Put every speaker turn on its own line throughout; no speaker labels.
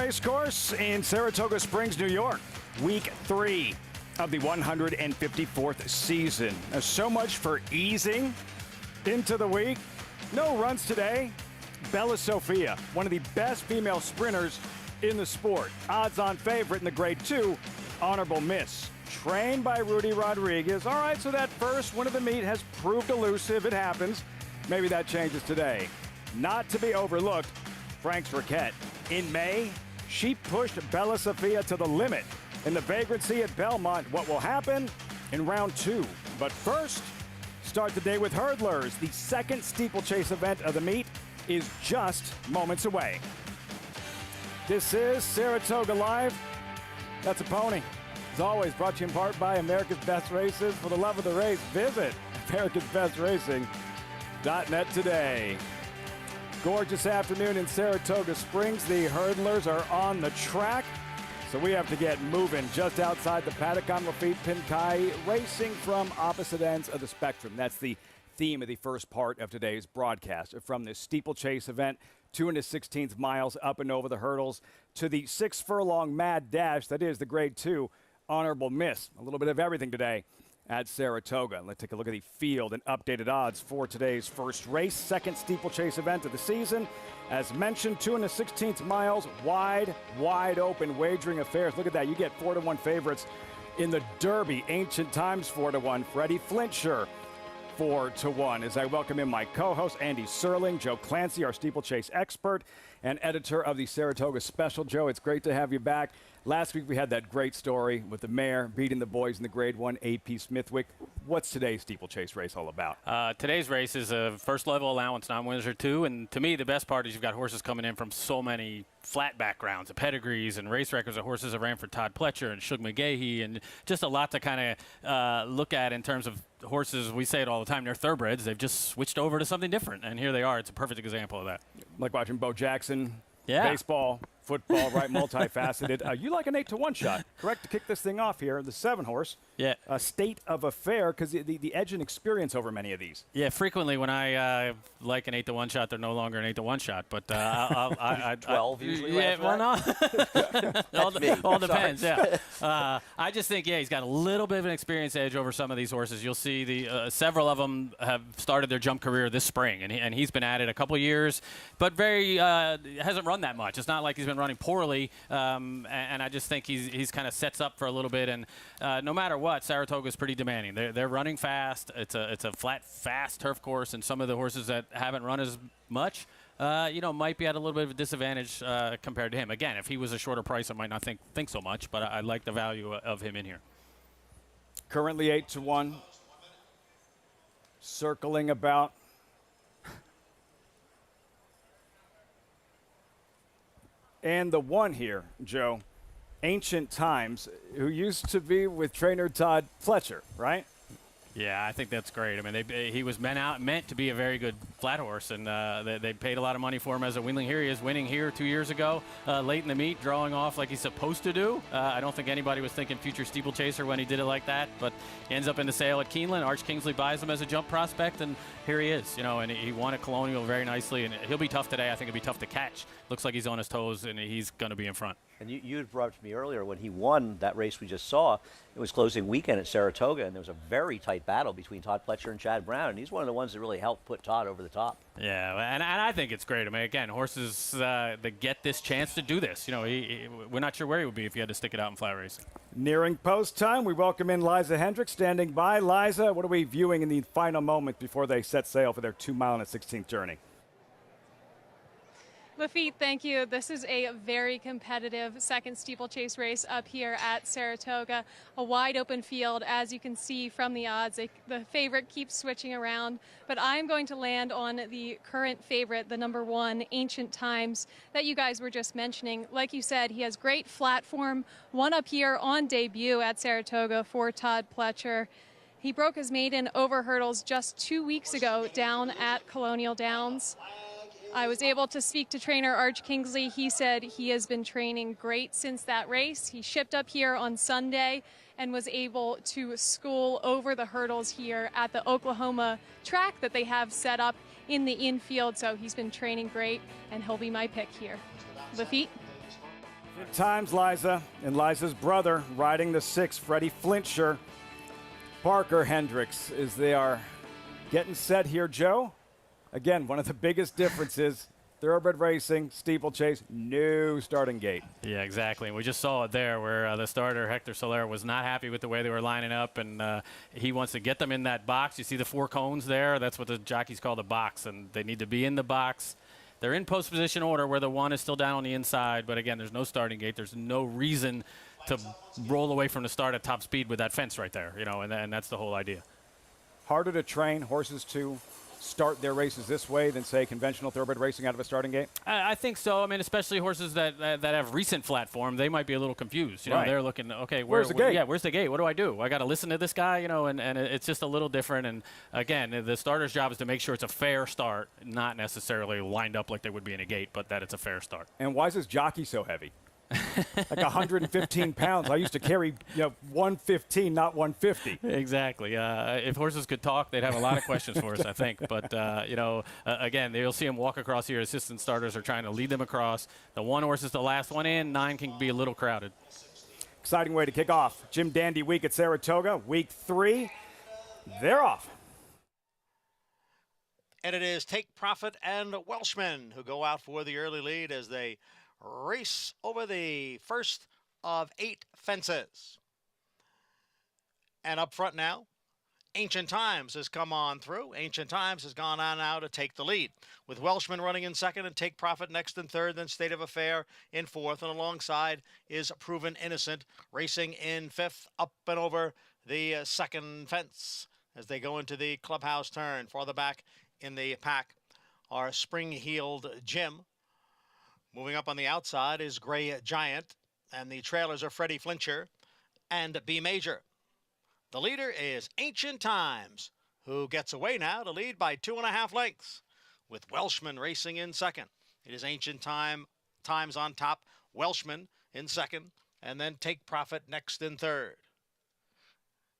Racecourse in Saratoga Springs, New York. Week 3 of the 154th season. So much for easing into the week. No runs today. Bella Sophia, one of the best female sprinters in the sport. Odds-on favorite in the Grade 2, honorable miss. Trained by Rudy Rodriguez. All right, so that first win of the meet has proved elusive. It happens. Maybe that changes today. Not to be overlooked, Frank's Raquette. In May, she pushed Bella Sophia to the limit in the vagrancy at Belmont. What will happen in round 2? But first, start the day with hurdlers. The second steeplechase event of the meet is just moments away. This is Saratoga Live. That's a pony. As always, brought to you in part by America's Best Races. For the love of the race, visit americasbestracing.net today. Gorgeous afternoon in Saratoga Springs. The hurdlers are on the track, so we have to get moving just outside the Paddock on Lafitte Pinkai, racing from opposite ends of the spectrum. That's the theme of the first part of today's broadcast. From this steeplechase event, 2 1/16 miles up and over the hurdles, to the 6 furlong mad dash that is the Grade 2 honorable miss. A little bit of everything today at Saratoga. Let's take a look at the field and updated odds for today's first race, second steeplechase event of the season. As mentioned, 2 1/16 miles, wide open wagering affairs. Look at that. You get 4-1 favorites in the Derby. Ancient Times 4-1. Freddie Flintscher 4-1. As I welcome in my co-host Andy Serling, Joe Clancy, our steeplechase expert and editor of the Saratoga Special. Joe, it's great to have you back. Last week we had that great story with the mare beating the boys in the Grade 1 AP Smithwick. What's today's steeplechase race all about?
Today's race is a first level allowance, non-winners are 2, and to me the best part is you've got horses coming in from so many flat backgrounds, the pedigrees and race records of horses that ran for Todd Pletcher and Shug McGahee, and just a lot to kind of look at in terms of horses. We say it all the time, they're thoroughbreds. They've just switched over to something different, and here they are. It's a perfect example of that.
Like watching Bo Jackson,
yeah.
Baseball, football, right, multifaceted. You like an 8-1 shot, correct, to kick this thing off here, the 7-horse.
Yeah.
A state of affair, because the edge and experience over many of these.
Yeah, frequently when I like an 8-1 shot, they're no longer an 8-1 shot. But I
12 usually.
Yeah, well, no. all depends.
Sorry.
Yeah. I just think he's got a little bit of an experience edge over some of these horses. You'll see the several of them have started their jump career this spring, and he's been at it a couple years, but hasn't run that much. It's not like he's been running poorly, and I just think he's kind of sets up for a little bit. And no matter what, Saratoga is pretty demanding. They're running fast. It's a flat, fast turf course, and some of the horses that haven't run as much, might be at a little bit of a disadvantage compared to him. Again, if he was a shorter price, I might not think so much, but I like the value of him in here.
Currently 8-1, circling about. And the one here, Joe, Ancient Times, who used to be with trainer Todd Pletcher, right?
Yeah, I think that's great. I mean, he was meant to be a very good flat horse, and they paid a lot of money for him as a wheeling. Here he is winning here 2 years ago, late in the meet, drawing off like he's supposed to do. I don't think anybody was thinking future steeplechaser when he did it like that, but he ends up in the sale at Keeneland. Arch Kingsley buys him as a jump prospect, and here he is, and he won at Colonial very nicely, and he'll be tough today. I think it'll be tough to catch. Looks like he's on his toes, and he's going to be in front.
And you had brought up to me earlier when he won that race we just saw. It was closing weekend at Saratoga, and there was a very tight battle between Todd Pletcher and Chad Brown, and he's one of the ones that really helped put Todd over the top.
Yeah, and I think it's great. I mean, again, horses that get this chance to do this. We're not sure where he would be if he had to stick it out in flat racing.
Nearing post time, we welcome in Liza Hendricks standing by. Liza, what are we viewing in the final moment before they set sail for their 2 mile and 16th journey?
Lafitte, thank you. This is a very competitive second steeplechase race up here at Saratoga. A wide open field, as you can see from the odds. The favorite keeps switching around, but I'm going to land on the current favorite, the number 1, Ancient Times, that you guys were just mentioning. Like you said, he has great flat form, won up here on debut at Saratoga for Todd Pletcher. He broke his maiden over hurdles just 2 weeks ago down at Colonial Downs. I was able to speak to trainer Arch Kingsley. He said he has been training great since that race. He shipped up here on Sunday and was able to school over the hurdles here at the Oklahoma track that they have set up in the infield. So he's been training great, and he'll be my pick here. Lafitte?
Times Liza and Liza's brother riding the 6, Freddie Flintscher, Parker Hendricks, as they are getting set here, Joe. Again, one of the biggest differences, thoroughbred racing, steeplechase, no starting gate.
Yeah, exactly. And we just saw it there where the starter, Hector Soler, was not happy with the way they were lining up, and he wants to get them in that box. You see the 4 cones there? That's what the jockeys call the box, and they need to be in the box. They're in post position order where the 1 is still down on the inside, but again, there's no starting gate. There's no reason to roll away from the start at top speed with that fence right there, you know, and that's the whole idea.
Harder to train horses to start their races this way than, say, conventional thoroughbred racing out of a starting gate?
I think so. I mean, especially horses that have recent flat form, they might be a little confused. You know, they're looking, okay,
where's the gate?
Yeah, where's the gate? What do I do? I got to listen to this guy, you know, and it's just a little different. And again, the starter's job is to make sure it's a fair start, not necessarily lined up like they would be in a gate, but that it's a fair start.
And why is this jockey so heavy? Like 115 pounds. I used to carry, 115, not 150.
Exactly. If horses could talk, they'd have a lot of questions for us, I think. But, again, you'll see them walk across here. Assistant starters are trying to lead them across. The 1 horse is the last one in. 9 can be a little crowded.
Exciting way to kick off Jim Dandy week at Saratoga. Week 3, they're off.
And it is Take Profit and Welshman who go out for the early lead as they race over the first of 8 fences. And up front now, Ancient Times has come on through. Ancient Times has gone on now to take the lead, with Welshman running in second and Take Profit next and third, then State of Affair in fourth, and alongside is Proven Innocent racing in fifth, up and over the second fence as they go into the clubhouse turn. Farther back in the pack are Spring-Heeled Jim. Moving up on the outside is Gray Giant, and the trailers are Freddie Flintscher and B Major. The leader is Ancient Times, who gets away now to lead by 2.5 lengths, with Welshman racing in second. It is Ancient Times on top, Welshman in second, and then Take Profit next in third.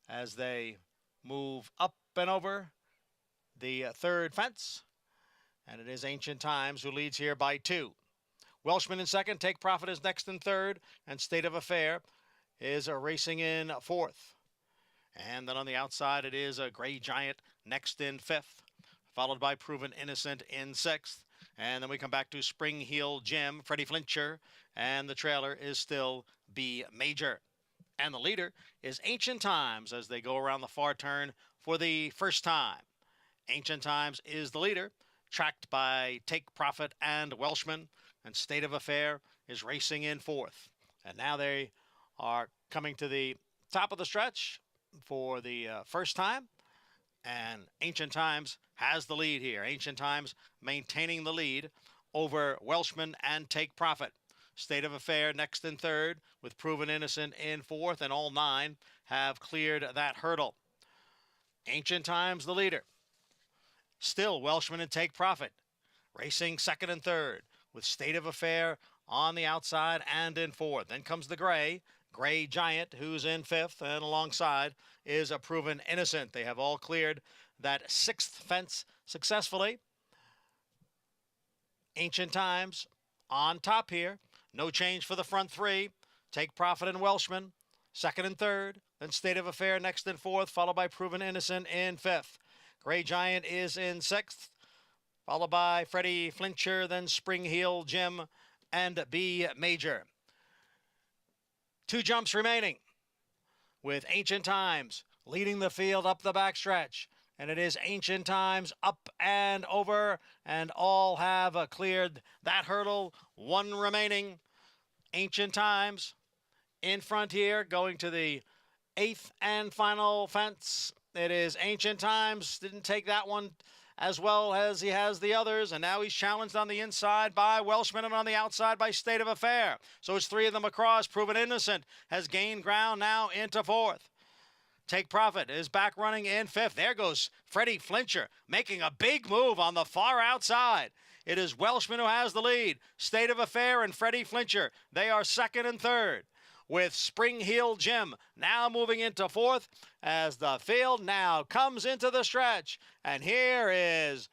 As they move up and over the third fence, and it is Ancient Times who leads here by 2. Welshman in second, Take Profit is next in third, and State of Affair is racing in fourth. And then on the outside, it is a Gray Giant next in fifth, followed by Proven Innocent in sixth. And then we come back to Spring-Heeled Jim, Freddie Flintscher, and the trailer is still B Major. And the leader is Ancient Times as they go around the far turn for the first time. Ancient Times is the leader, tracked by Take Profit and Welshman. And State of Affair is racing in fourth. And now they are coming to the top of the stretch for the first time. And Ancient Times has the lead here. Ancient Times maintaining the lead over Welshman and Take Profit. State of Affair next in third, with Proven Innocent in fourth, and all 9 have cleared that hurdle. Ancient Times the leader. Still Welshman and Take Profit racing second and third, with State of Affair on the outside and in fourth. Then comes the Gray Giant, who's in fifth, and alongside is a Proven Innocent. They have all cleared that 6th fence successfully. Ancient Times on top here. No change for the front 3. Take Profit and Welshman, second and third. Then State of Affair next and fourth, followed by Proven Innocent in fifth. Gray Giant is in sixth, followed by Freddie Flintscher, then Spring-Heeled Jim, and B Major. 2 jumps remaining, with Ancient Times leading the field up the backstretch. And it is Ancient Times up and over, and all have cleared that hurdle. 1 remaining. Ancient Times in front here, going to the 8th and final fence. It is Ancient Times. Didn't take that one as well as he has the others, and now he's challenged on the inside by Welshman and on the outside by State of Affair. So it's 3 of them across. Proven Innocent has gained ground now into fourth. Take Profit is back running in fifth. There goes Freddie Flintscher making a big move on the far outside. It is Welshman who has the lead. State of Affair and Freddie Flintscher, they are second and third, with Spring-Heeled Jim now moving into fourth as the field now comes into the stretch. And here is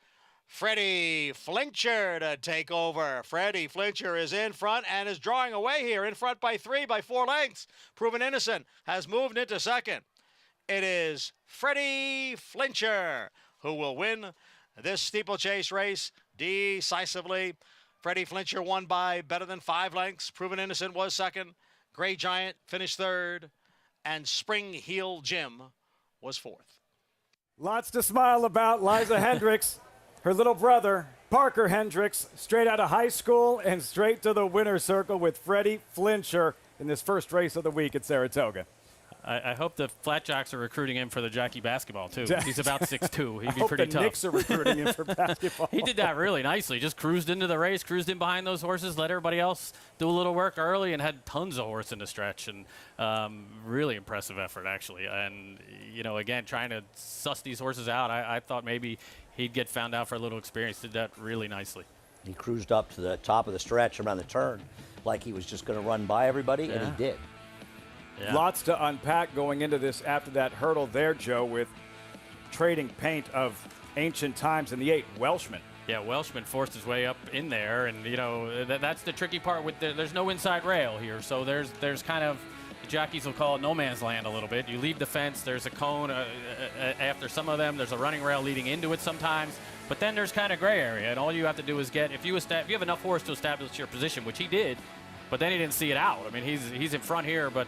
Freddie Flincher to take over. Freddie Flincher is in front and is drawing away here. In front by 4 lengths. Proven Innocent has moved into second. It is Freddie Flincher who will win this steeplechase race decisively. Freddie Flincher won by better than 5 lengths. Proven Innocent was second. Gray Giant finished third. And Spring Heel Jim was fourth.
Lots to smile about. Liza Hendricks, her little brother, Parker Hendricks, straight out of high school and straight to the winner's circle with Freddie Flincher in this first race of the week at Saratoga.
I hope the Flat Jocks are recruiting him for the Jockey basketball, too. He's about 6'2". He'd be pretty
the
tough.
Knicks are recruiting him for basketball.
He did that really nicely. Just cruised into the race, cruised in behind those horses, let everybody else do a little work early, and had tons of horse in the stretch. And really impressive effort, actually. And, you know, again, trying to suss these horses out, I thought maybe he'd get found out for a little experience. Did that really nicely.
He cruised up to the top of the stretch around the turn like he was just going to run by everybody, and he did.
Yeah.
Lots to unpack going into this after that hurdle there, Joe, with trading paint of ancient times in the 8, Welshman.
Yeah, Welshman forced his way up in there, and, you know, that's the tricky part. There's no inside rail here, so there's kind of, the jockeys will call it no man's land a little bit. You leave the fence, there's a cone after some of them, there's a running rail leading into it sometimes, but then there's kind of gray area, and all you have to do is if you have enough horse to establish your position, which he did, but then he didn't see it out. I mean, he's in front here, but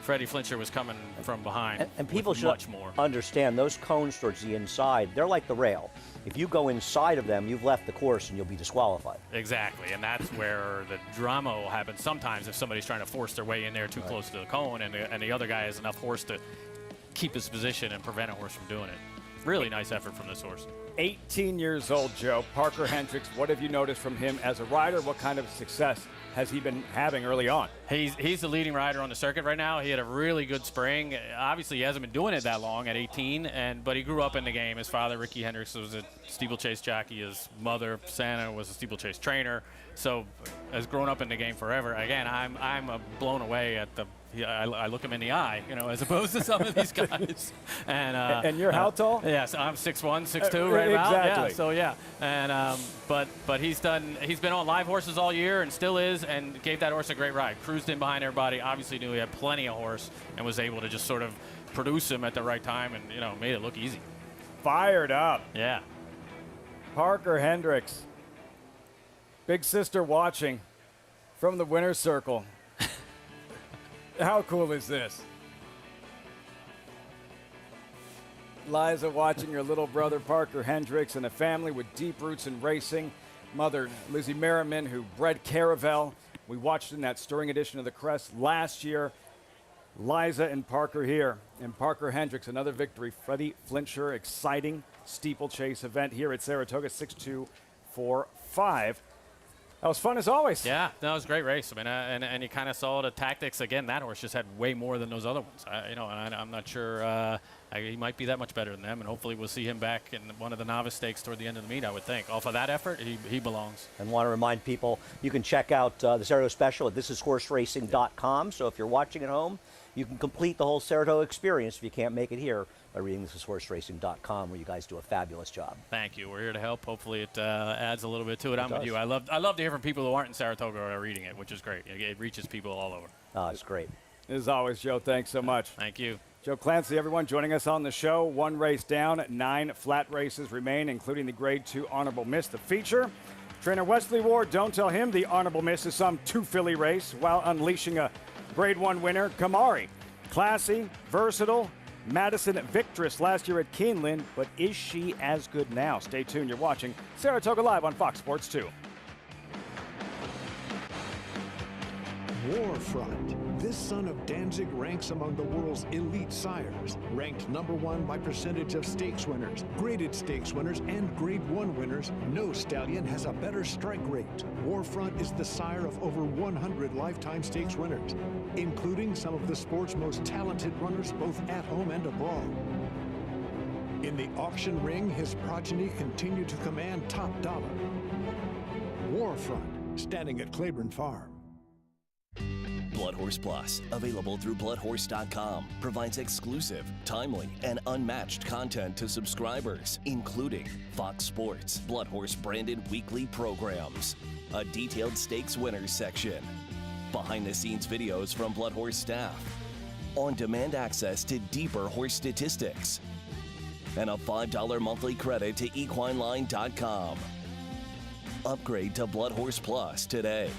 Freddie Flincher was coming from behind.
And people should
much more
understand those cones towards the inside, they're like the rail. If you go inside of them, you've left the course and you'll be disqualified.
Exactly, and that's where the drama will happen sometimes if somebody's trying to force their way in there too close to the cone, and the other guy has enough horse to keep his position and prevent a horse from doing it. Really nice effort from this horse.
18 years old, Joe. Parker Hendricks, what have you noticed from him as a rider? What kind of success has he been having early on?
He's the leading rider on the circuit right now. He had a really good spring. Obviously, he hasn't been doing it that long at 18, but he grew up in the game. His father, Ricky Hendricks, was a steeplechase jockey. His mother, Santa, was a steeplechase trainer. So, has grown up in the game forever. Again, I'm blown away at I look him in the eye, you know, as opposed to some of these guys. And
you're how tall?
Yes, I'm 6'1", 6'2", right about.
Exactly.
Yeah, so yeah, and but he's been on live horses all year and still is, and gave that horse a great ride. Cruised in behind everybody. Obviously knew he had plenty of horse and was able to just sort of produce him at the right time, and you know, made it look easy.
Fired up.
Yeah.
Parker Hendricks. Big sister watching from the winner's circle. How cool is this? Liza watching your little brother Parker Hendricks and a family with deep roots in racing. Mother Lizzie Merriman, who bred Caravel. We watched in that stirring edition of the Crest last year. Liza and Parker here. And Parker Hendricks, another victory. Freddie Flincher, exciting steeplechase event here at Saratoga, 6-2-4-5. That was fun as always.
Yeah, that was a great race. I mean, and you kind of saw the tactics. Again, that horse just had way more than those other ones. I'm not sure he might be that much better than them, and hopefully we'll see him back in one of the novice stakes toward the end of the meet, I would think. Off of that effort, he belongs.
And want to remind people, you can check out the Saratoga special at thisishorseracing.com. So if you're watching at home, you can complete the whole Saratoga experience if you can't make it here by reading thisishorseracing.com, where you guys do a fabulous job.
Thank you. We're here to help. Hopefully it adds a little bit to it. I'm with you. I love to hear from people who aren't in Saratoga or are reading it, which is great. It reaches people all over.
Oh, it's great.
As always, Joe, thanks so much.
Thank you.
Joe Clancy, everyone joining us on the show. 1 race down, 9 flat races remain, including the Grade 2 Honorable Miss, the feature. Trainer Wesley Ward, don't tell him the Honorable Miss is some 2-filly race while unleashing a Grade 1 winner, Kamari. Classy, versatile, Madison victorious last year at Keeneland, but is she as good now? Stay tuned. You're watching Saratoga Live on Fox Sports 2.
Warfront. This son of Danzig ranks among the world's elite sires, ranked #1 by percentage of stakes winners, graded stakes winners, and Grade 1 winners. No stallion has a better strike rate. Warfront is the sire of over 100 lifetime stakes winners, including some of the sport's most talented runners both at home and abroad. In the auction ring, his progeny continue to command top dollar. Warfront, standing at Claiborne Farm.
Blood Horse Plus, available through bloodhorse.com, provides exclusive, timely, and unmatched content to subscribers, including Fox Sports, Blood Horse branded weekly programs, a detailed stakes winners section, behind-the-scenes videos from Blood Horse staff, on-demand access to deeper horse statistics, and a $5 monthly credit to equineline.com. Upgrade to Blood Horse Plus today.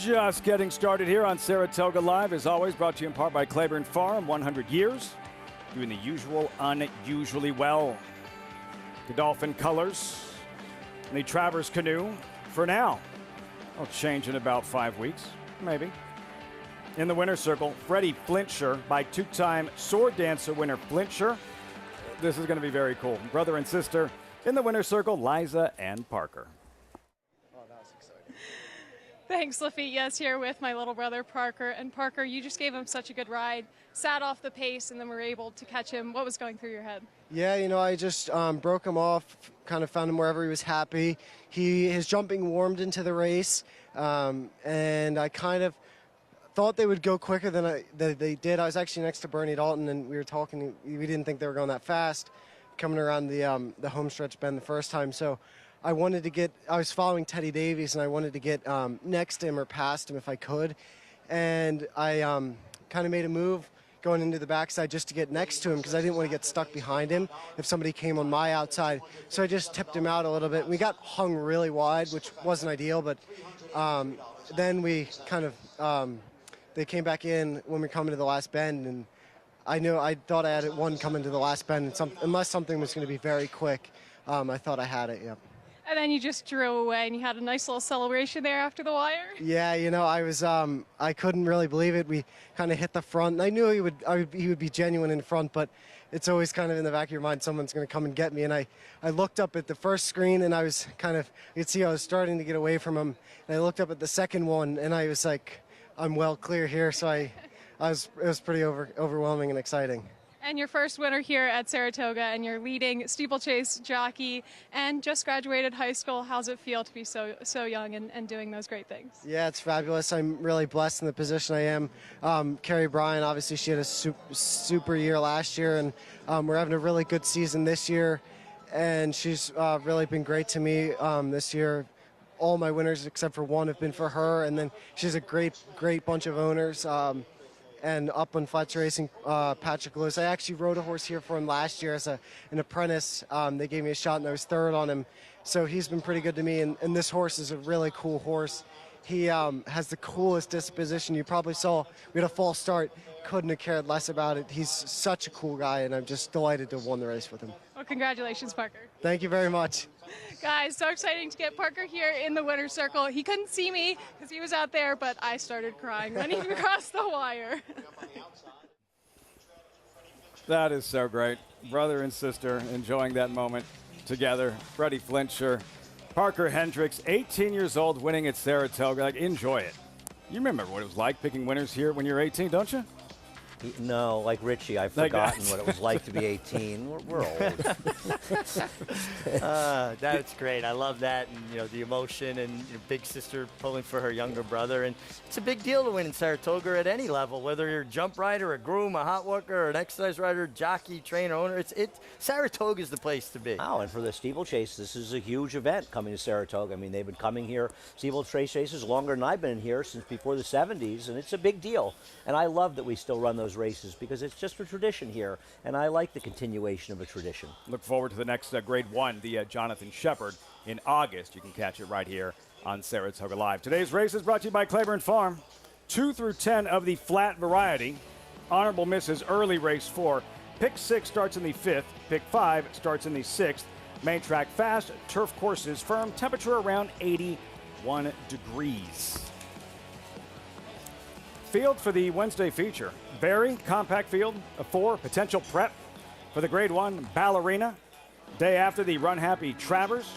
Just getting started here on Saratoga Live, as always, brought to you in part by Claiborne Farm, 100 years, doing the usual unusually well. Godolphin colors, and the Travers canoe for now. I'll change in about 5 weeks, maybe. In the winner's circle, Freddie Flintsher by two-time sword dancer winner Flintsher. This is going to be very cool. Brother and sister in the winner's circle, Liza and Parker.
Thanks, Lafitte. Yes, here with my little brother, Parker. And Parker, you just gave him such a good ride, sat off the pace, and then were able to catch him. What was going through your head?
Yeah, you know, I just broke him off, kind of found him wherever he was happy. His jumping warmed into the race, and I kind of thought they would go quicker than they did. I was actually next to Bernie Dalton, and we were talking. We didn't think they were going that fast, coming around the home stretch bend the first time. So I was following Teddy Davies, and I wanted to get next to him or past him if I could. And I kind of made a move going into the backside just to get next to him because I didn't want to get stuck behind him if somebody came on my outside. So I just tipped him out a little bit. We got hung really wide, which wasn't ideal, but then we kind of, they came back in when we were coming to the last bend, and I thought I had it one coming to the last bend, and unless something was going to be very quick, I thought I had it, yeah.
And then you just drew away, and you had a nice little celebration there after the wire.
Yeah, you know, I couldn't really believe it. We kind of hit the front. I knew he would be genuine in front, but it's always kind of in the back of your mind, someone's going to come and get me. And I looked up at the first screen, and I was kind of, you could see I was starting to get away from him. And I looked up at the second one, and I was like, I'm well clear here. So it was pretty overwhelming and exciting.
And your first winner here at Saratoga, and you're leading Steeplechase jockey, and just graduated high school. How's it feel to be so young and doing those great things?
Yeah, it's fabulous. I'm really blessed in the position I am. Carrie Bryan, obviously, she had a super year last year, and we're having a really good season this year. And she's really been great to me this year. All my winners except for one have been for her, and then she's a great bunch of owners. And up on Flats Racing, Patrick Lewis. I actually rode a horse here for him last year as an apprentice. They gave me a shot, and I was third on him. So he's been pretty good to me, and this horse is a really cool horse. He has the coolest disposition. You probably saw we had a false start. Couldn't have cared less about it. He's such a cool guy, and I'm just delighted to have won the race with him.
Well, congratulations, Parker.
Thank you very much.
Guys, so exciting to get Parker here in the winner's circle. He couldn't see me because he was out there, but I started crying running across the wire.
That is so great. Brother and sister enjoying that moment together. Freddie Flincher, Parker Hendricks, 18 years old, winning at Saratoga. Like, enjoy it. You remember what it was like picking winners here when you're 18, don't you?
No, like Richie, I've forgotten what it was like to be 18. We're old.
That's great. I love that, and the emotion, and your big sister pulling for her younger brother, and it's a big deal to win in Saratoga at any level, whether you're a jump rider, a groom, a hot worker, or an exercise rider, jockey, trainer, owner. Saratoga is the place to be.
Oh, and for the Steeplechase, this is a huge event coming to Saratoga. I mean, they've been coming here, Steeplechase races, longer than I've been in here since before the 70s, and it's a big deal. And I love that we still run those races because it's just a tradition here, and I like the continuation of a tradition.
Look forward to the next Grade 1, the Jonathan Shepard, in August. You can catch it right here on Saratoga Live. Today's race is brought to you by Claiborne Farm. 2 through 10 of the flat variety. Honorable misses early race 4. Pick 6 starts in the 5th. Pick 5 starts in the 6th. Main track fast, turf courses firm, temperature around 81 degrees. Field for the Wednesday feature. Very compact field of 4, potential prep for the Grade 1 Ballerina. Day after the Run Happy Travers.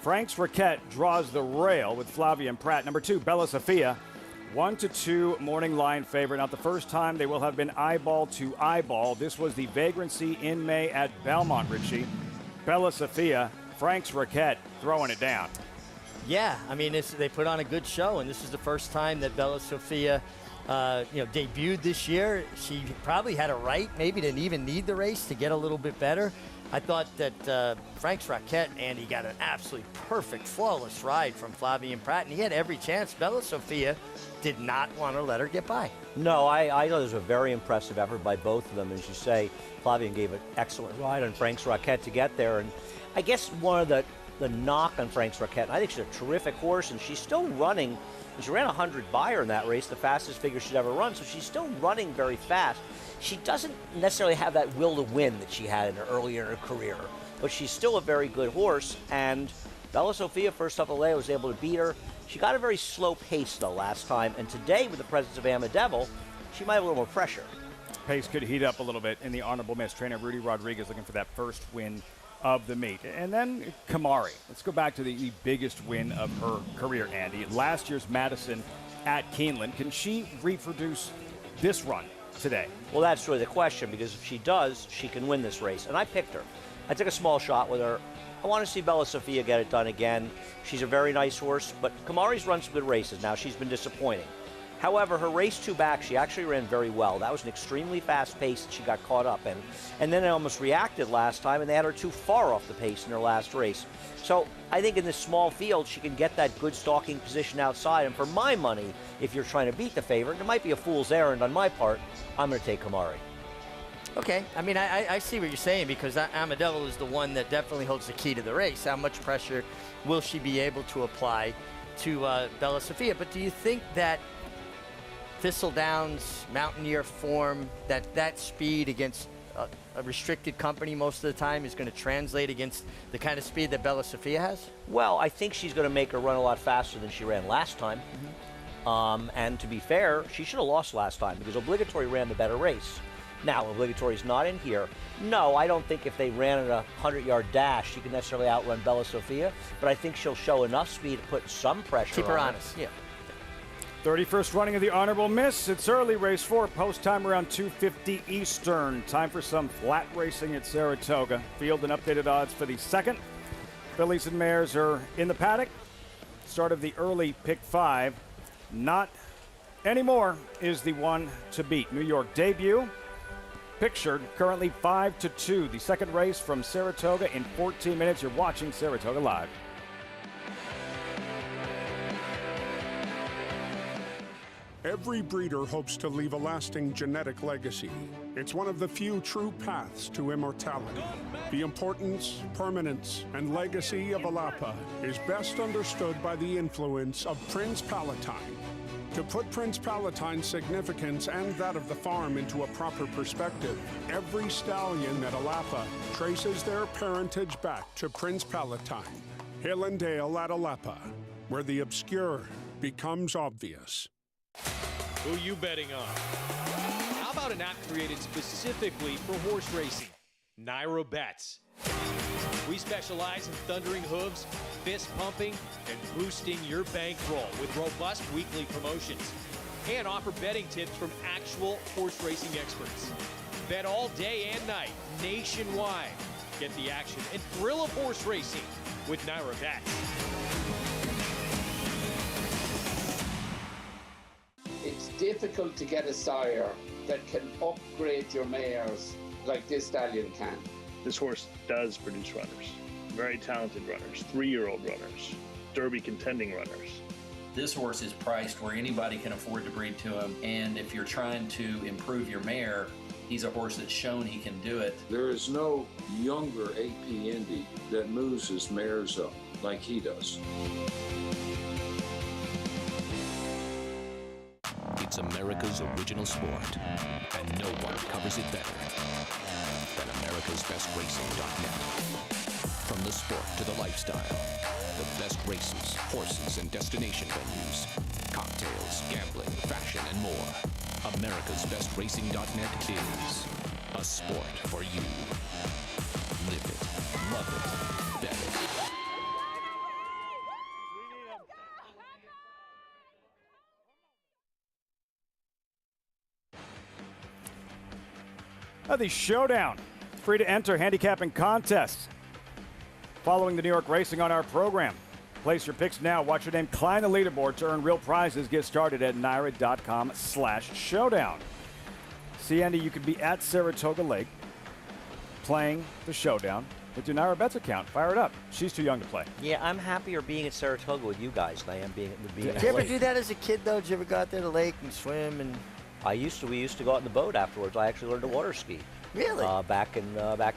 Frank's Raquette draws the rail with Flavia and Pratt. Number 2, Bella Sophia, 1-2 morning line favorite. Not the first time they will have been eyeball to eyeball. This was the Vagrancy in May at Belmont, Richie. Bella Sophia, Frank's Raquette throwing it down.
Yeah, I mean, they put on a good show, and this is the first time that Bella Sophia debuted this year. She probably had a right, maybe didn't even need the race to get a little bit better. I thought that Frank's Raquette, Andy, got an absolutely perfect, flawless ride from Flavia Pratt, and he had every chance. Bella Sophia did not want to let her get by.
No, I thought it was a very impressive effort by both of them. As you say, Flavia gave an excellent ride on Frank's Raquette to get there. And I guess one of the knock on Frank's Raquette, and I think she's a terrific horse, and she's still running. She ran 100 by her in that race, the fastest figure she's ever run, so she's still running very fast. She doesn't necessarily have that will to win that she had earlier in her career, but she's still a very good horse, and Bella Sophia, first up the lay, was able to beat her. She got a very slow pace, though, last time, and today, with the presence of Amma Devil, she might have a little more pressure.
Pace could heat up a little bit in the honorable miss. Trainer Rudy Rodriguez looking for that first win of the meet. And then Kamari. Let's go back to the biggest win of her career, Andy. Last year's Madison at Keeneland. Can she reproduce this run today?
Well, that's really the question, because if she does, she can win this race. And I picked her. I took a small shot with her. I want to see Bella Sophia get it done again. She's a very nice horse, but Kamari's run some good races now. She's been disappointing. However, her race 2 back, she actually ran very well. That was an extremely fast pace that she got caught up in. And then it almost reacted last time, and they had her too far off the pace in her last race. So I think in this small field, she can get that good stalking position outside. And for my money, if you're trying to beat the favorite, it might be a fool's errand on my part, I'm going to take Kamari.
Okay, I mean, I see what you're saying, because Amadella is the one that definitely holds the key to the race. How much pressure will she be able to apply to Bella Sophia? But do you think that Thistledown's Mountaineer form, that speed against a restricted company most of the time is going to translate against the kind of speed that Bella Sophia has?
Well, I think she's going to make her run a lot faster than she ran last time. And to be fair, she should have lost last time because Obligatory ran the better race. Now, Obligatory's not in here. No, I don't think if they ran at a 100-yard dash, she can necessarily outrun Bella Sophia, but I think she'll show enough speed to put some pressure on
Keep her honest, yeah.
31st running of the Honorable Miss. It's early race 4, post time around 2:50 Eastern. Time for some flat racing at Saratoga. Field and updated odds for the second. Fillies and mares are in the paddock. Start of the early pick 5. Not anymore is the one to beat. New York debut. Pictured currently 5-2. The second race from Saratoga in 14 minutes. You're watching Saratoga Live.
Every breeder hopes to leave a lasting genetic legacy. It's one of the few true paths to immortality. The importance, permanence, and legacy of Alapa is best understood by the influence of Prince Palatine. To put Prince Palatine's significance and that of the farm into a proper perspective, every stallion at Alapa traces their parentage back to Prince Palatine. Hill and Dale at Alapa, where the obscure becomes obvious.
Who you betting on? How about an app created specifically for horse racing? Naira Bets. We specialize in thundering hooves, fist pumping, and boosting your bankroll with robust weekly promotions. And offer betting tips from actual horse racing experts. Bet all day and night, nationwide. Get the action and thrill of horse racing with Naira Bets.
It's difficult to get a sire that can upgrade your mares like this stallion can.
This horse does produce runners, very talented runners, 3-year-old runners, Derby contending runners.
This horse is priced where anybody can afford to breed to him, and if you're trying to improve your mare, he's a horse that's shown he can do it.
There is no younger AP Indy that moves his mares up like he does.
It's America's original sport, and no one covers it better than America'sBestRacing.net. From the sport to the lifestyle, the best races, horses, and destination venues, cocktails, gambling, fashion, and more. America'sBestRacing.net is a sport for you. Live it, love it, bet it.
The Showdown. Free to enter handicapping contests. Following the New York racing on our program. Place your picks now. Watch your name climb the leaderboard to earn real prizes. Get started at naira.com/showdown. See, Andy, you could be at Saratoga Lake playing the Showdown with your Naira Bets account. Fire it up. She's too young to play.
Yeah, I'm happier being at Saratoga with you guys than I am being at
Did you ever do that as a kid, though? Did you ever go out there to the lake and swim? And
we used to go out in the boat afterwards. I actually learned to water ski.
Really?
Back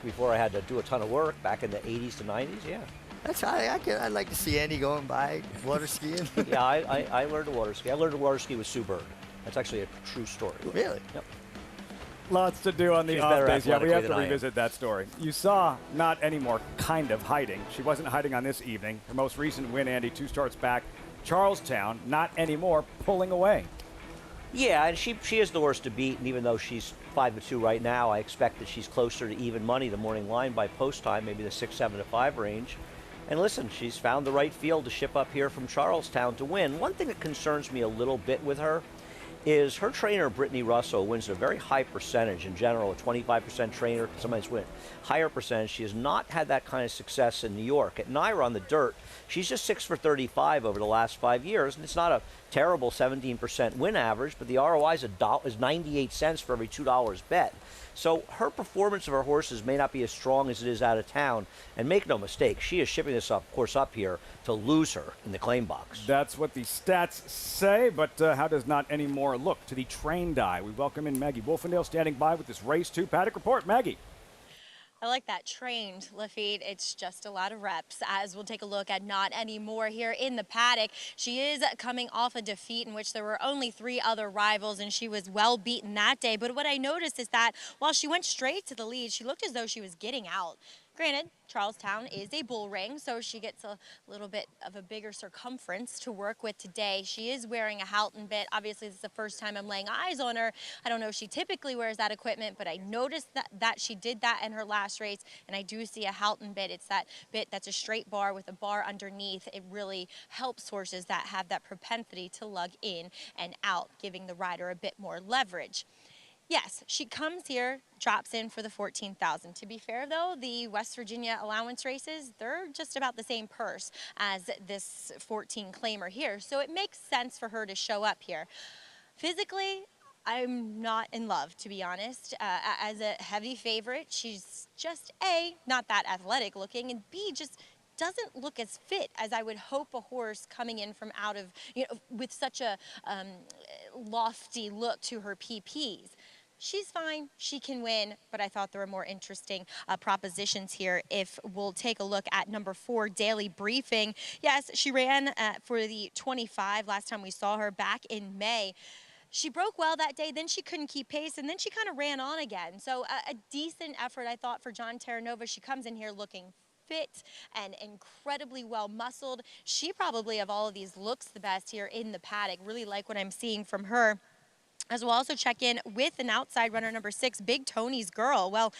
before I had to do a ton of work, back in the 80s to 90s, yeah.
That's I'd like to see Andy going by water skiing.
Yeah, I learned to water ski. I learned to water ski with Sue Bird. That's actually a true story.
Really?
Yep.
Lots to do on the
She's
off
better
days. Yeah, we have to
athletically than I am.
revisit that story. You saw not anymore kind of hiding. She wasn't hiding on this evening. Her most recent win, Andy, 2 starts back. Charlestown, not anymore, pulling away.
Yeah, and she is the worst to beat, and even though she's 5-2 right now, I expect that she's closer to even money the morning line by post time, maybe the 6, 7 to 5 range. And listen, she's found the right field to ship up here from Charlestown to win. One thing that concerns me a little bit with her is her trainer, Brittany Russell, wins a very high percentage in general, a 25% trainer, sometimes win higher percentage. She has not had that kind of success in New York. At Naira on the dirt, she's just 6 for 35 over the last 5 years, and it's not a terrible 17% win average, but the ROI is 98 cents for every $2 bet. So her performance of her horses may not be as strong as it is out of town, and make no mistake, she is shipping this horse up here to lose her in the claim box.
That's what the stats say, but how does not anymore look to the trained eye? We welcome in Maggie Wolfendale standing by with this Race 2 Paddock Report. Maggie.
I like that, trained, Lafitte. It's just a lot of reps, as we'll take a look at Not Anymore here in the paddock. She is coming off a defeat in which there were only 3 other rivals, and she was well beaten that day. But what I noticed is that while she went straight to the lead, she looked as though she was getting out. Granted, Charlestown is a bull ring, so she gets a little bit of a bigger circumference to work with today. She is wearing a Houghton bit. Obviously, this is the first time I'm laying eyes on her. I don't know if she typically wears that equipment, but I noticed that she did that in her last race, and I do see a Houghton bit. It's that bit that's a straight bar with a bar underneath. It really helps horses that have that propensity to lug in and out, giving the rider a bit more leverage. Yes, she comes here, drops in for the $14,000. To be fair, though, the West Virginia allowance races, they're just about the same purse as this 14 claimer here. So it makes sense for her to show up here. Physically, I'm not in love, to be honest. As a heavy favorite, she's just A, not that athletic looking, and B, just doesn't look as fit as I would hope a horse coming in from out of, with such a lofty look to her PPs. she's fine. She can win, but I thought there were more interesting propositions here. If we'll take a look at number 4, Daily Briefing. Yes, she ran for the 25 last time we saw her back in May. She broke well that day, then she couldn't keep pace, and then she kind of ran on again. So a decent effort, I thought, for John Terranova. She comes in here looking fit and incredibly well muscled. She probably, of all of these, looks the best here in the paddock. Really like what I'm seeing from her. As we'll also check in with an outside runner, number 6, Big Tony's Girl. Well,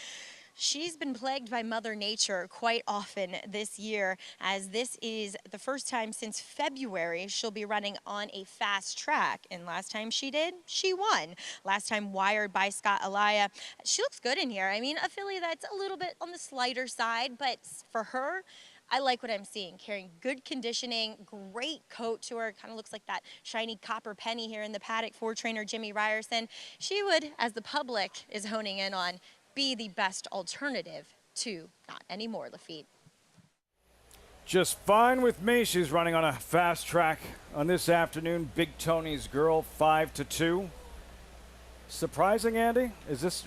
she's been plagued by Mother Nature quite often this year, as this is the first time since February she'll be running on a fast track. And last time she did, she won. Last time wired by Scott Elia. She looks good in here. I mean, a filly that's a little bit on the slighter side, but for her, I like what I'm seeing. Carrying good conditioning, great coat to her. Kind of looks like that shiny copper penny here in the paddock for trainer Jimmy Ryerson. She would, as the public is honing in on, be the best alternative to Not Anymore, Lafitte.
Just fine with me. She's running on a fast track on this afternoon. Big Tony's Girl, 5-2. Surprising, Andy? Is this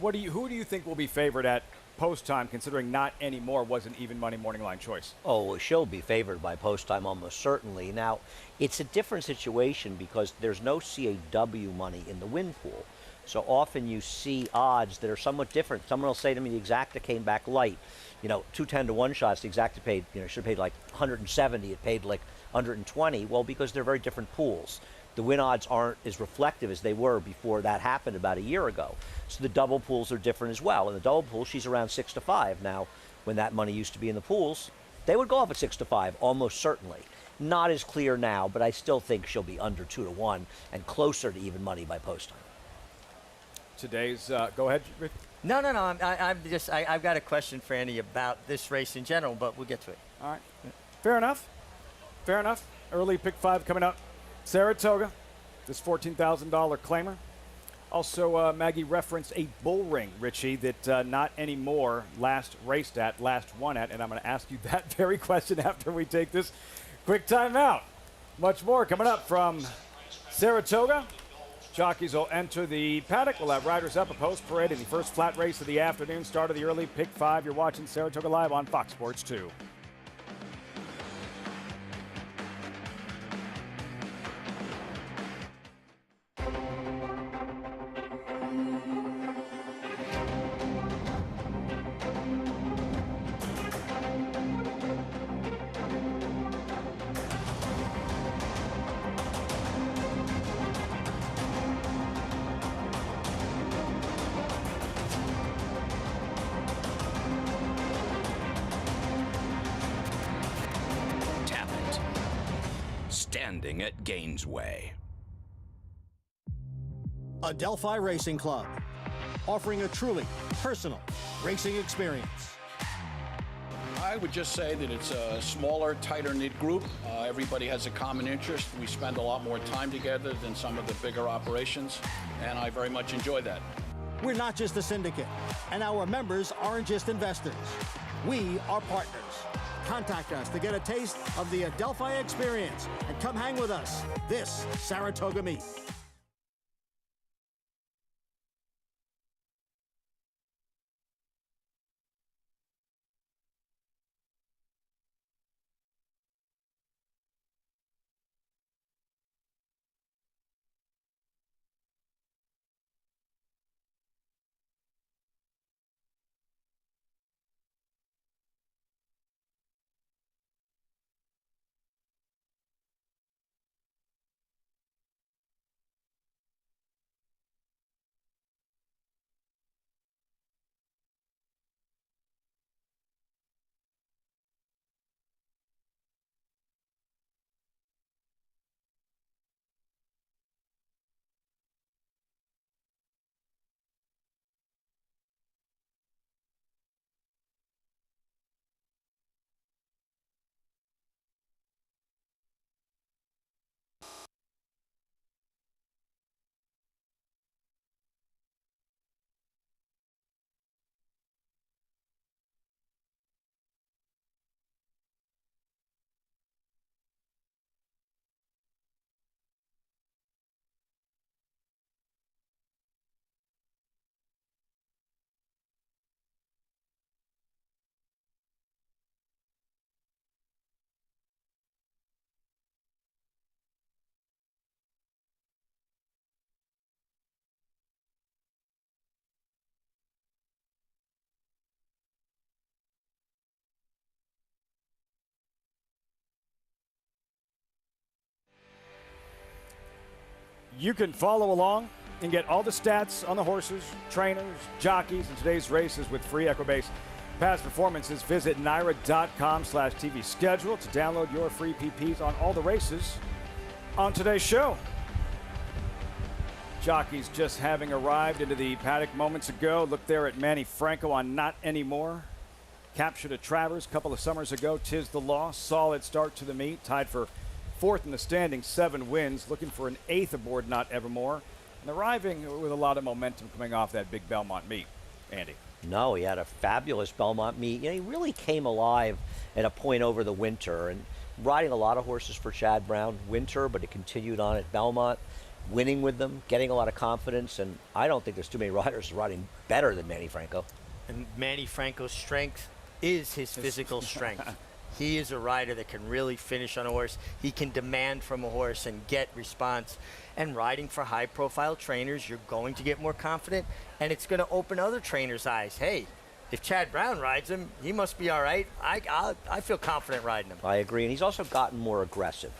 who do you think will be favored at post time, considering Not Anymore was an even money morning line choice?
Oh, she'll be favored by post time almost certainly. Now, it's a different situation because there's no CAW money in the win pool. So often you see odds that are somewhat different. Someone will say to me, the exacta came back light. 210 to 1 shots, the exacta paid, should have paid like 170. It paid like 120. Well, because they're very different pools. The win odds aren't as reflective as they were before that happened about a year ago. So the double pools are different as well. In the double pool, she's around 6-5. Now, when that money used to be in the pools, they would go off at 6-5, almost certainly. Not as clear now, but I still think she'll be under 2-1 and closer to even money by post time.
Today's, go ahead, Rick.
No. I've got a question for Andy about this race in general, but we'll get to it.
All right. Fair enough. Early pick 5 coming up. Saratoga, this $14,000 claimer. Also, Maggie referenced a bull ring, Richie, that Not Anymore last won at, and I'm going to ask you that very question after we take this quick timeout. Much more coming up from Saratoga. Jockeys will enter the paddock. We'll have riders up, a post parade in the first flat race of the afternoon, start of the early pick 5. You're watching Saratoga Live on Fox Sports 2.
Standing at Gainesway.
Adelphi Racing Club, offering a truly personal racing experience.
I would just say that it's a smaller, tighter-knit group. Everybody has a common interest. We spend a lot more time together than some of the bigger operations, and I very much enjoy that.
We're not just a syndicate, and our members aren't just investors. We are partners. Contact us to get a taste of the Adelphi experience and come hang with us this Saratoga meet.
You can follow along and get all the stats on the horses, trainers, jockeys, and today's races with free Equibase past performances. Visit NYRA.com/TV schedule to download your free PPs on all the races on today's show. Jockeys just having arrived into the paddock moments ago. Look there at Manny Franco on Not Anymore. Captured at Travers a couple of summers ago. 'Tis the Law. Solid start to the meet. Tied for 4th in the standings, 7 wins. Looking for an 8th aboard Not Evermore. And arriving with a lot of momentum coming off that big Belmont meet. Andy.
No, he had a fabulous Belmont meet. You know, he really came alive at a point over the winter. And riding a lot of horses for Chad Brown winter, but it continued on at Belmont. Winning with them, getting a lot of confidence, and I don't think there's too many riders riding better than Manny Franco.
And Manny Franco's strength is his physical strength. He is a rider that can really finish on a horse. He can demand from a horse and get response. And riding for high-profile trainers, you're going to get more confident, and it's going to open other trainers' eyes. Hey, if Chad Brown rides him, he must be all right. I feel confident riding him.
I agree, and he's also gotten more aggressive.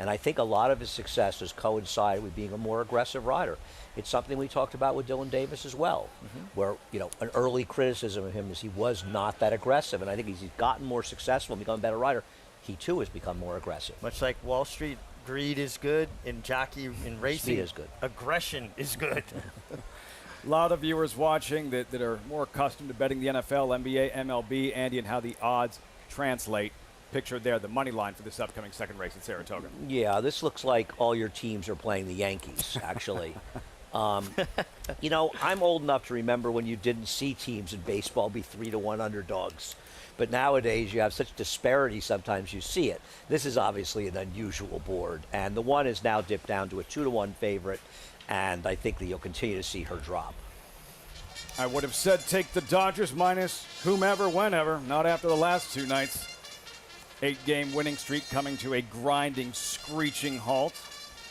And I think a lot of his success has coincided with being a more aggressive rider. It's something we talked about with Dylan Davis as well, where, you know, an early criticism of him is he was not that aggressive. And I think he's gotten more successful and become a better rider. He, too, has become more aggressive.
Much like Wall Street, greed is good. In jockey, in racing,
speed is good.
Aggression is good.
A lot of viewers watching that are more accustomed to betting the NFL, NBA, MLB, Andy, and how the odds translate. Pictured there, the money line for this upcoming second race at Saratoga.
Yeah, this looks like all your teams are playing the Yankees, actually. You know, I'm old enough to remember when you didn't see teams in baseball be 3-1 underdogs. But nowadays, you have such disparity, sometimes you see it. This is obviously an unusual board, and the one is now dipped down to a 2-1 favorite, and I think that you'll continue to see her drop.
I would have said take the Dodgers minus whomever, whenever, not after the last 2 nights. 8-game winning streak coming to a grinding, screeching halt.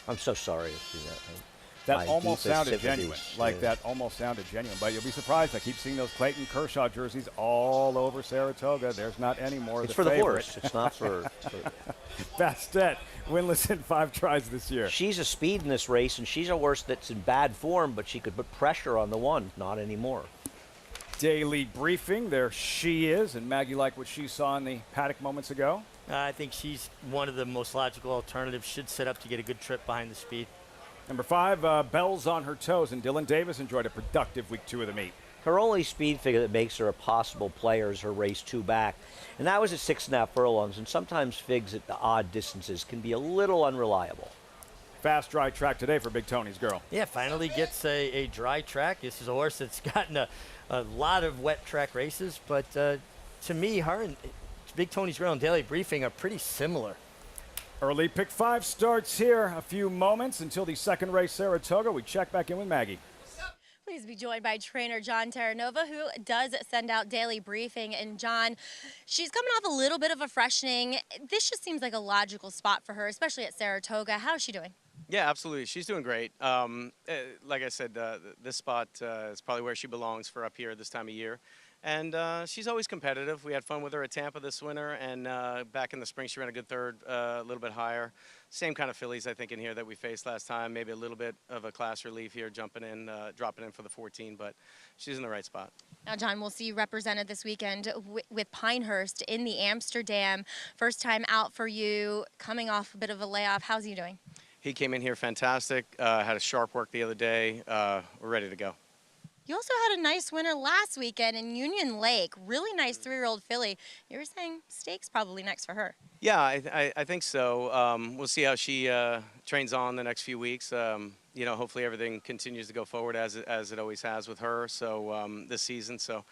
I'm so sorry to see that.
That almost sounded genuine. That almost sounded genuine. But you'll be surprised. I keep seeing those Clayton Kershaw jerseys all over Saratoga. There's not any more.
It's for the horse. It's not for...
Bastet, winless in 5 tries this year.
She's a speed in this race, and she's a horse that's in bad form, but she could put pressure on the one. Not anymore.
Daily briefing. There she is. And Maggie liked what she saw in the paddock moments ago.
I think she's one of the most logical alternatives. Should set up to get a good trip behind the speed.
Number 5, Bell's on her toes, and Dylan Davis enjoyed a productive week 2 of the meet.
Her only speed figure that makes her a possible player is her race 2 back, and that was at 6.5 furlongs, and sometimes figs at the odd distances can be a little unreliable.
Fast, dry track today for Big Tony's girl.
Yeah, finally gets a dry track. This is a horse that's gotten a lot of wet track races, but to me, her and Big Tony's girl and Daily Briefing are pretty similar.
Early pick 5 starts here. A few moments until the second race, Saratoga. We check back in with Maggie.
Please be joined by trainer John Terranova, who does send out Daily Briefing. And John, she's coming off a little bit of a freshening. This just seems like a logical spot for her, especially at Saratoga. How is she doing?
Yeah, absolutely. She's doing great. Like I said, this spot is probably where she belongs for up here this time of year. And she's always competitive. We had fun with her at Tampa this winter, and back in the spring she ran a good third, a little bit higher. Same kind of fillies, I think, in here that we faced last time. Maybe a little bit of a class relief here, dropping in for the 14, but she's in the right spot.
Now, John, we'll see you represented this weekend with Pinehurst in the Amsterdam. First time out for you, coming off a bit of a layoff. How's he doing?
He came in here fantastic, had a sharp work the other day. We're ready to go.
You also had a nice winner last weekend in Union Lake. Really nice 3-year-old filly. You were saying stakes probably next for her.
Yeah, I think so. We'll see how she trains on the next few weeks. You know, hopefully everything continues to go forward as it always has with her. So this season, so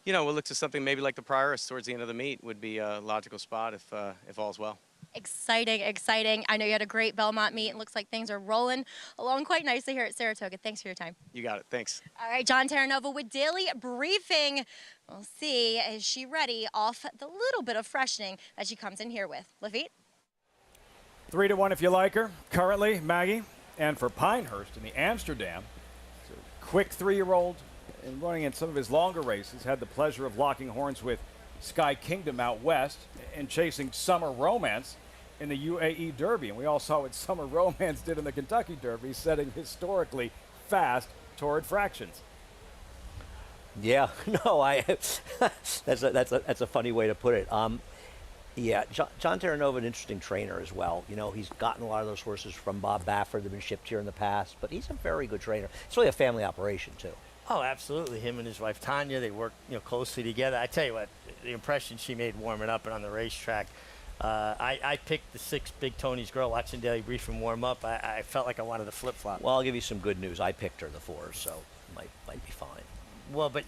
you know, we'll look to something maybe like the Prioress towards the end of the meet would be a logical spot if all's well.
Exciting, exciting. I know you had a great Belmont meet. It looks like things are rolling along quite nicely here at Saratoga. Thanks for your time.
You got it. Thanks.
All right, John Terranova with Daily Briefing. We'll see, is she ready off the little bit of freshening that she comes in here with? Lafitte?
3-1 if you like her. Currently, Maggie. And for Pinehurst in the Amsterdam, it's a quick 3-year-old and running in some of his longer races. Had the pleasure of locking horns with Sky Kingdom out west and chasing Summer Romance. in the UAE Derby, and we all saw what Summer Romance did in the Kentucky Derby, setting historically fast torrid fractions.
Yeah, no, that's a funny way to put it. Yeah, John Terranova, an interesting trainer as well. You know, he's gotten a lot of those horses from Bob Baffert. They've been shipped here in the past, but he's a very good trainer. It's really a family operation too.
Oh, absolutely. Him and his wife Tanya, they work closely together. I tell you what, the impression she made warming up and on the racetrack. I picked the 6 Big Tony's Girl, watching Daily Briefing warm up. I felt like I wanted to flip flop.
Well, I'll give you some good news. I picked her the 4, so might be fine.
Well, but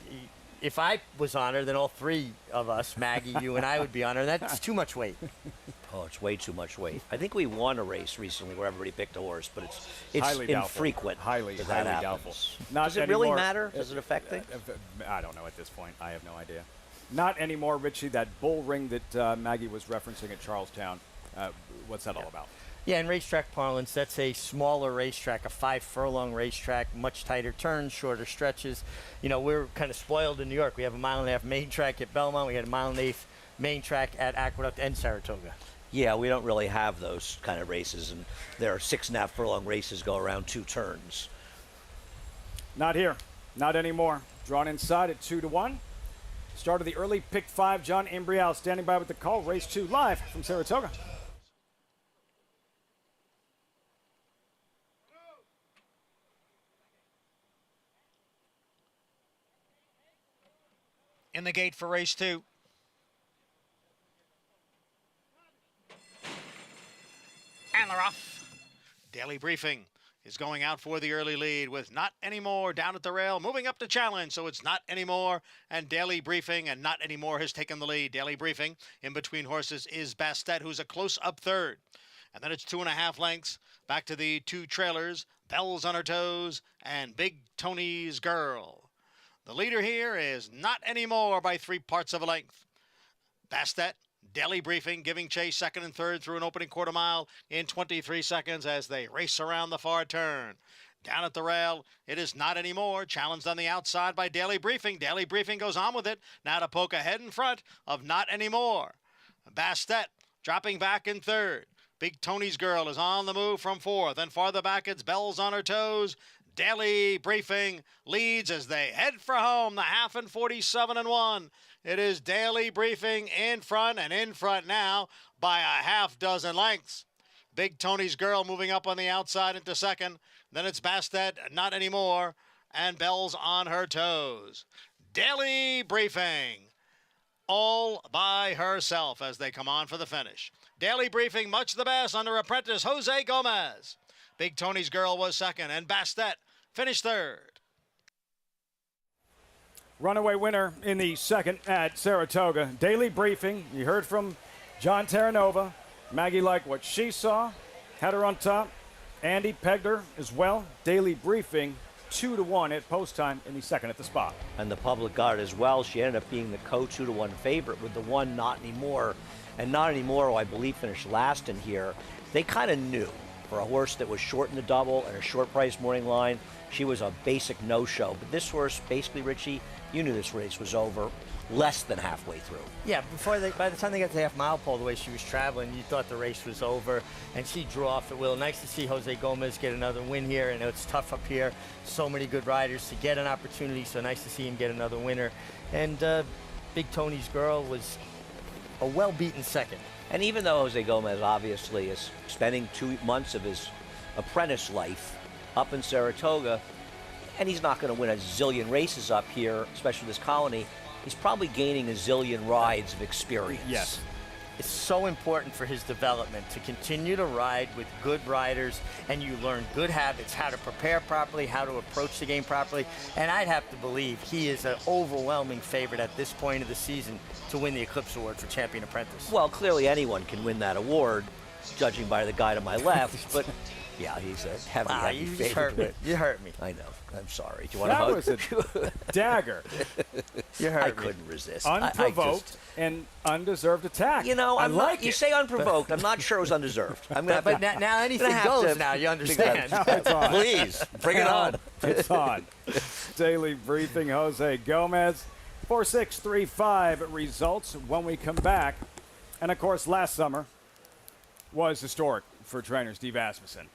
if I was on her, then all 3 of us, Maggie, you, and I would be on her. That's too much weight.
Oh, it's way too much weight. I think we won a race recently where everybody picked a horse, but it's
highly
infrequent.
Highly doubtful.
Does it really matter? Does it affect things?
I don't know at this point. I have no idea. Not anymore, Richie. That bull ring that Maggie was referencing at Charlestown, what's that all about?
Yeah, in racetrack parlance, that's a smaller racetrack, a 5-furlong racetrack, much tighter turns, shorter stretches. You know, we're kind of spoiled in New York. We have a 1.5-mile main track at Belmont. We had a 1.5-mile main track at Aqueduct and Saratoga.
Yeah, we don't really have those kind of races, and there are 6.5-furlong races go around 2 turns.
Not here. Not anymore. Drawn inside at 2-1. Start of the early pick 5. John Imbrial standing by with the call. Race 2 live from Saratoga.
In the gate for race 2. And they're off. Daily Briefing is going out for the early lead with Not Anymore down at the rail, moving up to challenge, so it's Not Anymore and Daily Briefing, and Not Anymore has taken the lead. Daily Briefing in between horses is Bastet, who's a close-up third. And then it's 2.5 lengths back to the 2 trailers, Bells on Her Toes and Big Tony's Girl. The leader here is Not Anymore by 3 parts of a length. Bastet, Daily Briefing giving chase second and third through an opening quarter mile in 23 seconds as they race around the far turn. Down at the rail, it is Not Anymore, challenged on the outside by Daily Briefing. Daily Briefing goes on with it, now to poke ahead in front of Not Anymore. Bastet dropping back in third. Big Tony's Girl is on the move from 4th, and farther back it's Bells on Her Toes. Daily Briefing leads as they head for home, the half in 47-1. It is Daily Briefing in front, and in front now by a half dozen lengths. Big Tony's Girl moving up on the outside into second. Then it's Bastet, Not Anymore, and Bells on Her Toes. Daily Briefing all by herself as they come on for the finish. Daily Briefing much the best under apprentice Jose Gomez. Big Tony's Girl was second, and Bastet finished third.
Runaway winner in the second at Saratoga. Daily Briefing. You heard from John Terranova. Maggie liked what she saw. Had her on top. Andy pegged her as well. Daily Briefing 2-1 at post time in the second at the spot.
And the public got it as well. She ended up being the co-2-1 favorite with the 1 Not Anymore. And Not Anymore, who I believe finished last in here, they kind of knew. For a horse that was short in the double and a short price morning line, she was a basic no-show. But this horse, basically, Richie, you knew this race was over less than halfway through.
Yeah, by the time they got to the half-mile pole, the way she was traveling, you thought the race was over, and she drew off at will. Nice to see Jose Gomez get another win here. I know it's tough up here. So many good riders to get an opportunity, so nice to see him get another winner. And Big Tony's Girl was a well-beaten second.
And even though Jose Gomez obviously is spending 2 months of his apprentice life up in Saratoga, and he's not going to win a zillion races up here, especially this colony, he's probably gaining a zillion rides of experience.
Yes.
It's so important for his development to continue to ride with good riders, and you learn good habits, how to prepare properly, how to approach the game properly. And I'd have to believe he is an overwhelming favorite at this point of the season to win the Eclipse Award for Champion Apprentice.
Well, clearly anyone can win that award, judging by the guy to my left, but yeah, he's a heavy
you
favorite.
You hurt me.
I know. I'm sorry. Do you want to hug?
That was a dagger.
You hurt me. Couldn't resist.
Unprovoked and undeserved attack.
You know,
you
say unprovoked. I'm not sure it was undeserved. I'm gonna
but now anything goes now, you understand.
It's on.
Please, bring it on.
It's on. Daily Briefing, Jose Gomez. 4-6-3-5 results when we come back. And, of course, last summer, was historic for trainer Steve Asmussen.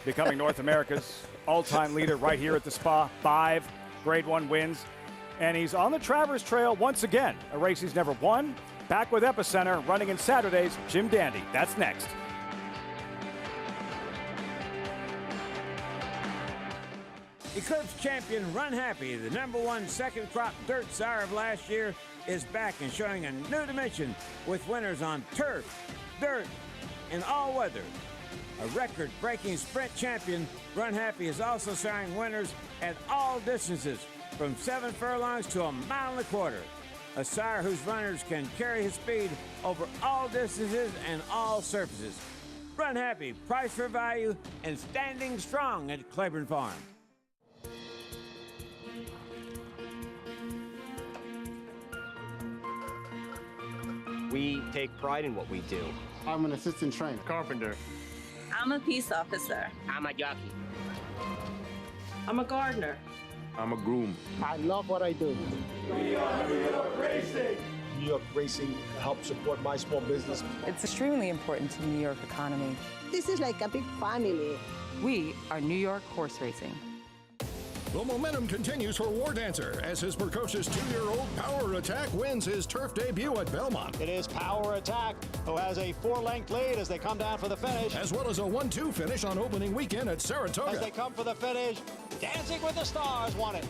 Becoming North America's all-time leader right here at the Spa. 5 Grade 1 wins. And he's on the Travers Trail once again, a race he's never won. Back with Epicenter, running in Saturday's Jim Dandy. That's next.
Eclipse champion Run Happy, the #1 second crop dirt sire of last year, is back and showing a new dimension with winners on turf, dirt, and all weather. A record-breaking sprint champion, Run Happy is also siring winners at all distances, from 7 furlongs to 1.25 miles. A sire whose runners can carry his speed over all distances and all surfaces. Run Happy, price for value, and standing strong at Claiborne Farm.
We take pride in what we do.
I'm an assistant trainer.
Carpenter.
I'm a peace officer.
I'm a jockey.
I'm a gardener.
I'm a groom. I love what I do.
We are New York Racing.
New York Racing helps support my small business.
It's extremely important to the New York economy.
This is like a big family.
We are New York Horse Racing.
The momentum continues for War Dancer as his precocious 2-year-old Power Attack wins his turf debut at Belmont.
It is Power Attack who has a 4-length lead as they come down for the finish.
As well as a 1-2 finish on opening weekend at Saratoga.
As they come for the finish, Dancing with the Stars won it.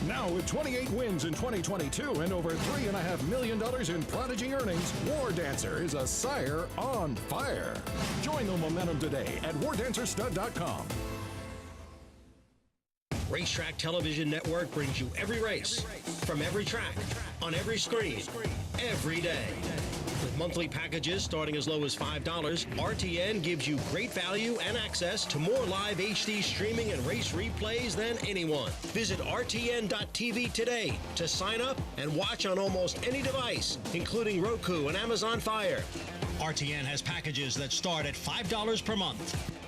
Now with 28 wins in 2022 and over $3.5 million in prodigy earnings, War Dancer is a sire on fire. Join the momentum today at wardancerstud.com.
Racetrack Television Network brings you every race, from every track, on every screen, every day. With monthly packages starting as low as $5, RTN gives you great value and access to more live HD streaming and race replays than anyone. Visit RTN.tv today to sign up and watch on almost any device, including Roku and Amazon Fire. RTN has packages that start at $5 per month.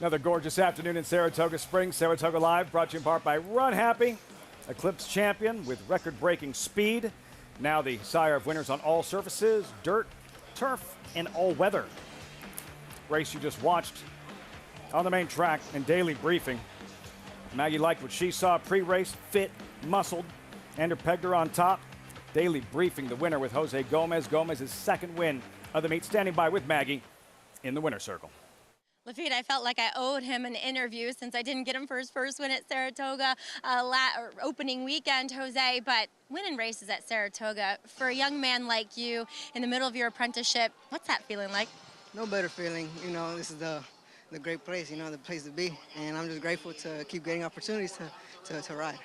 Another gorgeous afternoon in Saratoga Springs. Saratoga Live, brought to you in part by Run Happy, Eclipse champion with record-breaking speed. Now the sire of winners on all surfaces, dirt, turf, and all weather. Race you just watched on the main track and daily briefing. Maggie liked what she saw pre-race, fit, muscled, and her pegged her on top. Daily briefing, the winner with Jose Gomez. Gomez's second win of the meet, standing by with Maggie in the winner's circle.
Lafitte, I felt like I owed him an interview since I didn't get him for his first win at Saratoga opening weekend, Jose, but winning races at Saratoga, for a young man like you in the middle of your apprenticeship, what's that feeling like?
No better feeling. You know, this is the great place, you know, the place to be, and I'm just grateful to keep getting opportunities to ride.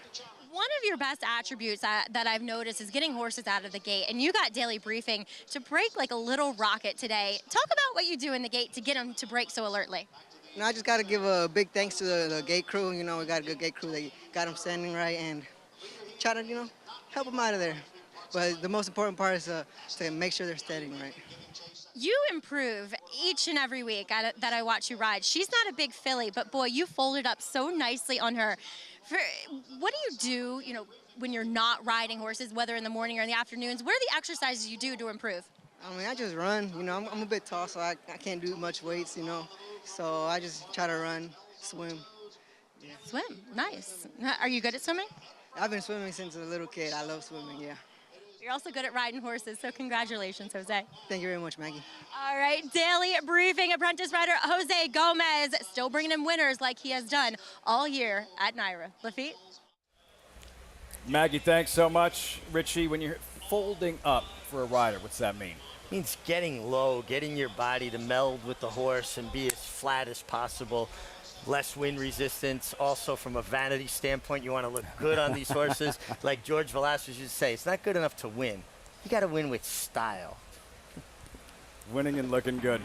One of your best attributes that I've noticed is getting horses out of the gate, and you got daily briefing to break like a little rocket today. Talk about what you do in the gate to get them to break so alertly.
You know, I just got to give a big thanks to the gate crew. You know, we got a good gate crew. They got them standing right and try to, you know, help them out of there. But the most important part is to make sure they're standing right.
You improve each and every week that I watch you ride. She's not a big filly, but boy, you folded up so nicely on her. What do you do, you know, when you're not riding horses, whether in the morning or in the afternoons? What are the exercises you do to improve?
I mean, I just run. You know, I'm a bit tall, so I can't do much weights, you know. So I just try to run, swim. Yeah.
Swim, nice. Are you good at swimming?
I've been swimming since a little kid. I love swimming, yeah.
You're also good at riding horses, so congratulations, Jose.
Thank you very much, Maggie.
All right, daily briefing, apprentice rider Jose Gomez, still bringing in winners like he has done all year at NYRA. Lafitte?
Maggie, thanks so much. Richie, when you're folding up for a rider, what's that mean?
It means getting low, getting your body to meld with the horse and be as flat as possible. Less wind resistance. Also, from a vanity standpoint, you want to look good on these horses. Like George Velasquez used to say, it's not good enough to win. You got to win with style.
Winning and looking good.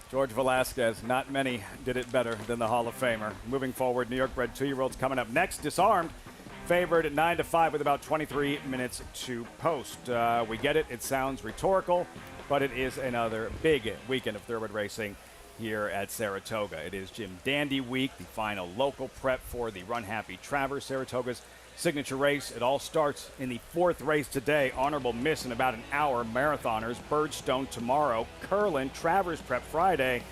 George Velasquez, not many did it better than the Hall of Famer. Moving forward, New York bred 2-year-olds coming up next. Disarmed, favored at 9-5 with about 23 minutes to post. We get it. It sounds rhetorical, but it is another big weekend of thoroughbred racing here at Saratoga. It is Jim Dandy Week, the final local prep for the Run Happy Travers, Saratoga's signature race. It all starts in the 4th race today. Honorable miss in about an hour. Marathoners, Birdstone tomorrow. Curlin, Travers Prep Friday.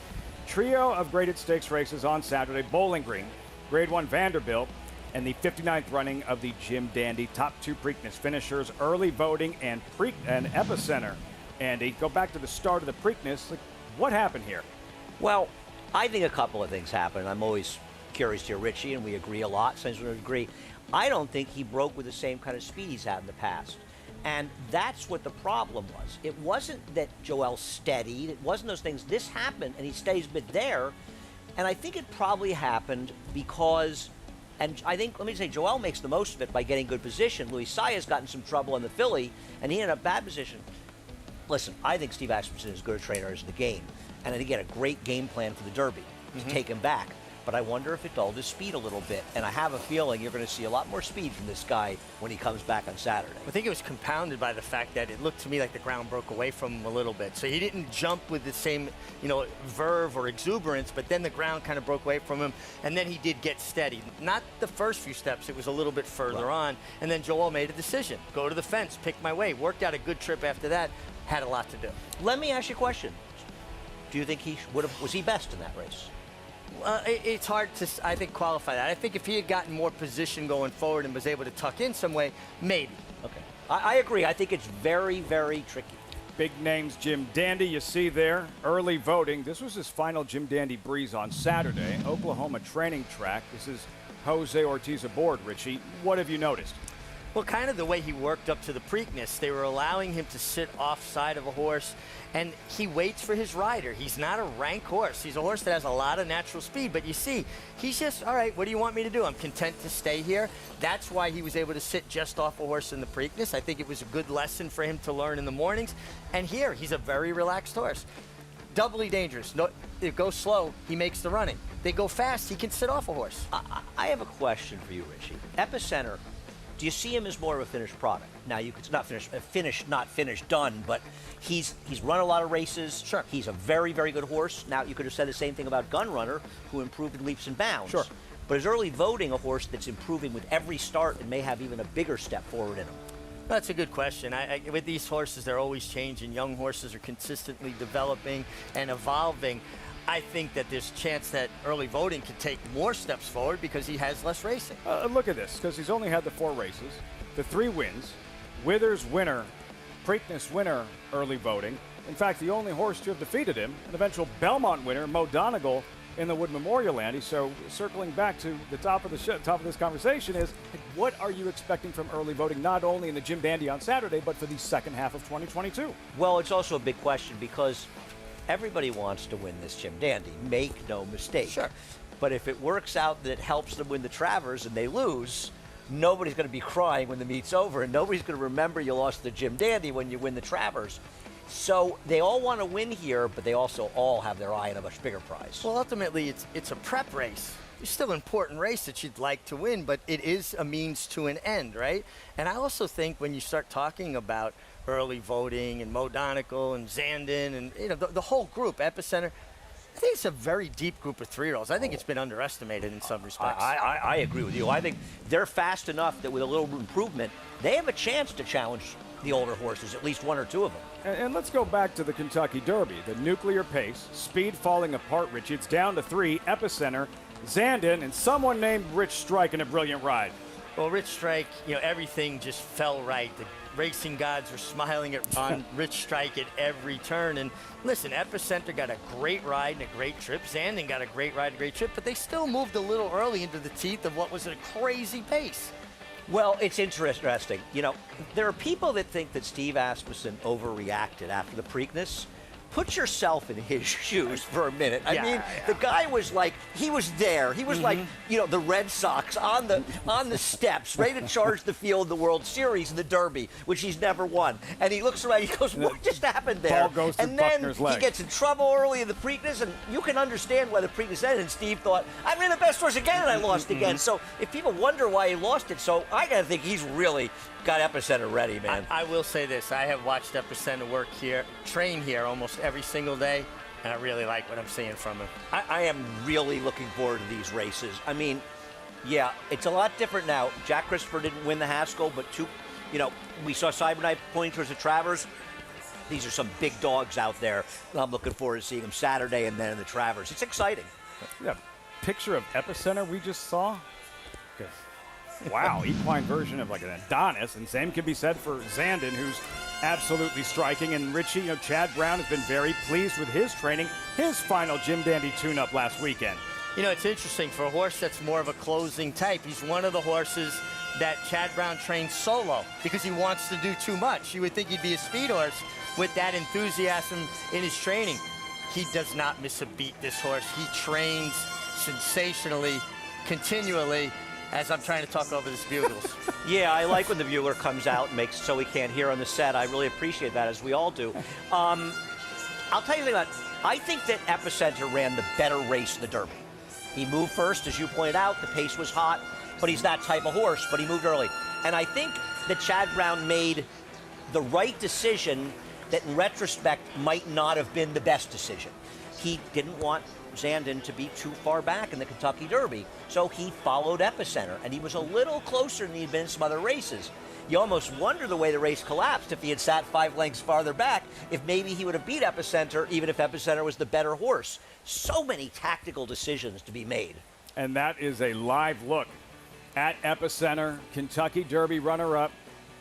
Trio of graded stakes races on Saturday. Bowling Green, Grade 1 Vanderbilt, and the 59th running of the Jim Dandy. Top 2 Preakness finishers, early voting, and Epicenter. Andy, go back to the start of the Preakness. Like, what happened here?
Well, I think a couple of things happened. I'm always curious to hear Richie, and we agree a lot. Sometimes we agree. I don't think he broke with the same kind of speed he's had in the past. And that's what the problem was. It wasn't that Joel steadied. It wasn't those things. This happened, and he stays a bit there. And I think it probably happened because, and I think, let me say, Joel makes the most of it by getting good position. Luis Saez got in some trouble in the Philly, and he ended up bad position. Listen, I think Steve Asmussen is as good a trainer as in the game. And I think he had a great game plan for the Derby to take him back. But I wonder if it dulled his speed a little bit. And I have a feeling you're going to see a lot more speed from this guy when he comes back on Saturday.
I think it was compounded by the fact that it looked to me like the ground broke away from him a little bit. So he didn't jump with the same, verve or exuberance, but then the ground kind of broke away from him. And then he did get steady. Not the first few steps. It was a little bit further on. And then Joel made a decision. Go to the fence, pick my way. Worked out a good trip after that. Had a lot to do.
Let me ask you a question. Do you think he was he best in that race?
It's hard to, I think, qualify that. I think if he had gotten more position going forward and was able to tuck in some way, maybe.
Okay. I agree. I think it's very, very tricky.
Big names, Jim Dandy, you see there. Early voting. This was his final Jim Dandy breeze on Saturday. Oklahoma training track. This is Jose Ortiz aboard, Richie. What have you noticed?
Well, kind of the way he worked up to the Preakness. They were allowing him to sit offside of a horse, and he waits for his rider. He's not a rank horse. He's a horse that has a lot of natural speed, but you see, he's just, all right, what do you want me to do? I'm content to stay here. That's why he was able to sit just off a horse in the Preakness. I think it was a good lesson for him to learn in the mornings. And here, he's a very relaxed horse. Doubly dangerous. No, it goes slow, he makes the running. They go fast, he can sit off a horse.
I have a question for you, Richie. Epicenter, do you see him as more of a finished product? Now, you could not finished, done, but he's run a lot of races.
Sure.
He's a very, very good horse. Now, you could have said the same thing about Gunrunner, who improved in leaps and bounds.
Sure.
But is early voting a horse that's improving with every start and may have even a bigger step forward in him?
That's a good question. With these horses, they're always changing. Young horses are consistently developing and evolving. I think that there's a chance that early voting can take more steps forward because he has less racing.
Look at this, because he's only had the 4 races, the 3 wins, Withers winner, Preakness winner, early voting. In fact, the only horse to have defeated him, an eventual Belmont winner, Mo Donegal, in the Wood Memorial Andy. So circling back to the top of this conversation is, what are you expecting from early voting, not only in the Jim Dandy on Saturday, but for the second half of 2022?
Well, it's also a big question because everybody wants to win this Jim Dandy. Make no mistake.
Sure.
But if it works out that it helps them win the Travers and they lose, nobody's going to be crying when the meet's over, and nobody's going to remember you lost the Jim Dandy when you win the Travers. So they all want to win here, but they also all have their eye on a much bigger prize.
Well, ultimately, it's a prep race. It's still an important race that you'd like to win, but it is a means to an end, right? And I also think when you start talking about early voting and Mo Donegal and Zandon and the whole group, Epicenter, I think it's a very deep group of 3-year-olds. I think it's been underestimated in some respects.
I agree with you. I think they're fast enough that with a little improvement, they have a chance to challenge the older horses, at least 1 or 2 of them.
And let's go back to the Kentucky Derby. The nuclear pace, speed falling apart, Rich. It's down to 3, Epicenter, Zandon, and someone named Rich Strike in a brilliant ride.
Well, Rich Strike, everything just fell right. The racing gods were smiling on Rich Strike at every turn. And listen, Epicenter got a great ride and a great trip. Zandon got a great ride and a great trip, but they still moved a little early into the teeth of what was a crazy pace.
Well, it's interesting. There are people that think that Steve Asmussen overreacted after the Preakness. Put yourself in his shoes for a minute. I mean, the guy was like, he was there. He was like, the Red Sox on the steps, ready to charge the field in the World Series in the Derby, which he's never won. And he looks around, he goes, what just happened there?
Ball goes through Buckner's leg.
He gets in trouble early in the Preakness, and you can understand why the Preakness ended. And Steve thought, I ran the best horse again, and I lost again. So if people wonder why he lost it, so I got to think he's really got Epicenter ready, man.
I will say this. I have watched Epicenter work here, train here almost every single day, and I really like what I'm seeing from him.
I am really looking forward to these races. I mean, Yeah, it's a lot different now. Jack Christopher didn't win the Haskell, but we saw Cyberknife pointing towards the Travers. These are some big dogs out there. I'm looking forward to seeing them Saturday and then in the Travers. It's exciting.
Yeah, picture of Epicenter we just saw. Wow, equine version of like an Adonis, and same can be said for Zandon, who's absolutely striking. And Richie, Chad Brown has been very pleased with his training, his final Jim Dandy tune-up last weekend.
It's interesting for a horse that's more of a closing type. He's one of the horses that Chad Brown trains solo because he wants to do too much. You would think he'd be a speed horse with that enthusiasm in his training. He does not miss a beat, this horse. He trains sensationally, continually, as I'm trying to talk over this bugles.
Yeah, I like when the bugler comes out and makes so we can't hear on the set. I really appreciate that, as we all do. I'll tell you something. I think that Epicenter ran the better race in the Derby. He moved first, as you pointed out. The pace was hot, but he's that type of horse, but he moved early. And I think that Chad Brown made the right decision that, in retrospect, might not have been the best decision. He didn't want Zandon to be too far back in the Kentucky Derby, so he followed Epicenter, and he was a little closer than he'd been in some other races. You almost wonder the way the race collapsed if he had sat 5 lengths farther back, if maybe he would have beat Epicenter, even if Epicenter was the better horse. So many tactical decisions to be made.
And that is a live look at Epicenter, Kentucky Derby runner-up,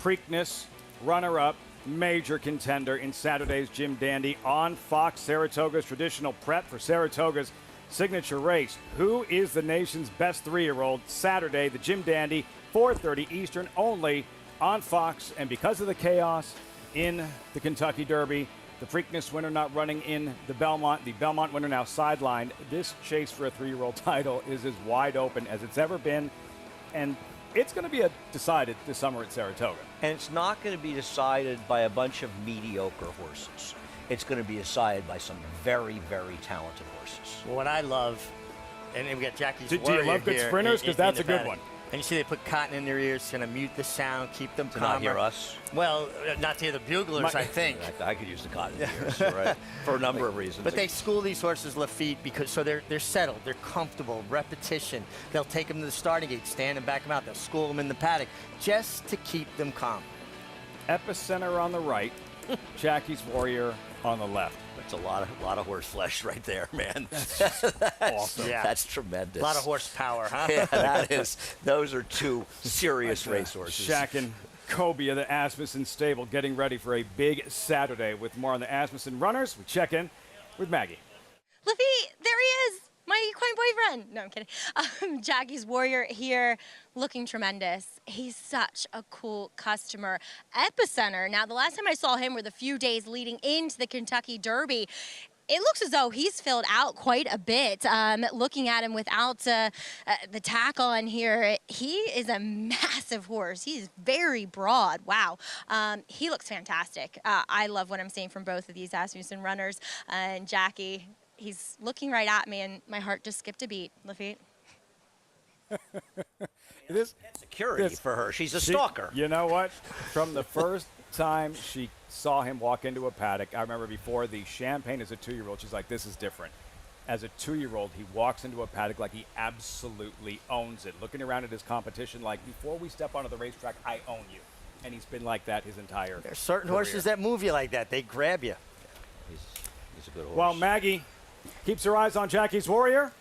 Preakness runner-up, major contender in Saturday's Jim Dandy on Fox, Saratoga's traditional prep for Saratoga's signature race. Who is the nation's best 3-year-old? Saturday, the Jim Dandy, 4:30 Eastern, only on Fox. And because of the chaos in the Kentucky Derby, the Preakness winner not running in the Belmont winner now sidelined, this chase for a 3-year-old title is as wide open as it's ever been. And it's going to be decided this summer at Saratoga.
And it's not going to be decided by a bunch of mediocre horses. It's going to be decided by some very, very talented horses.
Well, what I love, and we got Jackie's
Do you love good sprinters? Because that's a good one.
And you see they put cotton in their ears, going to mute the sound, keep them calmer.
To not hear us?
Well, not to hear the buglers, I think.
I could use the cotton in the ears, right? For a number of reasons.
But they school these horses, Lafitte, because they're settled, they're comfortable, repetition. They'll take them to the starting gate, stand and back them out. They'll school them in the paddock just to keep them calm.
Epicenter on the right, Jackie's Warrior on the left.
That's a lot of horse flesh right there, man.
That's awesome.
Yeah.
That's tremendous.
A lot of horsepower, huh?
Yeah, that is. Those are two serious racehorses.
Shaq and Kobe of the Asmussen stable getting ready for a big Saturday. With more on the Asmussen runners, we check in with Maggie.
Lafitte, there he is, my equine boyfriend. No, I'm kidding. Jackie's Warrior here, looking tremendous. He's such a cool customer. Epicenter, now the last time I saw him were the few days leading into the Kentucky Derby. It looks as though he's filled out quite a bit. Looking at him without the tack on here, he is a massive horse. He's very broad. Wow. He looks fantastic. I love what I'm seeing from both of these Asmussen runners. And Jackie, he's looking right at me, and my heart just skipped a beat. Lafitte.
That's security for her. She's a stalker.
You know what? From the first time she saw him walk into a paddock, I remember before the Champagne as a 2-year-old, she's like, this is different. As a 2-year-old, he walks into a paddock like he absolutely owns it, looking around at his competition like, before we step onto the racetrack, I own you. And he's been like that his entire
There's certain
career.
horses that move you like that. They grab you.
He's a good horse.
While Maggie keeps her eyes on Jackie's Warrior,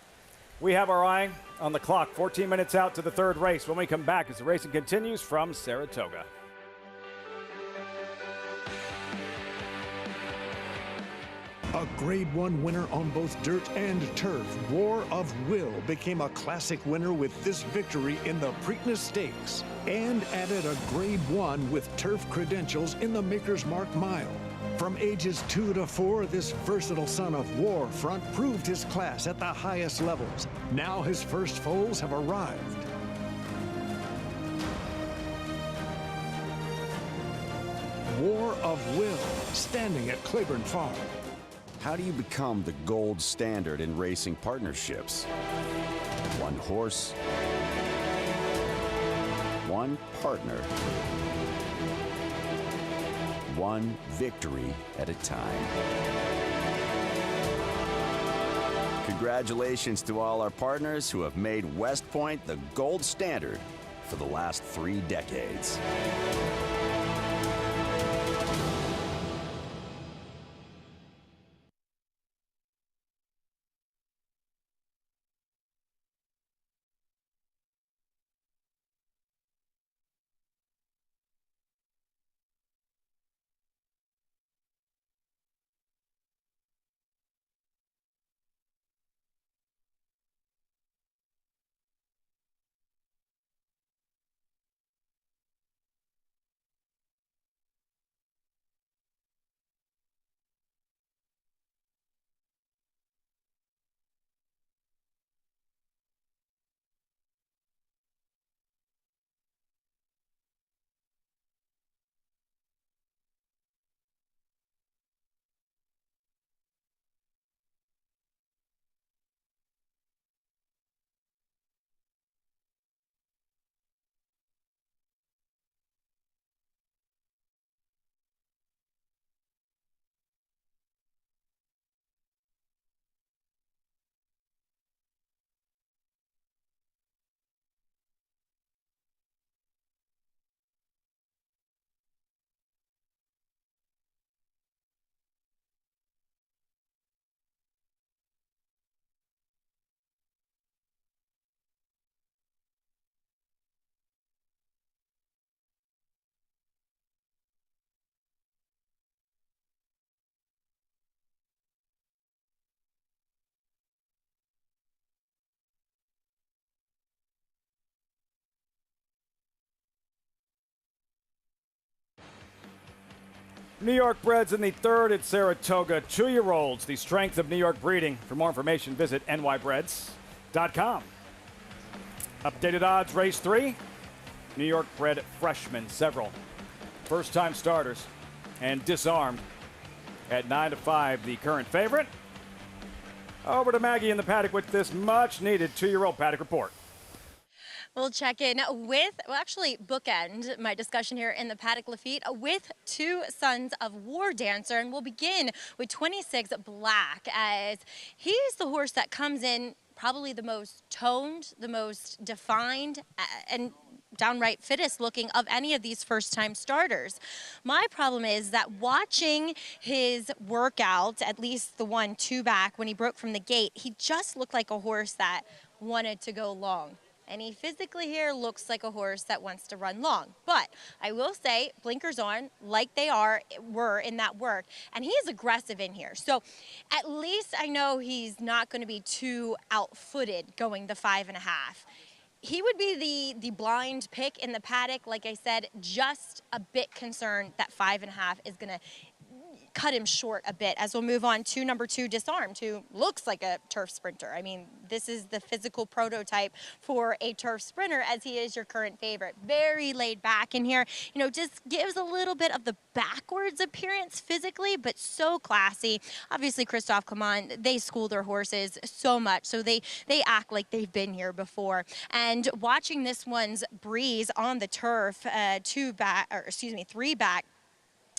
we have our eye on the clock. 14 minutes out to the third race. When we come back as the racing continues from Saratoga.
A Grade 1 winner on both dirt and turf, War of Will became a classic winner with this victory in the Preakness Stakes and added a Grade 1 with turf credentials in the Maker's Mark Mile. From ages 2 to 4, this versatile son of War Front proved his class at the highest levels. Now his first foals have arrived. War of Will, standing at Claiborne Farm.
How do you become the gold standard in racing partnerships? One horse, one partner, one victory at a time. Congratulations to all our partners who have made West Point the gold standard for the last 3 decades.
New York breds in the third at Saratoga. 2-year-olds, the strength of New York breeding. For more information, visit nybreds.com. Updated odds, race 3. New York bred freshmen, several first-time starters, and disarmed at 9-5, the current favorite. Over to Maggie in the paddock with this much-needed 2-year-old paddock report.
We'll check in with, well, actually bookend my discussion here in the Paddock Lafitte with 2 sons of War Dancer, and we'll begin with 26 Black, as he's the horse that comes in probably the most toned, the most defined, and downright fittest looking of any of these first-time starters. My problem is that watching his workout, at least the 1-2 back when he broke from the gate, he just looked like a horse that wanted to go long. And he physically here looks like a horse that wants to run long. But I will say, blinkers on, like they were in that work. And he is aggressive in here. So at least I know he's not going to be too out-footed going the 5.5. He would be the blind pick in the paddock. Like I said, just a bit concerned that 5.5 is going to cut him short a bit, as we'll move on to number 2, Disarmed, who looks like a turf sprinter. I mean, this is the physical prototype for a turf sprinter, as he is your current favorite. Very laid back in here, you know, just gives a little bit of the backwards appearance physically, but so classy. Obviously, Christophe Clement, they school their horses so much, so they act like they've been here before. And watching this one's breeze on the turf, 3 back,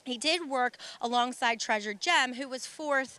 he did work alongside Treasure Gem, who was 4th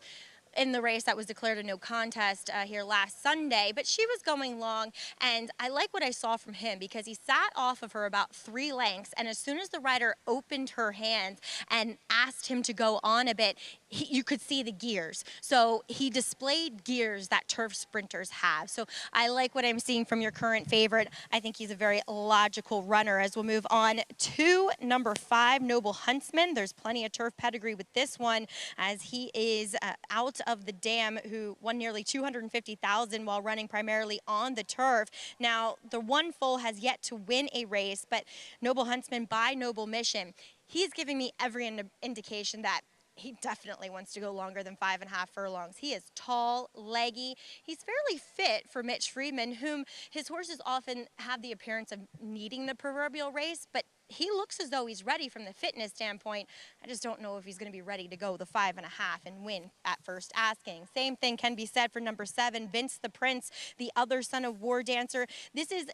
in the race that was declared a no contest here last Sunday, but she was going long, and I like what I saw from him because he sat off of her about 3 lengths, and as soon as the rider opened her hands and asked him to go on a bit, you could see the gears. So he displayed gears that turf sprinters have. So I like what I'm seeing from your current favorite. I think he's a very logical runner. As we'll move on to number 5, Noble Huntsman. There's plenty of turf pedigree with this one, as he is out of the dam, who won nearly $250,000 while running primarily on the turf. Now, the one foal has yet to win a race, but Noble Huntsman by Noble Mission, he's giving me every indication that he definitely wants to go longer than 5.5 furlongs. He is tall, leggy. He's fairly fit for Mitch Friedman, whom his horses often have the appearance of needing the proverbial race, but he looks as though he's ready from the fitness standpoint. I just don't know if he's going to be ready to go the 5.5 and win at first asking. Same thing can be said for number 7, Vince the Prince, the other son of War Dancer. This is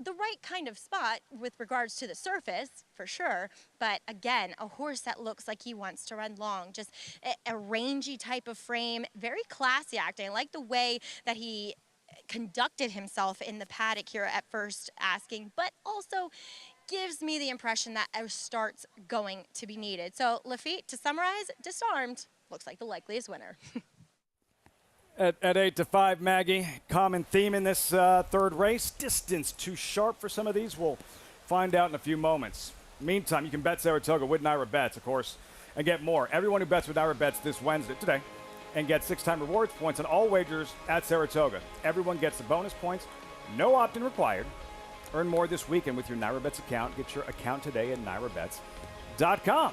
the right kind of spot with regards to the surface, for sure. But again, a horse that looks like he wants to run long, just a rangy type of frame, very classy acting. I like the way that he conducted himself in the paddock here at first asking, but also gives me the impression that a start's going to be needed. So Lafitte, to summarize, Disarmed looks like the likeliest winner.
At 8-5, Maggie, common theme in this third race, distance too sharp for some of these. We'll find out in a few moments. Meantime, you can bet Saratoga with Naira Bets, of course, and get more. Everyone who bets with Naira Bets this Wednesday, today, and get 6-time rewards points on all wagers at Saratoga. Everyone gets the bonus points, no opt-in required. Earn more this weekend with your Naira Bets account. Get your account today at NairaBets.com.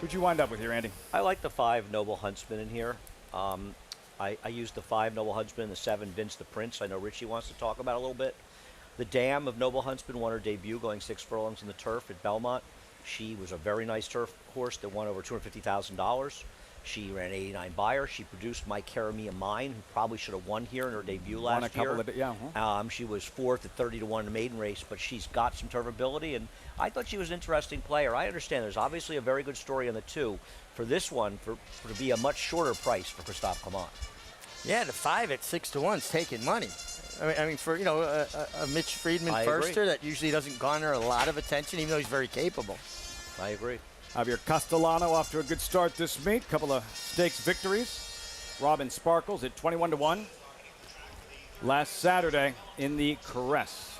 Who'd you wind up with here, Andy?
I like the 5 Noble Huntsman in here. I used the 5 Noble Huntsman and the 7 Vince the Prince. I know Richie wants to talk about a little bit. The Dam of Noble Huntsman won her debut going 6 furlongs in the turf at Belmont. She was a very nice turf horse that won over $250,000. She ran 89 Buyer. She produced My Caramia Mine, who probably should have won here in her debut last year. She was 4th at 30-1 in the maiden race, but she's got some turf ability, and I thought she was an interesting player. I understand there's obviously a very good story on the 2. For this one, for to be a much shorter price for Christophe Clement.
Yeah, the 5 at 6-1 is taking money. I mean, for a Mitch Friedman firster that usually doesn't garner a lot of attention, even though he's very capable.
I agree.
Javier Castellano off to a good start this meet. Couple of stakes victories. Robin Sparkles at 21-1. Last Saturday in the Caress.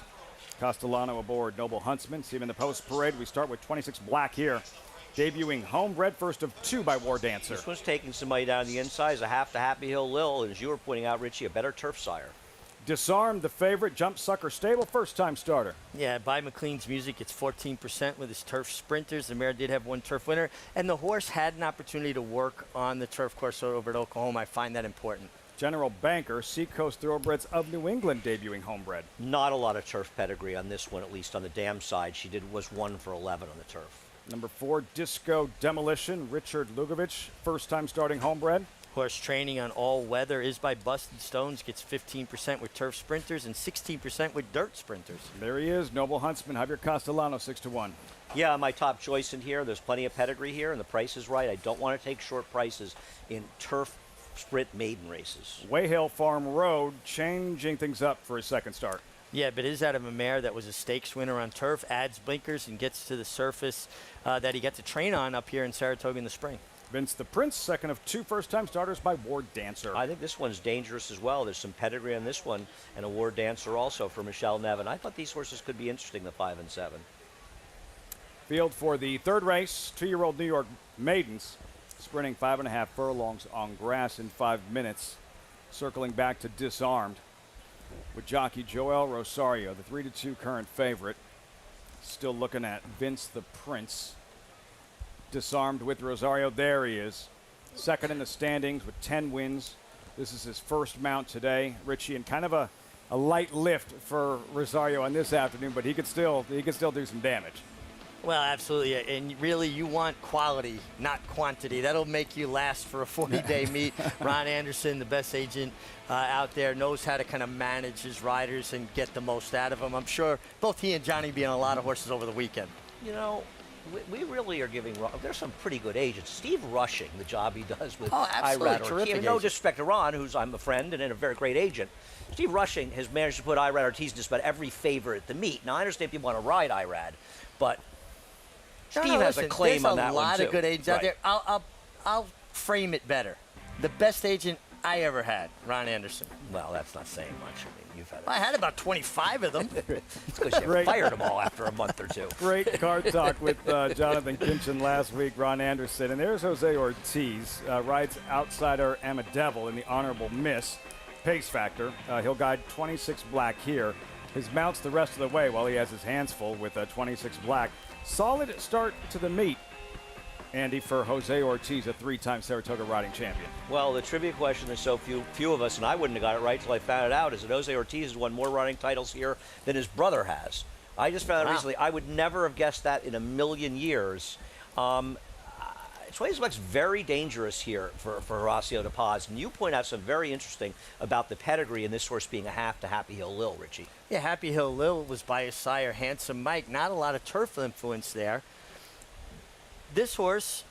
Castellano aboard Noble Huntsman. See him in the post parade. We start with 26 Black here. Debuting homebred, first of 2 by War Dancer.
This one's taking somebody down the inside. It's a half to Happy Hill Lil, and as you were pointing out, Richie, a better turf sire.
Disarmed, the favorite, Jump Sucker Stable, first-time starter.
Yeah, by McLean's Music, it's 14% with his turf sprinters. The mare did have 1 turf winner, and the horse had an opportunity to work on the turf course over at Oklahoma. I find that important.
General Banker, Seacoast Thoroughbreds of New England, debuting homebred.
Not a lot of turf pedigree on this one, at least on the Dam side. She was 1 for 11 on the turf.
Number 4, Disco Demolition, Richard Lugovich, first-time starting homebred.
Horse training on all weather is by Busted Stones, gets 15% with turf sprinters and 16% with dirt sprinters.
There he is, Noble Huntsman, Javier Castellano, 6-1.
Yeah, my top choice in here. There's plenty of pedigree here, and the price is right. I don't want to take short prices in turf sprint maiden races.
Wayhill Farm Road, changing things up for his second start.
Yeah, but it is out of a mare that was a stakes winner on turf, adds blinkers, and gets to the surface that he got to train on up here in Saratoga in the spring.
Vince the Prince, second of 2 first-time starters by War Dancer.
I think this one's dangerous as well. There's some pedigree on this one, and a War Dancer also for Michelle Nevin. I thought these horses could be interesting, the 5 and 7.
Field for the third race, 2-year-old New York maidens, sprinting 5.5 furlongs on grass in 5 minutes. Circling back to Disarmed with jockey Joel Rosario, the 3-2 current favorite. Still looking at Vince the Prince. Disarmed with Rosario. There he is. Second in the standings with 10 wins. This is his first mount today, Richie, and kind of a light lift for Rosario on this afternoon, but he could still do some damage.
Well, absolutely, and really you want quality, not quantity. That'll make you last for a 40-day meet. Ron Anderson, the best agent out there, knows how to kind of manage his riders and get the most out of them. I'm sure both he and Johnny be on a lot of horses over the weekend.
You know, we really are giving. There's some pretty good agents. Steve Rushing, the job he does with Irad Ortiz. No disrespect to Ron, who's I'm a friend and a very great agent. Steve Rushing has managed to put Irad Ortiz in just about every favorite at the meet. Now I understand people want to ride Irad, but Steve has a claim on that one too.
There's a lot of good agents out there. I'll frame it better. The best agent I ever had, Ron Anderson.
Well, that's not saying much. I mean, you've had.
I had about 25 of them.
It's because you fired them all after a month or 2.
Great card talk with Jonathan Kinchin last week, Ron Anderson. And there's Jose Ortiz, rides outsider Emma Devil in the honorable miss. Pace factor. He'll guide 26 Black here. His mounts the rest of the way while he has his hands full with 26 Black. Solid start to the meet, Andy, for Jose Ortiz, a 3-time Saratoga riding champion.
Well, the trivia question is so few of us, and I wouldn't have got it right until I found it out, is that Jose Ortiz has won more running titles here than his brother has. I just found that recently. I would never have guessed that in a million years. Swayze looks very dangerous here for Horacio de Paz. And you point out something very interesting about the pedigree in this horse being a half to Happy Hill Lil, Richie.
Yeah, Happy Hill Lil was by his sire, Handsome Mike. Not a lot of turf influence there. This horse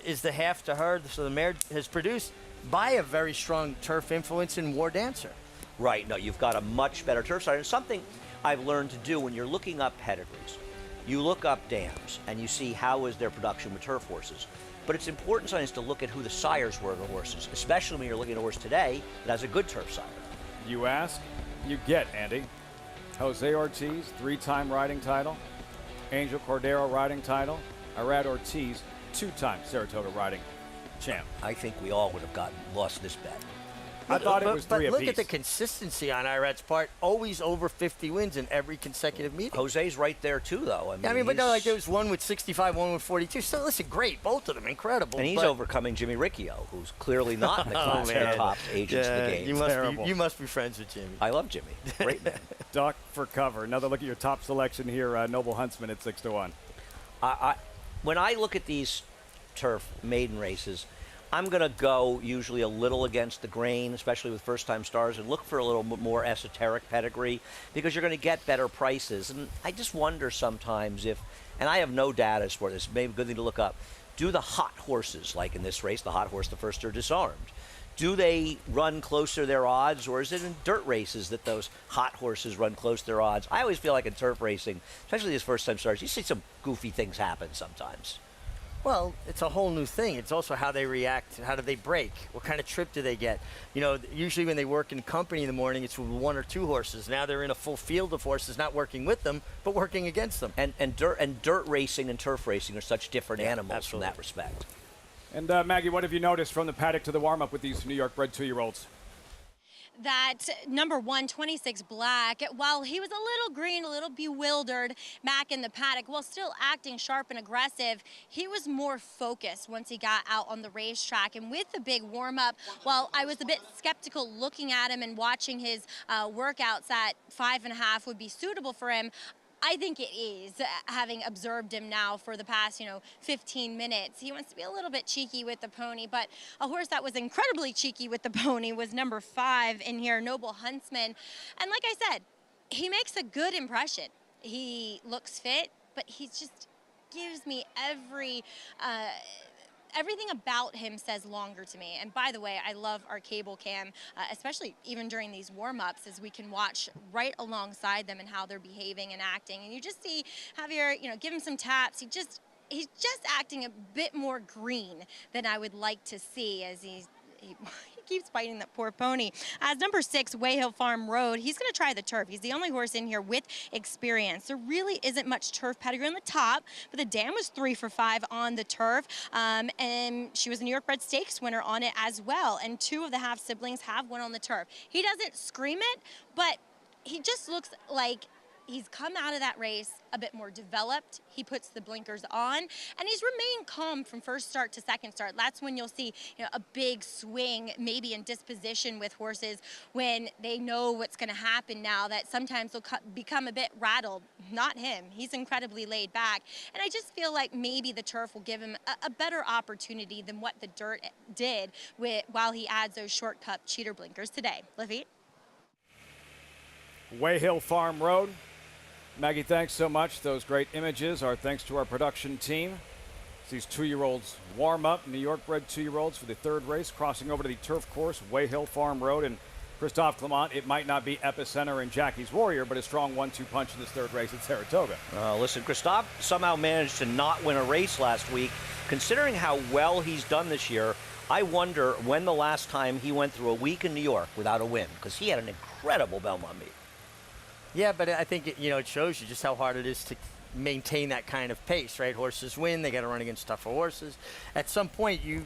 is the half to her, so the mare has produced by a very strong turf influence in War Dancer.
Right, no, you've got a much better turf sire. And something I've learned to do when you're looking up pedigrees, you look up dams and you see how is their production with turf horses. But it's important sometimes to look at who the sires were of the horses, especially when you're looking at a horse today that has a good turf sire.
You ask, you get, Andy. Jose Ortiz, 3-time riding title. Angel Cordero riding title. Irad Ortiz, 2-time Saratoga riding champ.
I think we all would have lost this bet.
I thought it was 3
But look
apiece.
at the consistency on Irad's part. Always over 50 wins in every consecutive meeting.
Jose's right there, too, though.
But no, like there was one with 65, one with 42. So, listen, great. Both of them, incredible.
And he's overcoming Jimmy Riccio, who's clearly not in the class of the top agents in the game.
You must be friends with Jimmy.
I love Jimmy. Great man.
Duck for cover. Another look at your top selection here, Noble Huntsman at 6-1.
When I look at these turf maiden races, I'm going to go usually a little against the grain, especially with first-time stars, and look for a little more esoteric pedigree because you're going to get better prices. And I just wonder sometimes if, and I have no data for this, maybe a good thing to look up, do the hot horses, like in this race, the hot horse, the first are disarmed, do they run closer to their odds, or is it in dirt races that those hot horses run close to their odds? I always feel like in turf racing, especially these first-time stars, you see some goofy things happen sometimes.
Well, it's a whole new thing. It's also how they react. How do they break? What kind of trip do they get? You know, usually when they work in company in the morning, it's with 1 or 2 horses. Now they're in a full field of horses, not working with them, but working against them.
And dirt racing and turf racing are such different animals from that respect.
And Maggie, what have you noticed from the paddock to the warm-up with these New York-bred 2-year-olds?
That number 1, 26 Black, while he was a little green, a little bewildered back in the paddock, while still acting sharp and aggressive, he was more focused once he got out on the racetrack. And with the big warm-up, while I was a bit skeptical looking at him and watching his workouts at 5.5 would be suitable for him, I think it is, having observed him now for the past, 15 minutes. He wants to be a little bit cheeky with the pony, but a horse that was incredibly cheeky with the pony was number 5 in here, Noble Huntsman. And like I said, he makes a good impression. He looks fit, but he just gives me everything about him says longer to me. And by the way, I love our cable cam, especially even during these warm-ups, as we can watch right alongside them and how they're behaving and acting. And you just see Javier, give him some taps. He's just acting a bit more green than I would like to see as he keeps biting that poor pony. As number 6, Wayhill Farm Road, he's going to try the turf. He's the only horse in here with experience. There really isn't much turf pedigree on the top, but the dam was 3 for 5 on the turf, and she was a New York Bred Stakes winner on it as well, and 2 of the half siblings have won on the turf. He doesn't scream it, but he just looks like he's come out of that race a bit more developed. He puts the blinkers on, and he's remained calm from first start to second start. That's when you'll see a big swing, maybe in disposition with horses when they know what's going to happen now, that sometimes they'll become a bit rattled. Not him. He's incredibly laid back, and I just feel like maybe the turf will give him a better opportunity than what the dirt did while he adds those short cup cheater blinkers today. Lafitte?
Wayhill Farm Road. Maggie, thanks so much. Those great images are thanks to our production team. These 2-year-olds warm up, New York-bred 2-year-olds for the 3rd race, crossing over to the turf course, Wayhill Farm Road. And Christophe Clement, it might not be epicenter in Jackie's Warrior, but a strong 1-2 punch in this 3rd race at Saratoga.
Listen, Christophe somehow managed to not win a race last week. Considering how well he's done this year, I wonder when the last time he went through a week in New York without a win, because he had an incredible Belmont meet.
Yeah, but I think it shows you just how hard it is to maintain that kind of pace, right? Horses win, they got to run against tougher horses. At some point, you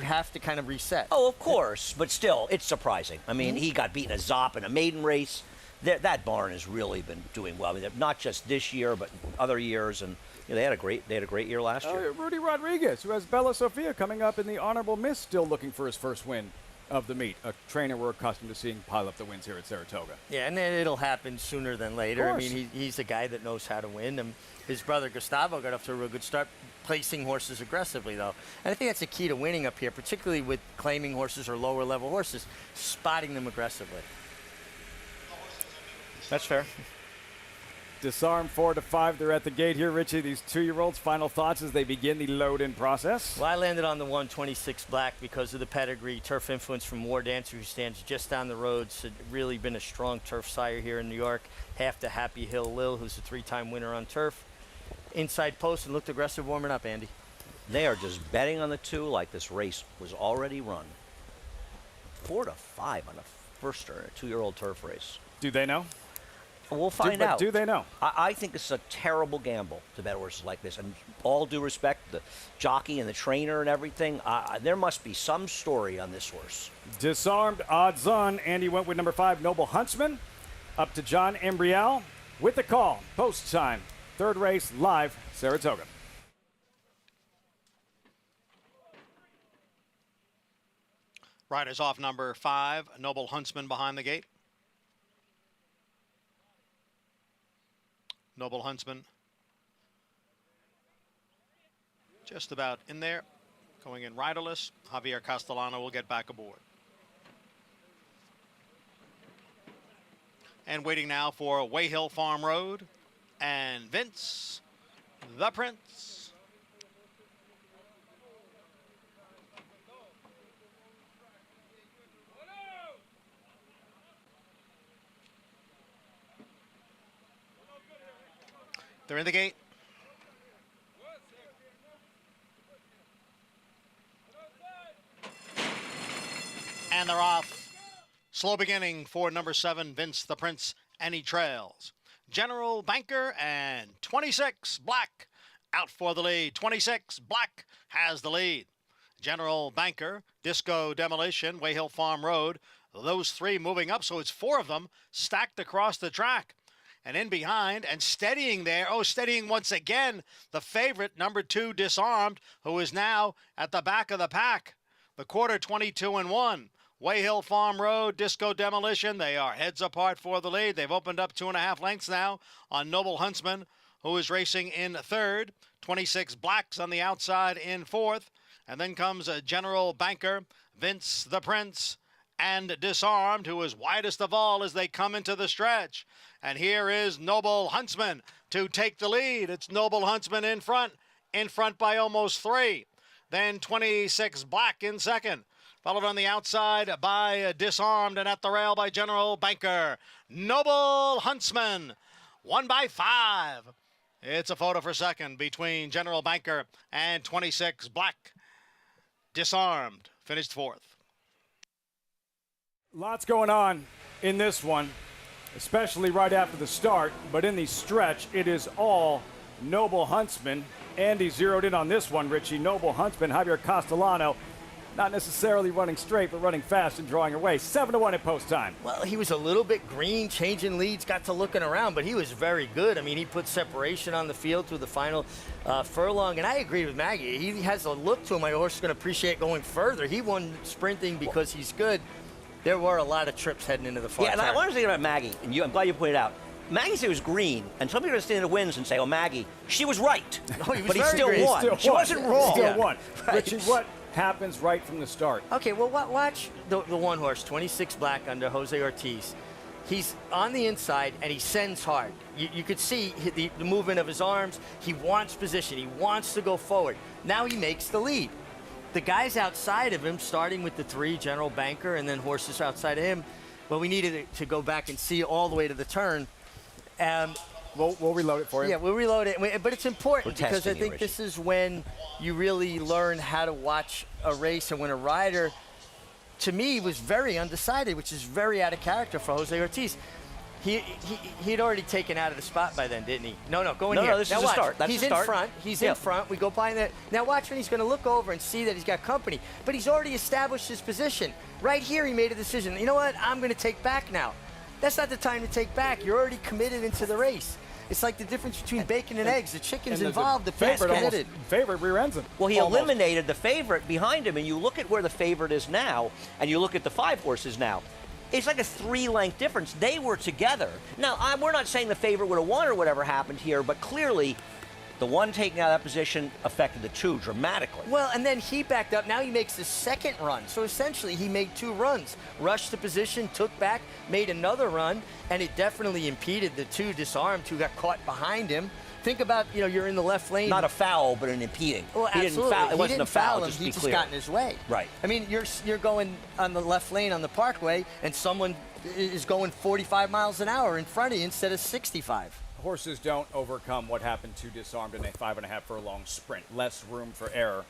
have to kind of reset.
Oh, of course, but still, it's surprising. I mean, he got beaten a Zop in a maiden race. That barn has really been doing well. I mean, not just this year, but other years, and they had a great year last year.
Rudy Rodriguez, who has Bella Sofia coming up in the Honorable Miss, still looking for his first win of the meet, a trainer we're accustomed to seeing pile up the wins here at Saratoga.
Yeah, and then it'll happen sooner than later.
Of
I
course.
mean, he's a guy that knows how to win. And his brother Gustavo got off to a real good start, placing horses aggressively, though. And I think that's the key to winning up here, particularly with claiming horses or lower-level horses, spotting them aggressively.
That's fair.
Disarm 4-5. They're at the gate here. Richie, these 2-year-olds, final thoughts as they begin the load-in process?
Well, I landed on the 126 Black because of the pedigree, turf influence from War Dancer, who stands just down the road. So really been a strong turf sire here in New York. Half to Happy Hill Lil, who's a 3-time winner on turf. Inside post and looked aggressive warming up, Andy.
They are just betting on the 2 like this race was already run. 4-5 on a first or a 2-year-old turf race.
Do they know?
We'll find out.
Do they know?
I think this is a terrible gamble to bet horses like this. And all due respect, the jockey and the trainer and everything, there must be some story on this horse.
Disarmed, odds on. Andy went with number 5, Noble Huntsman. Up to John Embrial with the call. Post time. 3rd race, live, Saratoga.
Riders off number 5, Noble Huntsman behind the gate. Noble Huntsman just about in there, going in riderless. Javier Castellano will get back aboard. And waiting now for Wayhill Farm Road and Vince the Prince. They're in the gate. And they're off. Slow beginning for number 7, Vince the Prince, and he trails. General Banker and 26 Black out for the lead. 26 Black has the lead. General Banker, Disco Demolition, Wayhill Farm Road. Those 3 moving up, so it's 4 of them stacked across the track. And in behind and steadying there, steadying once again, the favorite, number 2, Disarmed, who is now at the back of the pack. The quarter 22-1. Wayhill Farm Road, Disco Demolition, they are heads apart for the lead. They've opened up 2.5 lengths now on Noble Huntsman, who is racing in 3rd. 26 Blacks on the outside in 4th. And then comes General Banker, Vince the Prince, and Disarmed, who is widest of all as they come into the stretch. And here is Noble Huntsman to take the lead. It's Noble Huntsman in front by almost 3. Then 26 Black in 2nd. Followed on the outside by Disarmed, and at the rail by General Banker. Noble Huntsman, 1 by 5. It's a photo for 2nd between General Banker and 26 Black. Disarmed finished 4th.
Lots going on in this one, especially right after the start, but in the stretch, it is all Noble Huntsman. Andy zeroed in on this one, Richie. Noble Huntsman, Javier Castellano, not necessarily running straight, but running fast and drawing away. 7-1 at post time.
Well, he was a little bit green, changing leads, got to looking around, but he was very good. I mean, he put separation on the field through the final furlong, and I agree with Maggie. He has a look to him like a horse is going to appreciate going further. He won sprinting because he's good. There were a lot of trips heading into the far
Yeah, and
turn.
I want to say about Maggie, and I'm glad you pointed out. Maggie said it was green, and some people are going to stand in the winds and say, Maggie, she was right.
Oh, he was
but he
very
still
green.
won. She wasn't wrong.
Still won.
Right.
Richie, what happens right from the start?
Okay, well, watch the one horse, 26 Black under Jose Ortiz. He's on the inside, and he sends hard. You could see the movement of his arms. He wants position. He wants to go forward. Now he makes the lead. The guys outside of him, starting with the 3, General Banker, and then horses outside of him, well, we needed to go back and see all the way to the turn.
We'll reload it for you.
Yeah, we'll reload it. But it's important because I think
Richie.
this is when you really learn how to watch a race and when a rider, to me, was very undecided, which is very out of character for Jose Ortiz. He'd already taken out of the spot by then, didn't he? No, go in here.
No, this
now
is
watch.
the start. That's
he's
the start.
in front. He's in front. We go by that. Now watch when he's going to look over and see that he's got company. But he's already established his position. Right here, he made a decision. You know what? I'm going to take back now. That's not the time to take back. You're already committed into the race. It's like the difference between bacon and eggs. The chicken's
and
involved, the fat's committed.
Favorite rear ends him.
Well, he eliminated the favorite behind him, and you look at where the favorite is now, and you look at the 5 horses now. It's like a 3-length difference. They were together. Now, we're not saying the favorite would have won or whatever happened here, but clearly the one taking out that position affected the 2 dramatically.
Well, and then he backed up. Now he makes the 2nd run. So essentially, he made 2 runs. Rushed the position, took back, made another run, and it definitely impeded the 2 disarmed who got caught behind him. Think about, you're in the left lane.
Not a foul, but an impeding.
Well,
he
absolutely.
didn't foul. It wasn't
didn't
a foul.
Him.
Just
he
be
just
clear.
got in his way.
Right.
I mean, you're going on the left lane on the Parkway, and someone is going 45 miles an hour in front of you instead of 65.
Horses don't overcome what happened to Disarmed in a 5.5 furlong sprint. Less room for error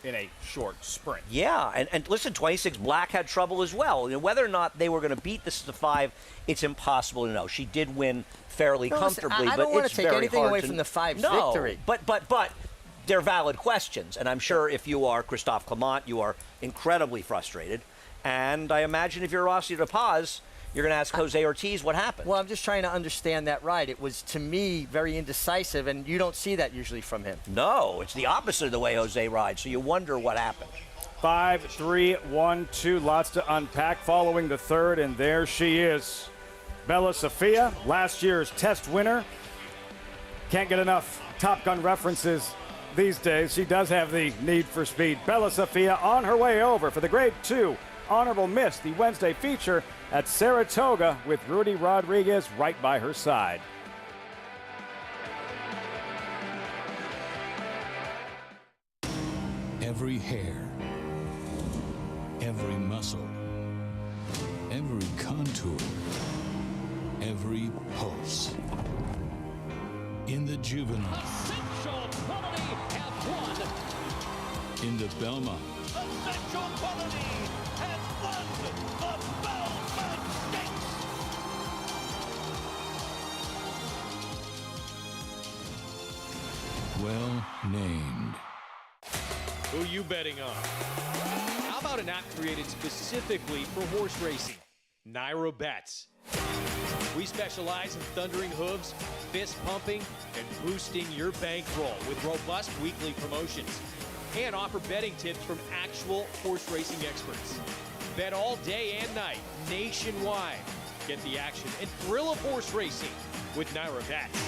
in a short sprint.
Yeah, and listen, 26 Black had trouble as well. Whether or not they were going to beat this to 5, it's impossible to know. She did win fairly comfortably,
I
but
don't want
it's
to take
very
anything
hard
away
to
from the 5's
no,
victory.
But they're valid questions, and I'm sure if you are Christophe Clement, you are incredibly frustrated. And I imagine if you're Rossi de Paz, you're going to ask Jose Ortiz what happened.
Well, I'm just trying to understand that ride. It was, to me, very indecisive, and you don't see that usually from him.
No, it's the opposite of the way Jose rides, so you wonder what happened.
5, 3, 1, 2. Lots to unpack following the 3rd, and there she is. Bella Sophia, last year's test winner. Can't get enough Top Gun references these days. She does have the need for speed. Bella Sophia on her way over for the Grade 2 Honorable Miss, the Wednesday feature at Saratoga with Rudy Rodriguez right by her side.
Every hair, every muscle, every contour, every pulse. In the juvenile, in the Belmont, well named.
Who you betting on? How about an app created specifically for horse racing? Naira Bets. We specialize in thundering hooves, fist pumping, and boosting your bankroll with robust weekly promotions. And offer betting tips from actual horse racing experts. Bet all day and night, nationwide. Get the action and thrill of horse racing with Naira Bets.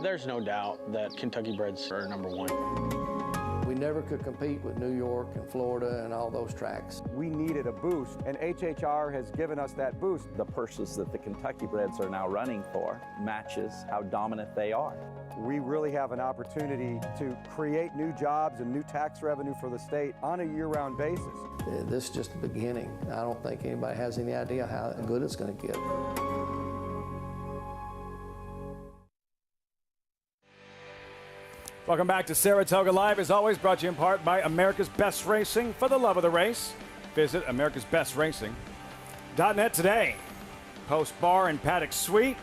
There's no doubt that Kentucky breds are #1.
We never could compete with New York and Florida and all those tracks.
We needed a boost, and HHR has given us that boost. The purses that the Kentucky breds are now running for matches how dominant they are.
We really have an opportunity to create new jobs and new tax revenue for the state on a year-round basis.
This is just the beginning. I don't think anybody has any idea how good it's going to get.
Welcome back to Saratoga Live, as always, brought to you in part by America's Best Racing. For the love of the race, visit americasbestracing.net today. Post Bar and Paddock Suite,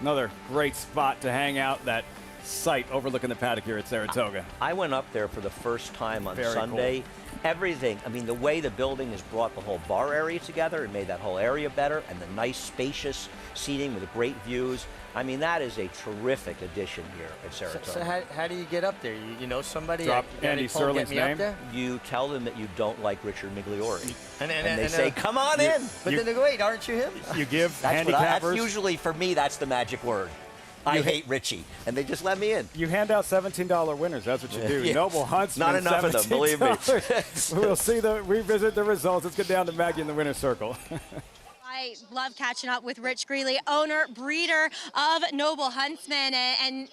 another great spot to hang out, that site overlooking the paddock here at Saratoga.
I went up there for the first time on Sunday.
Cool.
Everything, I mean, the way the building has brought the whole bar area together and made that whole area better, and the nice, spacious seating with great views. I mean, that is a terrific addition here at Saratoga.
So how do you get up there? You know somebody?
Drop Andy Serling's name.
You tell them that you don't like Richard Migliori.
And
they say, come on in.
But then they go, wait, aren't you him?
You give
That's
handicappers.
Usually, for me, that's the magic word. I hate Richie, and they just let me in.
You hand out $17 winners. That's what you do.
Yeah.
Noble Huntsman.
Not enough of them, believe me.
We'll revisit the results. Let's get down to Maggie in the winner's circle.
I love catching up with Rich Greeley, owner, breeder of Noble Huntsman. And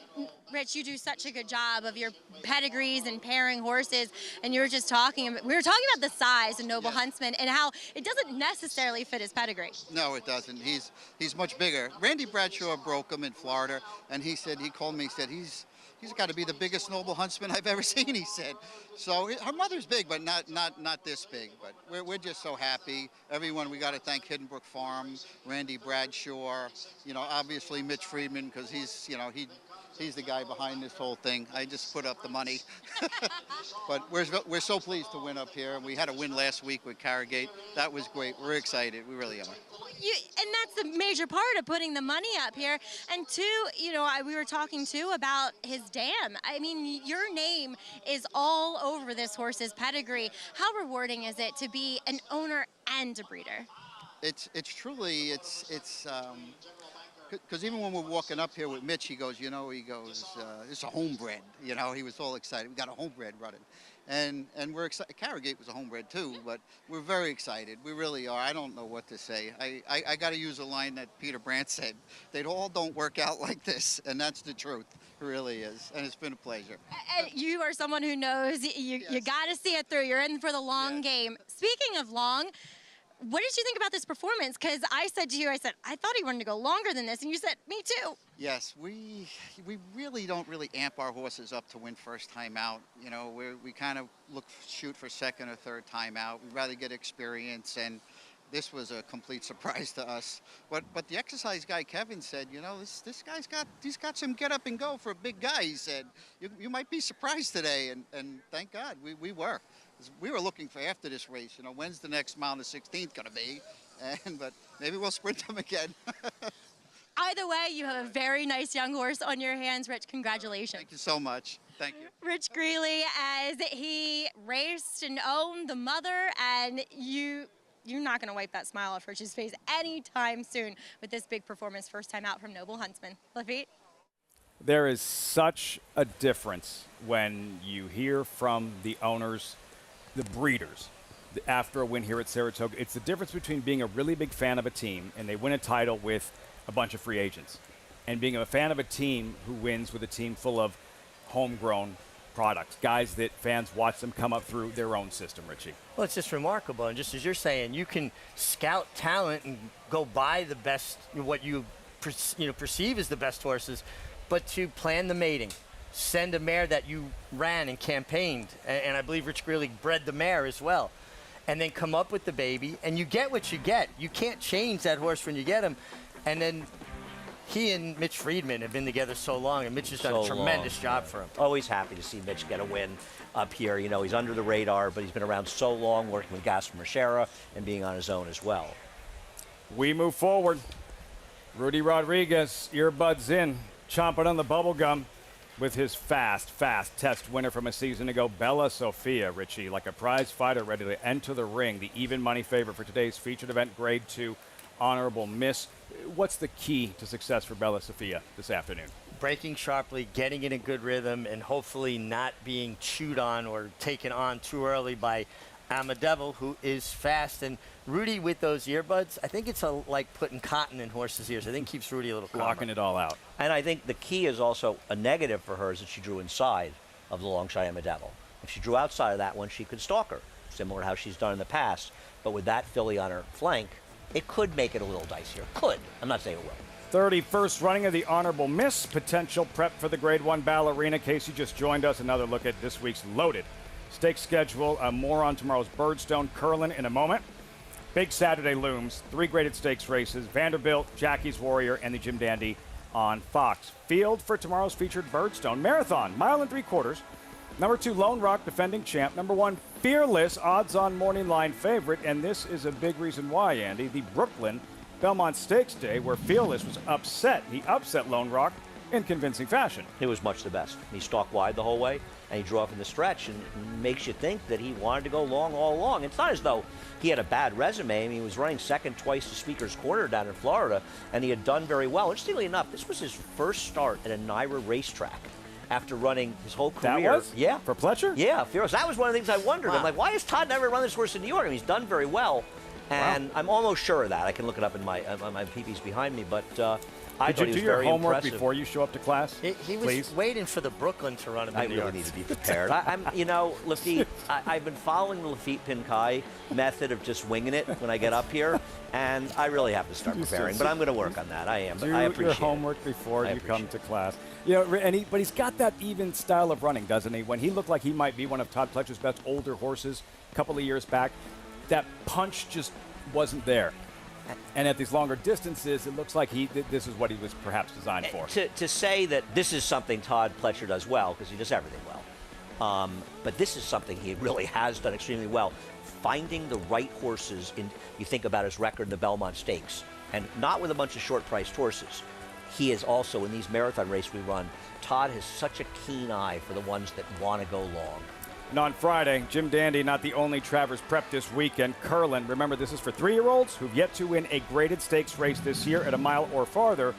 Rich, you do such a good job of your pedigrees and pairing horses. And you were just talking, we were talking about the size of Noble Huntsman and how it doesn't necessarily fit his pedigree.
No, it doesn't. He's much bigger. Randy Bradshaw broke him in Florida, and he called me, he said, he's got to be the biggest Noble Huntsman I've ever seen, he said. So her mother's big, but not this big. But we're just so happy. Everyone, we got to thank Hidden Brook Farm, Randy Bradshaw, obviously Mitch Friedman, because he's the guy behind this whole thing. I just put up the money. But we're so pleased to win up here. We had a win last week with Carragate. That was great. We're excited. We really are.
And that's the major part of putting the money up here. And two, we were talking too about his dam. I mean, your name is all over this horse's pedigree. How rewarding is it to be an owner and a breeder?
It's truly, because even when we're walking up here with Mitch, he goes, it's a homebred. He was all excited. We got a homebred running. And we're excited. Carragate was a homebred too, but we're very excited. We really are. I don't know what to say. I got to use a line that Peter Brandt said. They all don't work out like this, and that's the truth. It really is, and it's been a pleasure.
And you are someone who knows you got to see it through. You're in for the long game. Speaking of long, what did you think about this performance? Because I said to you, I thought he wanted to go longer than this, and you said, me too.
Yes, we really don't amp our horses up to win first time out. We kind of shoot for second or third time out. We'd rather get experience, and this was a complete surprise to us. But the exercise guy Kevin said, this guy's got some get up and go for a big guy. He said, you might be surprised today, and thank God we were. We were looking for after this race, when's the next mile on the 16th going to be? But maybe we'll sprint them again.
Either way, you have a very nice young horse on your hands, Rich. Congratulations.
Thank you so much. Thank you.
Rich Greeley, as he raced and owned the mother, and you're not going to wipe that smile off Rich's face anytime soon with this big performance, first time out from Noble Huntsman. Lafitte?
There is such a difference when you hear from the owners, the breeders, after a win here at Saratoga. It's the difference between being a really big fan of a team and they win a title with a bunch of free agents, and being a fan of a team who wins with a team full of homegrown products, guys that fans watch them come up through their own system, Richie.
Well, it's just remarkable. And just as you're saying, you can scout talent and go buy the best, what you perceive as the best horses, but to plan the mating, send a mare that you ran and campaigned, and I believe Rich Greeley bred the mare as well, and then come up with the baby, and you get what you get. You can't change that horse when you get him. And then he and Mitch Friedman have been together so long, and Mitch has done a tremendous job for him.
Always happy to see Mitch get a win up here. He's under the radar, but he's been around so long, working with Gaston Machera and being on his own as well.
We move forward. Rudy Rodriguez, earbuds in, chomping on the bubble gum with his fast test winner from a season ago, Bella Sophia, Richie, like a prize fighter ready to enter the ring. The even money favorite for today's featured event, Grade 2 Honorable Miss. What's the key to success for Bella Sophia this afternoon?
Breaking sharply, getting in a good rhythm, and hopefully not being chewed on or taken on too early by Amadevil, who is fast. And Rudy, with those earbuds, I think it's like putting cotton in horses' ears. I think keeps Rudy a little calmer.
Blocking it all out.
And I think the key is also a negative for her is that she drew inside of the long shot Amadevil. If she drew outside of that one, she could stalk her, similar to how she's done in the past. But with that filly on her flank, it could make it a little dicier. Could. I'm not saying it will.
31st running of the Honorable Miss. Potential prep for the Grade 1 Ballerina. Casey just joined us. Another look at this week's loaded stake schedule. More on tomorrow's Birdstone Curlin in a moment. Big Saturday looms. 3 graded stakes races. Vanderbilt, Jackie's Warrior, and the Jim Dandy on Fox. Field for tomorrow's featured Birdstone. Marathon, mile and 3/4. Number 2, Lone Rock, defending champ. Number 1, Fearless, odds-on morning line favorite. And this is a big reason why, Andy. The Brooklyn Belmont Stakes Day, where Fearless was upset. He upset Lone Rock in convincing fashion.
He was much the best. He stalked wide the whole way, and he drew off in the stretch, and makes you think that he wanted to go long all along. It's not as though he had a bad resume. I mean, he was running second twice to Speaker's Corner down in Florida, and he had done very well. Interestingly enough, this was his first start at a NYRA racetrack after running his whole career.
That was?
Yeah.
For Pletcher?
Yeah, Fearless. That was one of the things I wondered.
Wow.
I'm like, why has Todd never run this horse in New York? I mean, he's done very well. And I'm almost sure of that. I can look it up in my PPs behind me, but I
Did
thought
you
he
do
was
your
very
homework
impressive.
before you show up to class?
He was
Please?
waiting for the Brooklyn to run him in
I
New
really
York.
need to be prepared. I'm, you know, Lafitte, I've been following the Lafitte Pinkai method of just winging it when I get up here, and I really have to start preparing. But I'm going to work on that. I am. But
Do
I appreciate
your homework before
I
you come
appreciate
to class. You know, but he's got that even style of running, doesn't he? When he looked like he might be one of Todd Pletcher's best older horses a couple of years back, that punch just wasn't there. And at these longer distances, it looks like this is what he was perhaps designed for.
To say that this is something Todd Pletcher does well, because he does everything well, but this is something he really has done extremely well. Finding the right horses, you think about his record in the Belmont Stakes, and not with a bunch of short-priced horses. He is also, in these marathon races we run, Todd has such a keen eye for the ones that want to go long.
And on Friday, Jim Dandy, not the only Travers prep this weekend. Curlin, remember this is for 3-year-olds who've yet to win a graded stakes race this year at a mile or farther.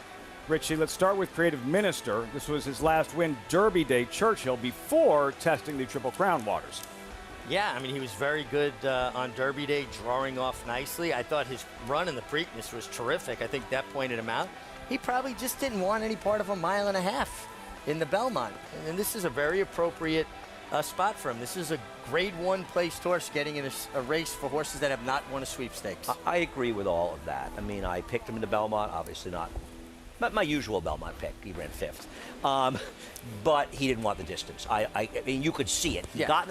Richie, let's start with Creative Minister. This was his last win, Derby Day Churchill, before testing the Triple Crown waters.
Yeah, I mean, he was very good on Derby Day, drawing off nicely. I thought his run in the Preakness was terrific. I think that pointed him out. He probably just didn't want any part of a 1.5 miles in the Belmont. And this is a very appropriate spot for him. This is a grade 1 placed horse getting in a race for horses that have not won a sweepstakes.
I agree with all of that. I mean, I picked him in the Belmont, obviously not my usual Belmont pick. He ran 5th. But he didn't want the distance. I mean, you could see it.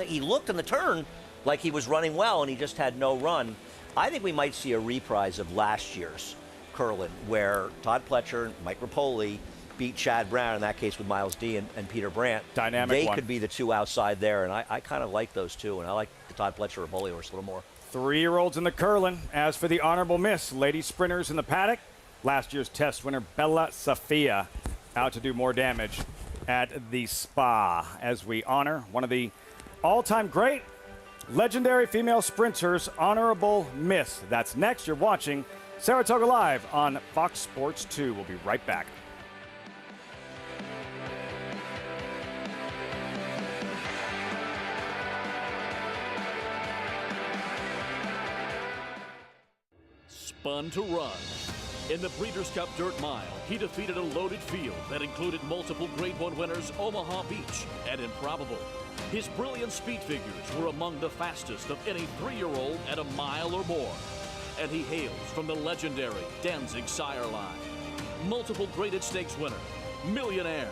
He looked in the turn like he was running well, and he just had no run. I think we might see a reprise of last year's Curlin, where Todd Pletcher and Mike Rapoli beat Chad Brown, in that case with Miles D and Peter Brandt.
Dynamic
They
one.
could be the two outside there, and I kind of like those two, and I like the Todd Pletcher Rapoli horse a little more.
3-year-olds in the Curlin. As for the honorable miss, lady sprinters in the paddock, last year's test winner Bella Sofia out to do more damage at the Spa as we honor one of the all-time great legendary female sprinters, honorable miss. That's next. You're watching Saratoga Live on Fox Sports 2. We'll be right back.
Spun to run. In the Breeders' Cup Dirt Mile, he defeated a loaded field that included multiple Grade 1 winners Omaha Beach and Improbable. His brilliant speed figures were among the fastest of any 3-year-old at a mile or more. And he hails from the legendary Danzig sire line. Multiple graded stakes winner, millionaire,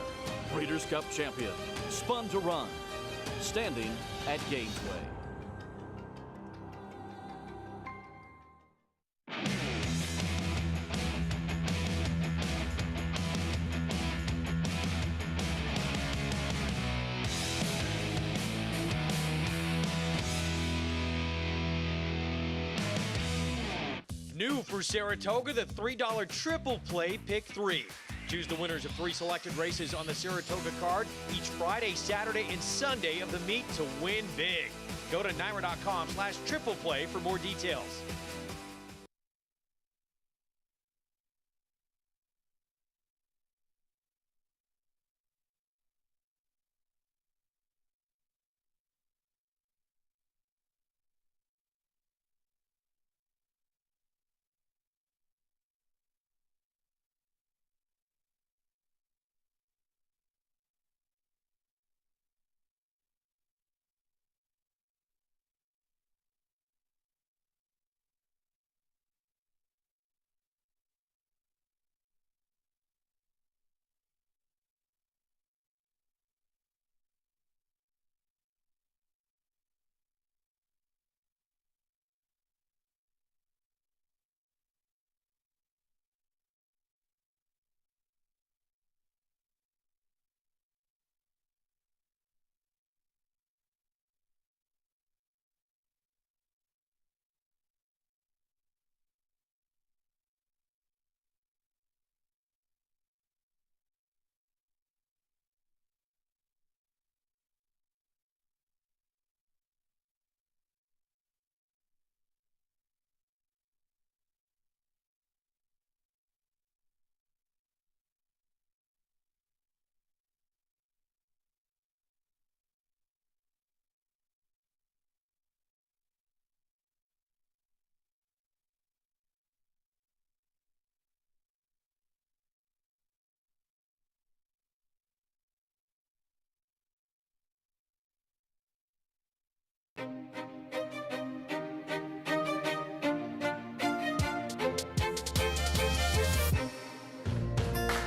Breeders' Cup champion, Spun to run, standing at Gainesway.
New for Saratoga, the $3 triple play pick 3. Choose the winners of 3 selected races on the Saratoga card each Friday, Saturday, and Sunday of the meet to win big. Go to NYRA.com/triple play for more details.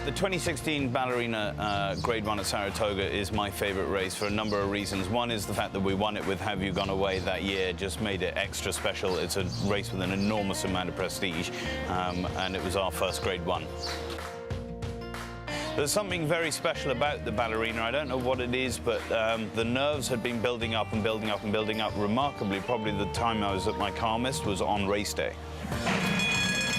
The 2016 Ballerina Grade 1 at Saratoga is my favorite race for a number of reasons. One is the fact that we won it with Have You Gone Away that year, just made it extra special. It's a race with an enormous amount of prestige, and it was our first Grade 1. There's something very special about the Ballerina. I don't know what it is, but the nerves had been building up and building up and building up. Remarkably, probably the time I was at my calmest was on race day.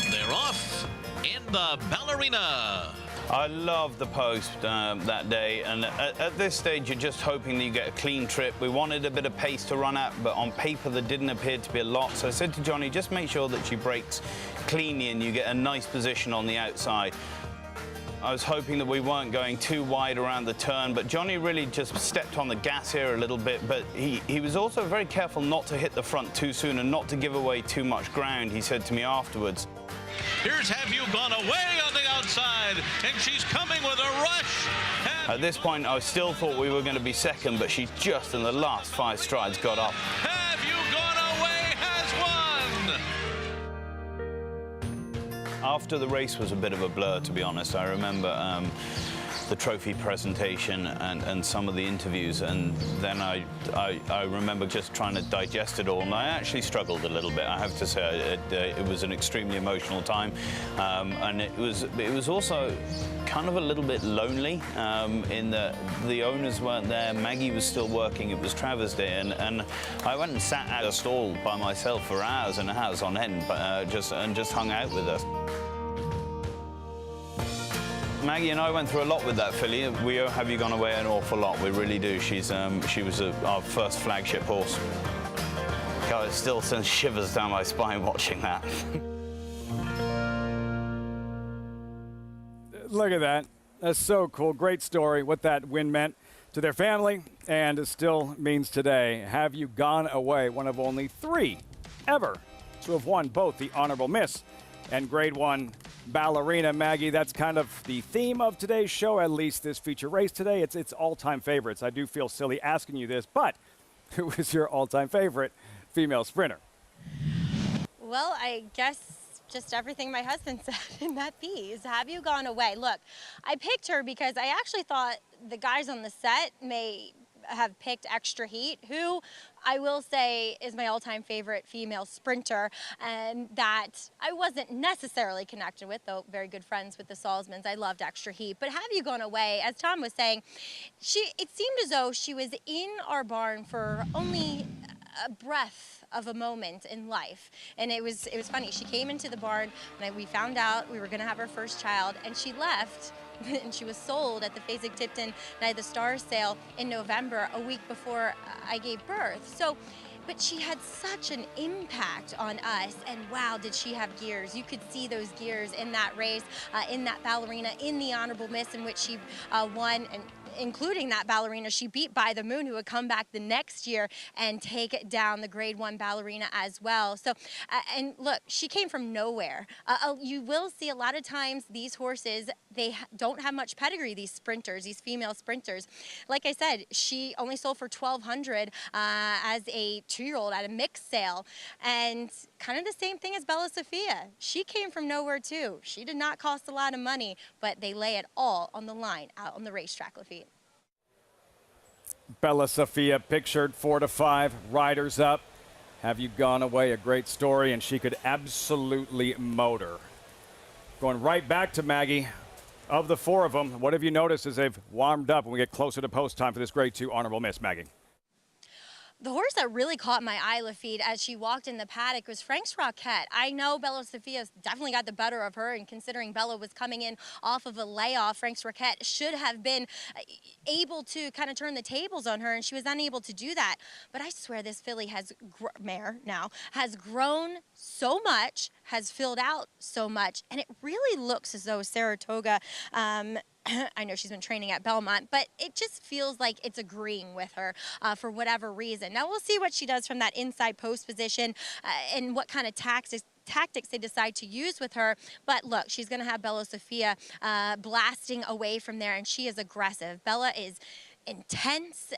They're off in the Ballerina.
I loved the post that day, and at this stage you're just hoping that you get a clean trip. We wanted a bit of pace to run at, but on paper there didn't appear to be a lot, so I said to Johnny, just make sure that she brakes cleanly and you get a nice position on the outside. I was hoping that we weren't going too wide around the turn, but Johnny really just stepped on the gas here a little bit, but he was also very careful not to hit the front too soon and not to give away too much ground, he said to me afterwards.
Here's Have You Gone Away on the outside, and she's coming with a rush.
At this point, I still thought we were going to be second, but she just in the last 5 strides got up.
Have You Gone Away has won.
After the race was a bit of a blur, to be honest. I remember the trophy presentation and some of the interviews, and then I remember just trying to digest it all, and I actually struggled a little bit, I have to say. It was an extremely emotional time, and it was also kind of a little bit lonely in that the owners weren't there, Maggie was still working, it was Travers Day, and I went and sat at a stall by myself for hours and hours on end, just hung out with us. Maggie and I went through a lot with that filly. We owe Have You Gone Away an awful lot, we really do. She was our first flagship horse. God, it still sends shivers down my spine watching that.
Look at that. That's so cool. Great story, what that win meant to their family, and it still means today. Have You Gone Away, one of only 3 ever to have won both the Honorable Miss and Grade 1 Ballerina. Maggie, that's kind of the theme of today's show, at least this feature race today. It's all-time favorites. I do feel silly asking you this, but who is your all-time favorite female sprinter?
Well, I guess just everything my husband said in that piece. Have You Gone Away? Look, I picked her because I actually thought the guys on the set may have picked Extra Heat, who I will say is my all-time favorite female sprinter, and that I wasn't necessarily connected with, though very good friends with the Salzmans. I loved Extra Heat. But Have You Gone Away, as Tom was saying, it seemed as though she was in our barn for only a breath of a moment in life. And it was funny. She came into the barn when we found out we were going to have our first child, and she left and she was sold at the Fasig-Tipton Night of the Stars sale in November, a week before I gave birth. So, but she had such an impact on us, and wow, did she have gears. You could see those gears in that race, in that Ballerina, in the Honorable Miss in which she won, and including that Ballerina she beat By the Moon, who would come back the next year and take down the Grade 1 Ballerina as well. So, and look, she came from nowhere. You will see a lot of times these horses, they don't have much pedigree, these sprinters, these female sprinters. Like I said, she only sold for $1,200 as a 2-year-old at a mixed sale. And kind of the same thing as Bella Sophia. She came from nowhere too. She did not cost a lot of money, but they lay it all on the line out on the racetrack, Lafitte.
Bella Sophia pictured 4 to 5 riders up. Have You Gone Away? A great story, and she could absolutely motor. Going right back to Maggie. Of the 4 of them, what have you noticed as they've warmed up when we get closer to post time for this Grade 2 Honorable Miss, Maggie?
The horse that really caught my eye, Lafitte, as she walked in the paddock was Frank's Roquette. I know Bella Sophia definitely got the better of her, and considering Bella was coming in off of a layoff, Frank's Roquette should have been able to kind of turn the tables on her, and she was unable to do that. But I swear this filly has, mare now, has grown so much, has filled out so much, and it really looks as though Saratoga, I know she's been training at Belmont, but it just feels like it's agreeing with her for whatever reason. Now we'll see what she does from that inside post position and what kind of tactics they decide to use with her. But look, she's going to have Bella Sophia blasting away from there, and she is aggressive. Bella is intense.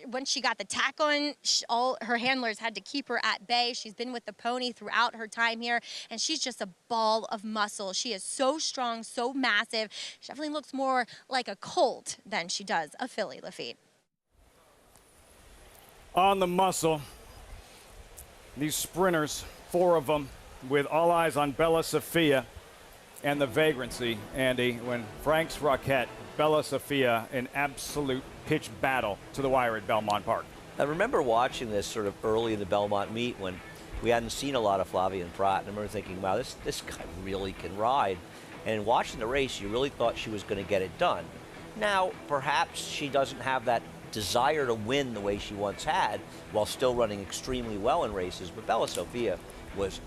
Once she got the tack on, all her handlers had to keep her at bay. She's been with the pony throughout her time here, and she's just a ball of muscle. She is so strong, so massive. She definitely looks more like a colt than she does a filly, Lafitte.
On the muscle, these sprinters, 4 of them, with all eyes on Bella Sophia and the vagrancy, Andy, when Frank's Rocket, Bella Sophia, an absolute pitch battle to the wire at Belmont Park.
I remember watching this sort of early in the Belmont meet when we hadn't seen a lot of Flavien Prat, and I remember thinking, wow, this guy really can ride. And watching the race, you really thought she was going to get it done. Now, perhaps she doesn't have that desire to win the way she once had, while still running extremely well in races, but Bella Sophia was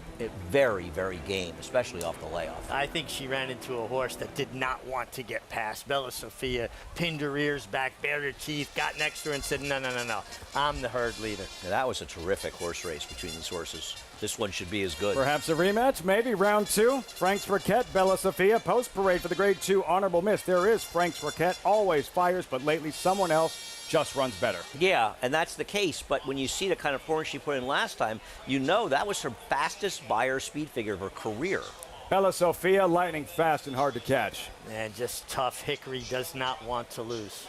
very, very game, especially off the layoff.
I think she ran into a horse that did not want to get past. Bella Sophia pinned her ears back, bared her teeth, got next to her and said, no, I'm the herd leader.
Now, that was a terrific horse race between these horses. This one should be as good.
Perhaps a rematch, maybe round 2. Frank's Rocket, Bella Sophia, post parade for the grade 2 honorable miss. There is Frank's Rocket, always fires, but lately someone else just runs better.
Yeah, and that's the case, but when you see the kind of form she put in last time, you know that was her fastest buyer speed figure of her career.
Bella Sophia, lightning fast and hard to catch.
And just tough. Hickory does not want to lose.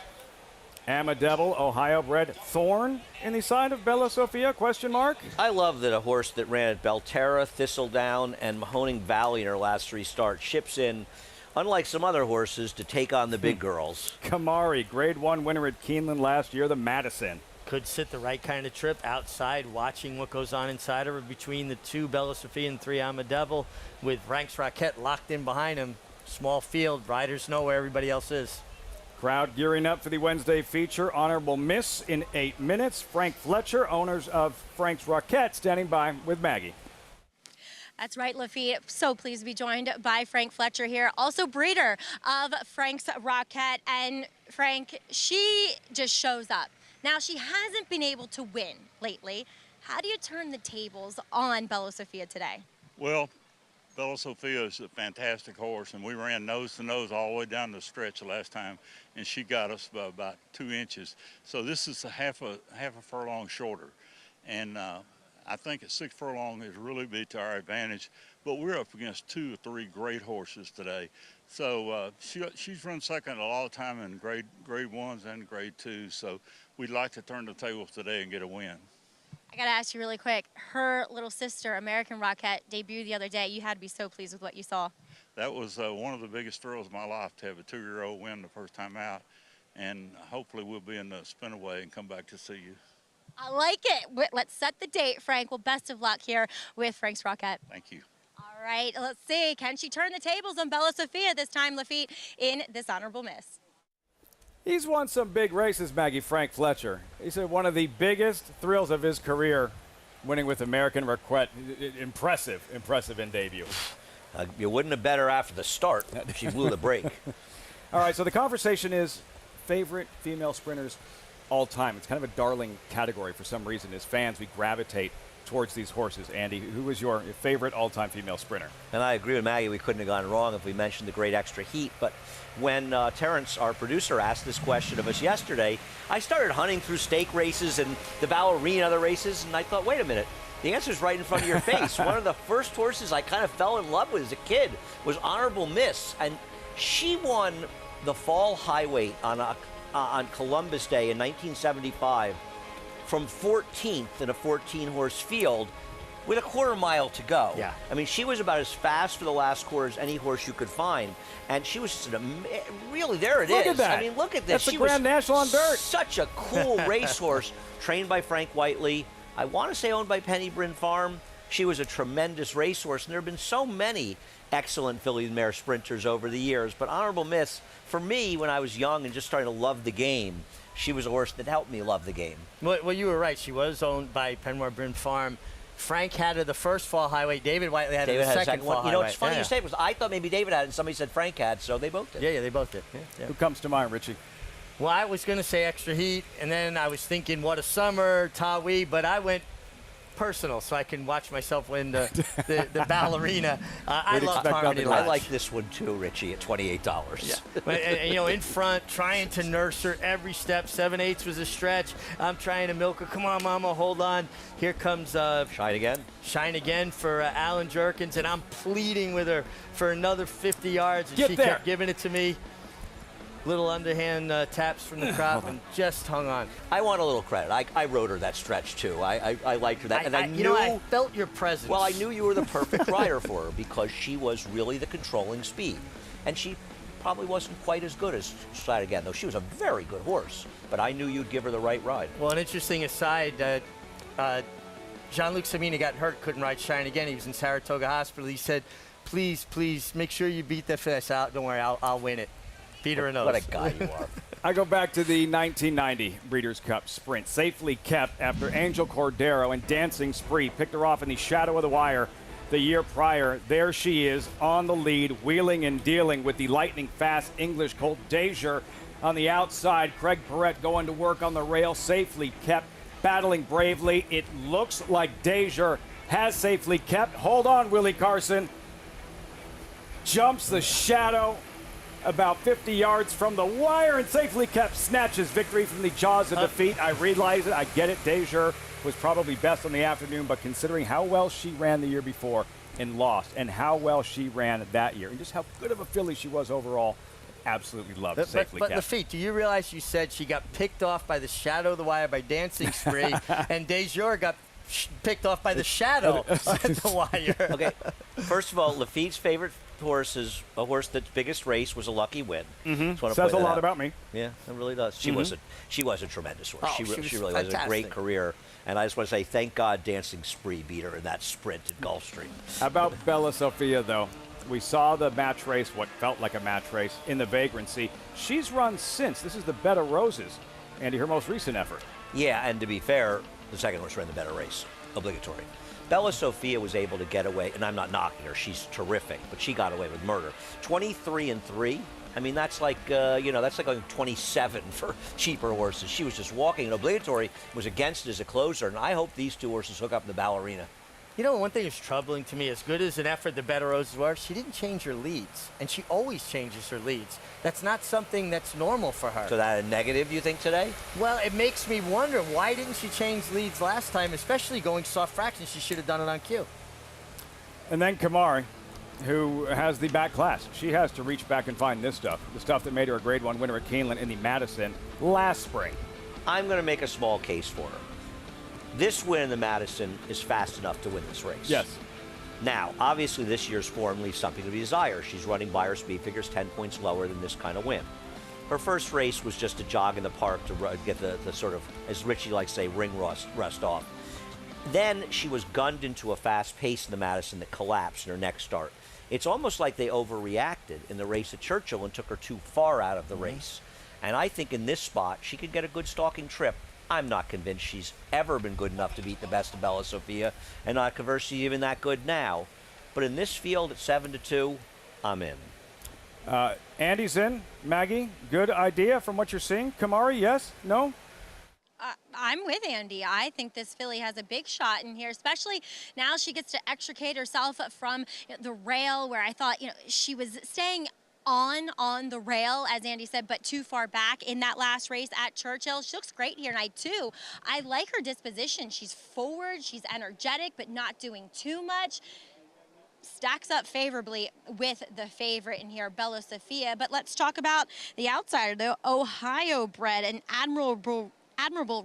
Amadevil, Ohio bred. Thorn in the side of Bella Sophia, question mark?
I love that a horse that ran at Belterra, Thistledown, and Mahoning Valley in her last 3 starts ships in, unlike some other horses, to take on the big girls.
Kamari, grade 1 winner at Keeneland last year, the Madison.
Could sit the right kind of trip outside, watching what goes on inside of her between the 2, Bella Sophia and 3, Amadevil, with Frank's Rocket locked in behind him. Small field, riders know where everybody else is.
Crowd gearing up for the Wednesday feature. Honorable miss in 8 minutes. Frank Fletcher, owners of Frank's Rocket, standing by with Maggie.
That's right, Lafitte. So pleased to be joined by Frank Fletcher here, also breeder of Frank's Rocket. And Frank, she just shows up. Now, she hasn't been able to win lately. How do you turn the tables on Bella Sophia today?
Well, Bella Sophia is a fantastic horse, and we ran nose to nose all the way down the stretch the last time, and she got us by about 2 inches. So this is a half a furlong shorter, and I think at 6 furlong is really be to our advantage. But we're up against 2 or 3 great horses today. So she's run second a lot of time in grade 1s and grade 2s. So we'd like to turn the tables today and get a win.
I got to ask you really quick. Her little sister, American Rocket, debuted the other day. You had to be so pleased with what you saw.
That was one of the biggest thrills of my life, to have a 2-year-old win the first time out. And hopefully we'll be in the spin-away and come back to see you.
I like it. Let's set the date, Frank. Well, best of luck here with Frank's Rocket.
Thank you.
All right, let's see. Can she turn the tables on Bella Sophia this time, Lafitte, in this honorable miss?
He's won some big races, Maggie, Frank Fletcher. He's had one of the biggest thrills of his career, winning with American Rocket. Impressive in debut.
You wouldn't have bet her after the start. She blew the brake.
All right, so the conversation is favorite female sprinters all time. It's kind of a darling category for some reason. As fans, we gravitate towards these horses. Andy, who was your favorite all-time female sprinter?
And I agree with Maggie. We couldn't have gone wrong if we mentioned the great extra heat. But when Terrence, our producer, asked this question of us yesterday, I started hunting through stake races and the ballerina other races, and I thought, wait a minute. The answer's right in front of your face. One of the first horses I kind of fell in love with as a kid was Honorable Miss, and she won the Fall Highway on Columbus Day in 1975 from 14th in a 14-horse field with a quarter mile to go.
Yeah.
I mean, she was about as fast for the last quarter as any horse you could find, and she was just really, there it is.
Look at that.
I mean, look at
That's
this.
the Grand National on dirt.
Such a cool racehorse, trained by Frank Whiteley. I want to say owned by Penny Bryn Farm. She was a tremendous racehorse, and there have been so many excellent filly and mare sprinters over the years. But Honorable Miss, for me, when I was young and just starting to love the game, she was a horse that helped me love the game.
Well, you were right. She was owned by Penmore Bryn Farm. Frank had her the first Fall Highway. David Whiteley had her the second Fall Highway.
You know, it's funny you say it, because I thought maybe David had it and somebody said Frank had, so they both did.
Yeah, they both did. Yeah.
Who comes to mind, Richie?
Well, I was going to say Extra Heat, and then I was thinking What a Summer, Tawi, but I went personal, so I can watch myself win the ballerina. I love Harmony.
I like this one too, Richie, at $28.
Yeah. and, in front, trying to nurse her every step. 7/8 was a stretch. I'm trying to milk her. Come on, Mama, hold on. Here comes
Shine Again.
Shine Again for Alan Jerkins, and I'm pleading with her for another 50 yards, and she
there.
kept giving it to me. Little underhand taps from the crop and just hung on.
I want a little credit. I rode her that stretch too. I liked her that, and I knew.
I felt your presence.
Well, I knew you were the perfect rider for her because she was really the controlling speed, and she probably wasn't quite as good as Shine Again, though she was a very good horse. But I knew you'd give her the right ride.
Well, an interesting aside. Jean-Luc Samina got hurt, couldn't ride Shine Again. He was in Saratoga Hospital. He said, "Please, make sure you beat that finish out. Don't worry, I'll win it." Beat her in those.
What a guy you are.
I go back to the 1990 Breeders' Cup Sprint. Safely kept after Angel Cordero and Dancing Spree picked her off in the shadow of the wire the year prior. There she is on the lead, wheeling and dealing with the lightning fast English colt Deja on the outside. Craig Perrette going to work on the rail. Safely kept, battling bravely. It looks like Deja has safely kept. Hold on, Willie Carson. Jumps the shadow about 50 yards from the wire and safely kept, snatches victory from the jaws of defeat. I realize it. I get it. Deja was probably best on the afternoon, but considering how well she ran the year before and lost, and how well she ran that year, and just how good of a filly she was overall, absolutely loved safely
but
kept.
Lafitte, do you realize you said she got picked off by the shadow of the wire by Dancing Spree, and Deja got picked off by the shadow of the wire?
Okay, first of all, Lafitte's favorite horse is a horse that's biggest race was a Lucky Win.
Says a lot about me.
Yeah, it really does. She was a tremendous horse.
Oh,
she really
fantastic.
was a great career. And I just want to say thank God Dancing Spree beat her in that sprint at Gulfstream.
How about Bella Sophia, though? We saw the match race, what felt like a match race, in the Vagrancy. She's run since. This is the Bed of Roses, Andy, her most recent effort.
Yeah, and to be fair, the second horse ran the better race, obligatory. Bella Sophia was able to get away, and I'm not knocking her. She's terrific, but she got away with murder. 23-3. I mean, that's like that's like going 27 for cheaper horses. She was just walking. And obligatory was against it as a closer, and I hope these two horses hook up in the ballerina.
You know, one thing that's troubling to me, as good as an effort the Better Roses were, she didn't change her leads, and she always changes her leads. That's not something that's normal for her.
So that a negative, you think, today?
Well, it makes me wonder, why didn't she change leads last time, especially going soft fraction? She should have done it on cue.
And then Kamari, who has the back class. She has to reach back and find this stuff, the stuff that made her a Grade 1 winner at Keeneland in the Madison last spring.
I'm going to make a small case for her. This win in the Madison is fast enough to win this race.
Yes.
Now, obviously, this year's form leaves something to be desired. She's running by her speed figures 10 points lower than this kind of win. Her first race was just a jog in the park to get the sort of, as Richie likes to say, ring rust off. Then she was gunned into a fast pace in the Madison that collapsed in her next start. It's almost like they overreacted in the race at Churchill and took her too far out of the race. And I think in this spot, she could get a good stalking trip. I'm not convinced she's ever been good enough to beat the best of Bella Sophia, and not convinced she's even that good now. But in this field at 7-2, I'm in.
Andy's in. Maggie, good idea from what you're seeing. Kamari, yes? No?
I'm with Andy. I think this filly has a big shot in here, especially now she gets to extricate herself from the rail, where I thought, she was staying on the rail, as Andy said, but too far back in that last race at Churchill. She looks great here tonight, too. I like her disposition. She's forward, she's energetic, but not doing too much. Stacks up favorably with the favorite in here, Bella Sophia. But let's talk about the outsider, the Ohio bred, an admirable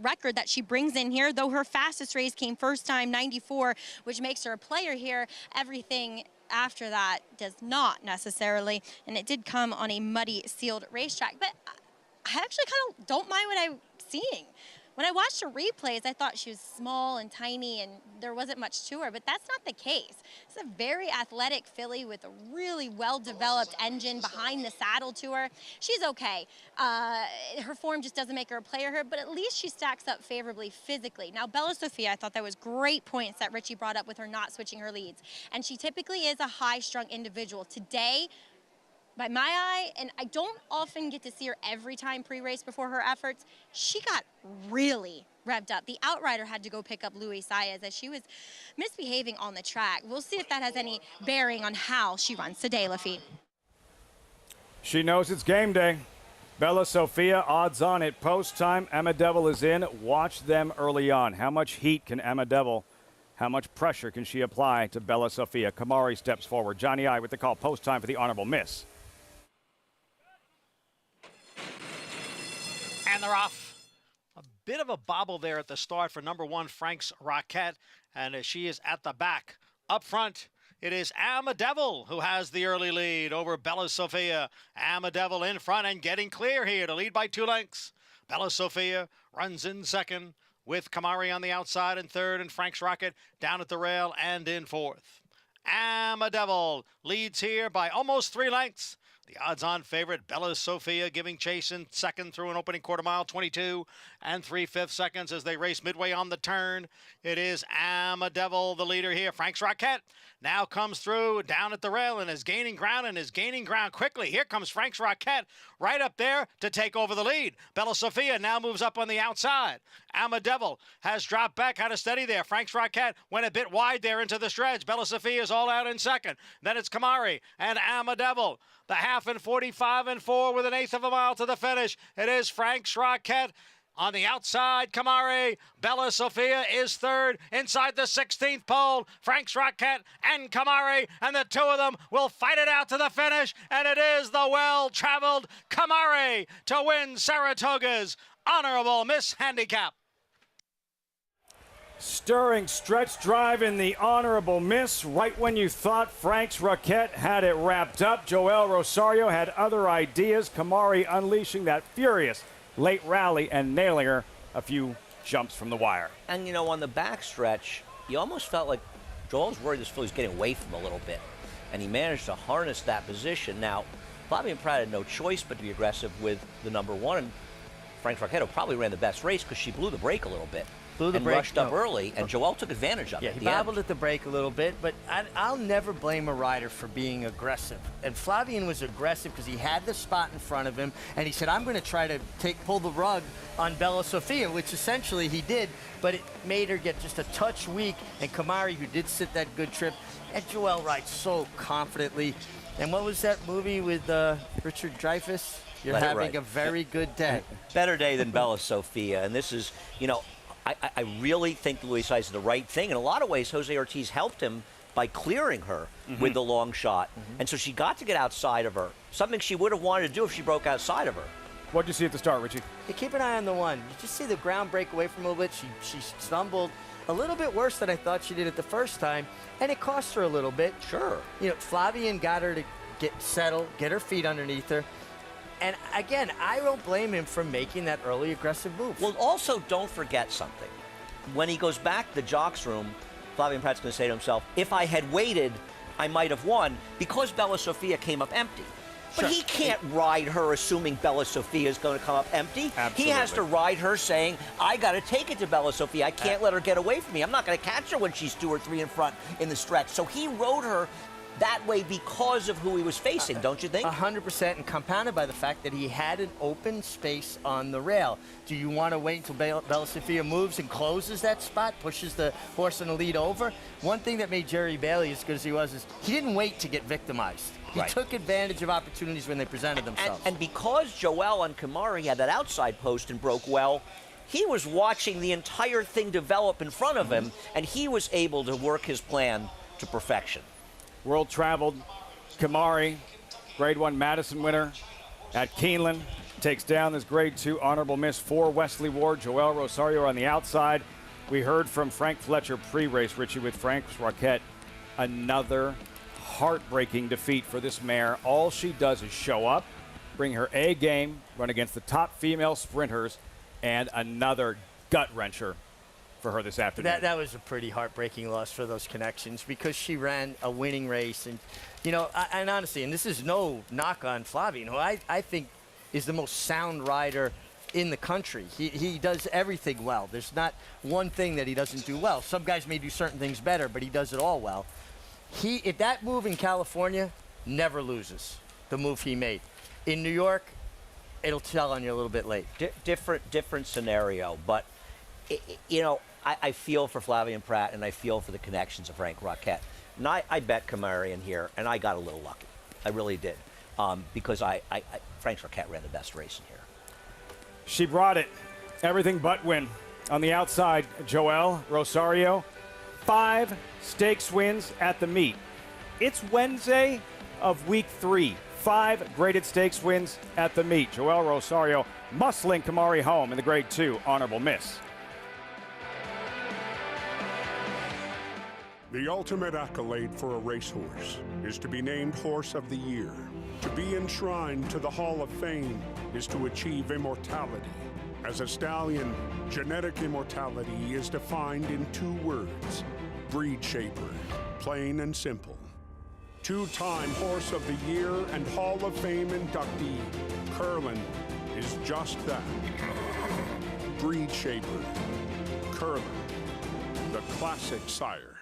record that she brings in here, though her fastest race came first time 94, which makes her a player here. Everything after that does not necessarily, and it did come on a muddy sealed racetrack. But I actually kind of don't mind what I'm seeing. When I watched her replays, I thought she was small and tiny and there wasn't much to her, but that's not the case. It's a very athletic filly with a really well-developed engine behind the saddle to her. She's okay. Her form just doesn't make her a player here, but at least she stacks up favorably physically. Now, Bella Sophia, I thought that was great points that Richie brought up with her not switching her leads. And she typically is a high-strung individual. Today, by my eye, and I don't often get to see her every time pre-race before her efforts, she got really, revved up. The outrider had to go pick up Luis Saez as she was misbehaving on the track. We'll see if that has any bearing on how she runs today, Lafitte.
She knows it's game day. Bella Sofia, odds on at post time. Emma Devil is in. Watch them early on. How much heat can Emma Devil, how much pressure can she apply to Bella Sofia? Kamari steps forward. Johnny I with the call. Post time for the honorable miss.
And they're off. A bit of a bobble there at the start for number 1, Frank's Rocket. And as she is at the back, up front, it is Emma Devil who has the early lead over Bella Sofia. Emma Devil in front and getting clear here to lead by 2 lengths. Bella Sofia runs in second with Kamari on the outside in third and Frank's Rocket down at the rail and in fourth. Emma Devil leads here by almost 3 lengths. The odds-on favorite, Bella Sofia, giving chase in second through an opening quarter mile, 22 and 3/5 seconds as they race midway on the turn. It is Emma Devil, the leader here. Frank's Rocket now comes through down at the rail and is gaining ground quickly. Here comes Frank's Rocket right up there to take over the lead. Bella Sofia now moves up on the outside. Emma Devil has dropped back, had to steady there. Frank's Rocket went a bit wide there into the stretch. Bella Sofia is all out in second. Then it's Kamari and Emma Devil. The half in 45 and 4 with 1/8 of a mile to the finish. It is Frank's Rocket. On the outside, Kamari. Bella Sofia is third inside the 16th pole. Frank's Rocket and Kamari, and the two of them will fight it out to the finish. And it is the well-traveled Kamari to win Saratoga's honorable Miss Handicap.
Stirring stretch drive in the honorable miss. Right when you thought Frank's Rocket had it wrapped up, Joel Rosario had other ideas. Kamari unleashing that furious late rally and nailing her a few jumps from the wire.
And, you know, on the back stretch, you almost felt like Joel's worried this filly's getting away from him a little bit. And he managed to harness that position. Now, Flavien Prat had no choice but to be aggressive with the number 1. And Frank Rocket probably ran the best race because she blew the brake a little bit. Rushed up early, and Joel took advantage of it.
Yeah, he babbled at the break a little bit, but I'll never blame a rider for being aggressive. And Flavien was aggressive because he had the spot in front of him, and he said, I'm going to try to pull the rug on Bella Sofia, which essentially he did, but it made her get just a touch weak. And Kamari, who did sit that good trip, and Joel rides so confidently. And what was that movie with Richard Dreyfuss? You're having a very good day.
Better day than Bella Sofia, and this is, you know, I really think Luis Saez is the right thing. In a lot of ways, Jose Ortiz helped him by clearing her with the long shot. And so she got to get outside of her, something she would have wanted to do if she broke outside of her.
What did you see at the start, Richie?
Yeah, keep an eye on the 1. You just see the ground break away from a little bit. She stumbled a little bit worse than I thought she did it the first time, and it cost her a little bit.
Sure.
You know, Flavien got her to get settled, get her feet underneath her. And again, I don't blame him for making that early aggressive move.
Well, also don't forget something. When he goes back to the jocks room, Flavien Prat's going to say to himself, if I had waited, I might have won, because Bella Sofia came up empty. But he can't ride her assuming Bella Sofia is going to come up empty.
Absolutely.
He has to ride her saying, I got to take it to Bella Sofia. I can't let her get away from me. I'm not going to catch her when she's 2 or 3 in front in the stretch. So he rode her that way because of who he was facing, don't you think?
100%, and compounded by the fact that he had an open space on the rail. Do you want to wait until Bella Sofia moves and closes that spot, pushes the horse in the lead over? One thing that made Jerry Bailey as good as he was is he didn't wait to get victimized. He took advantage of opportunities when they presented themselves.
And because Joel on Kamari had that outside post and broke well, he was watching the entire thing develop in front of him, and he was able to work his plan to perfection.
World traveled Kamari, Grade 1 Madison winner at Keeneland, takes down this Grade 2 honorable miss for Wesley Ward. Joel Rosario on the outside. We heard from Frank Fletcher pre-race, Richie, with Frank's Rocket. Another heartbreaking defeat for this mare. All she does is show up, bring her A game, run against the top female sprinters, and another gut-wrencher for her this afternoon.
That was a pretty heartbreaking loss for those connections because she ran a winning race. And, you know, and honestly, and this is no knock on Flavien, who I think is the most sound rider in the country. He does everything well. There's not one thing that he doesn't do well. Some guys may do certain things better, but he does it all well. If that move in California never loses, the move he made. In New York, it'll tell on you a little bit late.
Different scenario, but I feel for Flavien Prat, and I feel for the connections of Frank Roquette. And I bet Kamari in here, and I got a little lucky. I really did. Because Frank Roquette ran the best race in here.
She brought it. Everything but win. On the outside, Joelle Rosario, 5 stakes wins at the meet. It's Wednesday of week 3. 5 graded stakes wins at the meet. Joelle Rosario muscling Kamari home in the grade 2 honorable miss.
The ultimate accolade for a racehorse is to be named Horse of the Year. To be enshrined to the Hall of Fame is to achieve immortality. As a stallion, genetic immortality is defined in 2 words: breed shaper, plain and simple. 2-time Horse of the Year and Hall of Fame inductee, Curlin, is just that. Breed shaper, Curlin, the classic sire.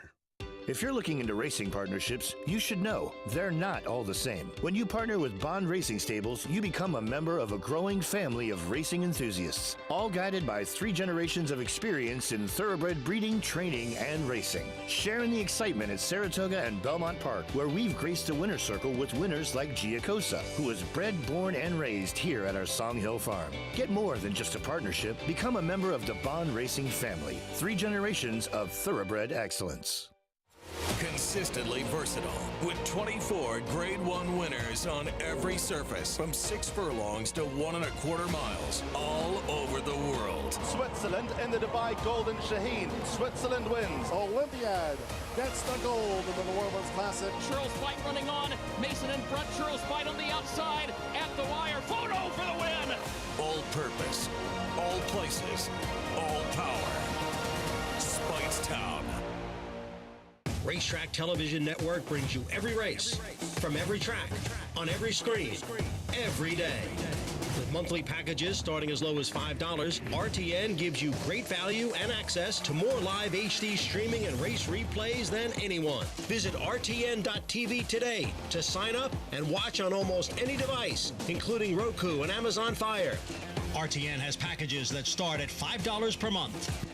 If you're looking into racing partnerships, you should know they're not all the same. When you partner with Bond Racing Stables, you become a member of a growing family of racing enthusiasts, all guided by 3 generations of experience in thoroughbred breeding, training, and racing. Share in the excitement at Saratoga and Belmont Park, where we've graced the winner's circle with winners like Giacosa, who was bred, born, and raised here at our Song Hill farm. Get more than just a partnership. Become a member of the Bond Racing family. 3 generations of thoroughbred excellence.
Consistently versatile, with 24 Grade 1 winners on every surface, from 6 furlongs to 1 1/4 miles, all over the world.
Switzerland in the Dubai Golden Shaheen. Switzerland wins. Olympiad gets the gold in the World's Classic.
Churls Fight running on. Mason in front. Churls Fight on the outside. At the wire. Photo for the win.
All purpose, all places, all power. Speightstown.
Racetrack Television Network brings you every race, from every track, on every screen, every day. With monthly packages starting as low as $5, RTN gives you great value and access to more live HD streaming and race replays than anyone. Visit RTN.tv today to sign up and watch on almost any device, including Roku and Amazon Fire. RTN has packages that start at $5 per month.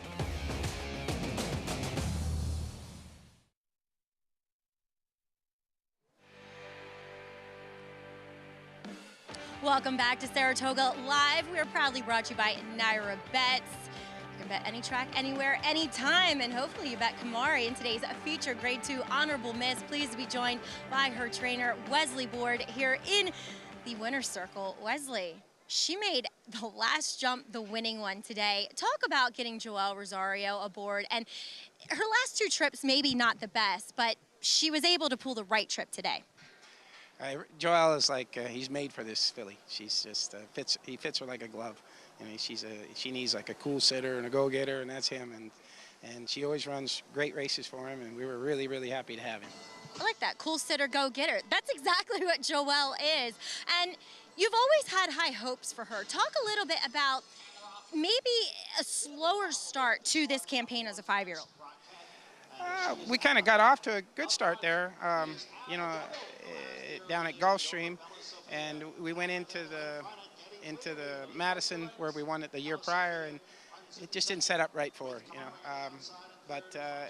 Welcome back to Saratoga Live. We are proudly brought to you by Naira Bets. You can bet any track, anywhere, anytime, and hopefully you bet Kamari in today's feature Grade 2 Honorable Miss. Pleased to be joined by her trainer, Wesley Board, here in the winner's circle. Wesley, she made the last jump the winning one today. Talk about getting Joelle Rosario aboard, and her last 2 trips maybe not the best, but she was able to pull the right trip today.
Joelle is like he's made for this filly. She's just he fits her like a glove. I mean, she needs like a cool sitter and a go-getter, and that's him. And she always runs great races for him, and we were really, really happy to have him.
I like that, cool sitter, go-getter. That's exactly what Joelle is. And you've always had high hopes for her. Talk a little bit about maybe a slower start to this campaign as a 5-year-old.
We kind of got off to a good start there, down at Gulfstream, and we went into the Madison where we won it the year prior, and it just didn't set up right for her,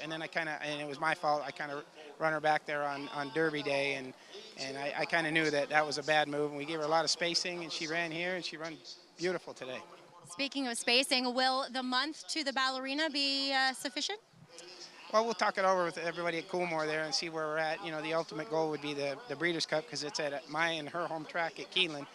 and then and it was my fault. I kind of run her back there on Derby Day, and I kind of knew that was a bad move, and we gave her a lot of spacing, and she ran here, and she ran beautiful today.
Speaking of spacing, will the month to the ballerina be sufficient?
Well, we'll talk it over with everybody at Coolmore there and see where we're at. The ultimate goal would be the Breeders' Cup because it's at my and her home track at Keeneland.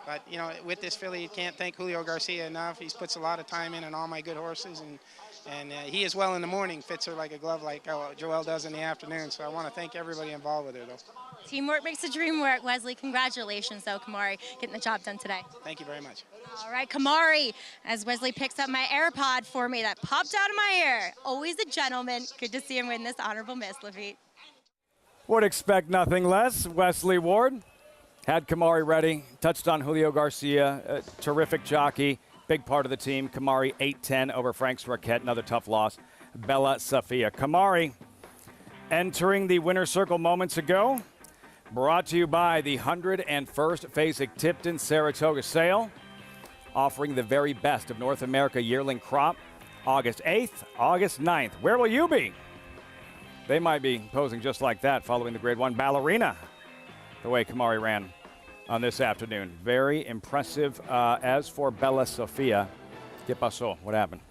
But, with this filly, you can't thank Julio Garcia enough. He puts a lot of time in on all my good horses, and he as well in the morning fits her like a glove like Joelle does in the afternoon. So I want to thank everybody involved with her, though.
Teamwork makes the dream work, Wesley. Congratulations, though, Kamari, getting the job done today.
Thank you very much.
All right, Kamari, as Wesley picks up my AirPod for me that popped out of my ear. Always a gentleman. Good to see him win this honorable miss, Lafitte.
Would expect nothing less. Wesley Ward had Kamari ready, touched on Julio Garcia, a terrific jockey, big part of the team. Kamari 8-10 over Frank Roquette, another tough loss. Bella Sofia. Kamari entering the winner's circle moments ago. Brought to you by the 101st Fasig-Tipton Saratoga sale, offering the very best of North America yearling crop August 8th, August 9th. Where will you be? They might be posing just like that following the Grade 1 ballerina, the way Kamari ran on this afternoon. Very impressive. As for Bella Sofia, ¿qué pasó? What happened?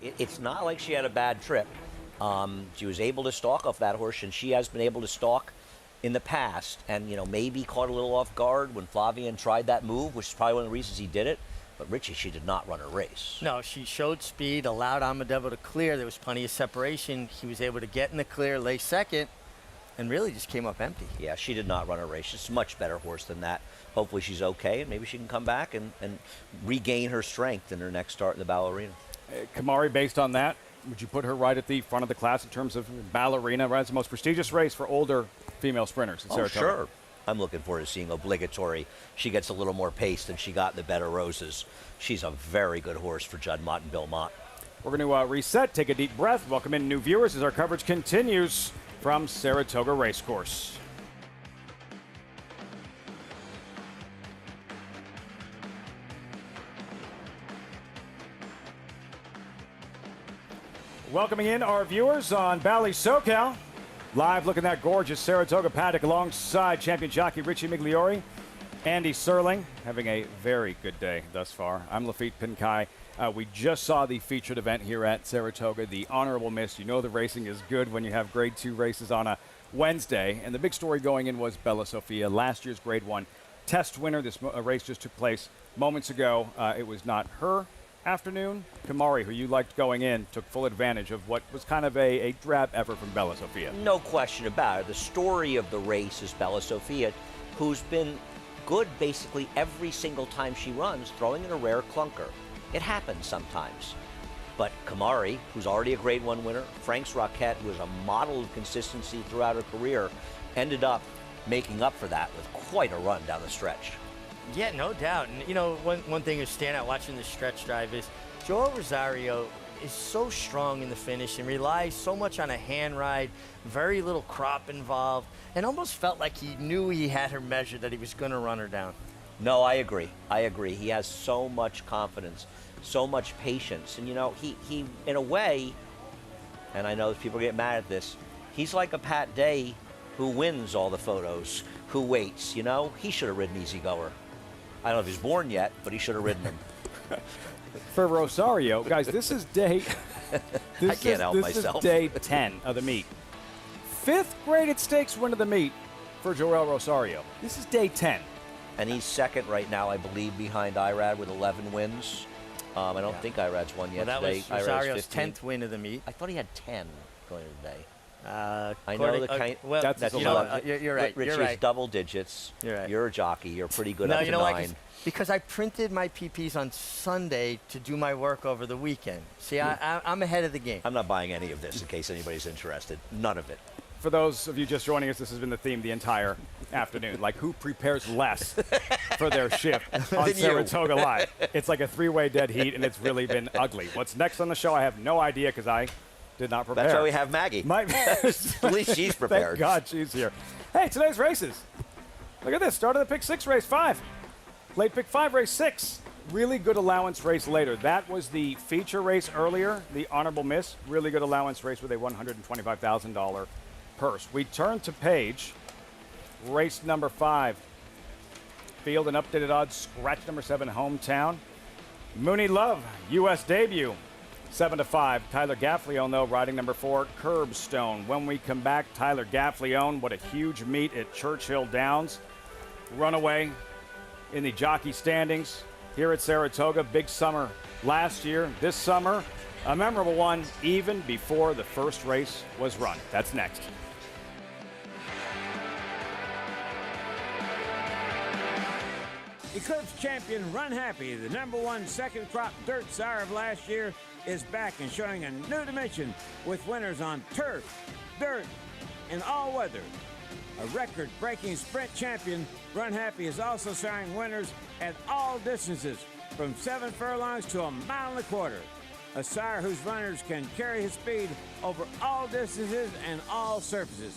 It's not like she had a bad trip. She was able to stalk off that horse, and she has been able to stalk in the past, and maybe caught a little off guard when Flavien tried that move, which is probably one of the reasons he did it. But Richie, she did not run a race.
No, she showed speed, allowed Almadevo to clear. There was plenty of separation. He was able to get in the clear, lay second, and really just came up empty.
Yeah, she did not run a race. She's a much better horse than that. Hopefully she's okay, and maybe she can come back and regain her strength in her next start in the ballerina.
Kamari, based on that, would you put her right at the front of the class in terms of ballerina? Right, it's the most prestigious race for older female sprinters in Saratoga.
Sure. I'm looking forward to seeing obligatory. She gets a little more pace than she got in the Bed of Roses. She's a very good horse for Judd Mott and Bill Mott.
We're going to reset, take a deep breath, welcome in new viewers as our coverage continues from Saratoga Racecourse. Welcoming in our viewers on Bally SoCal. Live looking at that gorgeous Saratoga paddock alongside champion jockey Richie Migliori. Andy Serling having a very good day thus far. I'm Lafitte Pinkai. We just saw the featured event here at Saratoga, the Honorable Miss. You know the racing is good when you have Grade 2 races on a Wednesday. And the big story going in was Bella Sofia, last year's Grade 1 test winner. This race just took place moments ago. It was not her afternoon. Kamari, who you liked going in, took full advantage of what was kind of a drab effort from Bella Sofia.
No question about it. The story of the race is Bella Sofia, who's been good basically every single time she runs, throwing in a rare clunker. It happens sometimes. But Kamari, who's already a Grade 1 winner, Frank's Roquette, who is a model of consistency throughout her career, ended up making up for that with quite a run down the stretch.
Yeah, no doubt. And, one thing to stand out watching the stretch drive is Joel Rosario is so strong in the finish and relies so much on a hand ride, very little crop involved, and almost felt like he knew he had her measured, that he was going to run her down.
No, I agree. He has so much confidence, so much patience. And, he in a way, and I know people get mad at this, he's like a Pat Day who wins all the photos, who waits, He should have ridden Easy Goer. I don't know if he's born yet, but he should have ridden him.
For Rosario, guys, this is day.
I can't help myself.
This is day 10 of the meet. 5th graded stakes win of the meet for Joel Rosario. This is day 10.
And he's second right now, I believe, behind Irad with 11 wins. I don't think Irad's won yet
Well, that
today.
was Rosario's
Irad's
10th win of the meet.
I thought he had 10 going today.
I
know the kind.
Well,
that's
you're right.
Richie's
You're right.
double digits.
You're right.
You're a jockey. You're pretty good
No,
up to 9.
why? Because I printed my PPs on Sunday to do my work over the weekend. See, I'm ahead of the game.
I'm not buying any of this in case anybody's interested. None of it.
For those of you just joining us, this has been the theme the entire afternoon. Like, who prepares less for their shift on Saratoga Live? It's like a 3-way dead heat, and it's really been ugly. What's next on the show, I have no idea because I did not prepare.
That's why we have Maggie. At least she's prepared.
Thank God she's here. Hey, today's races. Look at this. Start of the Pick 6 race 5. Late Pick 5 race 6. Really good allowance race later. That was the feature race earlier, the Honorable Miss. Really good allowance race with a $125,000 purse. We turn to page. Race number 5. Field and updated odds. Scratch number 7, Hometown. Mooney Love, U.S. debut. 7-5. Tyler Gaffleone, though, riding number 4, Curbstone. When we come back, Tyler Gaffleone, what a huge meet at Churchill Downs. Runaway in the jockey standings here at Saratoga. Big summer last year. This summer, a memorable one even before the first race was run. That's next.
Eclipse champion Run Happy, the #1 second crop dirt sire of last year, is back and showing a new dimension with winners on turf, dirt, and all weather. A record-breaking sprint champion, Run Happy is also siring winners at all distances, from 7 furlongs to 1.25 miles. A sire whose runners can carry his speed over all distances and all surfaces.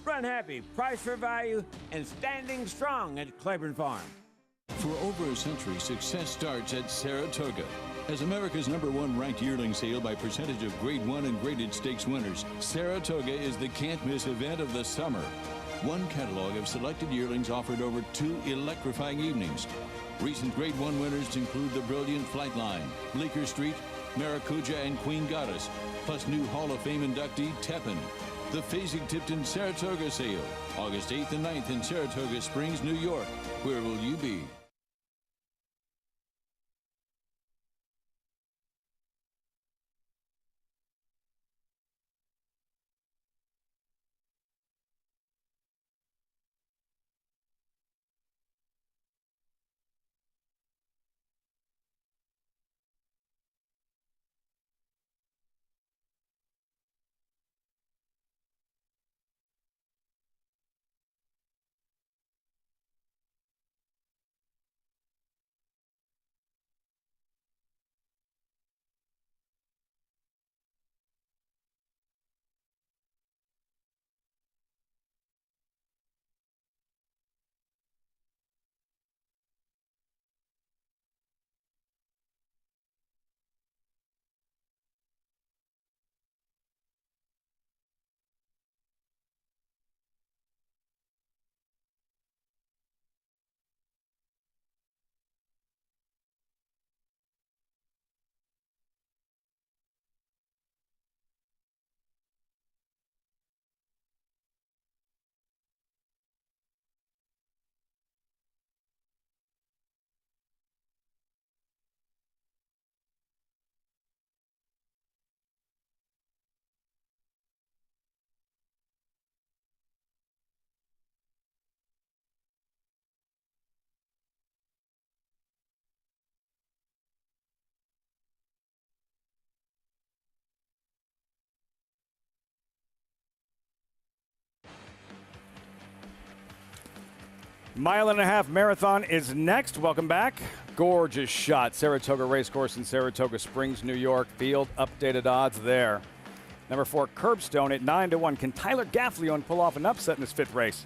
Run Happy, price for value, and standing strong at Claiborne Farm.
For over a century, success starts at Saratoga. As America's #1 ranked yearling sale by percentage of Grade 1 and graded stakes winners, Saratoga is the can't-miss event of the summer. One catalog of selected yearlings offered over 2 electrifying evenings. Recent Grade 1 winners include the brilliant Flightline, Bleecker Street, Maracuja, and Queen Goddess, plus new Hall of Fame inductee Tepin. The Fasig-Tipton Saratoga sale, August 8th and 9th in Saratoga Springs, New York. Where will you be?
Mile-and-a-half marathon is next. Welcome back. Gorgeous shot. Saratoga Racecourse in Saratoga Springs, New York. Field updated odds there. Number 4, Curbstone at 9-1. Can Tyler Gaffalione pull off an upset in his 5th race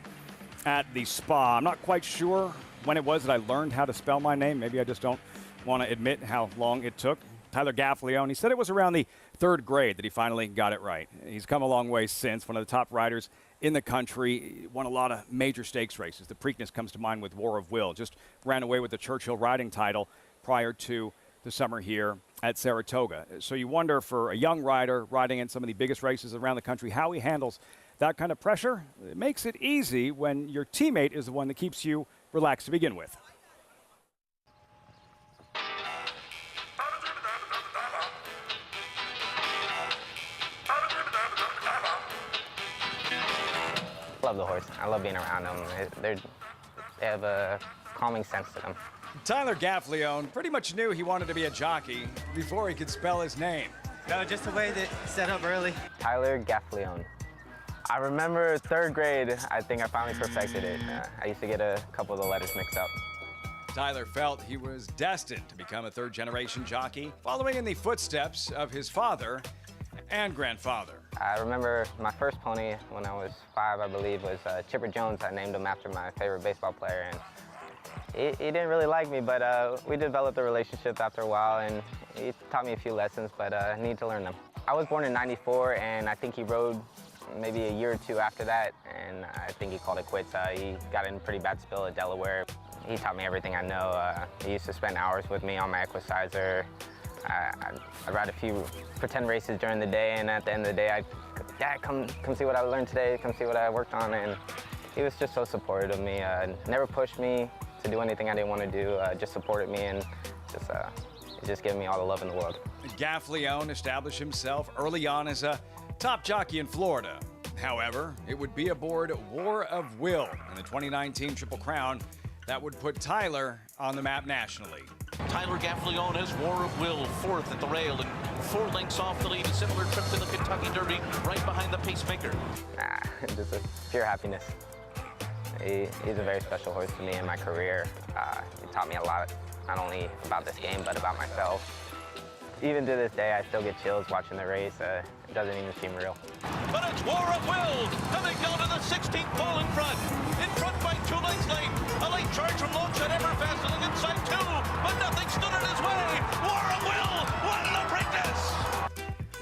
at the Spa? I'm not quite sure when it was that I learned how to spell my name. Maybe I just don't want to admit how long it took. Tyler Gaffalione, he said it was around the 3rd grade that he finally got it right. He's come a long way since. One of the top riders in the country, won a lot of major stakes races. The Preakness comes to mind with War of Will. Just ran away with the Churchill riding title prior to the summer here at Saratoga. So you wonder, for a young rider riding in some of the biggest races around the country, how he handles that kind of pressure. It makes it easy when your teammate is the one that keeps you relaxed to begin with.
I love the horse. I love being around them. They have a calming sense to them.
Tyler Gaffalione pretty much knew he wanted to be a jockey before he could spell his name.
No, just the way that set up early. Tyler Gaffalione. I remember 3rd grade, I think I finally perfected it. I used to get a couple of the letters mixed up.
Tyler felt he was destined to become a 3rd-generation jockey, following in the footsteps of his father and grandfather.
I remember my first pony when I was 5, I believe, was Chipper Jones. I named him after my favorite baseball player, and he didn't really like me, but we developed a relationship after a while, and he taught me a few lessons, but I need to learn them. I was born in '94, and I think he rode maybe a year or 2 after that, and I think he called it quits. He got in a pretty bad spill at Delaware. He taught me everything I know. He used to spend hours with me on my equicizer. I'd ride a few pretend races during the day, and at the end of the day, I'd go, Dad, come see what I learned today, come see what I worked on, and he was just so supportive of me. Never pushed me to do anything I didn't want to do, just supported me, and just gave me all the love in the world.
Gaffalione established himself early on as a top jockey in Florida. However, it would be aboard War of Will in the 2019 Triple Crown that would put Tyler on the map nationally.
Tyler Gaffalione has War of Will 4th at the rail and 4 lengths off the lead. A similar trip to the Kentucky Derby, right behind the pacemaker.
Just a pure happiness. He's a very special horse to me in my career. He taught me a lot, not only about this game, but about myself. Even to this day, I still get chills watching the race. It doesn't even seem real.
But it's War of Will coming down to the 16th pole in front. In front by 2 lengths late. A late charge from Longshot Everfast on the inside 2, but nothing stood in his way. War of Will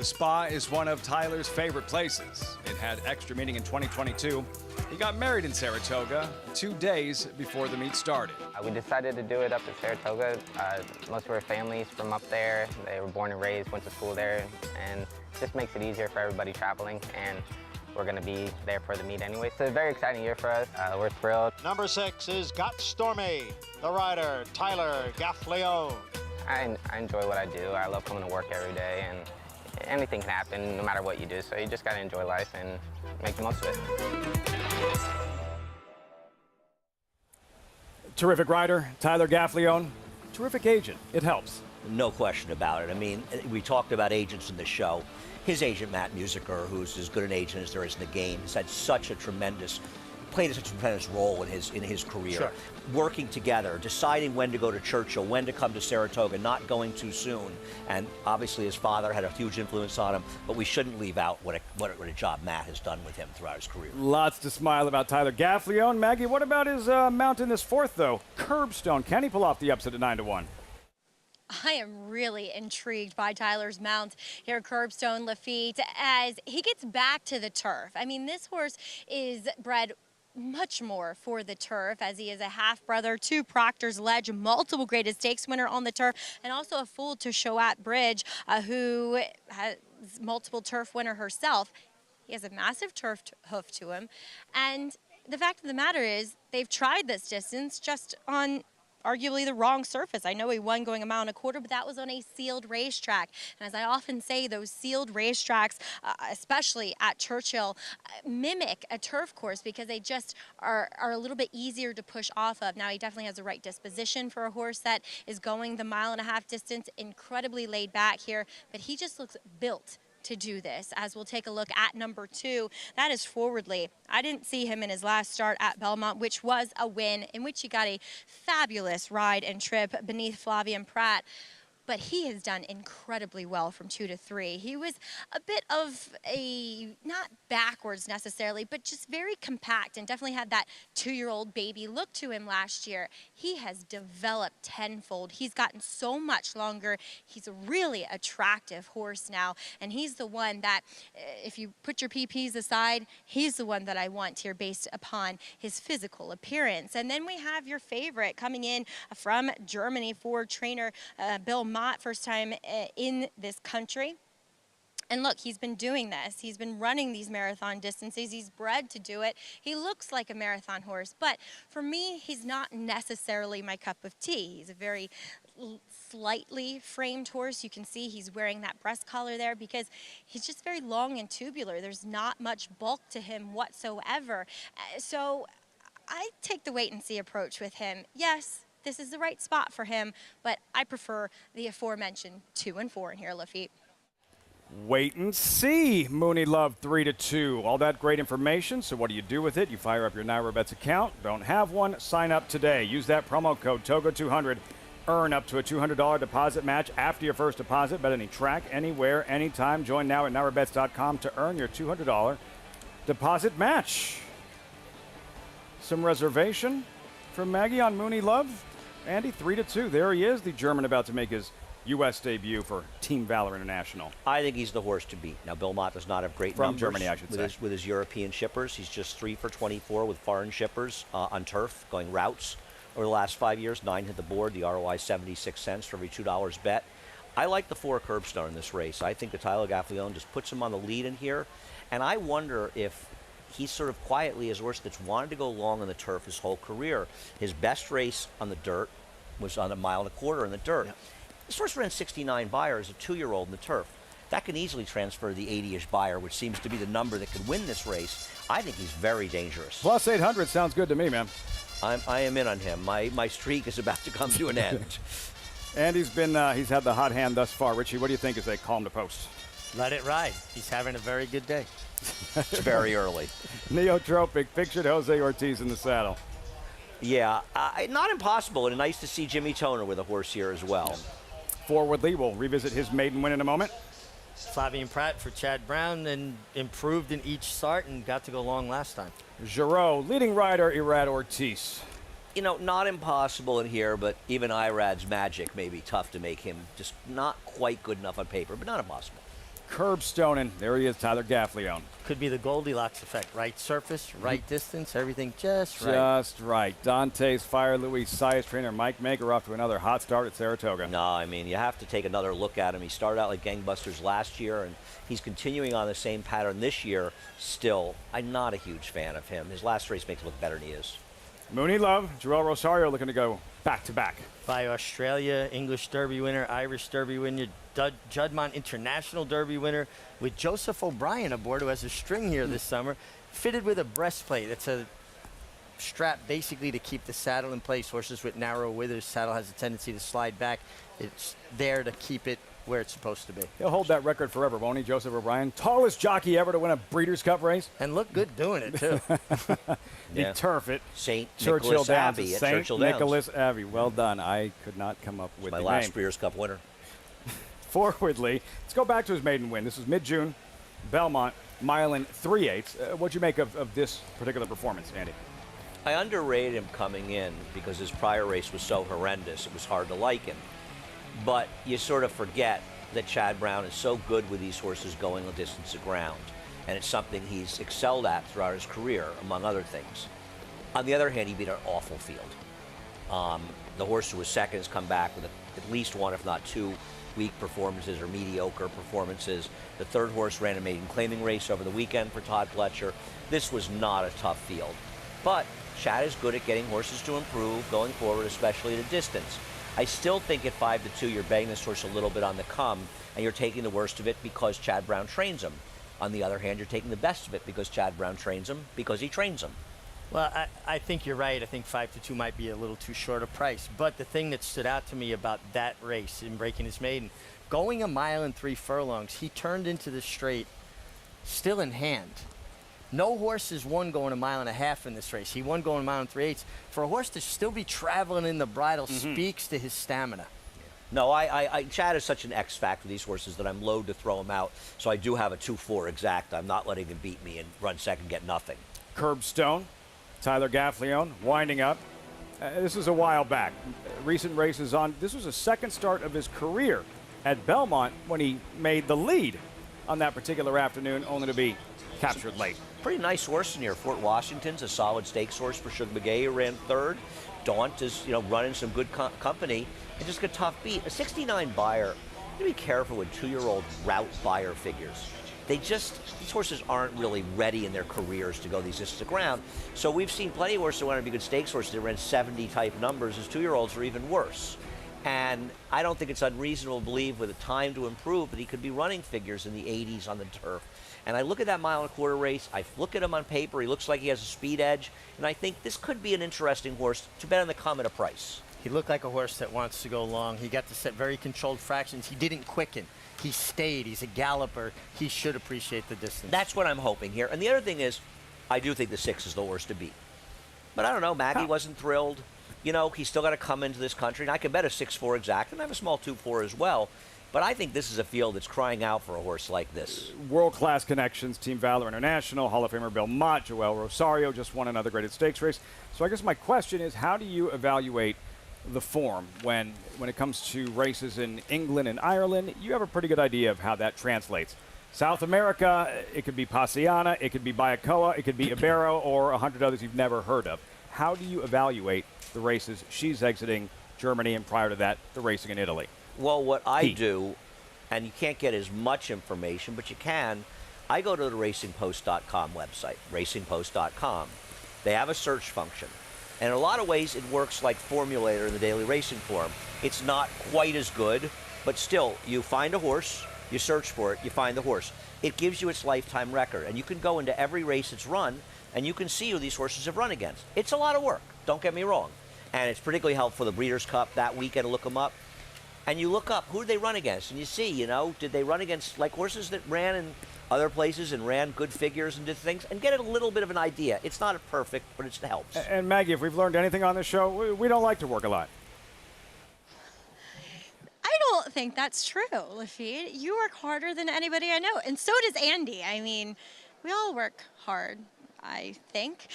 The spa is one of Tyler's favorite places. It had extra meaning in 2022. He got married in Saratoga 2 days before the meet started.
We decided to do it up at Saratoga. Most of our families from up there. They were born and raised, went to school there, and it just makes it easier for everybody traveling. And we're going to be there for the meet anyway. So it's a very exciting year for us. We're thrilled.
Number 6 is Got Stormy, the rider, Tyler Gaffleone.
I enjoy what I do. I love coming to work every day, and anything can happen no matter what you do. So you just got to enjoy life and make the most of it.
Terrific rider, Tyler Gaffleone. Terrific agent. It helps.
No question about it. I mean, we talked about agents in the show. His agent, Matt Musiker, who's as good an agent as there is in the game, has had played such a tremendous role in his career.
Sure.
Working together, deciding when to go to Churchill, when to come to Saratoga, not going too soon. And obviously his father had a huge influence on him, but we shouldn't leave out what a job Matt has done with him throughout his career.
Lots to smile about Tyler Gaffleone. Maggie, what about his mount in this fourth, though? Curbstone. Can he pull off the upset at 9-1?
I am really intrigued by Tyler's mount here at Curbstone Lafitte as he gets back to the turf. I mean, this horse is bred much more for the turf, as he is a half-brother to Proctor's Ledge, multiple graded stakes winner on the turf, and also a foal to Showat Bridge, who has multiple turf winner herself. He has a massive turf hoof to him, and the fact of the matter is they've tried this distance just on arguably the wrong surface. I know he won going a mile and a quarter, but that was on a sealed racetrack. And as I often say, those sealed racetracks, especially at Churchill, mimic a turf course because they just are a little bit easier to push off of. Now, he definitely has the right disposition for a horse that is going the mile-and-a-half distance, incredibly laid back here, but he just looks built to do this, as we'll take a look at number 2. That is Forwardly. I didn't see him in his last start at Belmont, which was a win, in which he got a fabulous ride and trip beneath Flavian Pratt. But he has done incredibly well from 2 to 3. He was a bit of a, not backwards necessarily, but just very compact and definitely had that 2-year-old baby look to him last year. He has developed tenfold. He's gotten so much longer. He's a really attractive horse now, and he's the one that, if you put your PPs aside, he's the one that I want here based upon his physical appearance. And then we have your favorite coming in from Germany for trainer Bill Mott, first time in this country. And look, he's been doing this. He's been running these marathon distances. He's bred to do it. He looks like a marathon horse, but for me, he's not necessarily my cup of tea. He's a very slightly framed horse. You can see he's wearing that breast collar there because he's just very long and tubular. There's not much bulk to him whatsoever. So I take the wait-and-see approach with him. Yes, this is the right spot for him, but I prefer the aforementioned 2 and 4 in here, Lafitte.
Wait and see. Mooney Love 3-2. All that great information. So what do you do with it? You fire up your NyraBets account. Don't have one? Sign up today. Use that promo code TOGA200. Earn up to a $200 deposit match after your first deposit. Bet any track, anywhere, anytime. Join now at NyraBets.com to earn your $200 deposit match. Some reservation from Maggie on Mooney Love. Andy, 3-2. There he is, the German about to make his U.S. debut for Team Valor International.
I think he's the horse to beat. Now, Bill Mott does not have great numbers
Germany, I should say.
With his European shippers. He's just 3 for 24 with foreign shippers on turf, going routes over the last 5 years. 9 hit the board. The ROI 76 cents for every $2 bet. I like the 4 Curbstone in this race. I think the Tyler Gaffleone just puts him on the lead in here. And I wonder if he's sort of quietly his horse that's wanted to go long on the turf his whole career. His best race on the dirt was on a mile and a quarter in the dirt. Yep. This horse ran 69 Beyer as a 2-year-old in the turf. That can easily transfer to the 80-ish Beyer, which seems to be the number that could win this race. I think he's very dangerous.
Plus 800 sounds good to me, man.
I am in on him. My streak is about to come to an end.
And he's had the hot hand thus far. Richie, what do you think as they call him to post?
Let it ride. He's having a very good day.
It's very early.
Neotropic pictured Jose Ortiz in the saddle.
Yeah, not impossible, and nice to see Jimmy Toner with a horse here as well.
Forwardly, we'll revisit his maiden win in a moment.
Flavian Pratt for Chad Brown, and improved in each start and got to go long last time.
Giroux, leading rider Irad Ortiz.
You know, not impossible in here, but even Irad's magic may be tough to make him just not quite good enough on paper, but not impossible.
curbstoning. There he is, Tyler Gaffalione.
Could be the Goldilocks effect. Right surface, right distance, everything just right.
Just right. Dante's Fire Louis Sias trainer Mike Maker off to another hot start at Saratoga.
No, I mean, you have to take another look at him. He started out like gangbusters last year, and he's continuing on the same pattern this year. Still, I'm not a huge fan of him. His last race makes him look better than he is.
Mooney Love, Joel Rosario looking to go back-to-back.
By Australia, English Derby winner, Irish Derby winner, Juddmonte International Derby winner, with Joseph O'Brien aboard, who has a string here this summer, fitted with a breastplate. It's a strap basically to keep the saddle in place. Horses with narrow withers, saddle has a tendency to slide back. It's there to keep it where it's supposed to be.
He'll hold that record forever, won't he, Joseph O'Brien? Tallest jockey ever to win a Breeders' Cup race.
And look good doing it, too.
The turf at
St.
Churchill
Nicholas
Downs.
Abbey at
St.
Churchill Downs.
Nicholas Abbey. Well done. I could not come up with
My
the
last
name.
Breeders' Cup winner.
Forwardly, let's go back to his maiden win. This was mid-June, Belmont, mile and 3/8. What'd you make of this particular performance, Andy?
I underrated him coming in because his prior race was so horrendous. It was hard to like him. But you sort of forget that Chad Brown is so good with these horses going a distance of ground. And it's something he's excelled at throughout his career, among other things. On the other hand, he beat an awful field. The horse who was second has come back with at least one, if not two, weak performances or mediocre performances. The third horse ran a maiden claiming race over the weekend for Todd Pletcher. This was not a tough field. But Chad is good at getting horses to improve going forward, especially at a distance. I still think at 5-2, you're betting this horse a little bit on the come, and you're taking the worst of it because Chad Brown trains him. On the other hand, you're taking the best of it because Chad Brown trains him, because he trains him.
Well, I think you're right. I think 5-2 might be a little too short a price. But the thing that stood out to me about that race in breaking his maiden, going a mile and 3 furlongs, he turned into the straight still in hand. No horses won going a mile and a half in this race. He won going a mile and 3/8. For a horse to still be traveling in the bridle speaks to his stamina.
No, Chad is such an X factor with these horses that I'm loath to throw him out. So I do have a 2-4 exact. I'm not letting him beat me and run second, get nothing.
Curbstone, Tyler Gaffalione winding up. This is a while back. Recent races on. This was a second start of his career at Belmont when he made the lead on that particular afternoon, only to be captured late.
Pretty nice horse near Fort Washington's a solid stakes horse for Sugar McGay, who ran third. Daunt is, running some good company and just a tough beat. A 69 buyer, you have to be careful with 2-year-old route buyer figures. These horses aren't really ready in their careers to go these distances of ground. So we've seen plenty of horses that want to be good stakes horses that ran 70 type numbers. As 2-year-olds are even worse. And I don't think it's unreasonable to believe with a time to improve that he could be running figures in the 80s on the turf. And I look at that mile and a quarter race, I look at him on paper, he looks like he has a speed edge, and I think this could be an interesting horse to bet on the come at a price.
He looked like a horse that wants to go long. He got to set very controlled fractions. He didn't quicken. He stayed. He's a galloper. He should appreciate the distance.
That's what I'm hoping here. And the other thing is, I do think the 6 is the horse to beat. But I don't know, Maggie wasn't thrilled. He's still got to come into this country, and I can bet a 6-4 exact, and I have a small 2-4 as well. But I think this is a field that's crying out for a horse like this.
World-class connections, Team Valor International, Hall of Famer Bill Mott, Joel Rosario just won another graded stakes race. So I guess my question is, how do you evaluate the form when it comes to races in England and Ireland? You have a pretty good idea of how that translates. South America, it could be Passiana, it could be Bayacoa, it could be Ibero, or 100 others you've never heard of. How do you evaluate the races she's exiting Germany, and prior to that, the racing in Italy?
Well, what I do, and you can't get as much information, but you can, I go to the racingpost.com website, racingpost.com. They have a search function. And in a lot of ways, it works like Formulator in the Daily Racing Forum. It's not quite as good, but still, you find a horse, you search for it, you find the horse. It gives you its lifetime record, and you can go into every race it's run, and you can see who these horses have run against. It's a lot of work, don't get me wrong. And it's particularly helpful for the Breeders' Cup that weekend to look them up. And you look up, who did they run against? And you see, did they run against like horses that ran in other places and ran good figures and did things, and get a little bit of an idea. It's not perfect, but it helps.
And Maggie, if we've learned anything on this show, we don't like to work a lot.
I don't think that's true, Lafitte. You work harder than anybody I know, and so does Andy. I mean, we all work hard. I think.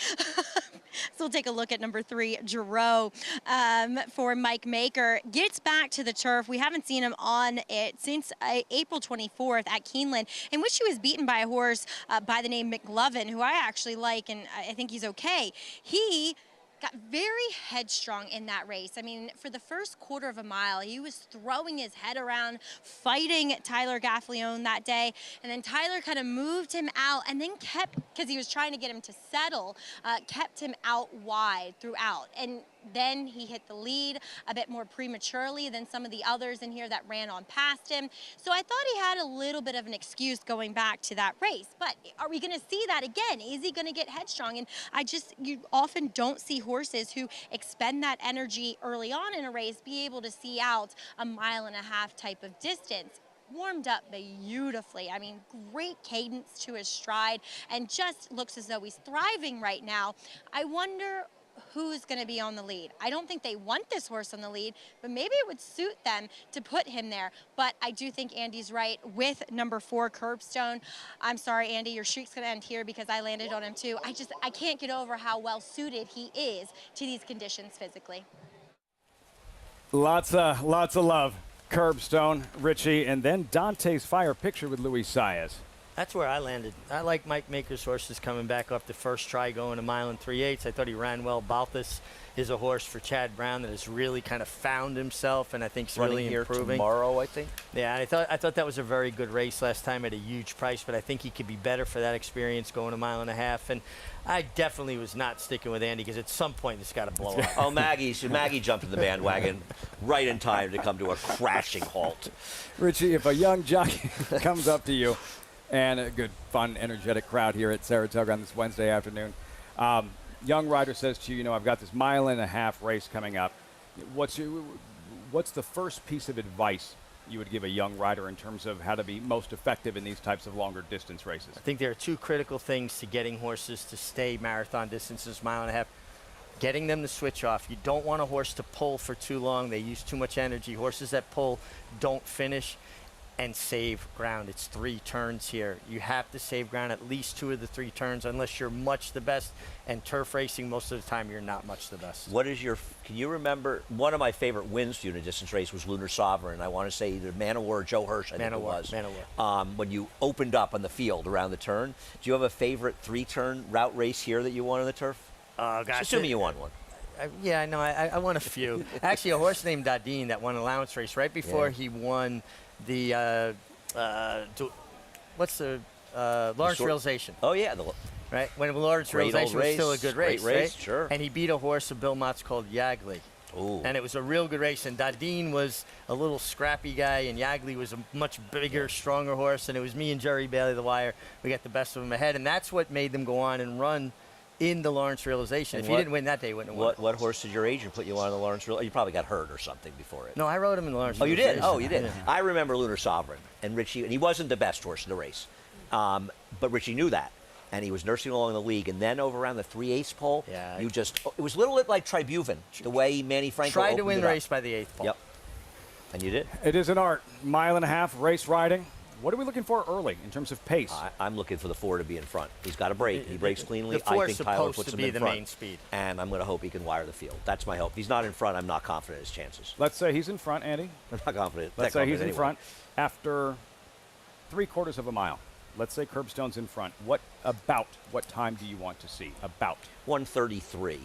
So we'll take a look at number 3, Giroux, for Mike Maker. Gets back to the turf. We haven't seen him on it since April 24th at Keeneland, in which he was beaten by a horse by the name McLovin, who I actually like, and I think he's okay. He got very headstrong in that race. I mean, for the first quarter of a mile, he was throwing his head around, fighting Tyler Gaffalione that day, and then Tyler kind of moved him out and then kept, because he was trying to get him to settle, kept him out wide throughout. And then he hit the lead a bit more prematurely than some of the others in here that ran on past him. So I thought he had a little bit of an excuse going back to that race. But are we going to see that again? Is he going to get headstrong? And you often don't see horses who expend that energy early on in a race be able to see out a 1.5 mile type of distance. Warmed up beautifully. I mean, great cadence to his stride, and just looks as though he's thriving right now. I wonder who's going to be on the lead. I don't think they want this horse on the lead, but maybe it would suit them to put him there. But I do think Andy's right with number 4, Curbstone. I'm sorry, Andy, your streak's going to end here because I landed on him too. I can't get over how well suited he is to these conditions physically.
Lots of love. Curbstone, Richie, and then Dante's Fire Picture with Luis Saez.
That's where I landed. I like Mike Maker's horses coming back off the first try, going 1 mile and 3/8. I thought he ran well. Balthus is a horse for Chad Brown that has really kind of found himself, and I think he's really improving.
Here tomorrow, I think.
Yeah, I thought that was a very good race last time at a huge price, but I think he could be better for that experience going 1.5 miles. And I definitely was not sticking with Andy because at some point it's got to blow up.
Oh, Maggie jumped in the bandwagon right in time to come to a crashing halt.
Richie, if a young jockey comes up to you, and a good, fun, energetic crowd here at Saratoga on this Wednesday afternoon. Young rider says to you, I've got this 1.5 mile race coming up. What's the first piece of advice you would give a young rider in terms of how to be most effective in these types of longer distance races?
I think there are 2 critical things to getting horses to stay marathon distances, 1.5 miles. Getting them to switch off. You don't want a horse to pull for too long. They use too much energy. Horses that pull don't finish. And save ground. It's 3 turns here. You have to save ground at least 2 of the 3 turns unless you're much the best. And turf racing, most of the time, you're not much the best.
Can you remember, one of my favorite wins for you in a distance race was Lunar Sovereign. I want to say either Man-O-War or Joe Hirsch, I think it was.
Man-O-War.
When you opened up on the field around the turn. Do you have a favorite 3-turn route race here that you won on the turf?
Oh, gosh.
Assuming you won one.
Yeah, no, I won a few. Actually, a horse named Dadine that won an allowance race right before he won the Lawrence Realization.
Oh yeah,
right when Lawrence Realization was still a good race, right?
Sure.
And he beat a horse of Bill Mott's called Yagli.
Ooh.
And it was a real good race. And Dadine was a little scrappy guy, and Yagli was a much bigger, stronger horse. And it was me and Jerry Bailey, the wire. We got the best of them ahead, and that's what made them go on and run in the Lawrence Realization. If he didn't win that day, he wouldn't have won.
What horse did your agent put you on the Lawrence Realization? You probably got hurt or something before it.
No, I rode him in the Lawrence
Realization.
Realization.
Oh, you did? Oh, you did.
Yeah.
I remember Lunar Sovereign and Richie, and he wasn't the best horse in the race. But Richie knew that. And he was nursing along the league. And then over around the 3/8 pole, it was a little bit like Tribuven, the way Manny Franco
tried to win the race by the 8th pole.
Yep. And you did.
It is an art. 1.5 mile race riding. What are we looking for early in terms of pace?
I'm looking for the 4 to be in front. He's got to break. He breaks cleanly.
The 4
I think Tyler puts him in front.
the main speed.
And I'm going to hope he can wire the field. That's my hope. If he's not in front, I'm not confident in his chances.
Let's say he's in front, Andy.
I'm not confident.
Let's say he's in front after 3/4 of a mile. Let's say Curbstone's in front. What time do you want to see? About
1:33.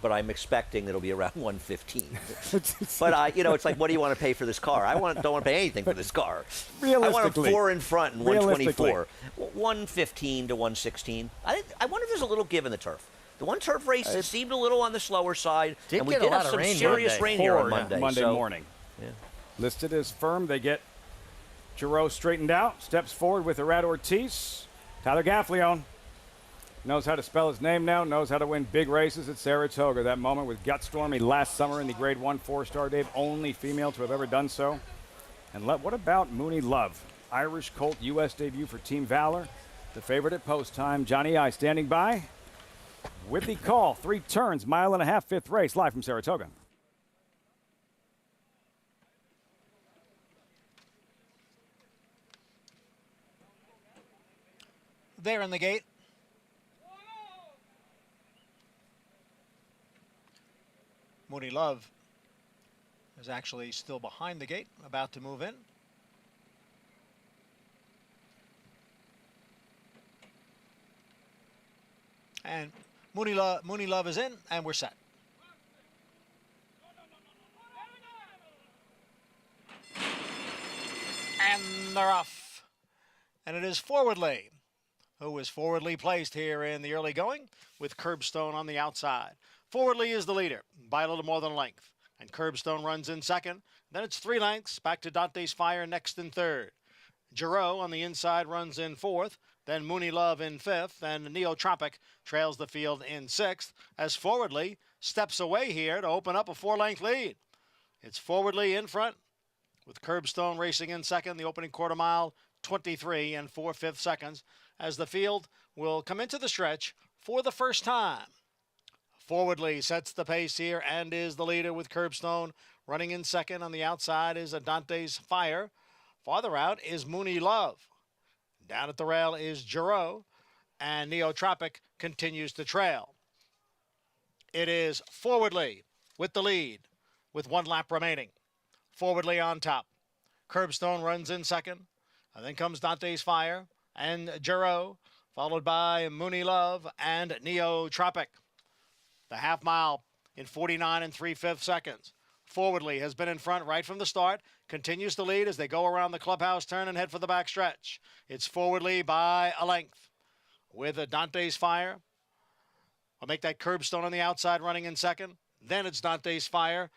But I'm expecting it'll be around 1:15. But it's like, what do you want to pay for this car? don't want to pay anything for this car.
Realistically,
I want a 4 in front and 124. 1:15 to 1:16. I wonder if there's a little give in the turf. The one turf race seemed a little on the slower side, and we did have some serious rain here on Monday.
Monday morning.
Yeah.
Listed as firm. They get Giroux straightened out, steps forward with Irad Ortiz. Tyler Gaffalione knows how to spell his name now, knows how to win big races at Saratoga. That moment with Gutstormy last summer in the Grade 1 4-star, Dave, only female to have ever done so. And what about Mooney Love? Irish Colt U.S. debut for Team Valor. The favorite at post time. Johnny I standing by with the call. 3 turns, 1.5 mile, 5th race, live from Saratoga.
There in the gate. Mooney Love is actually still behind the gate, about to move in. And Mooney Love is in, and we're set. And they're off. And it is Forwardly, who is forwardly placed here in the early going with Curbstone on the outside. Forwardly is the leader by a little more than a length. And Curbstone runs in second. Then it's 3 lengths back to Dante's Fire next in third. Giroux on the inside runs in fourth. Then Mooney Love in fifth. And Neotropic trails the field in sixth as Forwardly steps away here to open up a 4-length lead. It's Forwardly in front with Curbstone racing in second. The opening quarter mile, 23 and 4/5 seconds as the field will come into the stretch for the first time. Forwardly sets the pace here and is the leader with Curbstone running in second. On the outside is Dante's Fire. Farther out is Mooney Love. Down at the rail is Giroux, and Neotropic continues to trail. It is Forwardly with the lead with 1 lap remaining. Forwardly on top. Curbstone runs in second. And then comes Dante's Fire and Giroux, followed by Mooney Love and Neotropic. The half mile in 49 and 3/5 seconds. Forwardly has been in front right from the start, continues to lead as they go around the clubhouse turn and head for the back stretch. It's Forwardly by a length with a Dante's Fire. I'll make that Curbstone on the outside running in second. Then it's Dante's Fire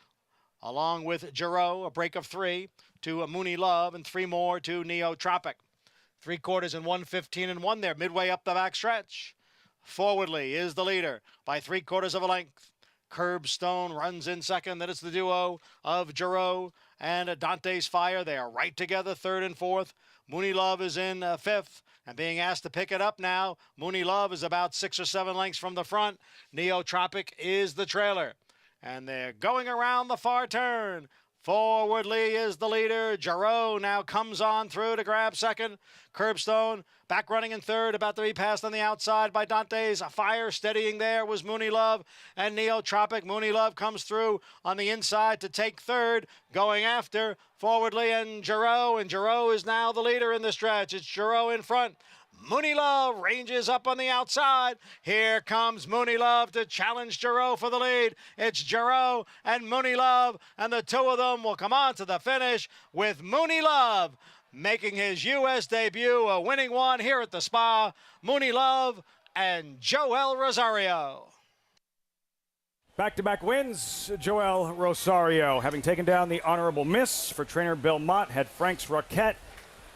along with Giroux, a break of 3 to Mooney Love and 3 more to Neotropic. 3/4 and 1:15 and 1 there, midway up the back stretch. Forwardly is the leader by 3/4 of a length. Curbstone runs in second. Then it's the duo of Giroux and Dante's Fire. They are right together, third and fourth. Mooney Love is in fifth and being asked to pick it up now. Mooney Love is about 6 or 7 lengths from the front. Neotropic is the trailer. And they're going around the far turn. Forwardly is the leader. Giroux now comes on through to grab second. Curbstone back running in third, about to be passed on the outside by Dante's Fire. Steadying there was Mooney Love and Neotropic. Mooney Love comes through on the inside to take third, going after Forwardly and Giroux is now the leader in the stretch. It's Giroux in front. Mooney Love ranges up on the outside. Here comes Mooney Love to challenge Giroux for the lead. It's Giroux and Mooney Love, and the two of them will come on to the finish with Mooney Love making his U.S. debut, a winning one here at the Spa. Mooney Love and Joel Rosario.
Back-to-back wins, Joel Rosario, having taken down the honorable miss for trainer Bill Mott, had Frank's Roquette.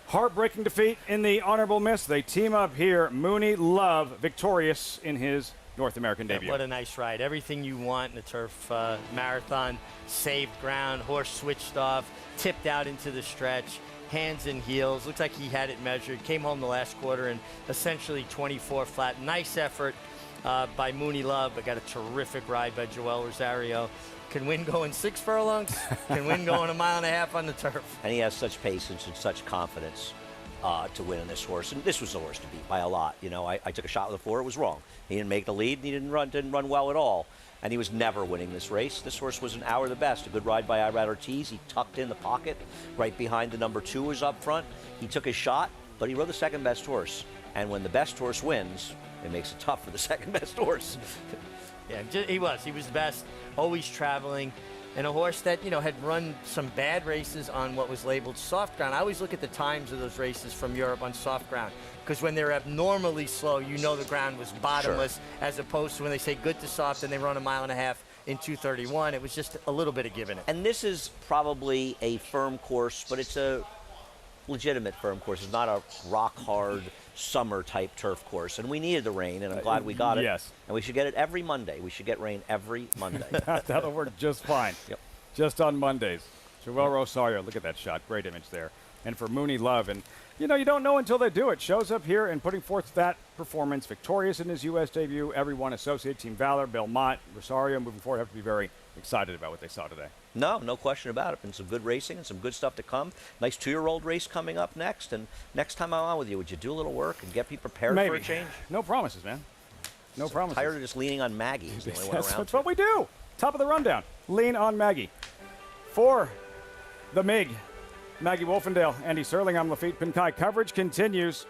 Heartbreaking defeat in the honorable miss. They team up here. Mooney Love victorious in his North American debut.
What a nice ride. Everything you want in a turf marathon. Saved ground, horse switched off, tipped out into the stretch, hands and heels. Looks like he had it measured. Came home the last quarter in essentially 24 flat. Nice effort by Mooney Love, but got a terrific ride by Joel Rosario. Can win going 6 furlongs, can win going 1.5 miles on the turf.
And he has such patience and such confidence to win on this horse. And this was the horse to beat by a lot. You know, I took a shot with the 4. It was wrong. He didn't make the lead, and he didn't run well at all. And he was never winning this race. This horse was an hour the best. A good ride by Irad Ortiz. He tucked in the pocket right behind the number 2 was up front. He took his shot, but he rode the second best horse. And when the best horse wins, it makes it tough for the second best horse.
Yeah, he was the best, always traveling, and a horse that, you know, had run some bad races on what was labeled soft ground. I always look at the times of those races from Europe on soft ground, because when they're abnormally slow, you know the ground was bottomless, as opposed to when they say good to soft and they run 1.5 miles in 2:31. It was just a little bit of giving it.
And this is probably a firm course, but it's a legitimate firm course. It's not a rock-hard summer-type turf course. And we needed the rain, and I'm glad we got it.
Yes.
And we should get it every Monday. We should get rain every Monday.
That'll work just fine.
Yep.
Just on Mondays. Joel Rosario, look at that shot. Great image there. And for Mooney Love. And, you know, you don't know until they do it. Shows up here and putting forth that performance. Victorious in his U.S. debut. Everyone associated Team Valor, Bill Mott, Rosario moving forward have to be very excited about what they saw today.
No question about it. Been some good racing and some good stuff to come. Nice 2-year-old race coming up next. And next time I'm on with you, would you do a little work and get people prepared for a change?
No promises, man. No promises.
Tired of just leaning on Maggie. Who's the only one around.
That's what we do. Top of the rundown, Lean on Maggie. For the MIG, Maggie Wolfendale, Andy Serling, I'm Lafitte Pinkai. Coverage continues,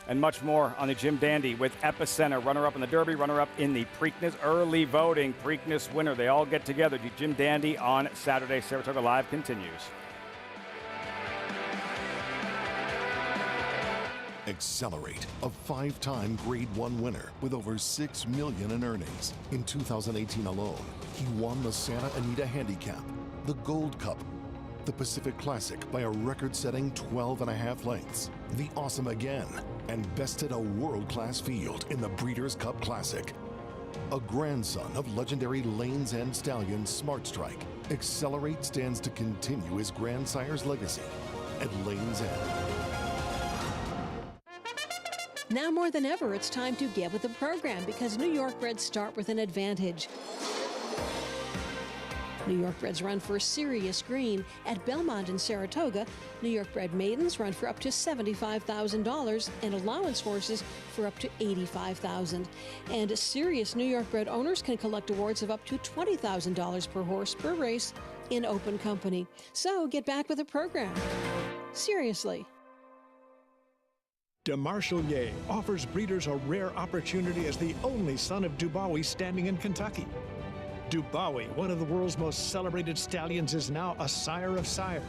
and much more on the Jim Dandy with Epicenter, runner-up in the Derby, runner-up in the Preakness, early voting, Preakness winner. They all get together. The Jim Dandy on Saturday. Saratoga Live continues.
Accelerate, a 5-time Grade 1 winner with over $6 million in earnings. In 2018 alone, he won the Santa Anita Handicap, the Gold Cup, the Pacific Classic by a record-setting 12.5 lengths, the Awesome Again, and bested a world-class field in the Breeders' Cup Classic. A grandson of legendary Lane's End stallion Smart Strike, Accelerate stands to continue his grandsire's legacy at Lane's End.
Now more than ever, it's time to get with the program because New York Reds start with an advantage. New York Reds run for serious green at Belmont and Saratoga. New York bred maidens run for up to $75,000 and allowance horses for up to $85,000. And serious New York bred owners can collect awards of up to $20,000 per horse per race in open company. So get back with the program. Seriously.
DeMarchelier offers breeders a rare opportunity as the only son of Dubawi standing in Kentucky. Dubawi, one of the world's most celebrated stallions, is now a sire of sires.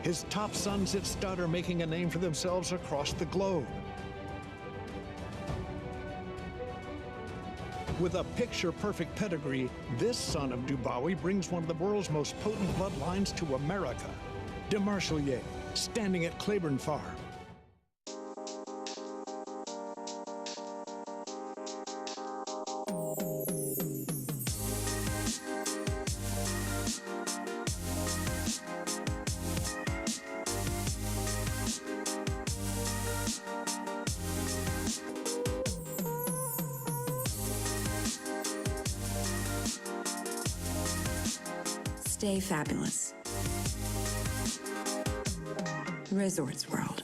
His top sons at stud are making a name for themselves across the globe. With a picture-perfect pedigree, this son of Dubawi brings one of the world's most potent bloodlines to America. DeMarchelier, standing at Claiborne Farm.
Stay fabulous. Resorts World.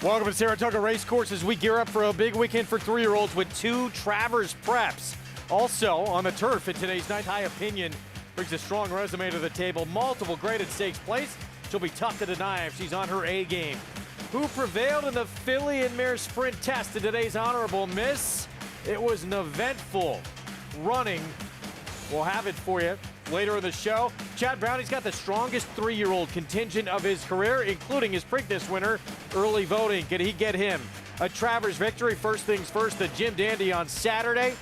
Welcome to Saratoga Racecourse as we gear up for a big weekend for 3-year-olds with 2 Travers preps. Also on the turf in today's night, High Opinion brings a strong resume to the table. Multiple graded stakes place. She'll be tough to deny if she's on her A game. Who prevailed in the filly and mare sprint test in today's Honorable Miss? It was an eventful running. We'll have it for you later in the show. Chad Browning's got the strongest 3-year-old contingent of his career, including his Preakness winner, early voting. Can he get him a Travers victory? First things first, the Jim Dandy on Saturday.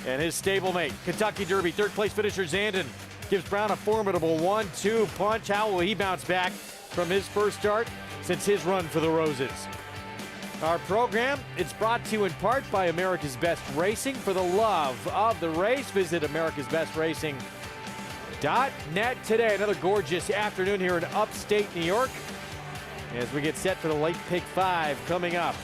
And his stablemate, Kentucky Derby third place finisher Zandon, gives Brown a formidable 1-2 punch. How will he bounce back from his first start since his run for the Roses? Our program, it's brought to you in part by America's Best Racing. For the love of the race, visit americasbestracing.net today. Another gorgeous afternoon here in upstate New York as we get set for the late pick 5 coming up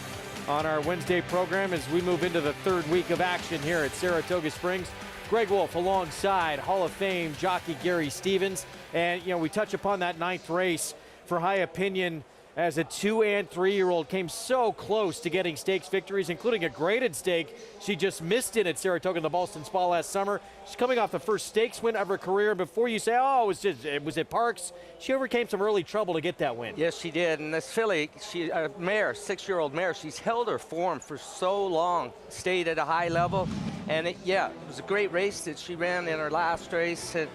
on our Wednesday program as we move into the third week of action here at Saratoga Springs. Greg Wolf alongside Hall of Fame jockey Gary Stevens. And, you know, we touch upon that 9th race for High Opinion as a 2- and 3-year-old came so close to getting stakes victories, including a graded stake. She just missed it at Saratoga in the Boston Spa last summer. She's coming off the first stakes win of her career. Before you say, oh, it was at Parks, she overcame some early trouble to get that win.
Yes, she did. And this filly, a mare, 6-year-old mare, she's held her form for so long, stayed at a high level. And it was a great race that she ran in her last race. And,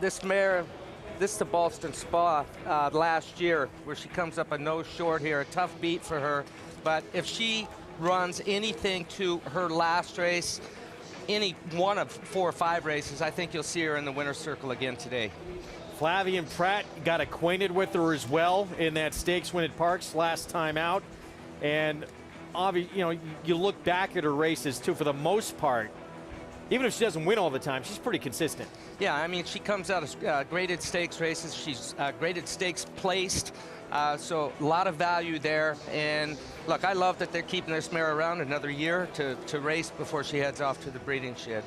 this mare, this is the Boston Spa last year, where she comes up a nose short here, a tough beat for her. But if she runs anything to her last race, any one of 4 or 5 races, I think you'll see her in the winner's circle again today.
Flavian Pratt got acquainted with her as well in that stakes win at Parks last time out. And obviously, you know, you look back at her races too, for the most part, even if she doesn't win all the time, she's pretty consistent.
Yeah, I mean, she comes out of graded stakes races. She's graded stakes placed, so a lot of value there. And look, I love that they're keeping this mare around another year to race before she heads off to the breeding shed.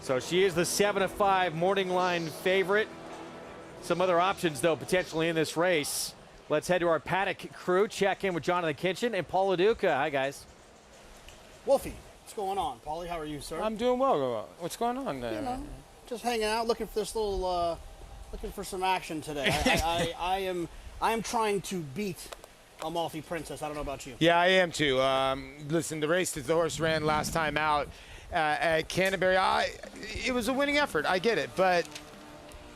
So she is the 7-5 morning line favorite. Some other options, though, potentially in this race. Let's head to our Paddock crew, check in with Jonathan Kinchin and Paul LaDuca. Hi, guys.
Wolfie, what's going on? Paulie, how are you, sir?
I'm doing well. What's going on there?
You know, just hanging out, looking for this little, looking for some action today. I am trying to beat Amalfi Princess. I don't know about you.
Yeah, I am too. Listen, the race that the horse ran last time out at Canterbury, it was a winning effort. I get it, but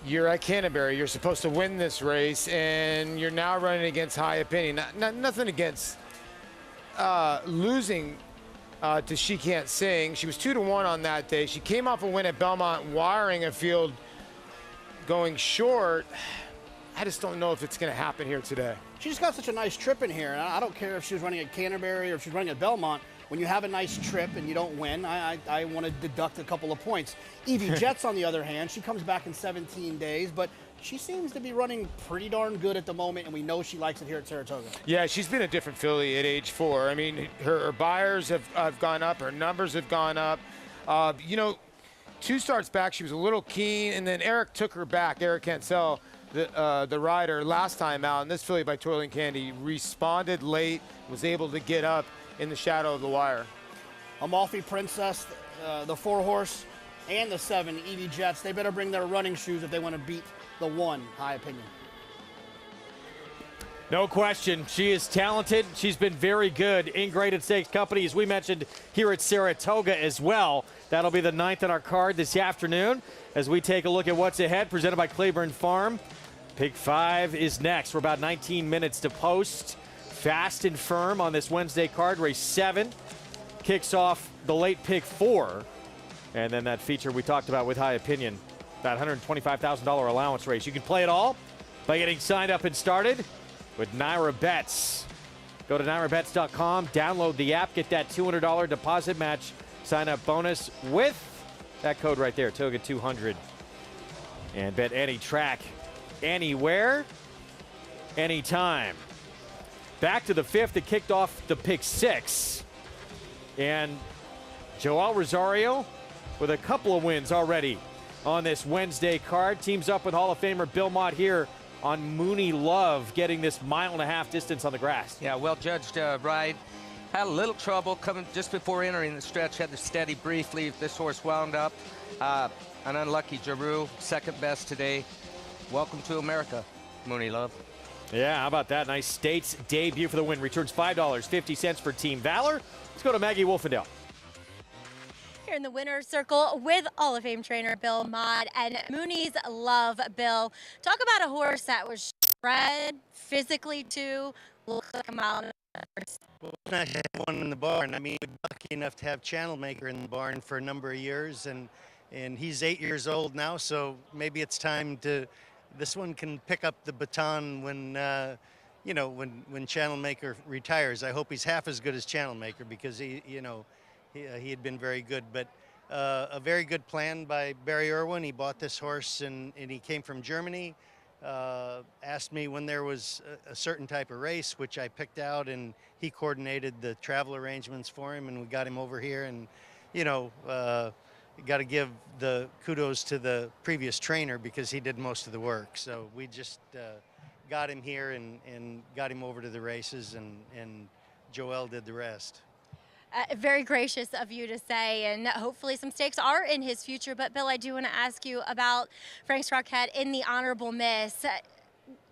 you're at Canterbury. You're supposed to win this race, and you're now running against High Opinion. Nothing against losing to She Can't Sing. She was 2-1 on that day. She came off a win at Belmont, wiring a field going short. I just don't know if it's going to happen here today.
She just got such a nice trip in here, and I don't care if she was running at Canterbury or if she's running at Belmont. When you have a nice trip and you don't win, I want to deduct a couple of points. Evie Jets, on the other hand, she comes back in 17 days, but she seems to be running pretty darn good at the moment, and we know she likes it here at Saratoga.
Yeah, she's been a different filly at age 4. I mean, her buyers have gone up, her numbers have gone up. You know, 2 starts back, she was a little keen, and then Eric took her back. Eric Cancel, the rider, last time out, and this filly by Twirling Candy responded late, was able to get up in the shadow of the wire.
Amalfi Princess, the 4-horse, and the 7, Evie Jets, they better bring their running shoes if they want to beat the 1, High Opinion.
No question. She is talented. She's been very good in graded stakes company, as we mentioned here at Saratoga as well. That'll be the 9th on our card this afternoon as we take a look at what's ahead, presented by Claiborne Farm. Pick 5 is next. We're about 19 minutes to post. Fast and firm on this Wednesday card. Race 7 kicks off the late pick 4. And then that feature we talked about with High Opinion, that $125,000 allowance race. You can play it all by getting signed up and started with Naira Bets. Go to NairaBets.com, download the app, get that $200 deposit match sign up bonus with that code right there, Toga200. And bet any track, anywhere, anytime. Back to the 5th, it kicked off the pick 6. And Joel Rosario with a couple of wins already on this Wednesday card. Teams up with Hall of Famer Bill Mott here on Mooney Love, getting this 1.5-mile distance on the grass.
Yeah, well judged ride. Had a little trouble coming just before entering the stretch. Had to steady briefly. This horse wound up. An unlucky Giroux, second best today. Welcome to America, Mooney Love.
Yeah, how about that? Nice States debut for the win. Returns $5.50 for Team Valor. Let's go to Maggie Wolfendale.
Here in the winner's circle with Hall of Fame trainer Bill Mott and Mooney's Love. Bill, talk about a horse that was bred physically too. Look like a mile.
Well, I had one in the barn. I mean, we're lucky enough to have Channel Maker in the barn for a number of years, and he's 8 years old now, so maybe it's time to. This one can pick up the baton when, you know, when Channel Maker retires. I hope he's half as good as Channel Maker because he had been very good. But a very good plan by Barry Irwin. He bought this horse and he came from Germany. Asked me when there was a certain type of race, which I picked out, and he coordinated the travel arrangements for him, and we got him over here. And you know, got to give the kudos to the previous trainer because he did most of the work. So we just got him here and got him over to the races, and Joel did the rest.
Very gracious of you to say, and hopefully some stakes are in his future. But Bill, I do want to ask you about Frank Strockhead in the honorable miss.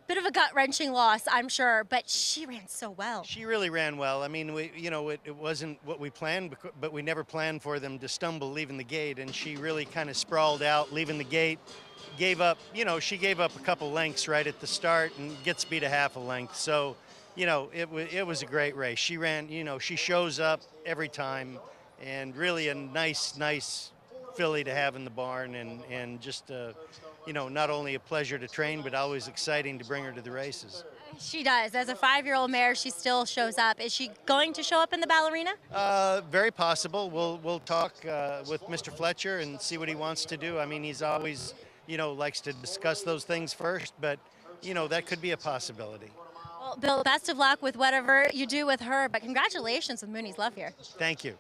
Bit of a gut-wrenching loss, I'm sure, but she ran so well.
She really ran well. I mean, it wasn't what we planned, but we never planned for them to stumble leaving the gate, and she really kind of sprawled out leaving the gate, gave up, she gave up a couple lengths right at the start and gets beat a half a length. So, it was a great race. She ran, she shows up every time, and really a nice filly to have in the barn, and just you know, not only a pleasure to train, but always exciting to bring her to the races.
She does. As a 5-year-old mare, she still shows up. Is she going to show up in the ballerina?
Very possible. We'll talk with Mr. Fletcher and see what he wants to do. I mean, he's always, you know, likes to discuss those things first, but you know, that could be a possibility.
Well, Bill, best of luck with whatever you do with her, but congratulations with Mooney's Love here.
Thank you.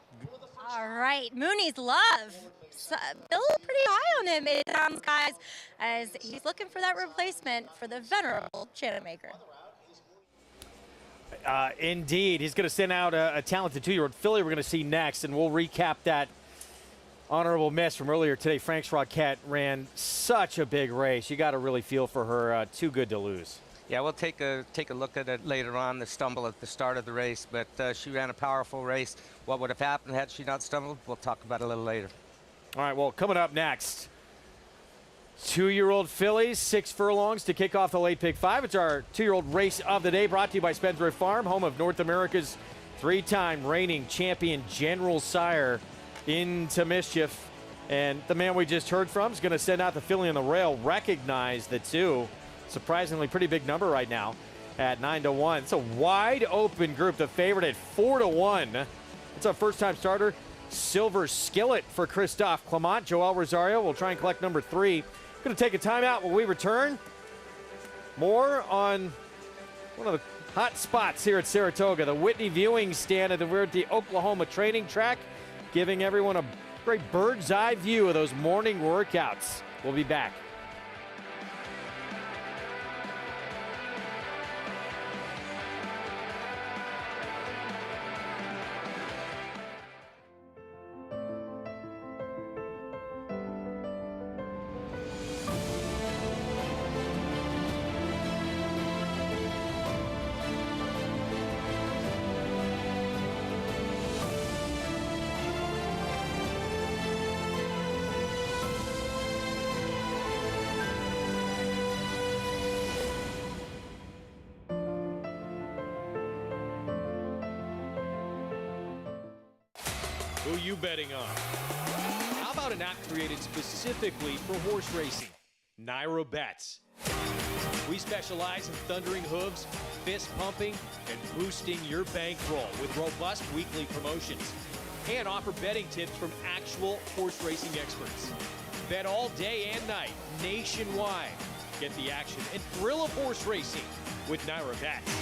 All right, Mooney's Love. So, Bill, pretty high on him, it sounds, guys, as he's looking for that replacement for the venerable Channel Maker.
Indeed. He's going to send out a talented 2-year-old filly we're going to see next, and we'll recap that honorable miss from earlier today. Frank's Roquette ran such a big race. You got to really feel for her. Too good to lose.
Yeah, we'll take a look at it later on, the stumble at the start of the race, but she ran a powerful race. What would have happened had she not stumbled? We'll talk about it a little later.
All right, well, coming up next, 2-year-old fillies, 6 furlongs to kick off the late pick 5. It's our 2-year-old race of the day, brought to you by Spendthrift Farm, home of North America's 3-time reigning champion General Sire Into Mischief. And the man we just heard from is going to send out the filly on the rail. Recognize the 2. Surprisingly pretty big number right now at 9-1. It's a wide open group. The favorite at 4-1. It's a first-time starter. Silver Skillet for Christophe Clement. Joel Rosario will try and collect number 3. Going to take a timeout when we return. More on one of the hot spots here at Saratoga, the Whitney Viewing Stand. We're at the Oklahoma Training Track, giving everyone a great bird's eye view of those morning workouts. We'll be back.
Who are you betting on? How about an app created specifically for horse racing? Naira Bets. We specialize in thundering hooves, fist pumping, and boosting your bankroll with robust weekly promotions. And offer betting tips from actual horse racing experts. Bet all day and night, nationwide. Get the action and thrill of horse racing with Naira Bets.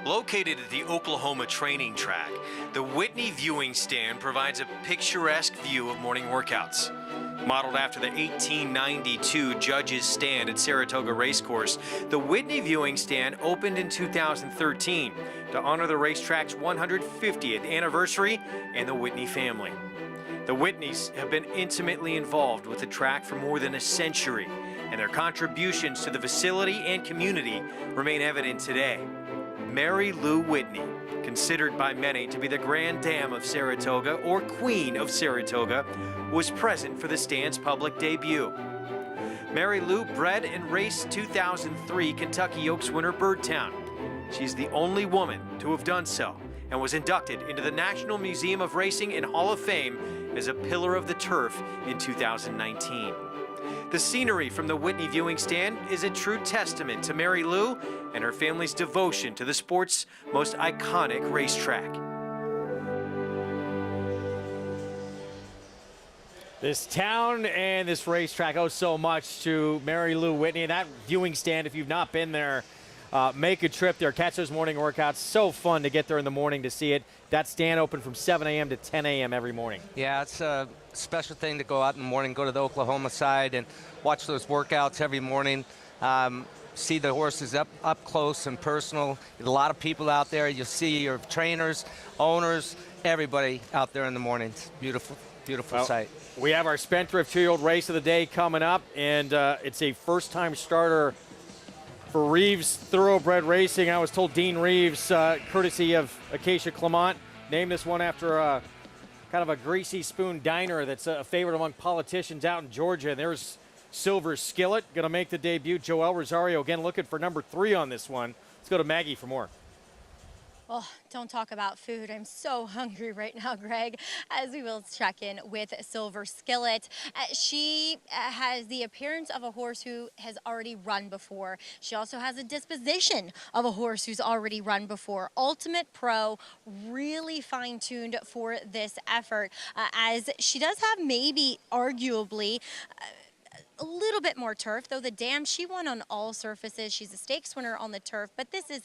Located at the Oklahoma training track, the Whitney viewing stand provides a picturesque view of morning workouts. Modeled after the 1892 Judges Stand at Saratoga Racecourse, the Whitney viewing stand opened in 2013 to honor the racetrack's 150th anniversary and the Whitney family. The Whitneys have been intimately involved with the track for more than a century, and their contributions to the facility and community remain evident today. Mary Lou Whitney, considered by many to be the Grand Dame of Saratoga or Queen of Saratoga, was present for the stand's public debut. Mary Lou bred and raced 2003 Kentucky Oaks winner Birdtown. She's the only woman to have done so and was inducted into the National Museum of Racing and Hall of Fame as a pillar of the turf in 2019. The scenery from the Whitney viewing stand is a true testament to Mary Lou and her family's devotion to the sport's most iconic racetrack.
This town and this racetrack owe so much to Mary Lou Whitney. And that viewing stand, if you've not been there, make a trip there. Catch those morning workouts. So fun to get there in the morning to see it. That stand open from 7 a.m. to 10 a.m. every morning.
Yeah, it's a special thing to go out in the morning, go to the Oklahoma side and watch those workouts every morning. See the horses up close and personal. There's a lot of people out there. You'll see your trainers, owners, everybody out there in the morning. It's beautiful, beautiful sight.
We have our Spendthrift 2-year-old race of the day coming up, and it's a first-time starter for Reeves Thoroughbred Racing. I was told Dean Reeves, courtesy of Acacia Clement, named this one after kind of a greasy spoon diner that's a favorite among politicians out in Georgia. And there's Silver Skillet going to make the debut. Joel Rosario again looking for number 3 on this one. Let's go to Maggie for more.
Oh, don't talk about food. I'm so hungry right now, Greg, as we will check in with Silver Skillet. She has the appearance of a horse who has already run before. She also has a disposition of a horse who's already run before. Ultimate Pro, really fine-tuned for this effort, as she does have maybe arguably a little bit more turf, though the Dam, she won on all surfaces. She's a stakes winner on the turf, but this is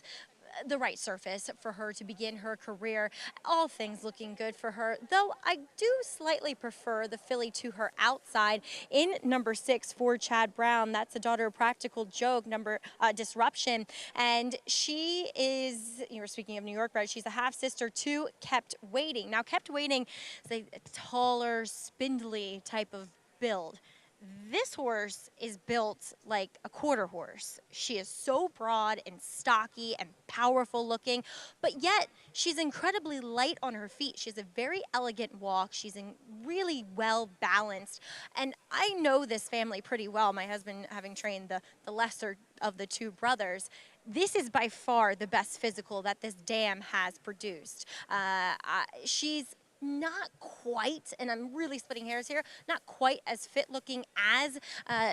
the right surface for her to begin her career. All things looking good for her, though I do slightly prefer the filly to her outside in number 6 for Chad Brown. That's the daughter of Practical Joke, Disruption, and she is, you were speaking of New York bred, she's a half sister to Kept Waiting. Now Kept Waiting is a taller, spindly type of build. This horse is built like a quarter horse. She is so broad and stocky and powerful looking, but yet she's incredibly light on her feet. She has a very elegant walk. She's really well balanced. And I know this family pretty well, my husband having trained the lesser of the 2 brothers. This is by far the best physical that this Dam has produced. She's not quite, and I'm really splitting hairs here, not quite as fit looking as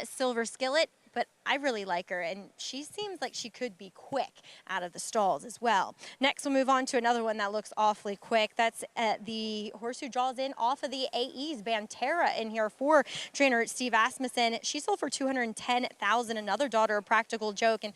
Silver Skillet, but I really like her, and she seems like she could be quick out of the stalls as well. Next, we'll move on to another one that looks awfully quick. That's the horse who draws in off of the AEs, Bantera, in here for trainer Steve Asmussen. She sold for $210,000, another daughter of Practical Joke, and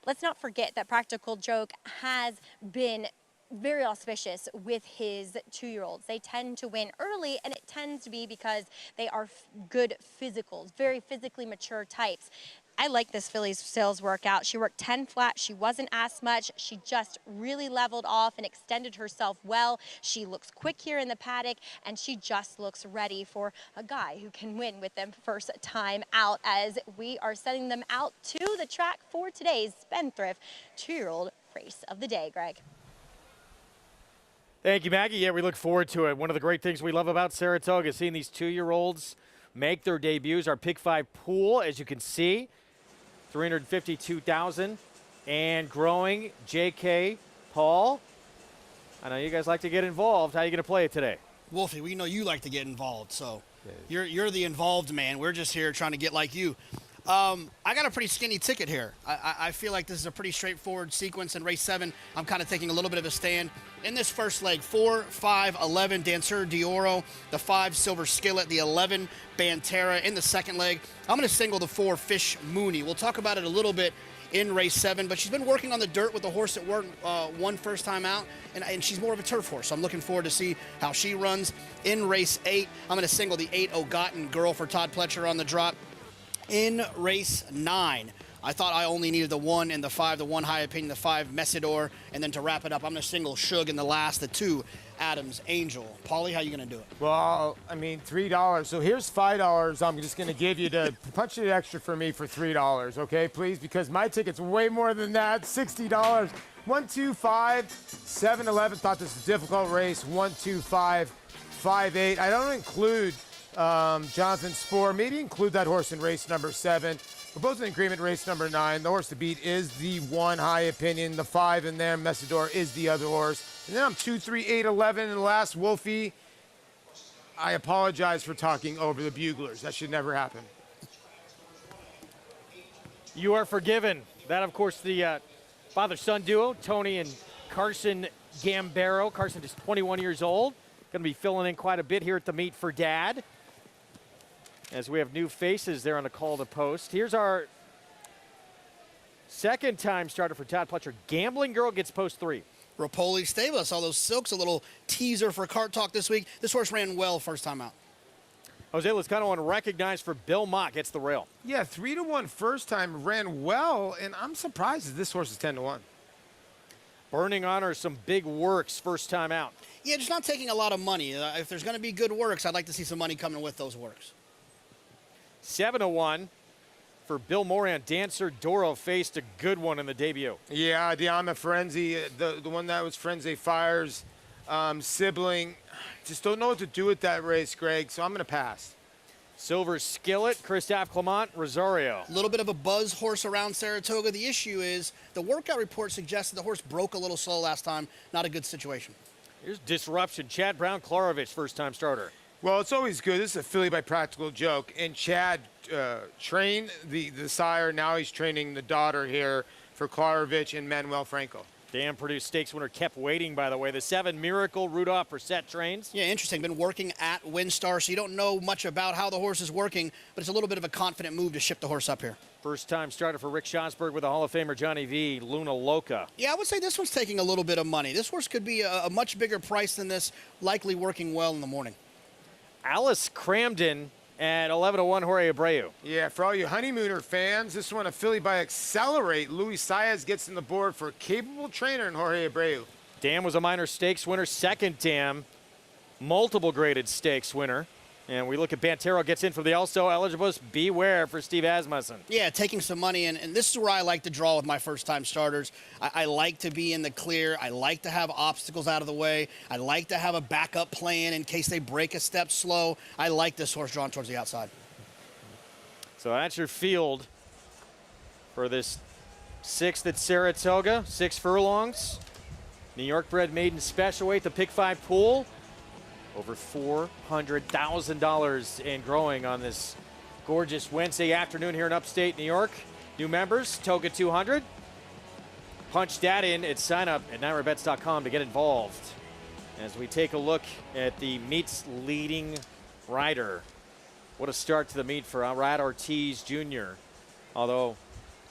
let's not forget that Practical Joke has been very auspicious with his 2-year-olds. They tend to win early, and it tends to be because they are good physicals, very physically mature types. I like this filly's sales workout. She worked 10 flat. She wasn't asked much. She just really leveled off and extended herself well. She looks quick here in the paddock, and she just looks ready for a guy who can win with them first time out, as we are sending them out to the track for today's Spendthrift 2-year-old race of the day, Greg.
Thank you, Maggie. Yeah, we look forward to it. One of the great things we love about Saratoga is seeing these 2-year-olds make their debuts. Our Pick 5 pool, as you can see, $352,000 and growing. JK, Paul, I know you guys like to get involved. How are you going to play it today?
Wolfie, we know you like to get involved, so you're the involved man. We're just here trying to get like you. I got a pretty skinny ticket here. I feel like this is a pretty straightforward sequence in race 7. I'm kind of taking a little bit of a stand. In this first leg, 4, 5, 11, Dancer D'Oro, the 5, Silver Skillet, the 11, Bantera. In the second leg, I'm going to single the 4, Fish Mooney. We'll talk about it a little bit in race 7, but she's been working on the dirt with the horse that won first time out, and she's more of a turf horse. So I'm looking forward to see how she runs in race 8. I'm going to single the 8 Ogotten Girl for Todd Pletcher on the drop. In race 9, I thought I only needed the 1 and the 5, the 1 High Opinion, the 5 Messidor, and then to wrap it up, I'm going to single Shug in the last, the 2 Adams Angel. Paulie, how you going to do it?
Well, I mean, $3. So here's $5 I'm just going to give you to punch it extra for me for $3, okay, please? Because my ticket's way more than that, $60. 1, 2, 5, 7, 11. Thought this was a difficult race. 1, 2, 5, 5, 8. I don't include Jonathan Spohr. Maybe include that horse in race number 7. We're both in agreement, race number 9. The horse to beat is the 1 High Opinion. The 5 in there, Messidor, is the other horse. And then I'm 2, 3, 8, 11. And the last, Wolfie. I apologize for talking over the buglers. That should never happen.
You are forgiven. That, of course, the father-son duo, Tony and Carson Gambaro. Carson is 21 years old. Going to be filling in quite a bit here at the meet for Dad, as we have new faces there on the call to post. Here's our second time starter for Todd Pletcher. Gambling Girl gets post 3.
Rapoli Stable. I saw those silks, a little teaser for Cart Talk this week. This horse ran well first time out.
Jose Lezcano unrecognized for Bill Mott gets the rail.
Yeah, 3-1 first time, ran well, and I'm surprised that this horse is 10-1.
Burning Honor, some big works first time out.
Yeah, just not taking a lot of money. If there's going to be good works, I'd like to see some money coming with those works.
7-1 for Bill Moran. Dancer Doro faced a good one in the debut.
Yeah, Diana Frenzy, the one that was Frenzy Fire's sibling. Just don't know what to do with that race, Greg, so I'm going to pass.
Silver Skillet, Christophe Clement, Rosario.
A little bit of a buzz horse around Saratoga. The issue is the workout report suggested the horse broke a little slow last time. Not a good situation.
Here's Disruption. Chad Brown Klarovich, first-time starter.
Well, it's always good. This is a filly by Practical Joke. And Chad trained the sire. Now he's training the daughter here for Klarovich and Manuel Franco.
Dan Purdue Stakes winner kept waiting, by the way. The 7 Miracle Rudolph Brissett trains.
Yeah, interesting. Been working at WinStar, so you don't know much about how the horse is working, but it's a little bit of a confident move to ship the horse up here.
First-time starter for Rick Schosberg with the Hall of Famer Johnny V, Luna Loca.
Yeah, I would say this one's taking a little bit of money. This horse could be a much bigger price than this, likely working well in the morning.
Alice Cramden at 11-1 Jorge Abreu.
Yeah, for all you Honeymooner fans, this one a filly by Accelerate. Luis Saez gets in the board for a capable trainer in Jorge Abreu.
Dam was a minor stakes winner, second Dam, multiple graded stakes winner. And we look at Bantero gets in for the also eligible. Beware for Steve Asmussen.
Yeah, taking some money in. And this is where I like to draw with my first-time starters. I like to be in the clear. I like to have obstacles out of the way. I like to have a backup plan in case they break a step slow. I like this horse drawn towards the outside.
So that's your field for this 6th at Saratoga. 6 furlongs. New York bred maiden special weight, the pick 5 pool. Over $400,000 and growing on this gorgeous Wednesday afternoon here in upstate New York. New members, Toga 200. Punch that in and sign up at NYRABets.com to get involved. As we take a look at the meet's leading rider. What a start to the meet for Rad Ortiz Jr. Although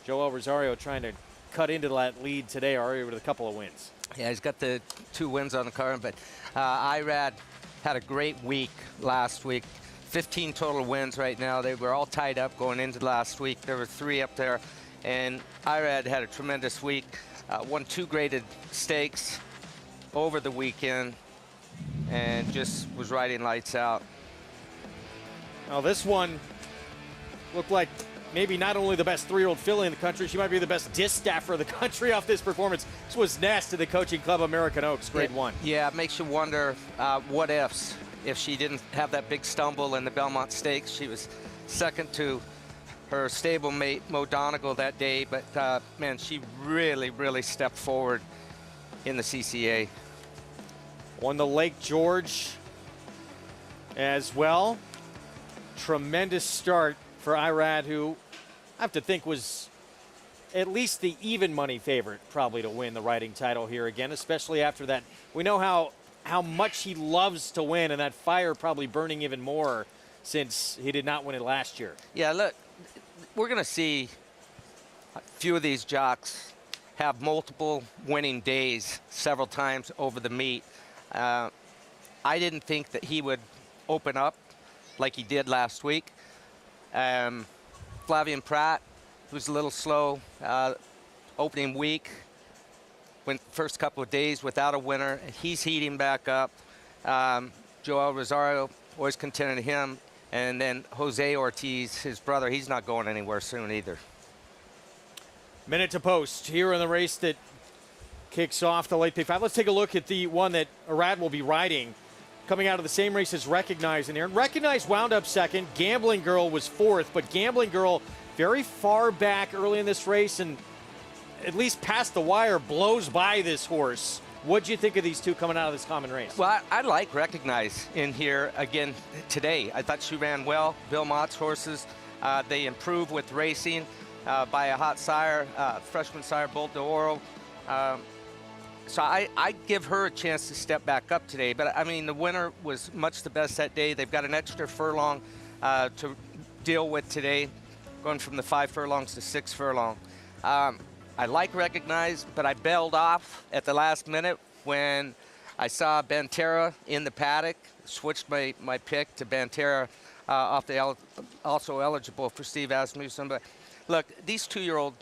Joel Rosario trying to cut into that lead today already with a couple of wins.
Yeah, he's got the 2 wins on the card, but Irad had a great week last week. 15 total wins right now. They were all tied up going into last week. There were 3 up there, and Irad had a tremendous week. Won 2 graded stakes over the weekend, and just was riding lights out.
Now this one looked like maybe not only the best 3-year-old filly in the country, she might be the best disc-staffer of the country off this performance. This was Nest at the Coaching Club American Oaks, grade 1.
Yeah, it makes you wonder what ifs. If she didn't have that big stumble in the Belmont Stakes, she was second to her stablemate Mo Donegal that day, but man, she really stepped forward in the CCA.
Won the Lake George as well. Tremendous start for Irad, who I have to think was at least the even money favorite probably to win the riding title here again, especially after that. We know how much he loves to win, and that fire probably burning even more since he did not win it last year.
Yeah, look, we're going to see a few of these jocks have multiple winning days several times over the meet. I didn't think that he would open up like he did last week. Flavian Pratt was a little slow opening week. Went first couple of days without a winner. He's heating back up. Joel Rosario, always contending him. And then Jose Ortiz, his brother, he's not going anywhere soon either.
Minute to post here in the race that kicks off the late pick 5. Let's take a look at the one that Arad will be riding. Coming out of the same race as Recognize in here. And Recognize wound up second. Gambling Girl was fourth, but Gambling Girl very far back early in this race and at least past the wire blows by this horse. What'd you think of these two coming out of this common race?
Well, I like Recognize in here again today. I thought she ran well. Bill Mott's horses, they improve with racing by a hot sire, freshman sire, Bolt d'Oro. So I give her a chance to step back up today. But, I mean, the winner was much the best that day. They've got an extra furlong to deal with today, going from the 5 furlongs to 6 furlong. I like Recognize, but I bailed off at the last minute when I saw Banterra in the paddock, switched my pick to Banterra off the also eligible for Steve Asmussen. But look, these 2-year-old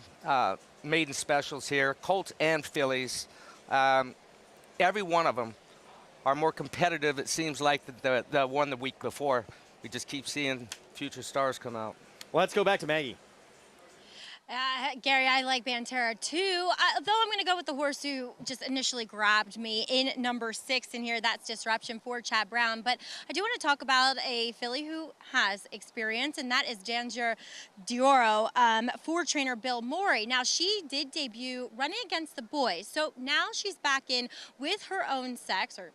maiden specials here, Colts and fillies, every one of them are more competitive, it seems like, the one the week before. We just keep seeing future stars come out.
Well, let's go back to Maggie.
Gary, I like Banterra too, though I'm going to go with the horse who just initially grabbed me in number 6 in here. That's Disruption for Chad Brown. But I do want to talk about a filly who has experience, and that is Danger d'Oro for trainer Bill Morey. Now, she did debut running against the boys, so now she's back in with her own sex, or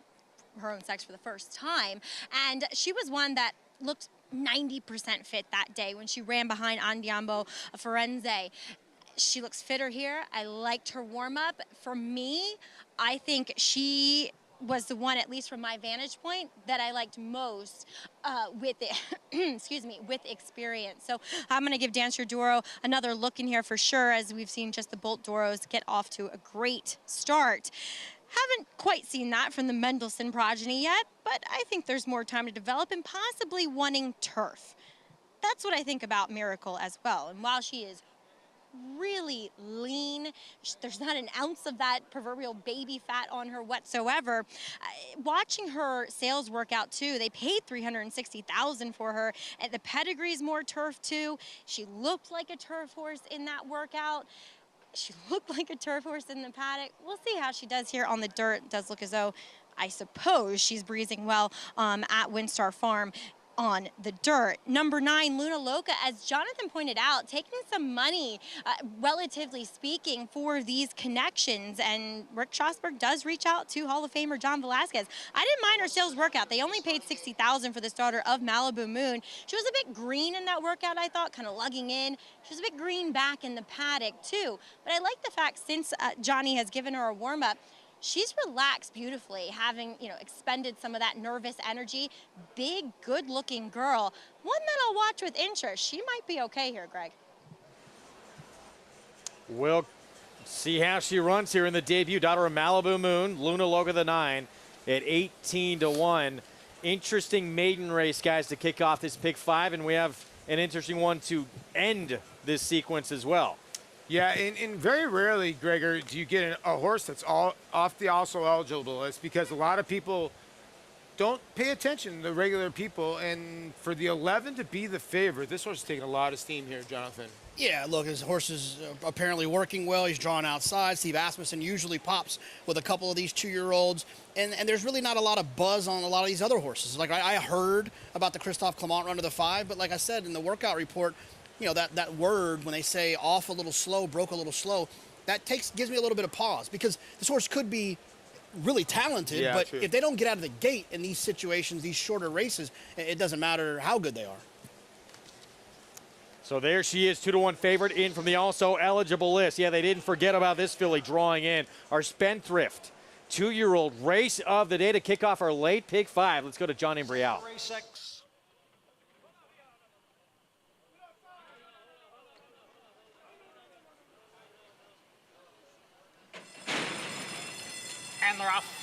her own sex for the first time, and she was one that looked 90% fit that day when she ran behind Andiamo Firenze. She looks fitter here. I liked her warm-up. For me, I think she was the one, at least from my vantage point, that I liked most with it, excuse me, with experience. So I'm going to give Dancer d'Oro another look in here for sure, as we've seen just the Bolt d'Oros get off to a great start. Haven't quite seen that from the Mendelssohn progeny yet, but I think there's more time to develop and possibly wanting turf. That's what I think about Miracle as well. And while she is really lean, there's not an ounce of that proverbial baby fat on her whatsoever. Watching her sales workout too, they paid $360,000 for her, and the pedigree's more turf too. She looked like a turf horse in that workout. She looked like a turf horse in the paddock. We'll see how she does here on the dirt. It does look as though, I suppose, she's breezing well at Windstar Farm on the dirt. Number 9, Luna Loca, as Jonathan pointed out, taking some money, relatively speaking, for these connections. And Rick Strasberg does reach out to Hall of Famer John Velasquez. I didn't mind her sales workout. They only paid $60,000 for this daughter of Malibu Moon. She was a bit green in that workout, I thought, kind of lugging in. She was a bit green back in the paddock, too. But I like the fact, since Johnny has given her a warm-up, she's relaxed beautifully, having, expended some of that nervous energy. Big, good-looking girl. One that I'll watch with interest. She might be okay here, Greg.
We'll see how she runs here in the debut. Daughter of Malibu Moon, Luna Loca the 9 at 18-1. Interesting maiden race, guys, to kick off this pick 5, and we have an interesting one to end this sequence as well.
Yeah, and very rarely, Gregor, do you get a horse that's all off the also eligible list, because a lot of people don't pay attention, the regular people. And for the 11 to be the favorite, this horse is taking a lot of steam here, Jonathan.
Yeah, look, his horse is apparently working well. He's drawn outside. Steve Asmussen usually pops with a couple of these 2-year-olds. And there's really not a lot of buzz on a lot of these other horses. Like, I heard about the Christophe Clement run to the 5, but like I said in the workout report, that word, when they say off a little slow, broke a little slow, that gives me a little bit of pause, because this horse could be really talented, but if they don't get out of the gate in these situations, these shorter races, it doesn't matter how good they are.
So there she is, 2-1 favorite in from the also eligible list. Yeah, they didn't forget about this filly drawing in. Our Spendthrift 2-year-old race of the day to kick off our late pick 5. Let's go to John Imbrial.
Race 6. in the rough.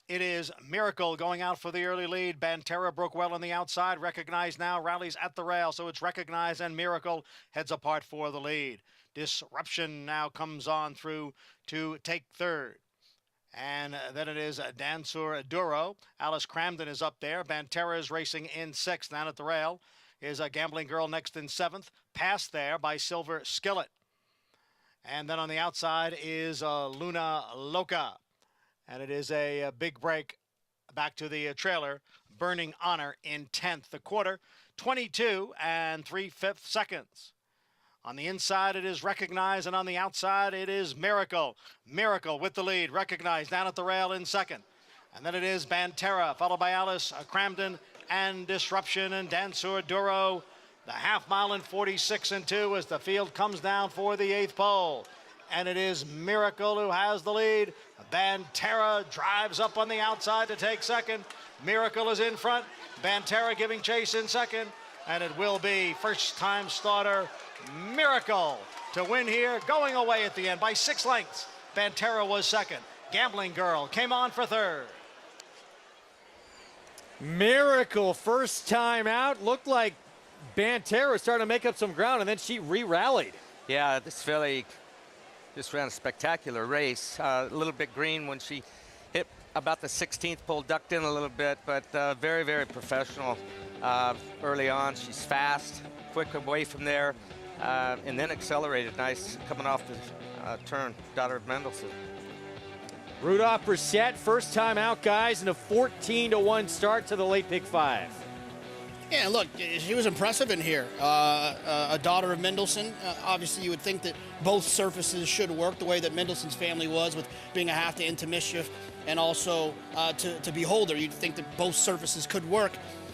It is Miracle going out for the early lead. Banterra broke well on the outside. Recognized now, rallies at the rail. So it's Recognized and Miracle heads apart for the lead. Disruption now comes on through to take third. And then it is Dansur Duro. Alice Cramden is up there. Banterra is racing in sixth. Down at the rail is a Gambling Girl next in seventh. Passed there by Silver Skillet. And then on the outside is Luna Loca. And it is a big break back to the trailer. Burning Honor in 10th. The quarter, 22 3/5 seconds. On the inside, it is Recognized, and on the outside, it is Miracle. Miracle with the lead. Recognized down at the rail in second. And then it is Banterra, followed by Alice Cramden and Disruption and Dansur Duro. The half mile in 46 2 as the field comes down for the eighth pole. And it is Miracle who has the lead. Banterra drives up on the outside to take second. Miracle is in front. Banterra giving chase in second. And it will be first-time starter Miracle to win here, going away at the end by 6 lengths. Banterra was second. Gambling Girl came on for third.
Miracle, first time out. Looked like Banterra was starting to make up some ground, and then she re-rallied.
Yeah, this filly just ran a spectacular race. A little bit green when she hit about the 16th pole, ducked in a little bit, but very, very professional early on. She's fast, quick away from there, and then accelerated nice coming off the turn. Daughter of Mendelssohn.
Rudolph Brissett, first time out, guys, and a 14-1 start to the late pick 5.
Yeah, look, she was impressive in here. A daughter of Mendelssohn. Obviously, you would think that both surfaces should work the way that Mendelssohn's family was, with being a half to into Mischief and also to Beholder. You'd think that both surfaces could work.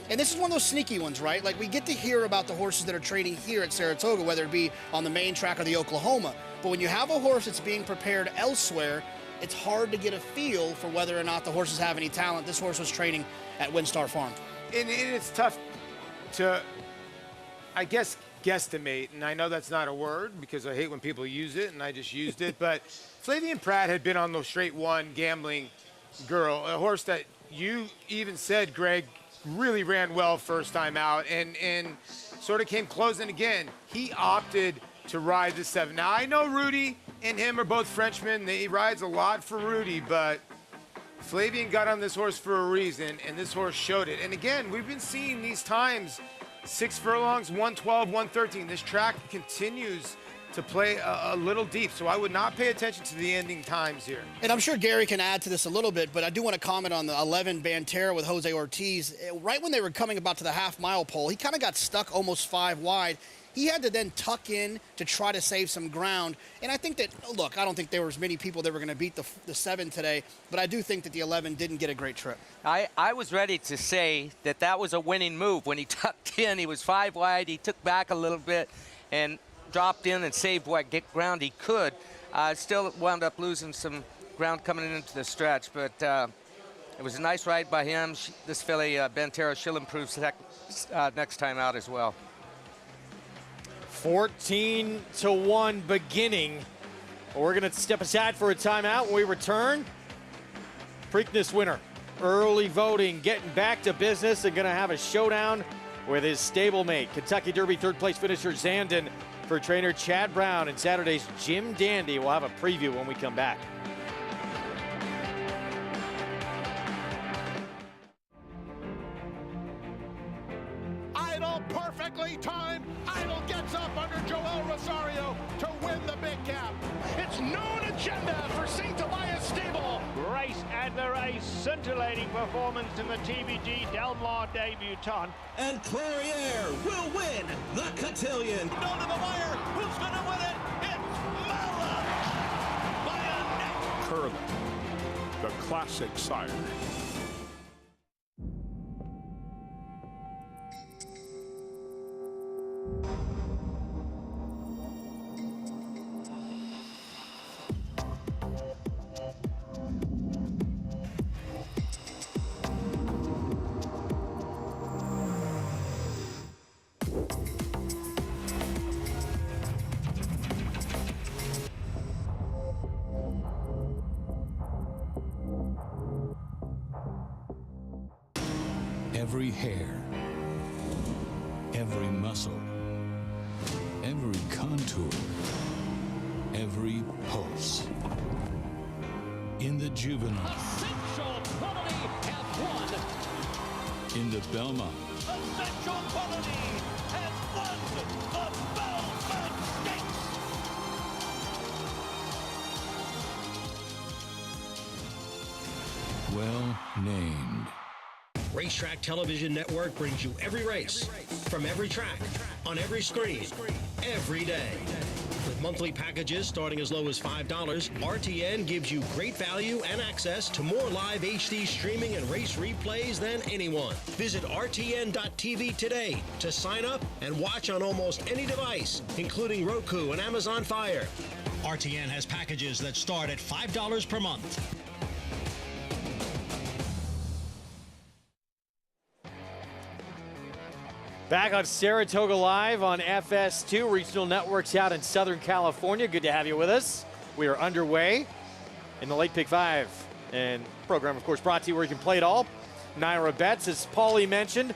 And this is one of those sneaky ones, right? Like, we get to hear about the horses that are training here at Saratoga, whether it be on the main track or the Oklahoma. But when you have a horse that's being prepared elsewhere, it's hard to get a feel for whether or not the horses have any talent. This horse was training at Windstar Farm.
And it's tough to, I guess, guesstimate, and I know that's not a word because I hate when people use it, and I just used it, but Flavian Pratt had been on the straight one Gambling Girl, a horse that you even said, Greg, really ran well first time out and sort of came close. And again, he opted to ride the 7. Now, I know Rudy and him are both Frenchmen. He rides a lot for Rudy, but Flavian got on this horse for a reason, and this horse showed it. And again, we've been seeing these times, 6 furlongs, 112, 113. This track continues to play a little deep, so I would not pay attention to the ending times here.
And I'm sure Gary can add to this a little bit, but I do want to comment on the 11 Banterra with Jose Ortiz. Right when they were coming about to the half-mile pole, he kind of got stuck almost 5 wide. He had to then tuck in to try to save some ground. And I think that, look, I don't think there was many people that were going to beat the 7 today, but I do think that the 11 didn't get a great trip.
I was ready to say that was a winning move. When he tucked in, he was 5 wide, he took back a little bit and dropped in and saved what ground he could. Still wound up losing some ground coming into the stretch, but it was a nice ride by him. This filly, Banterra, she'll improve next time out as well.
14-1 beginning. We're going to step aside for a timeout. When we return, Preakness winner, early voting, getting back to business and going to have a showdown with his stablemate, Kentucky Derby third-place finisher Zandon, for trainer Chad Brown, and Saturday's Jim Dandy. We'll have a preview when we come back.
Idle, perfectly timed. Idle gets up under Joel Rosario to win the big cap. It's known agenda for St. Elias Stable.
Race at the race, scintillating performance in the TVG Del Mar debutante.
And Clariere will win the cotillion.
Down to the wire. Who's going to win it? It's Mala by a neck.
Curling, the classic sire.
Every hair, every muscle, every contour, every pulse. In the juvenile,
Essential Quality have won.
in the Belmont,
Essential Quality has won the Belmont Stakes.
well named.
Racetrack Television Network brings you every race, from every track, on every screen, every day. With monthly packages starting as low as $5, RTN gives you great value and access to more live HD streaming and race replays than anyone. Visit RTN.tv today to sign up and watch on almost any device, including Roku and Amazon Fire. RTN has packages that start at $5 per month.
Back on Saratoga Live on FS2, regional networks out in Southern California. Good to have you with us. We are underway in the Late Pick 5. And program, of course, brought to you where you can play it all. Naira Betts, as Paulie mentioned,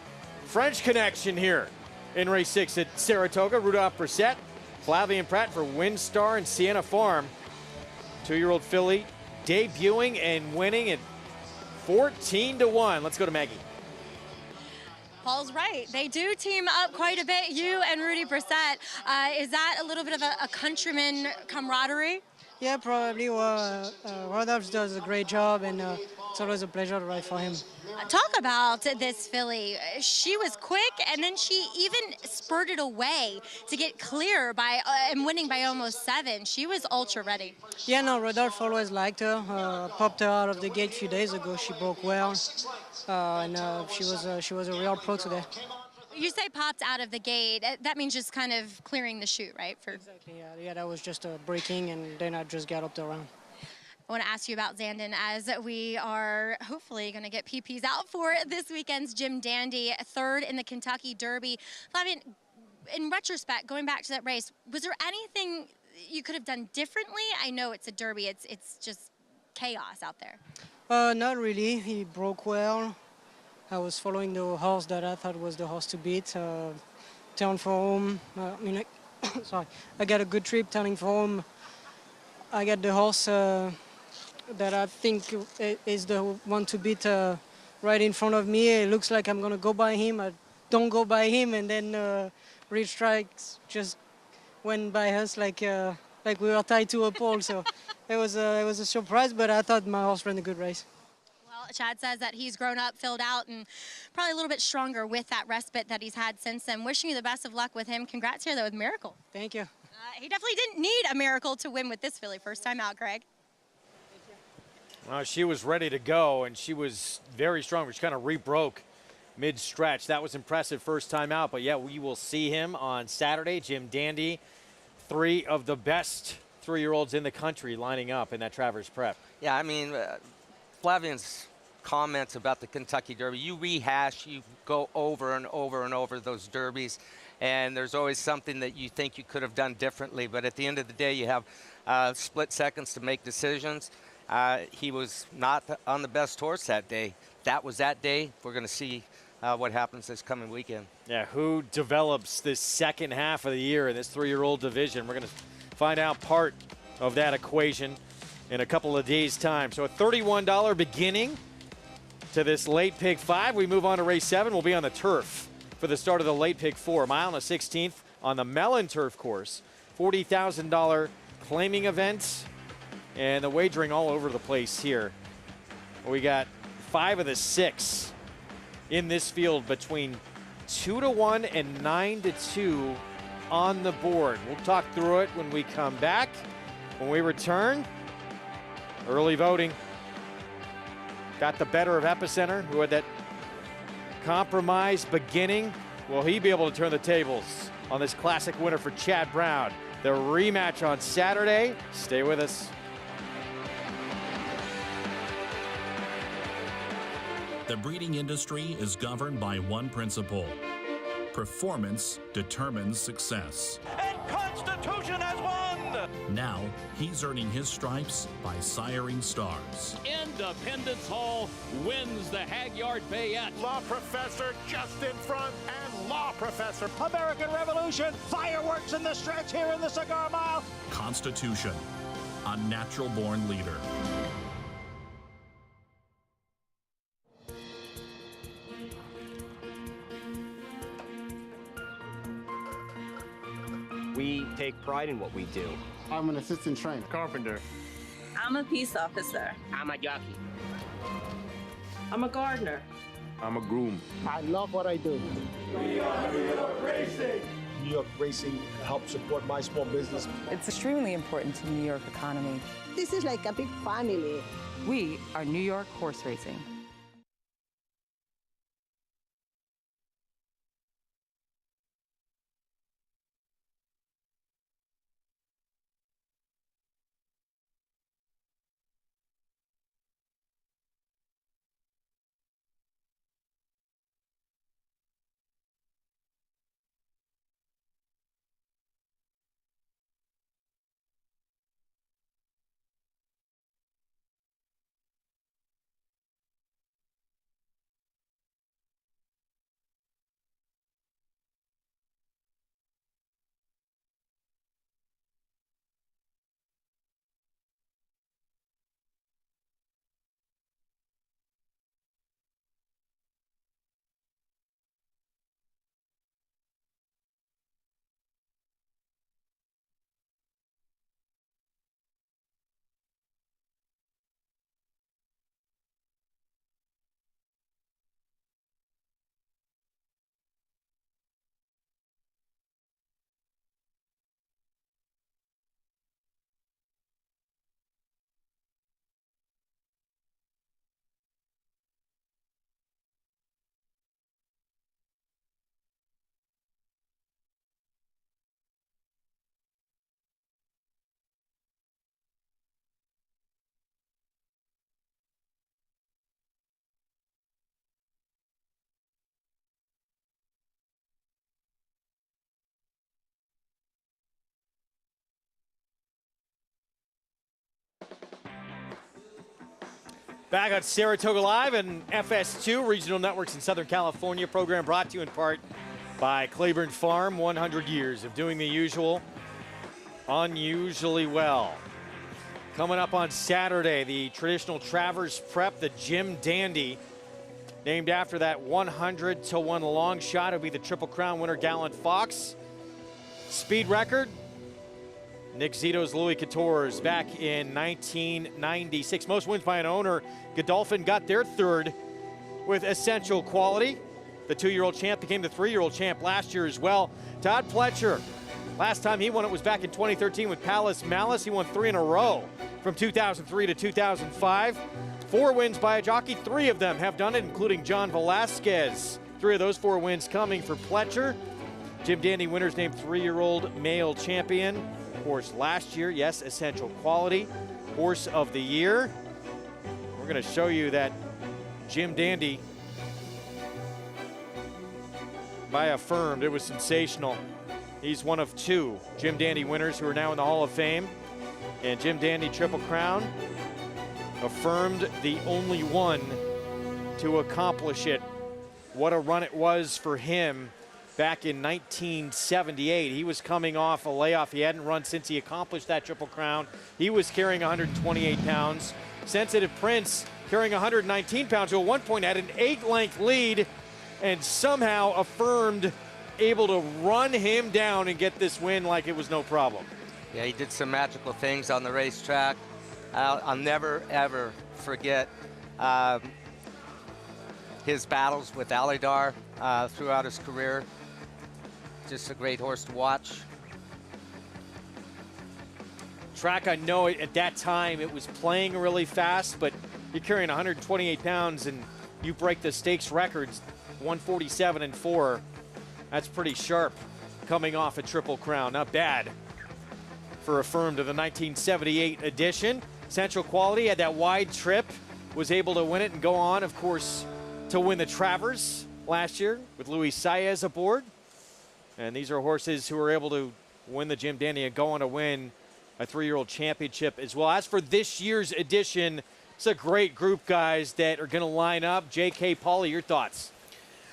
French connection here in race 6 at Saratoga. Rudolph Brissett, Flavian Pratt for Windstar and Sienna Farm. 2-year-old filly debuting and winning at 14-1. Let's go to Maggie.
Paul's right. They do team up quite a bit, you and Rudy Brissett. Is that a little bit of a countryman camaraderie?
Yeah, probably. Well, Rodolphe does a great job, and it's always a pleasure to ride for him.
Talk about this filly. She was quick, and then she even spurted away to get clear by and winning by almost 7. She was ultra ready.
Yeah, no, Rodolphe always liked her. Popped her out of the gate a few days ago. She broke well, and she was a real pro today.
You say popped out of the gate. That means just kind of clearing the chute, right?
Exactly. Yeah, that was just braking, and then I just got up the round.
I want to ask you about Zandon, as we are hopefully going to get PPs out for this weekend's Jim Dandy, 3rd in the Kentucky Derby. Flavian, in retrospect, going back to that race, was there anything you could have done differently? I know it's a Derby, it's just chaos out there.
Not really. He broke well. I was following the horse that I thought was the horse to beat. Turn for home. Sorry. I got a good trip turning for home. I got the horse that I think is the one to beat right in front of me. It looks like I'm going to go by him. I don't go by him, and then Rich Strikes just went by us like we were tied to a pole. So it was a surprise, but I thought my horse ran a good race.
Well, Chad says that he's grown up, filled out, and probably a little bit stronger with that respite that he's had since then. Wishing you the best of luck with him. Congrats here, though, with Miracle.
Thank you.
He definitely didn't need a miracle to win with this filly. First time out, Greg.
Well, she was ready to go, and she was very strong. She kind of rebroke mid-stretch. That was impressive first time out, but yeah, we will see him on Saturday. Jim Dandy, 3 of the best 3-year-olds in the country lining up in that Travers prep.
Yeah, I mean, Flavian's comments about the Kentucky Derby, you rehash, you go over and over and over those derbies, and there's always something that you think you could have done differently, but at the end of the day, you have split seconds to make decisions. He was not on the best horse that day. That was that day. We're going to see what happens this coming weekend.
Yeah, who develops this second half of the year in this 3-year-old division? We're going to find out part of that equation in a couple of days' time. So a $31 beginning to this Late Pick 5. We move on to race 7. We'll be on the turf for the start of the Late Pick 4. Mile and a 16th on the Mellon Turf Course. $40,000 claiming event. And the wagering all over the place here. We got 5 of the 6 in this field between 2-1 and 9-2 on the board. We'll talk through it when we come back. When we return, early voting got the better of Epicenter, who had that compromise beginning. Will he be able to turn the tables on this classic winner for Chad Brown? The rematch on Saturday. Stay with us.
The breeding industry is governed by one principle: performance determines success.
And
Constitution has won!
Now, he's earning his stripes by siring stars.
Independence Hall wins the Hagyard Bayette.
Law Professor just in front and Law Professor.
American Revolution, fireworks in the stretch here in the Cigar Mile.
Constitution, a natural-born leader.
We take pride in what we do.
I'm an assistant trainer.
Carpenter.
I'm a peace officer.
I'm a jockey.
I'm a gardener.
I'm a groom.
I love what I do.
We are New York Racing. New York Racing helps support my small business.
It's extremely important to the New York economy.
This is like a big family.
We are New York Horse Racing.
Back on Saratoga Live and FS2, Regional Networks in Southern California. Program brought to you in part by Claiborne Farm. 100 years of doing the usual, unusually well. Coming up on Saturday, the traditional Travers Prep, the Jim Dandy, named after that 100-1 long shot. It'll be the Triple Crown winner, Gallant Fox. Speed record, Nick Zito's Louis Quatorze back in 1996. Most wins by an owner. Godolphin got their third with Essential Quality. The 2-year-old champ became the 3-year-old champ last year as well. Todd Pletcher, last time he won it was back in 2013 with Palace Malice. He won 3 in a row from 2003 to 2005. 4 wins by a jockey. 3 of them have done it, including John Velasquez. 3 of those 4 wins coming for Pletcher. Jim Dandy winners named 3-year-old male champion. Horse last year, yes, Essential Quality, Horse of the Year. We're going to show you that Jim Dandy by Affirmed. It was sensational. He's one of 2 Jim Dandy winners who are now in the Hall of Fame. And Jim Dandy Triple Crown, Affirmed, the only one to accomplish it. What a run it was for him. Back in 1978, he was coming off a layoff. He hadn't run since he accomplished that Triple Crown. He was carrying 128 pounds. Sensitive Prince carrying 119 pounds, who at one point had an 8-length lead, and somehow Affirmed able to run him down and get this win like it was no problem.
Yeah, he did some magical things on the racetrack. I'll never, ever forget his battles with Alidar throughout his career. Just a great horse to watch.
Track, I know at that time it was playing really fast, but you're carrying 128 pounds and you break the stakes records, 147 and 4. That's pretty sharp coming off a Triple Crown. Not bad for Affirmed to the 1978 edition. Essential Quality had that wide trip, was able to win it and go on, of course, to win the Travers last year with Luis Saez aboard. And these are horses who were able to win the Jim Dandy and go on to win a 3-year-old championship as well. As for this year's edition, it's a great group, guys, that are going to line up. J.K. Pauly, your thoughts?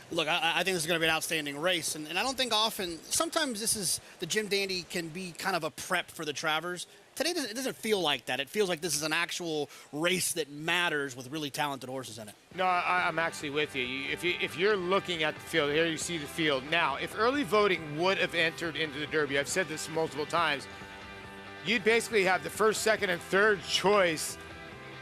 Look, I think this is going to be an outstanding race, and I don't think often, sometimes the Jim Dandy can be kind of a prep for the Travers. Today, it doesn't feel like that. It feels like this is an actual race that matters with really talented horses in it.
No, I'm actually with you. If you're looking at the field, here you see the field. Now, if early voting would have entered into the Derby, I've said this multiple times, you'd basically have the first, second, and third choice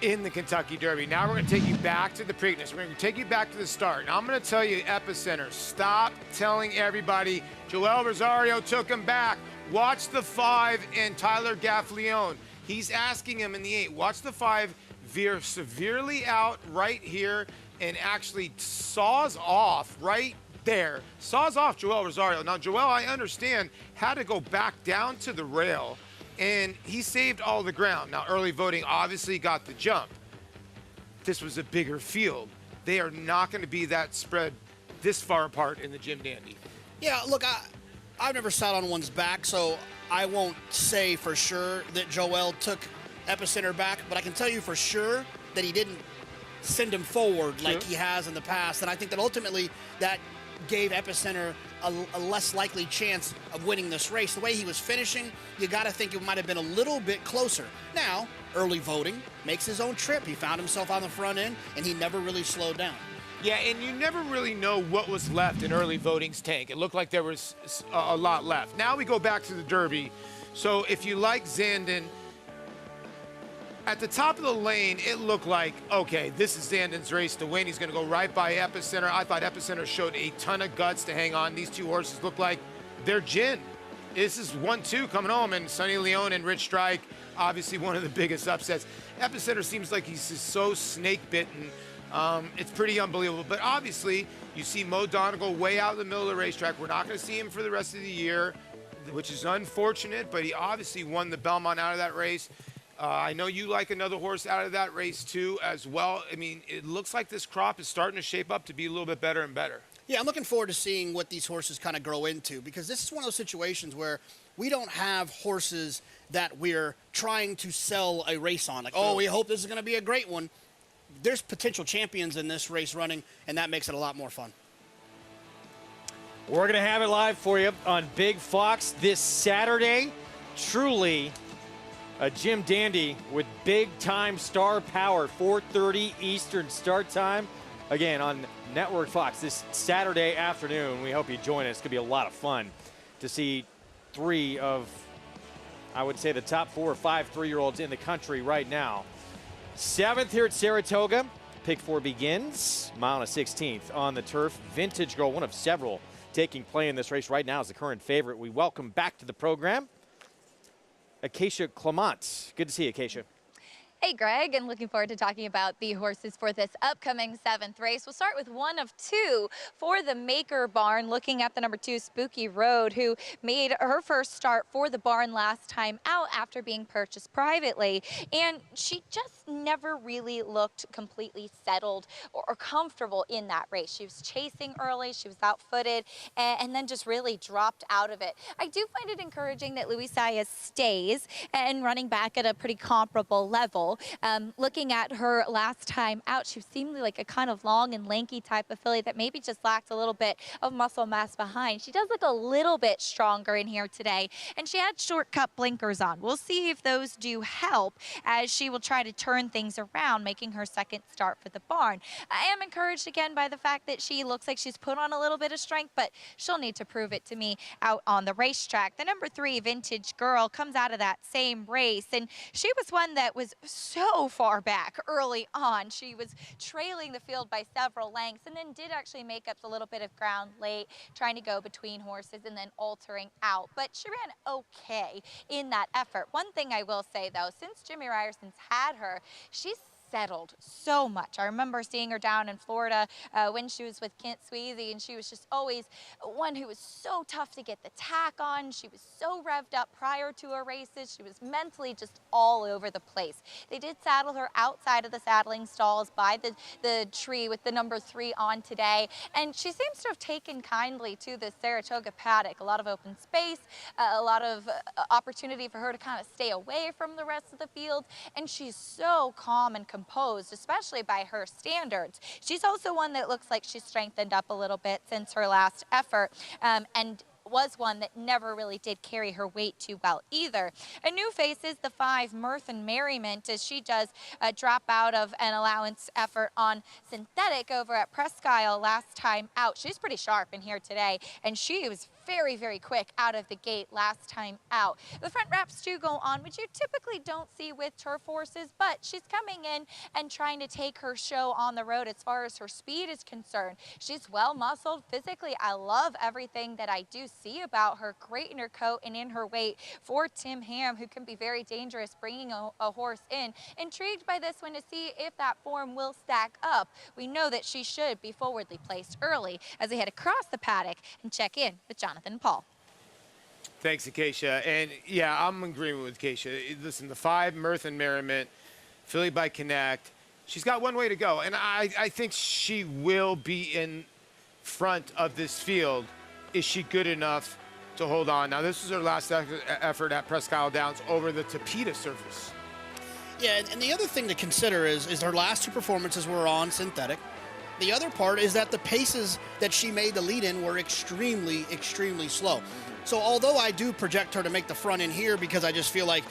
in the Kentucky Derby. Now we're going to take you back to the Preakness. We're going to take you back to the start. Now I'm going to tell you Epicenter. Stop telling everybody Joel Rosario took him back. Watch the 5 and Tyler Gaffleone. He's asking him in the 8. Watch the 5 veer severely out right here and actually saws off right there. Saws off Joel Rosario. Now Joel, I understand, had to go back down to the rail, and he saved all the ground. Now, early voting obviously got the jump. This was a bigger field. They are not going to be that spread this far apart in the Jim Dandy.
Yeah, look, I've never sat on one's back, so I won't say for sure that Joel took Epicenter back, but I can tell you for sure that he didn't send him forward like he has in the past, and I think that ultimately that gave Epicenter a less likely chance of winning this race. The way he was finishing, you got to think it might have been a little bit closer. Now, early voting makes his own trip. He found himself on the front end, and he never really slowed down.
Yeah, and you never really know what was left in early voting's tank. It looked like there was a lot left. Now we go back to the Derby. So if you like Zandon, at the top of the lane, it looked like, okay, this is Zandon's race to win. He's going to go right by Epicenter. I thought Epicenter showed a ton of guts to hang on. These two horses look like they're gin. This is 1-2 coming home, and Sonny Leone and Rich Strike, obviously one of the biggest upsets. Epicenter seems like he's just so snake-bitten. It's pretty unbelievable. But obviously, you see Mo Donegal way out in the middle of the racetrack. We're not going to see him for the rest of the year, which is unfortunate, but he obviously won the Belmont out of that race. I know you like another horse out of that race, too, as well. I mean, it looks like this crop is starting to shape up to be a little bit better and better.
Yeah, I'm looking forward to seeing what these horses kind of grow into, because this is one of those situations where we don't have horses that we're trying to sell a race on. Like, oh, we hope this is going to be a great one. There's potential champions in this race running, and that makes it a lot more fun.
We're going to have it live for you on Big Fox this Saturday. Truly a Jim Dandy with big-time star power, 4:30 Eastern start time. Again, on Network Fox this Saturday afternoon. We hope you join us. It's going to be a lot of fun to see 3 of, I would say, the top 4 or 5 3-year-olds in the country right now. 7th here at Saratoga. Pick 4 begins. Mile and a 16th on the turf. Vintage Girl, one of several taking play in this race right now, is the current favorite. We welcome back to the program Acacia Clement. Good to see you, Acacia.
Hey, Greg, and looking forward to talking about the horses for this upcoming 7th race. We'll start with one of 2 for the Maker Barn, looking at the number 2, Spooky Road, who made her first start for the barn last time out after being purchased privately. And she just never really looked completely settled or comfortable in that race. She was chasing early, she was out-footed, and then just really dropped out of it. I do find it encouraging that Luis Saez stays and running back at a pretty comparable level. Looking at her last time out, she seemed like a kind of long and lanky type of filly that maybe just lacked a little bit of muscle mass behind. She does look a little bit stronger in here today, and she had shortcut blinkers on. We'll see if those do help as she will try to turn things around, making her 2nd start for the barn. I am encouraged again by the fact that she looks like she's put on a little bit of strength, but she'll need to prove it to me out on the racetrack. The number 3, Vintage Girl, comes out of that same race, and she was one that was so far back early on. She was trailing the field by several lengths and then did actually make up a little bit of ground late, trying to go between horses and then altering out. But she ran okay in that effort. One thing I will say, though, since Jimmy Ryerson's had her, she's settled so much. I remember seeing her down in Florida when she was with Kent Sweezy, and she was just always one who was so tough to get the tack on. She was so revved up prior to her races. She was mentally just all over the place. They did saddle her outside of the saddling stalls by the tree with the number 3 on today, and she seems to have taken kindly to the Saratoga paddock. A lot of open space, a lot of opportunity for her to kind of stay away from the rest of the field, and she's so calm and composed, especially by her standards. She's also one that looks like she's strengthened up a little bit since her last effort, and was one that never really did carry her weight too well either. A new face is the 5 Mirth and Merriment, as she does drop out of an allowance effort on synthetic over at Presque Isle last time out. She's pretty sharp in here today, and she was very, very quick out of the gate last time out. The front wraps do go on, which you typically don't see with turf horses, but she's coming in and trying to take her show on the road as far as her speed is concerned. She's well muscled physically. I love everything that I do see about her. Great in her coat and in her weight for Tim Ham, who can be very dangerous bringing a horse in. Intrigued by this one to see if that form will stack up. We know that she should be forwardly placed early as they head across the paddock and check in with Jonathan Paul.
Thanks, Acacia. And yeah, I'm in agreement with Acacia. Listen, the 5 Mirth and Merriment, Philly by Connect. She's got one way to go, and I think she will be in front of this field. Is she good enough to hold on? Now, this was her last effort at Presque Isle Downs over the Tapeta surface.
Yeah, and the other thing to consider is her last 2 performances were on synthetic. The other part is that the paces that she made the lead in were extremely, extremely slow. So although I do project her to make the front end here because I just feel like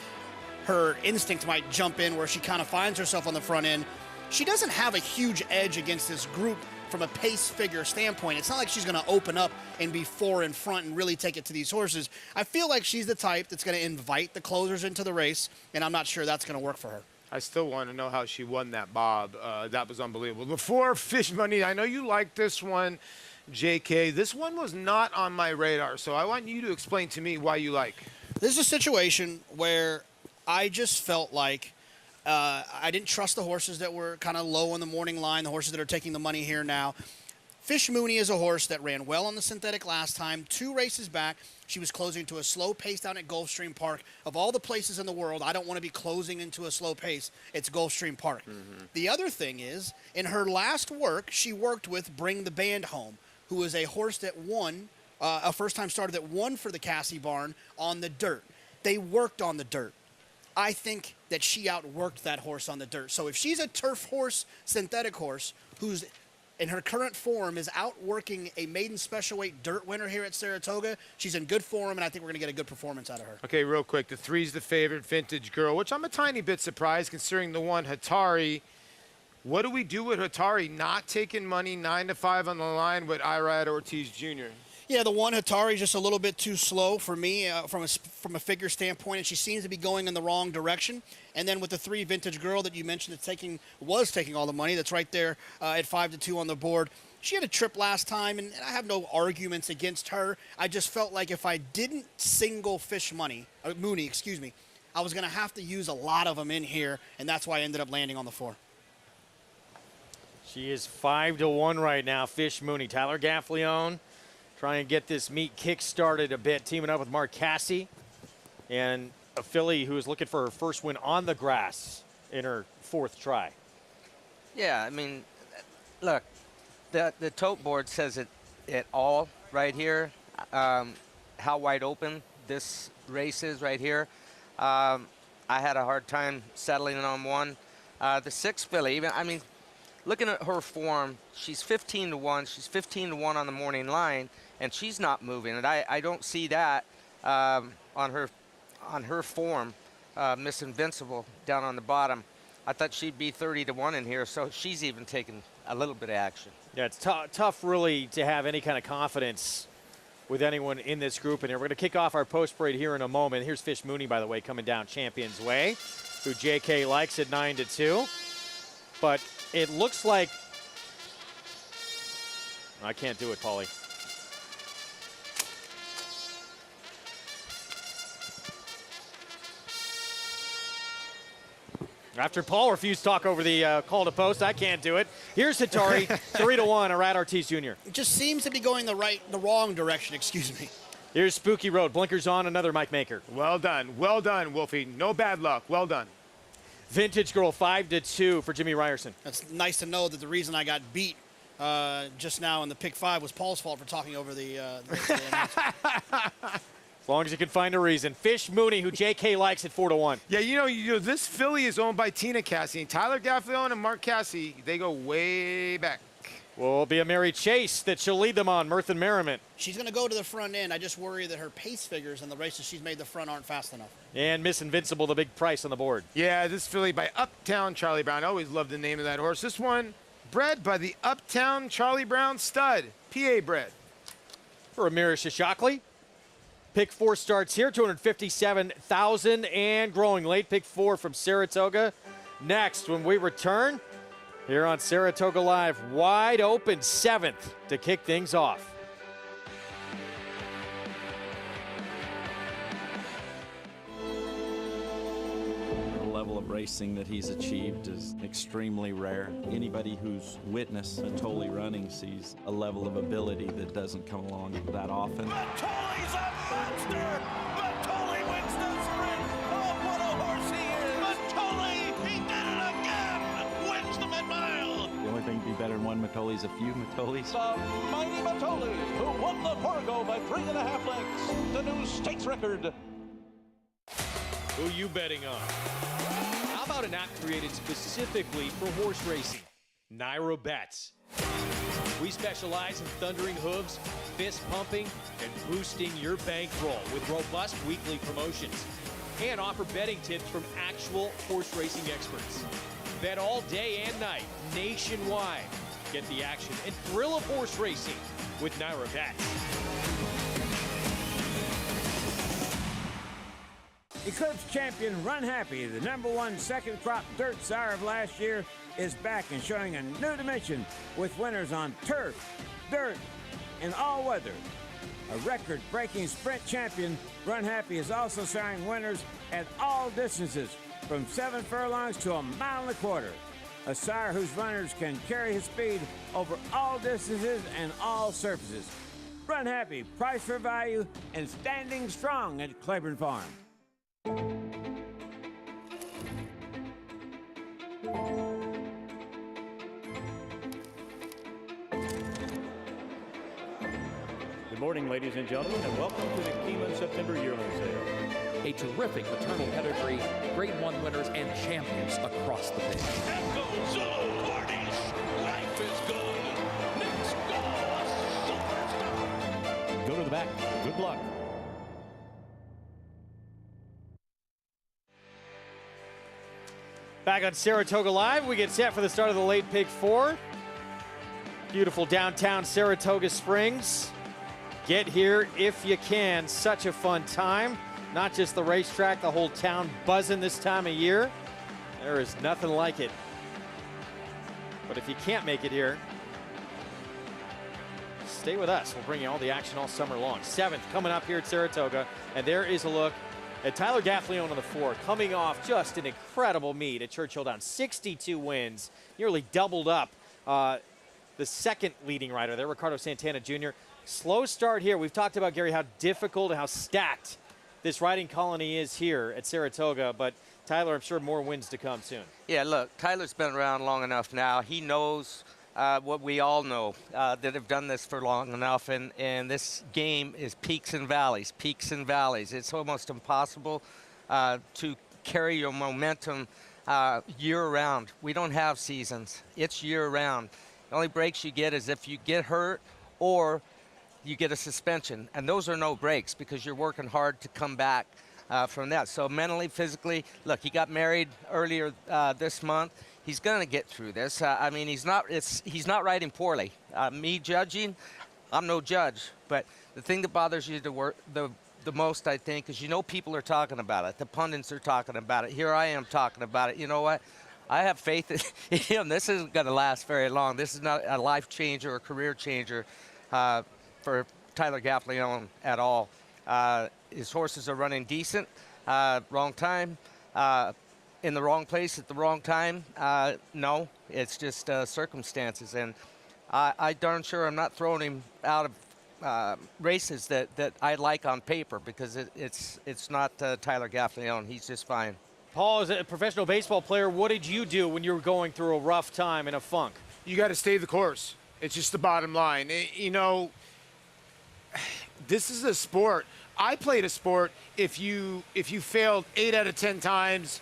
her instinct might jump in where she kind of finds herself on the front end, she doesn't have a huge edge against this group from a pace figure standpoint. It's not like she's going to open up and be 4 in front and really take it to these horses. I feel like she's the type that's going to invite the closers into the race, and I'm not sure that's going to work for her.
I still want to know how she won that bob. That was unbelievable. Before Fish Money, I know you like this one, JK. This one was not on my radar, so I want you to explain to me why you like.
This is a situation where I just felt like I didn't trust the horses that were kind of low on the morning line, the horses that are taking the money here now. Fish Mooney is a horse that ran well on the synthetic last time. 2 races back, she was closing to a slow pace down at Gulfstream Park. Of all the places in the world, I don't want to be closing into a slow pace. It's Gulfstream Park. The other thing is, in her last work, she worked with Bring the Band Home, who is a horse that won, a first-time starter that won for the Cassie Barn on the dirt. They worked on the dirt. I think that she outworked that horse on the dirt. So if she's a turf horse, synthetic horse, who's in her current form is outworking a maiden special weight dirt winner here at Saratoga, she's in good form, and I think we're going to get a good performance out of her.
Okay, real quick, the 3's the favorite, Vintage Girl, which I'm a tiny bit surprised considering the 1 Hatari. What do we do with Hatari not taking money 9-5 on the line with Irad Ortiz Jr.?
Yeah, the 1 Hatari just a little bit too slow for me from a figure standpoint, and she seems to be going in the wrong direction. And then with the 3 Vintage Girl that you mentioned that was taking all the money, that's right there at 5-2 on the board. She had a trip last time, and I have no arguments against her. I just felt like if I didn't single Mooney, I was going to have to use a lot of them in here, and that's why I ended up landing on the 4.
She is 5-1 right now, Fish Mooney. Tyler Gaffleone trying to get this meet kick-started a bit, teaming up with Mark Cassie and a filly who is looking for her first win on the grass in her 4th try.
Yeah, I mean, look, the tote board says it all right here, how wide open this race is right here. I had a hard time settling on one. The 6 filly, even, I mean, looking at her form, she's 15-1. She's 15-1 on the morning line, and she's not moving. And I don't see that on her form. Miss Invincible down on the bottom. I thought she'd be 30-1 in here, so she's even taking a little bit of action.
Yeah, it's tough really to have any kind of confidence with anyone in this group. And we're going to kick off our post parade here in a moment. Here's Fish Mooney, by the way, coming down Champions Way, who JK likes at 9-2. But it looks like I can't do it, Paulie. After Paul refused to talk over the call to post, I can't do it. Here's Hattori, 3-1, Arad Ortiz Jr.
It just seems to be going the wrong direction, excuse me.
Here's Spooky Road, blinkers on, another Mike Maker.
Well done, Wolfie. No bad luck, well done.
Vintage Girl, 5-2 for Jimmy Ryerson.
That's nice to know that the reason I got beat just now in the pick 5 was Paul's fault for talking over the announcement.
As long as you can find a reason. Fish Mooney, who JK likes at 4-1.
Yeah, you know, this filly is owned by Tina Cassie. And Tyler Gaffleon and Mark Cassie, they go way back.
Will be a Mary Chase that she'll lead them on, Mirth and Merriment.
She's going to go to the front end. I just worry that her pace figures in the races she's made the front aren't fast enough.
And Miss Invincible, the big price on the board.
Yeah, this filly by Uptown Charlie Brown. I always loved the name of that horse. This one, bred by the Uptown Charlie Brown stud, PA bred.
For Amira Shishakli. Pick 4 starts here, 257,000 and growing. Late pick 4 from Saratoga. Next, when we return, here on Saratoga Live, wide open 7th to kick things off.
The level of racing that he's achieved is extremely rare. Anybody who's witnessed Matoli running sees a level of ability that doesn't come along that often.
Matoli's a monster! Matoli wins the sprint! Oh, what a horse he is! Matoli, he did it again! Wins the mid-mile!
The only thing to be better than one Matoli's a few Matolis.
The mighty Matoli, who won the Fargo by 3.5 lengths, the new stakes record.
Who you betting on? How about an app created specifically for horse racing? Nairo Bets. We specialize in thundering hooves, fist pumping, and boosting your bankroll with robust weekly promotions. And offer betting tips from actual horse racing experts. Bet all day and night, nationwide. Get the action and thrill of horse racing with Nairo Bets.
Eclipse champion Run Happy, the #1 second crop dirt sire of last year, is back and showing a new dimension with winners on turf, dirt, and all weather. A record-breaking sprint champion, Run Happy is also siring winners at all distances, from 7 furlongs to 1.25 miles. A sire whose runners can carry his speed over all distances and all surfaces. Run Happy, price for value, and standing strong at Claiborne Farm.
Good morning, ladies and gentlemen, and welcome to the Keeneland September yearling sale.
A terrific maternal pedigree, Grade 1 winners, and champions across the page.
Echo Zulu Cornish, life is good. Next go, a superstar.
Go to the back. Good luck.
Back on Saratoga Live, we get set for the start of the late pick 4. Beautiful downtown Saratoga Springs. Get here if you can. Such a fun time. Not just the racetrack, the whole town buzzing this time of year. There is nothing like it. But if you can't make it here, stay with us. We'll bring you all the action all summer long. 7th coming up here at Saratoga. And there is a look at Tyler Gaffleon on the 4, coming off just an incredible meet at Churchill Downs. 62 wins, nearly doubled up the second leading rider there, Ricardo Santana Jr. Slow start here. We've talked about, Gary, how difficult and how stacked this riding colony is here at Saratoga, but Tyler, I'm sure more wins to come soon.
Yeah, look, Tyler's been around long enough now. He knows what we all know that have done this for long enough, and this game is peaks and valleys, peaks and valleys. It's almost impossible to carry your momentum year-round. We don't have seasons. It's year-round. The only breaks you get is if you get hurt or you get a suspension, and those are no breaks because you're working hard to come back from that. So mentally, physically, look, he got married earlier this month. He's going to get through this. I mean, he's not riding poorly. Me judging, I'm no judge. But the thing that bothers you the most, I think, is people are talking about it. The pundits are talking about it. Here I am talking about it. You know what? I have faith in him. This isn't going to last very long. This is not a life changer or career changer for Tyler Gaffleon at all. His horses are running decent. Wrong time. in the wrong place at the wrong time? No, it's just circumstances. And I darn sure I'm not throwing him out of races that I like on paper, because it's not Tyler Gaffalione. He's just fine.
Paul, as a professional baseball player, what did you do when you were going through a rough time and a funk?
You got to stay the course. It's just the bottom line. You know, this is a sport. I played a sport. If you failed 8 out of 10 times,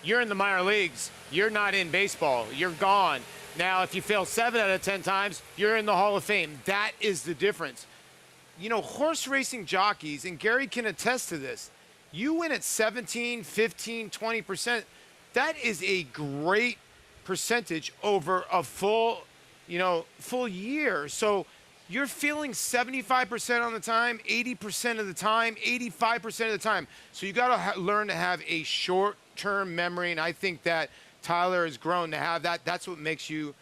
you're in the minor leagues. You're not in baseball. You're gone. Now, if you fail 7 out of 10 times, you're in the Hall of Fame. That is the difference. You know, horse racing jockeys, and Gary can attest to this, you win at 17, 15, 20%. That is a great percentage over a full year. So you're feeling 75% on the time, 80% of the time, 85% of the time. So you got to learn to have a short-term memory, and I think that Tyler has grown to have that. That's what makes you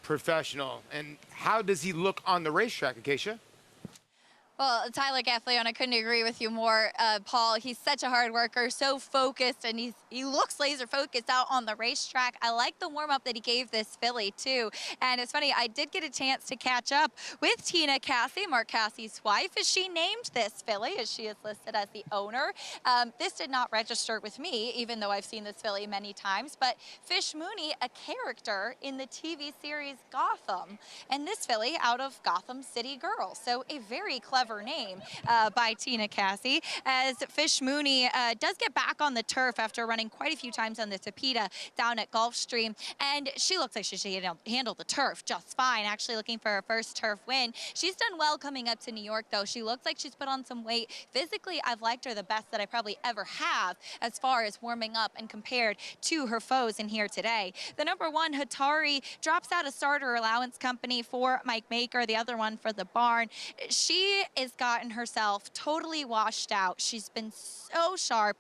professional. And how does he look on the racetrack, Acacia?
Well, Tyler Gaffalione, I couldn't agree with you more, Paul. He's such a hard worker, so focused, and he looks laser focused out on the racetrack. I like the warm-up that he gave this filly, too. And it's funny, I did get a chance to catch up with Tina Cassie, Mark Cassie's wife, as she named this filly, as she is listed as the owner. This did not register with me, even though I've seen this filly many times, but Fish Mooney, a character in the TV series Gotham, and this filly out of Gotham City Girl. So a very clever name by Tina Cassie, as Fish Mooney does get back on the turf after running quite a few times on the Tapeta down at Gulfstream, and she looks like she should handle the turf just fine, actually looking for her first turf win. She's done well coming up to New York, though. She looks like she's put on some weight. Physically, I've liked her the best that I probably ever have as far as warming up and compared to her foes in here today. The number 1, Hatari, drops out a starter allowance company for Mike Maker, the other one for the barn. She has gotten herself totally washed out. She's been so sharp.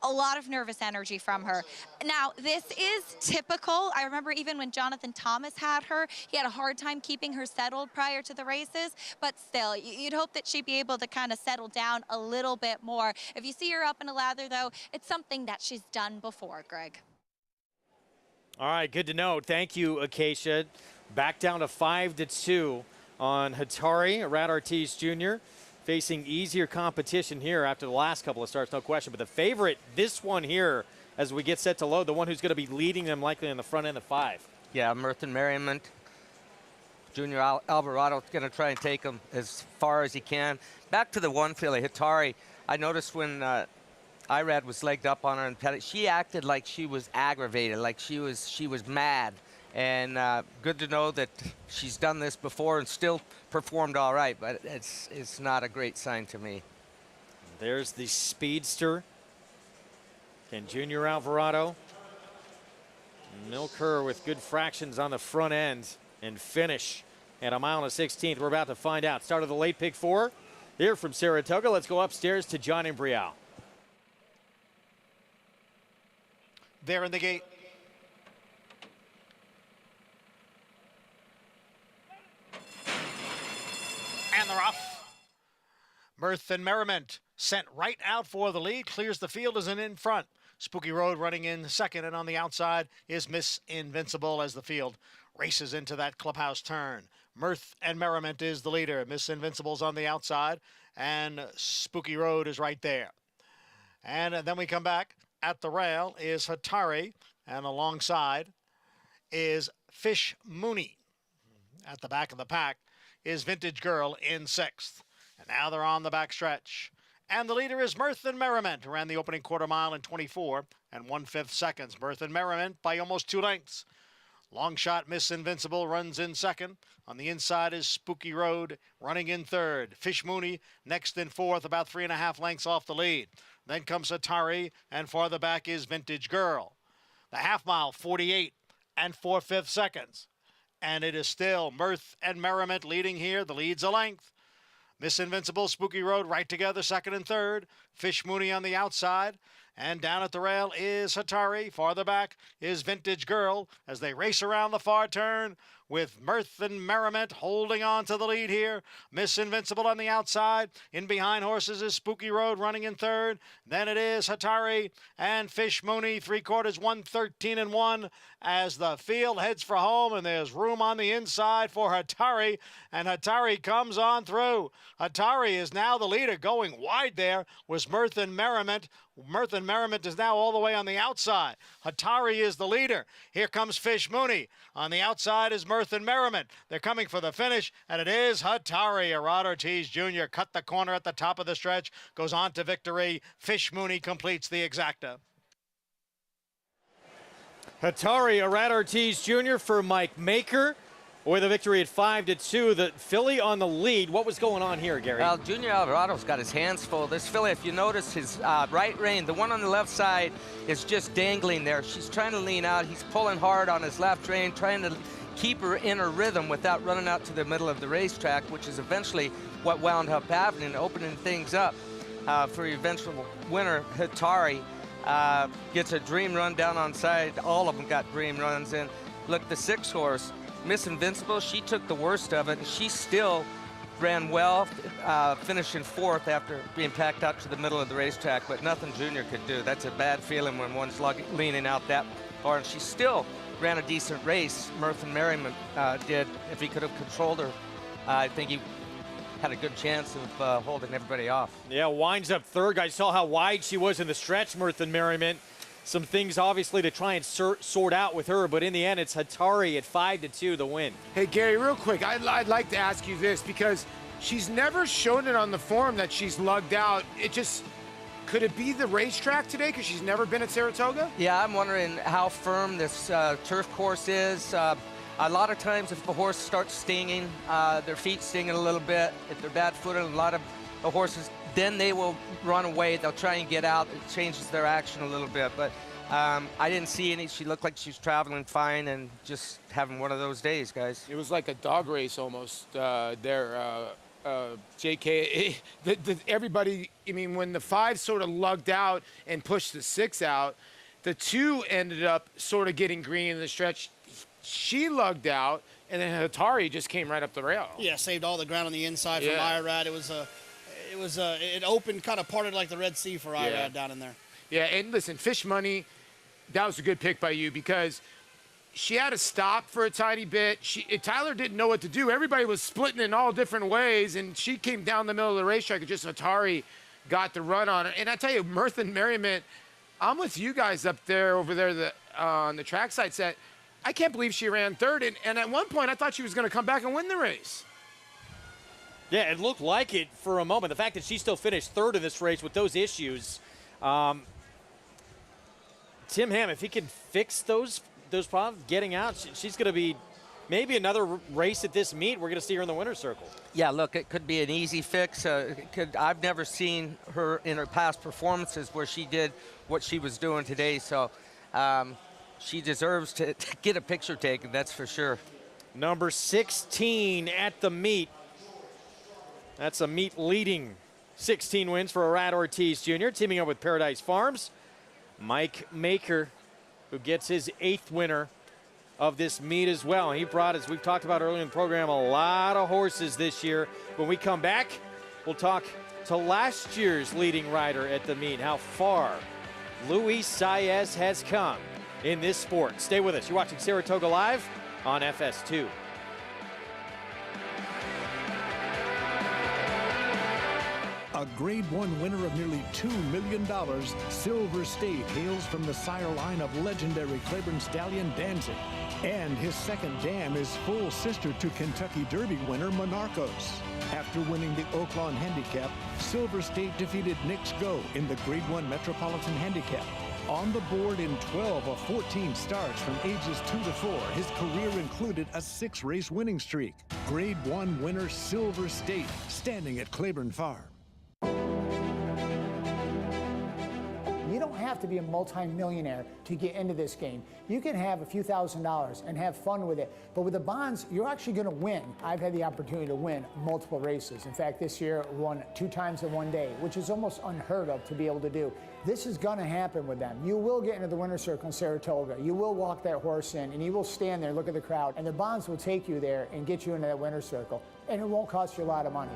A lot of nervous energy from her. Now, this is typical. I remember even when Jonathan Thomas had her, he had a hard time keeping her settled prior to the races, but still, you'd hope that she'd be able to kind of settle down a little bit more. If you see her up in a lather, though, it's something that she's done before, Greg.
All right, good to know. Thank you, Acacia. Back down to 5-2 on Hatari, Rad Ortiz Jr., facing easier competition here after the last couple of starts, no question. But the favorite, this one here, as we get set to load, the one who's going to be leading them likely in the front end of 5.
Yeah, Merthin Merriment. Junior Alvarado's going to try and take him as far as he can. Back to the one filly, Hatari. I noticed when Irad was legged up on her and Paddock, she acted like she was aggravated, like she was mad. And good to know that she's done this before and still performed all right, but it's not a great sign to me.
There's the speedster. Can Junior Alvarado milk her with good fractions on the front end and finish at 1 1/16? We're about to find out. Start of the late pick 4 here from Saratoga. Let's go upstairs to John Imbrial.
There in the gate. And they're off. Merthin Merriment sent right out for the lead, clears the field as an in front. Spooky Road running in second, and on the outside is Miss Invincible as the field races into that clubhouse turn. Mirth and Merriment is the leader. Miss Invincible's on the outside, and Spooky Road is right there. And then we come back. At the rail is Hatari, and alongside is Fish Mooney. At the back of the pack is Vintage Girl in 6th. And now they're on the back stretch. And the leader is Mirth and Merriment, who ran the opening quarter mile in 24 1/5 seconds. Mirth and Merriment by almost 2 lengths. Long shot Miss Invincible runs in second. On the inside is Spooky Road running in third. Fish Mooney next in fourth, about 3.5 lengths off the lead. Then comes Hatari, and farther back is Vintage Girl. The half mile, 48 4/5 seconds. And it is still Mirth and Merriment leading here. The lead's a length. Miss Invincible, Spooky Road right together, second and third. Fish Mooney on the outside. And down at the rail is Hatari. Farther back is Vintage Girl as they race around the far turn. with Mirth and Merriment holding on to the lead here. Miss Invincible on the outside. In behind horses is Spooky Road running in third. Then it is Hatari and Fish Mooney, 3/4, 113-1 as the field heads for home, and there's room on the inside for Hatari, and Hatari comes on through. Hatari is now the leader. Going wide there was Mirth and Merriment. Mirth and Merriment is now all the way on the outside. Hatari is the leader. Here comes Fish Mooney. On the outside is Mirth and Merriment. They're coming for the finish, and it is Hatari. Rod Ortiz Jr. cut the corner at the top of the stretch, goes on to victory. Fish Mooney completes the exacta.
Hatari, Rod Ortiz Jr. for Mike Maker with a victory at 5-2. The filly on the lead. What was going on here, Gary?
Well, Junior Alvarado's got his hands full. This filly, if you notice his right rein, the one on the left side is just dangling there. She's trying to lean out. He's pulling hard on his left rein, trying to keep her in her rhythm without running out to the middle of the racetrack, which is eventually what wound up happening, opening things up for eventual winner, Hatari. Gets a dream run down on side. All of them got dream runs. And look, the 6 horse, Miss Invincible, she took the worst of it, and she still ran well, finishing 4th after being packed out to the middle of the racetrack, but nothing Junior could do. That's a bad feeling when one's leaning out that far, and she still ran a decent race. Mirth and Merriment did. If he could have controlled her, I think he had a good chance of holding everybody off.
Yeah, winds up third. Guys saw how wide she was in the stretch, Mirth and Merriment. Some things, obviously, to try and sort out with her, but in the end, it's Hatari at 5-2, the win.
Hey, Gary, real quick, I'd like to ask you this, because she's never shown it on the form that she's lugged out. Could it be the racetrack today, because she's never been at Saratoga?
Yeah, I'm wondering how firm this turf course is. A lot of times, if the horse starts stinging, their feet stinging a little bit, if they're bad-footed, a lot of the horses, then they will run away. They'll try and get out. It changes their action a little bit. But I didn't see any. She looked like she was traveling fine and just having one of those days, guys.
It was like a dog race almost there, JK. Everybody, I mean, when the 5 sort of lugged out and pushed the 6 out, the 2 ended up sort of getting green in the stretch. She lugged out, and then Hatari just came right up the rail.
Yeah, saved all the ground on the inside from Irad. It opened, kind of parted like the Red Sea for Irad down in there.
Yeah, and listen, Fish Money, that was a good pick by you, because she had to stop for a tiny bit. Tyler didn't know what to do. Everybody was splitting in all different ways, and she came down the middle of the racetrack, and just Hatari got the run on her. And I tell you, Mirth and Merriment, I'm with you guys up there, over there on the trackside set. I can't believe she ran third, and at one point I thought she was going to come back and win the race.
Yeah, it looked like it for a moment. The fact that she still finished third in this race with those issues, Tim Ham, if he can fix those problems, getting out, she's going to be maybe another race at this meet. We're going to see her in the winner's circle.
Yeah, look, it could be an easy fix. I've never seen her in her past performances where she did what she was doing today. So she deserves to get a picture taken, that's for sure.
Number 16 at the meet. That's a meet leading 16 wins for Rod Ortiz Jr. Teaming up with Paradise Farms. Mike Maker, who gets his 8th winner of this meet as well. He brought, as we've talked about earlier in the program, a lot of horses this year. When we come back, we'll talk to last year's leading rider at the meet, how far Luis Saez has come in this sport. Stay with us. You're watching Saratoga Live on FS2.
A Grade 1 winner of nearly $2 million, Silver State hails from the sire line of legendary Claiborne stallion Danzig. And his second dam is full sister to Kentucky Derby winner Monarchos. After winning the Oaklawn Handicap, Silver State defeated Knicks Go in the Grade 1 Metropolitan Handicap. On the board in 12 of 14 starts from ages 2 to 4, his career included a 6-race winning streak. Grade 1 winner Silver State, standing at Claiborne Farm.
You don't have to be a multi-millionaire to get into this game. You can have a few $1,000s and have fun with it. But with the bonds, you're actually going to win. I've had the opportunity to win multiple races. In fact, this year I won 2 times in one day, which is almost unheard of to be able to do. This is going to happen with them. You will get into the winner's circle in Saratoga. You will walk that horse in, and you will stand there, look at the crowd, and the bonds will take you there and get you into that winner's circle. And it won't cost you a lot of money.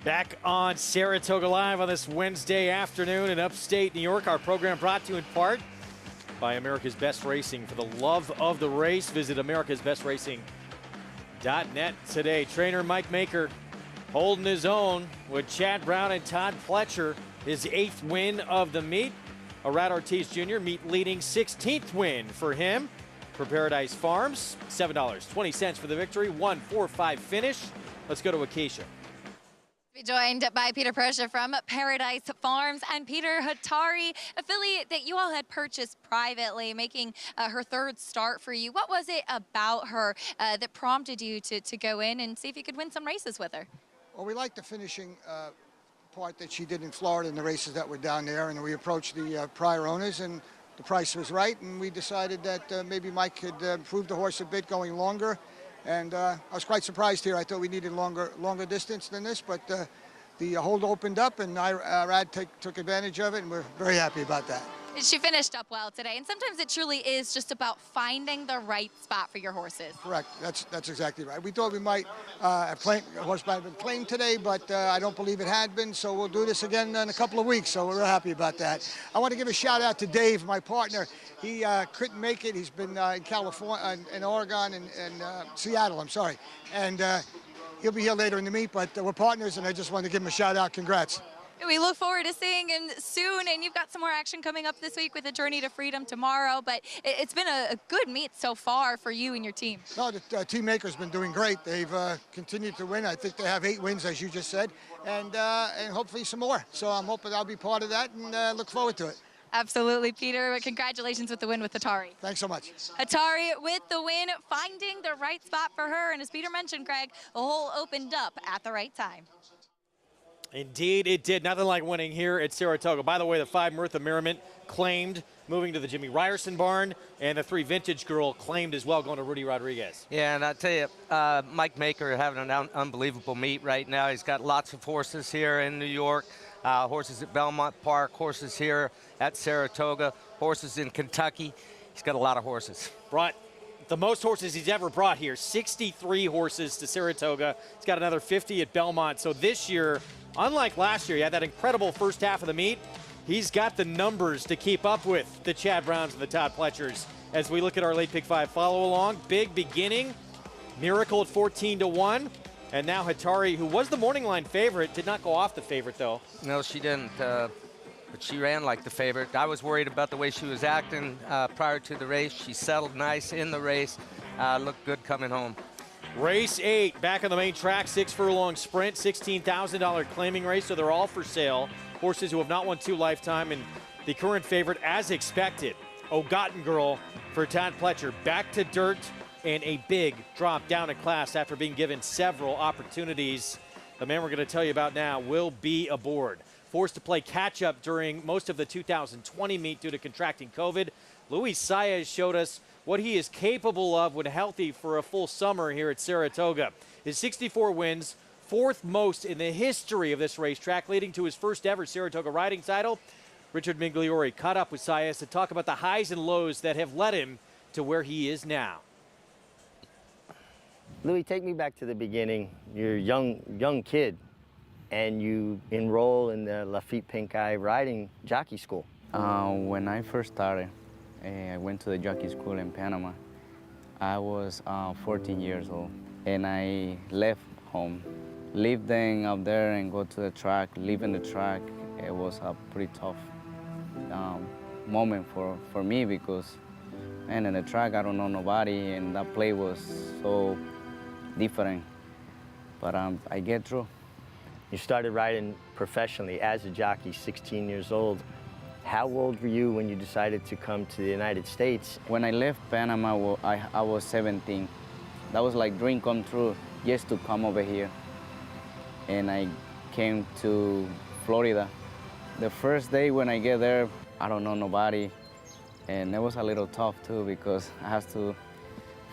Back on Saratoga Live on this Wednesday afternoon in upstate New York. Our program brought to you in part by America's Best Racing. For the love of the race, visit americasbestracing.net today. Trainer Mike Maker holding his own with Chad Brown and Todd Pletcher. His 8th win of the meet. Arad Ortiz Jr. meet leading 16th win for him. For Paradise Farms, $7.20 for the victory. 1-4-5 finish. Let's go to Acacia.
Joined by Peter Proscia from Paradise Farms and Peter Hatari, affiliate that you all had purchased privately, making her 3rd start for you. What was it about her that prompted you to go in and see if you could win some races with her?
Well, we liked the finishing part that she did in Florida in the races that were down there, and we approached the prior owners, and the price was right, and we decided that maybe Mike could improve the horse a bit going longer. And I was quite surprised here. I thought we needed longer distance than this, but the hold opened up, and Rad took advantage of it, and we're very happy about that.
She finished up well today, and sometimes it truly is just about finding the right spot for your horses.
Correct. That's exactly right. We thought we might have claimed, a horse might have been claimed today, but I don't believe it had been, so we'll do this again in a couple of weeks, so we're happy about that. I want to give a shout out to Dave, my partner. He couldn't make it. He's been in California, in Oregon, and Seattle, I'm sorry. And he'll be here later in the meet, but we're partners, and I just wanted to give him a shout out. Congrats.
We look forward to seeing him soon, and you've got some more action coming up this week with the Journey to Freedom tomorrow, but it's been a good meet so far for you and your team. No,
the team maker's been doing great. They've continued to win. I think they have 8 wins, as you just said, and hopefully some more. So I'm hoping I'll be part of that, and look forward to it.
Absolutely, Peter. Congratulations with the win with Hatari.
Thanks so much.
Hatari with the win, finding the right spot for her, and as Peter mentioned, Greg, the hole opened up at the right time.
Indeed, it did. Nothing like winning here at Saratoga. By the way, the 5 Mirtha Merriment claimed, moving to the Jimmy Ryerson barn, and the 3 Vintage Girl claimed as well, going to Rudy Rodriguez.
Yeah, and I tell you, Mike Maker having an unbelievable meet right now. He's got lots of horses here in New York, horses at Belmont Park, horses here at Saratoga, horses in Kentucky. He's got a lot of horses.
Brought the most horses he's ever brought here, 63 horses to Saratoga. He's got another 50 at Belmont. So this year, unlike last year, he had that incredible first half of the meet. He's got the numbers to keep up with the Chad Browns and the Todd Pletchers. As we look at our late pick 5 follow along, big beginning, Miracle at 14-1. And now Hatari, who was the morning line favorite, did not go off the favorite though.
No, she didn't. but she ran like the favorite. I was worried about the way she was acting prior to the race. She settled nice in the race, looked good coming home.
Race 8, back on the main track, 6 furlong sprint, $16,000 claiming race, so they're all for sale. Horses who have not won 2 lifetime, and the current favorite, as expected, Ogotten Girl for Todd Pletcher, back to dirt and a big drop down in class after being given several opportunities. The man we're going to tell you about now will be aboard. Forced to play catch-up during most of the 2020 meet due to contracting COVID, Luis Saez showed us what he is capable of when healthy for a full summer here at Saratoga. His 64 wins, 4th most in the history of this racetrack, leading to his first ever Saratoga riding title. Richard Migliore caught up with Saez to talk about the highs and lows that have led him to where he is now.
Louis, take me back to the beginning. You're a young kid, and you enroll in the Lafitte Pink Eye riding jockey school.
When I first started, I went to the jockey school in Panama. I was 14 years old, and I left home. Living up there and go to the track, leaving the track, it was a pretty tough moment for me because, man, in the track I don't know nobody, and that play was so different. But I get through.
You started riding professionally as a jockey, 16 years old. How old were you when you decided to come to the United States?
When I left Panama, I was 17. That was like dream come true, just to come over here. And I came to Florida. The first day when I get there, I don't know nobody. And it was a little tough too because I had to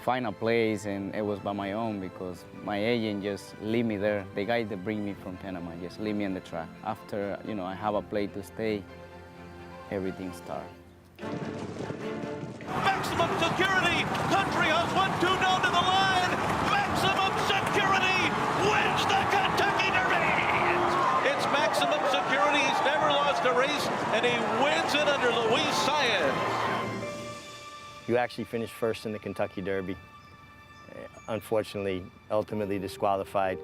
find a place, and it was by my own because my agent just leave me there. The guy that bring me from Panama just leave me on the track. After, you know, I have a place to stay, everything starts.
Maximum security. Country has 1-2 down to the line. Maximum security wins the Kentucky Derby. It's maximum security. He's never lost a race, and he wins it under Luis Saez.
You actually finished first in the Kentucky Derby. Unfortunately, ultimately disqualified.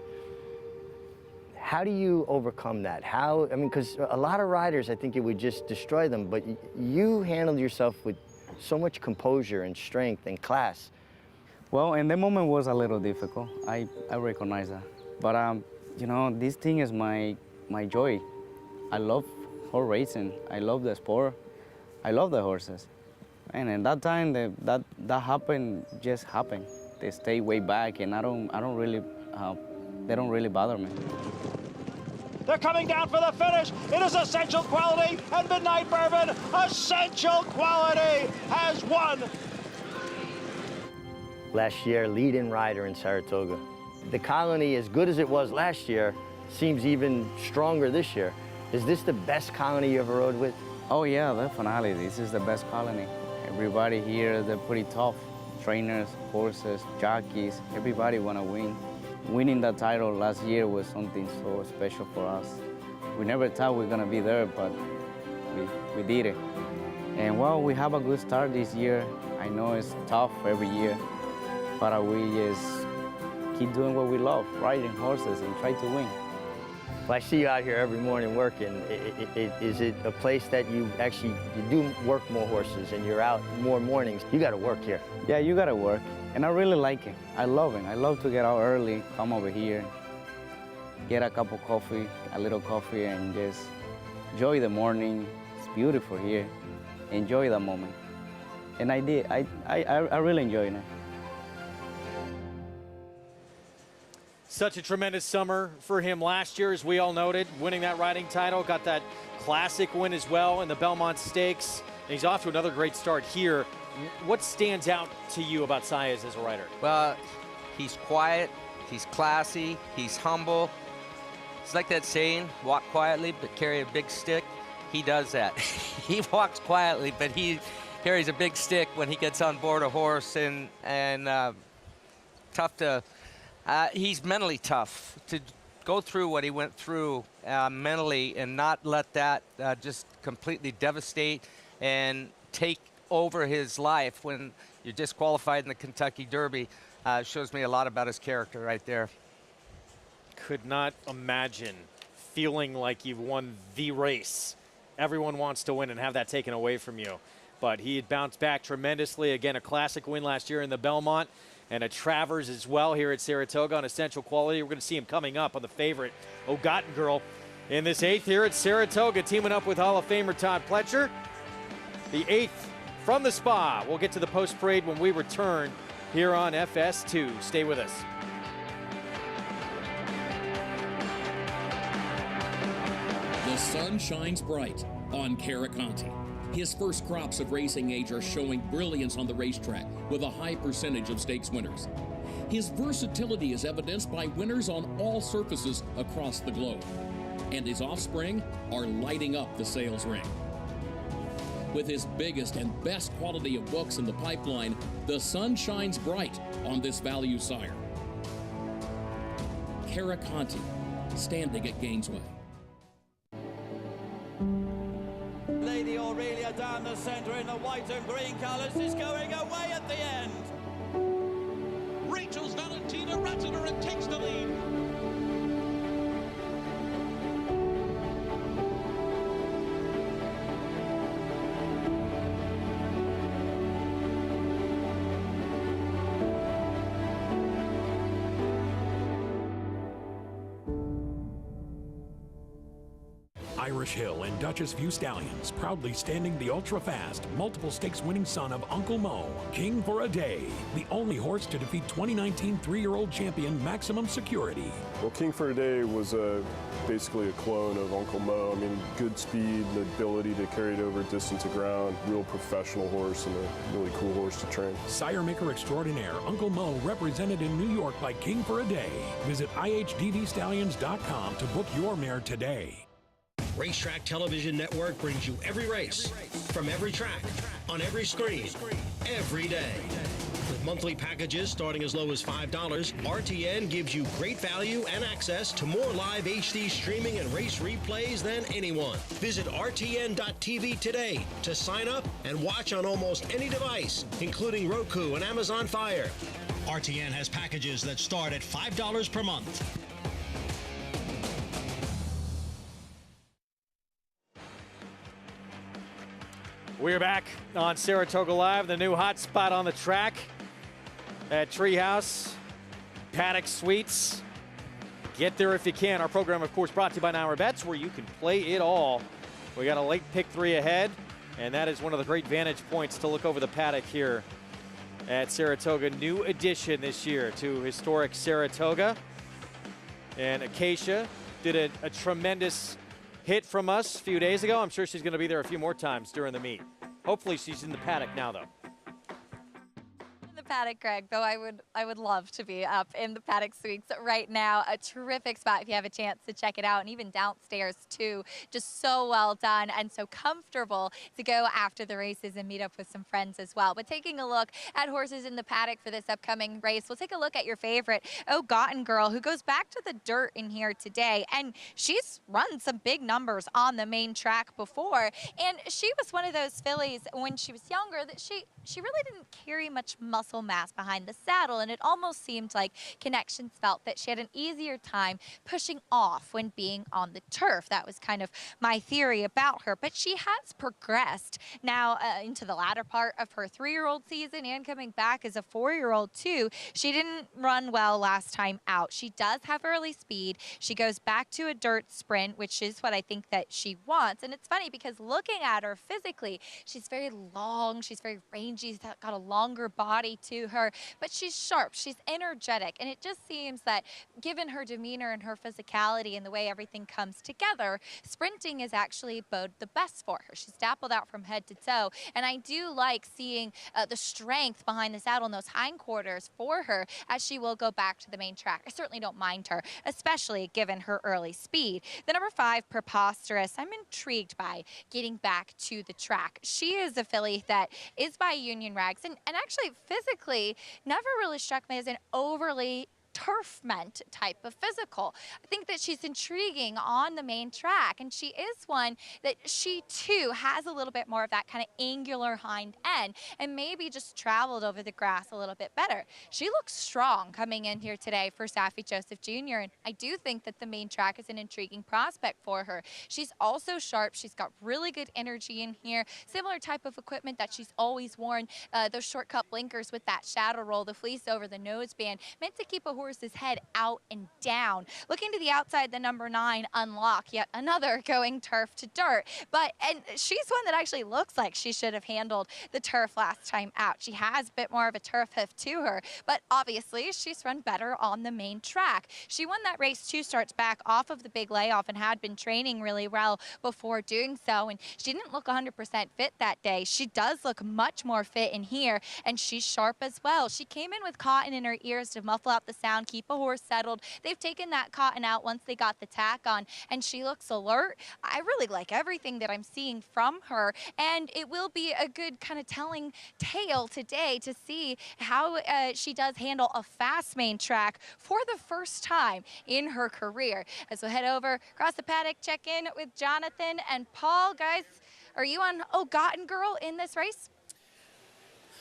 How do you overcome that? I mean, because a lot of riders, I think it would just destroy them, but you handled yourself with so much composure and strength and class.
Well, in the moment was a little difficult. I recognize that. But, you know, this thing is my joy. I love horse racing. I love the sport. I love the horses. And at that time, that happened, just happened. They stay way back, and I don't really, they don't really bother me.
They're coming down for the finish. It is Essential Quality and Midnight Bourbon. Essential Quality has won.
Last year, lead-in rider in Saratoga. The Colony, as good as it was last year, seems even stronger this year. Is this the best Colony you ever rode with?
Oh yeah, definitely. This is the best Colony. Everybody here, they're pretty tough. Trainers, horses, jockeys, everybody want to win. Winning that title last year was something so special for us. We never thought we were going to be there, but we did it. And well, we have a good start this year. I know it's tough every year, but we just keep doing what we love, riding horses and try to win.
Well, I see you out here every morning working. Is it a place that you do work more horses and you're out more mornings? You got to work here.
Yeah, you got to work. And I really like it. I love it. I love to get out early, come over here, get a cup of coffee, a little coffee, and just enjoy the morning. It's beautiful here. Enjoy that moment. And I did. I really enjoyed it.
Such a tremendous summer for him last year, as we all noted, winning that riding title, got that classic win as well in the Belmont Stakes. And he's off to another great start here. What stands out to you about Saez as a rider?
Well, he's quiet, he's classy, he's humble. It's like that saying, walk quietly but carry a big stick. He does that. He walks quietly, but he carries a big stick when he gets on board a horse, and tough to... he's mentally tough to go through what he went through mentally and not let that just completely devastate and take over his life when you're disqualified in the Kentucky Derby. Shows me a lot about his character right there.
Could not imagine feeling like you've won the race everyone wants to win and have that taken away from you. But he had bounced back tremendously. Again, a classic win last year in the Belmont and a Travers as well here at Saratoga on essential quality. We're going to see him coming up on the favorite, Ogotten Girl, in this 8th here at Saratoga, teaming up with Hall of Famer Todd Pletcher. The 8th from the Spa. We'll get to the post parade when we return here on FS2. Stay with us.
The sun shines bright on Caraconte. His first crops of racing age are showing brilliance on the racetrack with a high percentage of stakes winners. His versatility is evidenced by winners on all surfaces across the globe. And his offspring are lighting up the sales ring. With his biggest and best quality of books in the pipeline, the sun shines bright on this value sire. Caraconte, standing at Gainesway.
Lady Aurelia down the centre in the white and green colours is going away at the end. Rachel's Valentina Ratner and takes the lead.
Irish Hill and Duchess View Stallions, proudly standing the ultra-fast, multiple stakes winning son of Uncle Mo, King for a Day, the only horse to defeat 2019 3-year-old champion Maximum Security.
Well, King for a Day was basically a clone of Uncle Mo. I mean, good speed, the ability to carry it over distance to ground, real professional horse and a really cool horse to train.
Sire maker extraordinaire Uncle Mo, represented in New York by King for a Day. Visit IHDVStallions.com to book your mare today.
Racetrack Television Network brings you every race, from every track, on every screen, every day. With monthly packages starting as low as $5, RTN gives you great value and access to more live HD streaming and race replays than anyone. Visit RTN.tv today to sign up and watch on almost any device, including Roku and Amazon Fire. RTN has packages that start at $5 per month.
We're back on Saratoga Live, the new hot spot on the track at Treehouse, Paddock Suites. Get there if you can. Our program, of course, brought to you by Now Bets, where you can play it all. We got a late pick 3 ahead, and that is one of the great vantage points to look over the paddock here at Saratoga. New addition this year to historic Saratoga. And Acacia did a tremendous hit from us a few days ago. I'm sure she's going to be there a few more times during the meet. Hopefully she's in the paddock now, though.
The paddock, Greg, though I would love to be up in the Paddock Suites right now. A terrific spot if you have a chance to check it out, and even downstairs too. Just so well done and so comfortable to go after the races and meet up with some friends as well. But taking a look at horses in the paddock for this upcoming race, we'll take a look at your favorite, Ogotten Girl, who goes back to the dirt in here today, and she's run some big numbers on the main track before, and she was one of those fillies when she was younger that she really didn't carry much muscle mass behind the saddle, and it almost seemed like Connections felt that she had an easier time pushing off when being on the turf. That was kind of my theory about her, but she has progressed now into the latter part of her 3-year-old season and coming back as a 4-year-old too. She didn't run well last time out. She does have early speed. She goes back to a dirt sprint, which is what I think that she wants, and it's funny because looking at her physically, she's very long, she's very rangy, she's got a longer body to her, but she's sharp, she's energetic, and it just seems that given her demeanor and her physicality and the way everything comes together, sprinting is actually bode the best for her. She's dappled out from head to toe, and I do like seeing the strength behind the saddle and those hindquarters for her as she will go back to the main track. I certainly don't mind her, especially given her early speed. The number 5, Preposterous, I'm intrigued by getting back to the track. She is a filly that is by Union Rags, and actually physically never really struck me as an overly turf-meant type of physical. I think that she's intriguing on the main track, and she is one that she too has a little bit more of that kind of angular hind end and maybe just traveled over the grass a little bit better. She looks strong coming in here today for Saffie Joseph Jr., and I do think that the main track is an intriguing prospect for her. She's also sharp. She's got really good energy in here, similar type of equipment that she's always worn, those shortcut blinkers with that shadow roll, the fleece over the noseband, meant to keep a horse's head out and down. Looking to the outside, the number 9, Unlock, yet another going turf to dirt. And she's one that actually looks like she should have handled the turf last time out. She has a bit more of a turf hoof to her, but obviously she's run better on the main track. She won that race 2 starts back off of the big layoff and had been training really well before doing so, and she didn't look 100% fit that day. She does look much more fit in here, and she's sharp as well. She came in with cotton in her ears to muffle out the sound, keep a horse settled. They've taken that cotton out once they got the tack on, and she looks alert. I really like everything that I'm seeing from her, and it will be a good kind of telling tale today to see how she does handle a fast main track for the first time in her career. As we'll head over across the paddock, check in with Jonathan and Paul. Guys, are you on Gotten Girl in this race?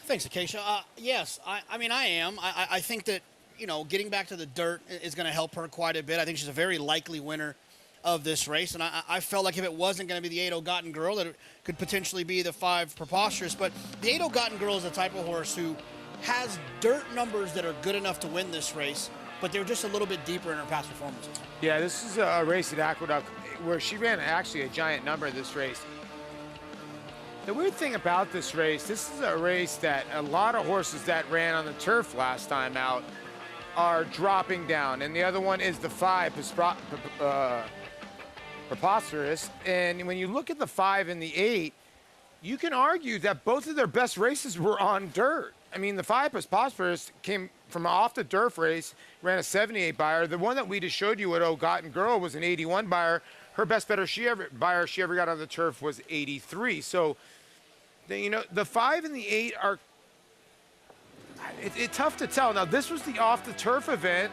Thanks, Acacia. Yes, I mean, I am. I think that, you know, getting back to the dirt is going to help her quite a bit. I think she's a very likely winner of this race, and I felt like if it wasn't going to be the 8 Gotten Girl, that it could potentially be the 5 Preposterous. But the 8 Gotten Girl is the type of horse who has dirt numbers that are good enough to win this race, but they're just a little bit deeper in her past performances.
Yeah, this is a race at Aqueduct where she ran actually a giant number in this race. The weird thing about this is a race that a lot of horses that ran on the turf last time out are dropping down, and the other one is the 5 Preposterous. And when you look at the 5 and the 8, you can argue that both of their best races were on dirt. I mean, the 5 Preposterous came from off the dirt race, ran a 78 buyer. The one that we just showed you at Gotten Girl was an 81 buyer. Her best buyer she ever got on the turf was 83. So, you know, the 5 and the 8 are it's tough to tell. Now, this was the off the turf event,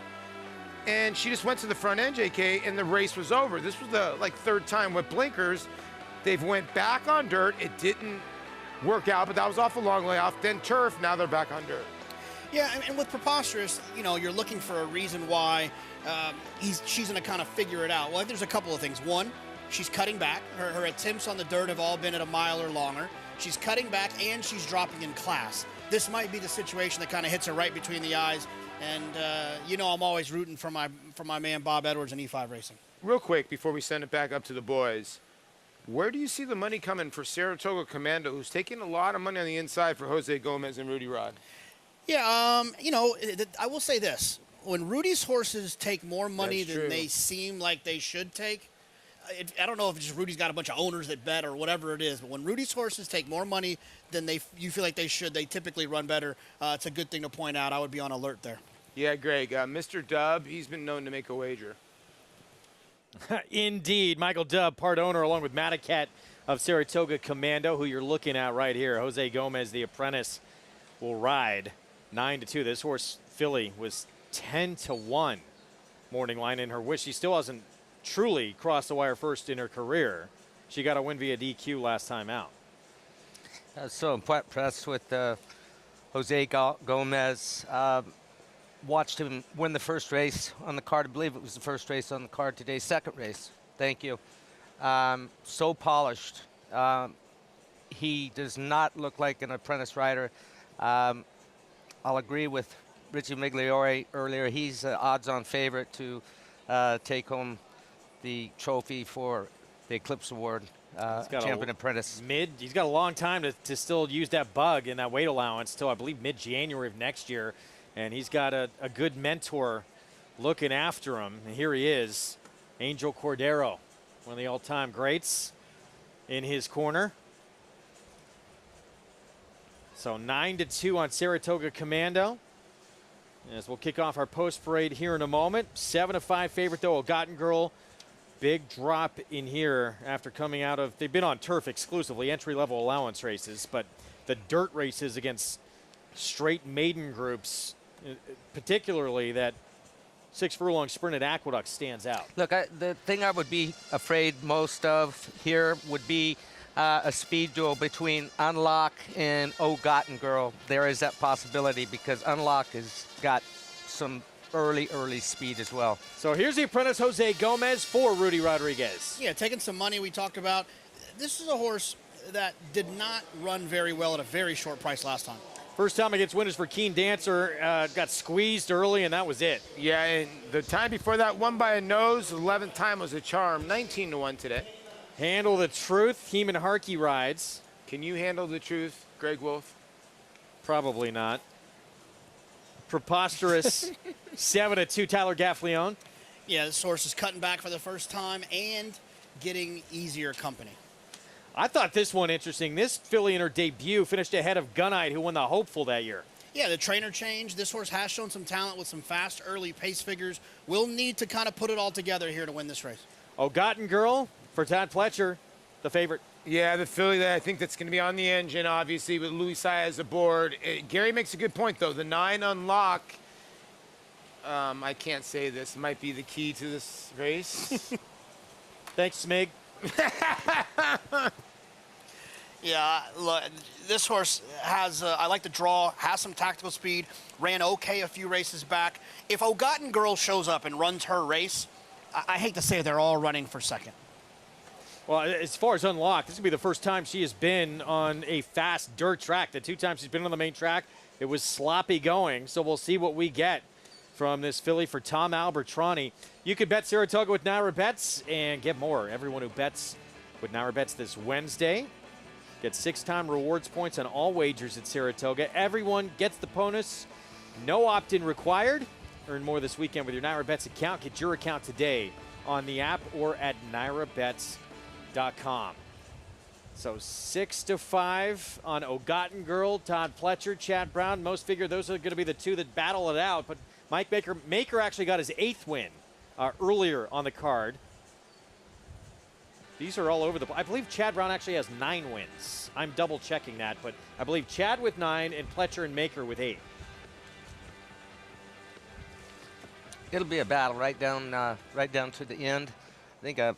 and she just went to the front end, JK, and the race was over. This was the third time with blinkers. They've went back on dirt. It didn't work out, but that was off a long layoff. Then turf. Now they're back on dirt.
Yeah, and with Preposterous, you know, you're looking for a reason why she's going to kind of figure it out. Well, there's a couple of things. One, she's cutting back. Her attempts on the dirt have all been at a mile or longer. She's cutting back, and she's dropping in class. This might be the situation that kind of hits her right between the eyes. And, you know, I'm always rooting for my man Bob Edwards in E5 Racing.
Real quick, before we send it back up to the boys, where do you see the money coming for Saratoga Commando, who's taking a lot of money on the inside for Jose Gomez and Rudy Rod?
Yeah, you know, I will say this. When Rudy's horses take more money
That's
than
true.
they seem like they should take, I don't know if it's just Rudy's got a bunch of owners that bet or whatever it is, but when Rudy's horses take more money than you feel like they should, they typically run better. It's a good thing to point out. I would be on alert there.
Yeah, Greg. Mr. Dub, he's been known to make a wager.
Indeed. Michael Dubb, part owner, along with Matacat of Saratoga Commando, who you're looking at right here. Jose Gomez, the apprentice, will ride 9-2. This horse, Philly, was 10-1 morning line in her wish. She still hasn't truly crossed the wire first in her career. She got a win via DQ last time out.
I was so impressed with Jose Gomez. Watched him win the first race on the card. I believe it was the first race on the card today. Second race. Thank you. So polished. He does not look like an apprentice rider. I'll agree with Richie Migliore earlier. He's an odds-on favorite to take home the trophy for the Eclipse Award, champion apprentice.
He's got a long time to still use that bug in that weight allowance till I believe mid-January of next year. And he's got a good mentor looking after him. And here he is, Angel Cordero, one of the all-time greats in his corner. So 9-2 on Saratoga Commando. As we'll kick off our post parade here in a moment. 7-5 favorite though, Gotten Girl. Big drop in here after coming out of, they've been on turf exclusively, entry-level allowance races, but the dirt races against straight maiden groups, particularly that 6 furlong sprint at Aqueduct stands out.
Look, the thing I would be afraid most of here would be a speed duel between Unlock and Oh Gotten Girl. There is that possibility because Unlock has got some early speed as well.
So here's the apprentice Jose Gomez for Rudy Rodriguez.
Yeah, taking some money we talked about. This is a horse that did not run very well at a very short price last time.
First time against winners for Keen Dancer, got squeezed early, and that was it.
Yeah, and the time before that, won by a nose. 11th time was a charm. 19-1 today.
Handle the Truth. Heeman Harkey rides.
Can you handle the truth, Greg Wolf?
Probably not. Preposterous 7-2, Tyler Gaffleone.
Yeah, this horse is cutting back for the first time and getting easier company.
I thought this one interesting. This filly in her debut finished ahead of Gunite, who won the Hopeful that year.
Yeah, the trainer change. This horse has shown some talent with some fast early pace figures. We'll need to kind of put it all together here to win this race.
Oh Gotten Girl for Todd Pletcher, the favorite.
Yeah, the filly that I think that's going to be on the engine, obviously, with Louis Saez aboard. Gary makes a good point, though. The 9 Unlock, I can't say this, might be the key to this race.
Thanks, Smig.
Yeah, look, this horse has, I like the draw, has some tactical speed, ran okay a few races back. If Oh Gotten Girl shows up and runs her race, I hate to say they're all running for second.
Well, as far as Unlocked, this will be the first time she has been on a fast dirt track. The 2 times she's been on the main track, it was sloppy going, so we'll see what we get from this filly for Tom Albertrani. You could bet Saratoga with Naira Bets and get more. Everyone who bets with Naira Bets this Wednesday gets 6-time rewards points on all wagers at Saratoga. Everyone gets the bonus. No opt-in required. Earn more this weekend with your Naira Bets account. Get your account today on the app or at NairaBets.com. So 6-5 on Oh Gotten Girl, Todd Pletcher, Chad Brown. Most figure those are going to be the 2 that battle it out. But Mike Maker actually got his 8th win earlier on the card. These are all over the place. I believe Chad Brown actually has 9 wins. I'm double checking that, but I believe Chad with 9 and Pletcher and Maker with 8.
It'll be a battle right down to the end. I think a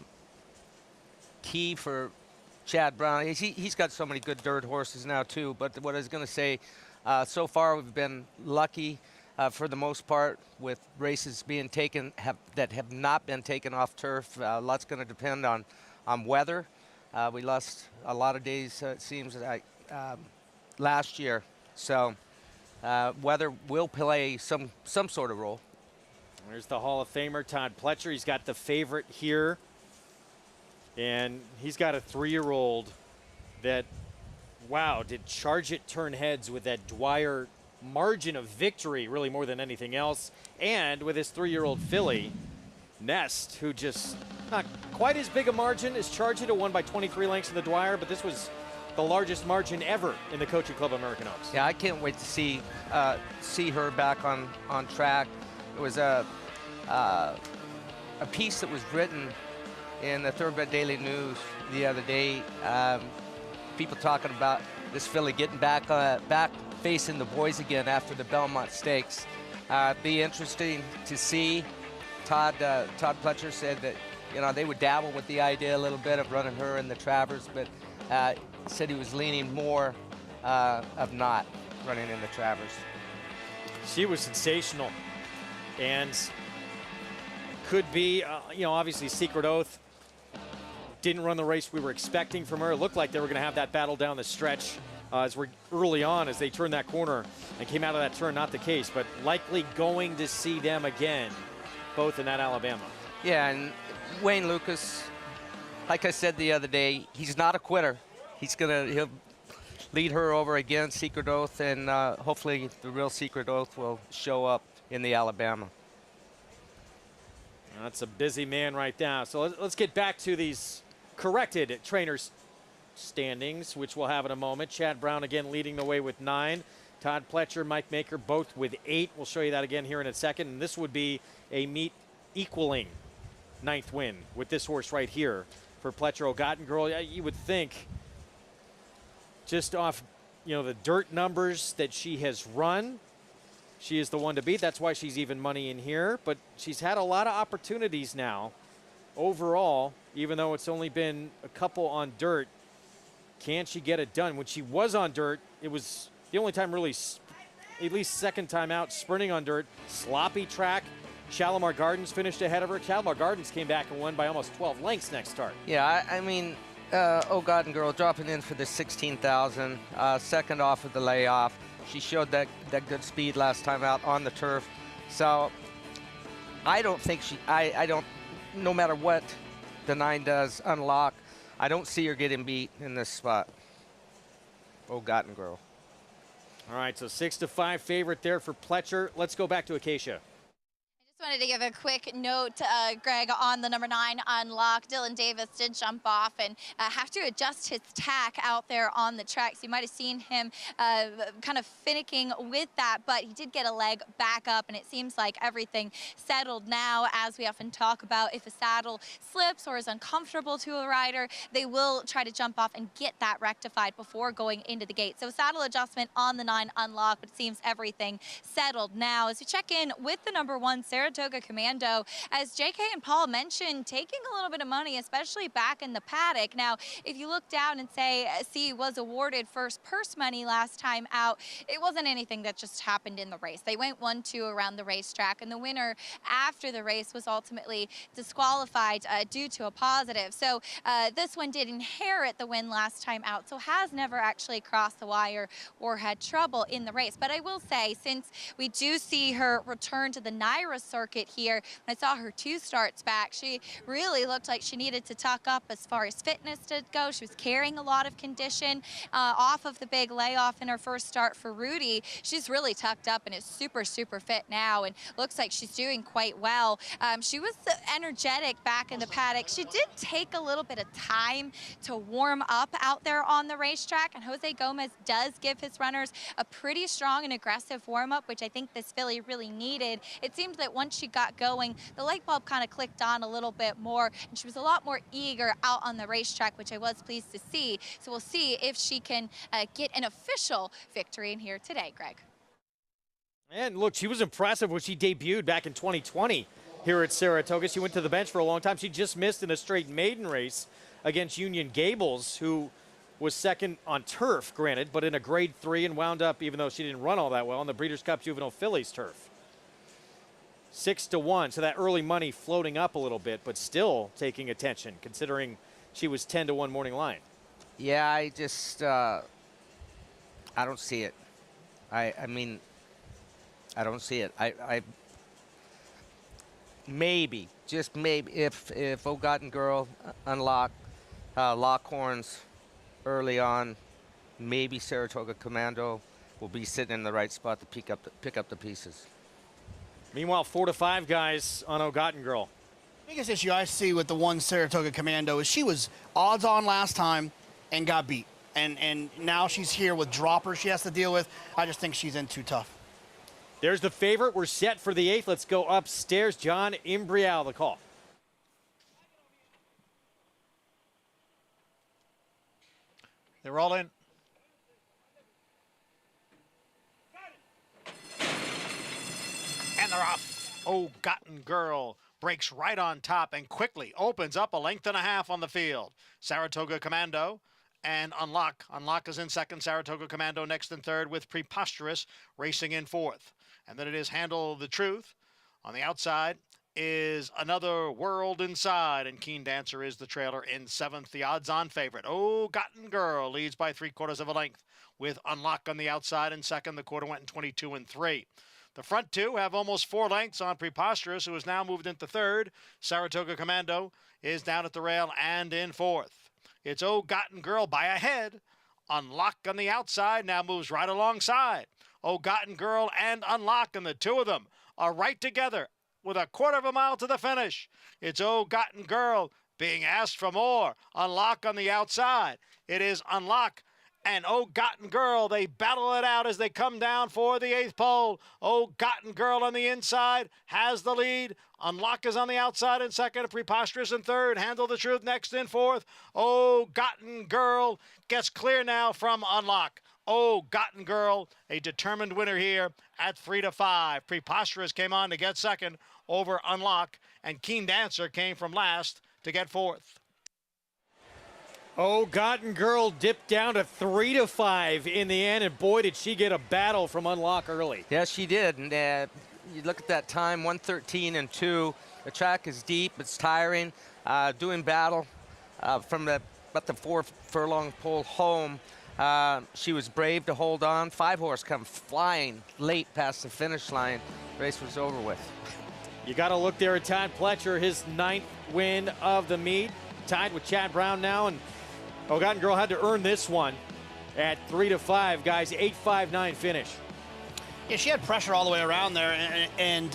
key for Chad Brown. He's got so many good dirt horses now too. But what I was going to say, so far we've been lucky for the most part with races being taken that have not been taken off turf. A lot's going to depend on weather. We lost a lot of days, it seems like, last year. So weather will play some sort of role.
There's the Hall of Famer, Todd Pletcher. He's got the favorite here. And he's got a 3-year-old that, wow, did Charge It turn heads with that Dwyer margin of victory, really more than anything else. And with his 3-year-old filly, Nest, who just not quite as big a margin as Charge It, won by 23 lengths in the Dwyer, but this was the largest margin ever in the Coaching Club American Oaks.
Yeah, I can't wait to see her back on track. It was a piece that was written in the Thoroughbred Daily News the other day. People talking about this filly getting back facing the boys again after the Belmont Stakes. Be interesting to see. Todd Pletcher said that they would dabble with the idea a little bit of running her in the Travers, but said he was leaning more of not running in the Travers.
She was sensational, and could be, obviously Secret Oath didn't run the race we were expecting from her. It looked like they were going to have that battle down the stretch as we're early on as they turned that corner and came out of that turn. Not the case, but likely going to see them again, both in that Alabama.
Yeah, and Wayne Lucas, like I said the other day, he's not a quitter. He'll lead her over again, Secret Oath, and hopefully the real Secret Oath will show up in the Alabama.
That's a busy man right now. So let's get back to these corrected trainers standings, which we'll have in a moment. Chad Brown again leading the way with 9. Todd Pletcher, Mike Maker both with 8. We'll show you that again here in a second. And this would be a meet equaling 9th win with this horse right here for Pletcher. Oh Gotten Girl, you would think just off the dirt numbers that she has run, she is the one to beat. That's why she's even money in here. But she's had a lot of opportunities now. Overall, even though it's only been a couple on dirt, can she get it done? When she was on dirt, it was the only time really, at least second time out, sprinting on dirt. Sloppy track. Shalimar Gardens finished ahead of her. Shalimar Gardens came back and won by almost 12 lengths next start.
Yeah, I mean, Oh Garden Girl dropping in for the 16,000, second off of the layoff. She showed that good speed last time out on the turf. So I don't think I don't, no matter what the 9 does unlock, I don't see her getting beat in this spot. Oh Garden Girl.
All right, so 6-5 favorite there for Pletcher. Let's go back to Acacia.
Just wanted to give a quick note, Greg, on the number 9 unlock. Dylan Davis did jump off and have to adjust his tack out there on the track. So you might have seen him kind of finicking with that, but he did get a leg back up, and it seems like everything settled now. As we often talk about, if a saddle slips or is uncomfortable to a rider, they will try to jump off and get that rectified before going into the gate. So saddle adjustment on the 9 unlock, but it seems everything settled now. As we check in with the number 1 Saratoga Commando, as JK and Paul mentioned, taking a little bit of money, especially back in the paddock. Now, if you look down and see was awarded first purse money last time out, it wasn't anything that just happened in the race. They went 1-2 around the racetrack, and the winner after the race was ultimately disqualified due to a positive. So this one did inherit the win last time out, so has never actually crossed the wire or had trouble in the race. But I will say, since we do see her return to the Naira circuit here, when I saw her 2 starts back, she really looked like she needed to tuck up as far as fitness did go. She was carrying a lot of condition off of the big layoff in her first start for Rudy. She's really tucked up and is super, super fit now, and looks like she's doing quite well. She was energetic back in the paddock. She did take a little bit of time to warm up out there on the racetrack, and Jose Gomez does give his runners a pretty strong and aggressive warm-up, which I think this filly really needed. It seemed that once she got going, the light bulb kind of clicked on a little bit more, and she was a lot more eager out on the racetrack, which I was pleased to see. So we'll see if she can get an official victory in here today, Greg.
And look, she was impressive when she debuted back in 2020 here at Saratoga. She went to the bench for a long time. She just missed in a straight maiden race against Union Gables, who was second on turf, granted, but in a grade 3, and wound up, even though she didn't run all that well, on the Breeders' Cup Juvenile Fillies turf. 6-1, so that early money floating up a little bit, but still taking attention, considering she was 10-1 morning line.
Yeah, I just, I don't see it. I mean, I don't see it. I maybe, just maybe, if Forgotten Girl unlock Lockhorns early on, maybe Saratoga Commando will be sitting in the right spot to pick up the pieces.
Meanwhile, 4-5 guys on Ogotten Girl.
Biggest issue I see with the 1 Saratoga Commando is she was odds on last time and got beat. And now she's here with droppers she has to deal with. I just think she's in too tough.
There's the favorite. We're set for the 8th. Let's go upstairs. John Imbrial, the call.
They're all in. And they're off. Oh, Gotten Girl breaks right on top and quickly opens up a length and a half on the field. Saratoga Commando and Unlock. Unlock is in second. Saratoga Commando next and third, with Preposterous racing in fourth. And then it is Handle the Truth. On the outside is Another World Inside, and Keen Dancer is the trailer in seventh. The odds-on favorite, Oh Gotten Girl, leads by 3/4 of a length, with Unlock on the outside in second. The quarter went in 22-3. The front two have almost 4 lengths on Preposterous, who has now moved into third. Saratoga Commando is down at the rail and in fourth. It's Oh Gotten Girl by a head. Unlock on the outside now moves right alongside. Oh Gotten Girl and Unlock, and the two of them are right together with a 1/4 mile to the finish. It's Oh Gotten Girl being asked for more. Unlock on the outside. It is Unlock and Oh Gotten Girl. They battle it out as they come down for the 8th pole. Oh Gotten Girl on the inside has the lead. Unlock is on the outside in second. Preposterous in third. Handle the Truth next in fourth. Oh Gotten Girl gets clear now from Unlock. Oh, Gotten Girl, a determined winner here at 3-5. Preposterous came on to get second over Unlock, and Keen Dancer came from last to get fourth.
Oh, Gotten Girl dipped down to 3-5 in the end, and boy, did she get a battle from Unlock early.
Yes, she did. And you look at that time, 1:13 and 2. The track is deep, it's tiring. Doing battle from about the 4 furlong pole home. She was brave to hold on. 5-horse come flying late past the finish line. Race was over with.
You got to look there at Todd Pletcher, his 9th win of the meet, tied with Chad Brown now, and Gotten Girl had to earn this one at 3-5, guys. 8.59 finish.
Yeah, she had pressure all the way around there, and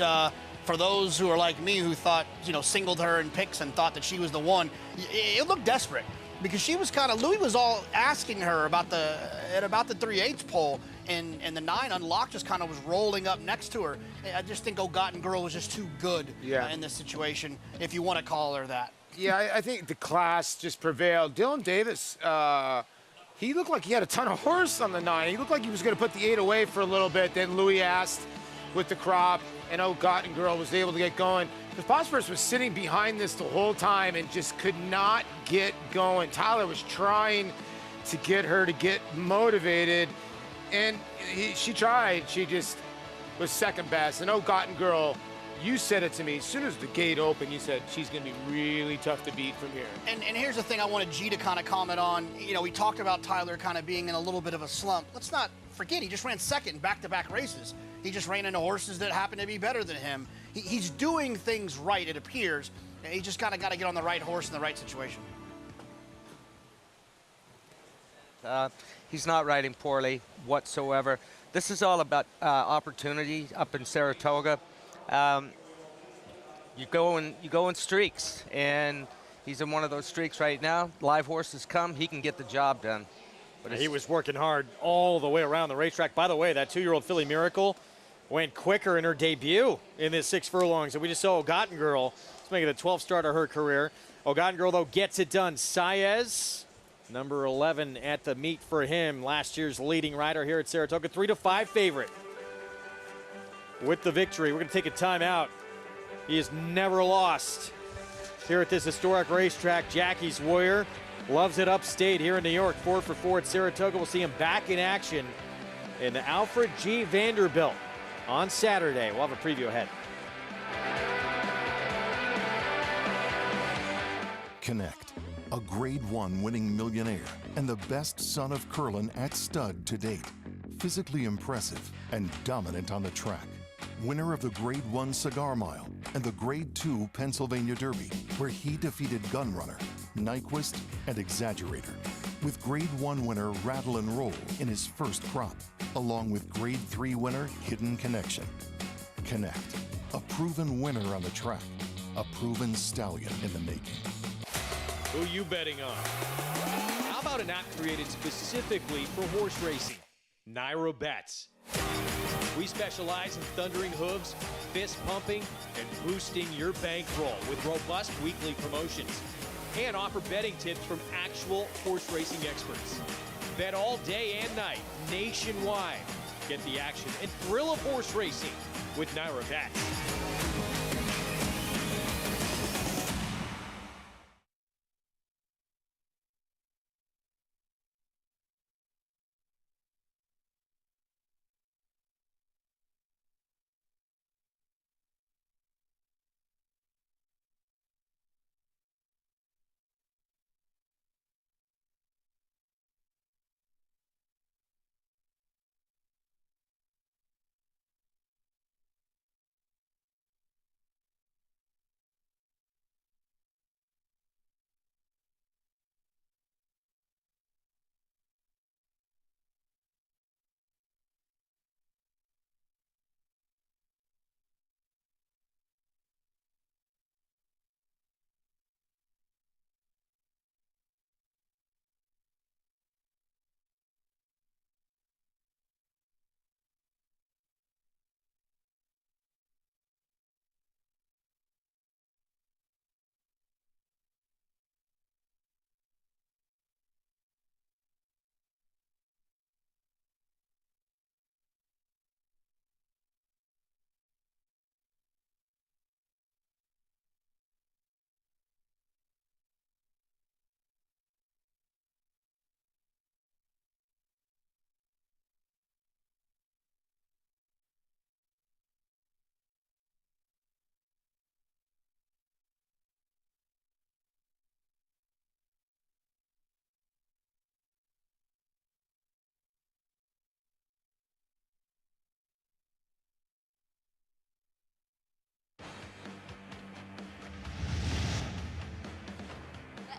for those who are like me who thought, singled her in picks and thought that she was the one, it looked desperate because she was Louis was all asking her about the 3/8 pole, and the 9 Unlocked just kind of was rolling up next to her. I just think Gotten Girl was just too good in this situation, if you want to call her that.
Yeah, I think the class just prevailed. Dylan Davis, he looked like he had a ton of horse on the 9. He looked like he was going to put the 8 away for a little bit. Then Louis asked with the crop, and Gotten Girl was able to get going. Because Phosphorus was sitting behind this the whole time and just could not get going. Tyler was trying to get her to get motivated, and she tried. She just was second best. And Gotten Girl, you said it to me as soon as the gate opened. You said she's going to be really tough to beat from here.
And here's the thing I wanted G to kind of comment on. We talked about Tyler kind of being in a little bit of a slump. Let's not forget, he just ran second in back-to-back races. He just ran into horses that happen to be better than him. He's doing things right, it appears. He just kind of got to get on the right horse in the right situation.
He's not riding poorly whatsoever. This is all about opportunity up in Saratoga. You go in streaks, and he's in one of those streaks right now. Live horses come, he can get the job done.
But he was working hard all the way around the racetrack. By the way, that 2-year-old filly Miracle went quicker in her debut in this 6 furlongs. And we just saw Gotten Girl. Let's make it the 12th start of her career. Gotten Girl, though, gets it done. Saez, number 11 at the meet for him. Last year's leading rider here at Saratoga. 3-5 favorite with the victory. We're going to take a timeout. He has never lost here at this historic racetrack. Jackie's Warrior loves it upstate here in New York. 4 for 4 at Saratoga. We'll see him back in action in the Alfred G. Vanderbilt on Saturday. We'll have a preview ahead.
Connect, a Grade 1 winning millionaire and the best son of Curlin at stud to date. Physically impressive and dominant on the track. Winner of the Grade 1 Cigar Mile and the Grade 2 Pennsylvania Derby, where he defeated Gunrunner, Nyquist, and Exaggerator. With Grade 1 winner Rattle and Roll in his first crop, along with Grade 3 winner Hidden Connection. Connect, a proven winner on the track, a proven stallion in the making.
Who you betting on? How about an app created specifically for horse racing? Nairo Bets. We specialize in thundering hooves, fist pumping, and boosting your bankroll with robust weekly promotions. And offer betting tips from actual horse racing experts. Bet all day and night, nationwide. Get the action and thrill of horse racing with Nairo Bets.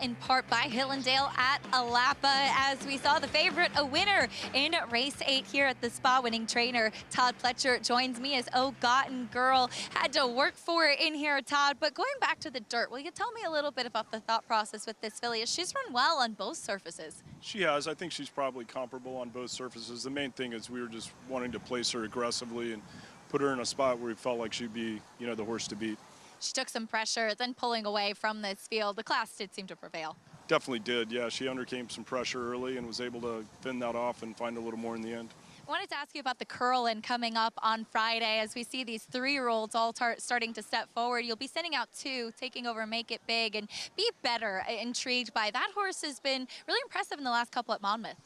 in part by Hillendale at Alapa, as we saw the favorite, a winner in race 8 here at the spa. Winning trainer Todd Pletcher joins me as Oh Gotten Girl had to work for it in here, Todd. But going back to the dirt, will you tell me a little bit about the thought process with this filly? She's run well on both surfaces.
She has. I think she's probably comparable on both surfaces. The main thing is we were just wanting to place her aggressively and put her in a spot where we felt like she'd be, you know, the horse to beat.
She took some pressure, then pulling away from this field. The class did seem to prevail.
Definitely did, yeah. She undercame some pressure early and was able to fend that off and find a little more in the end.
I wanted to ask you about the Curlin coming up on Friday. As we see these 3-year-olds all starting to step forward, you'll be sending out 2, taking over Make It Big and Be Better. Intrigued by that horse has been really impressive in the last couple at Monmouth.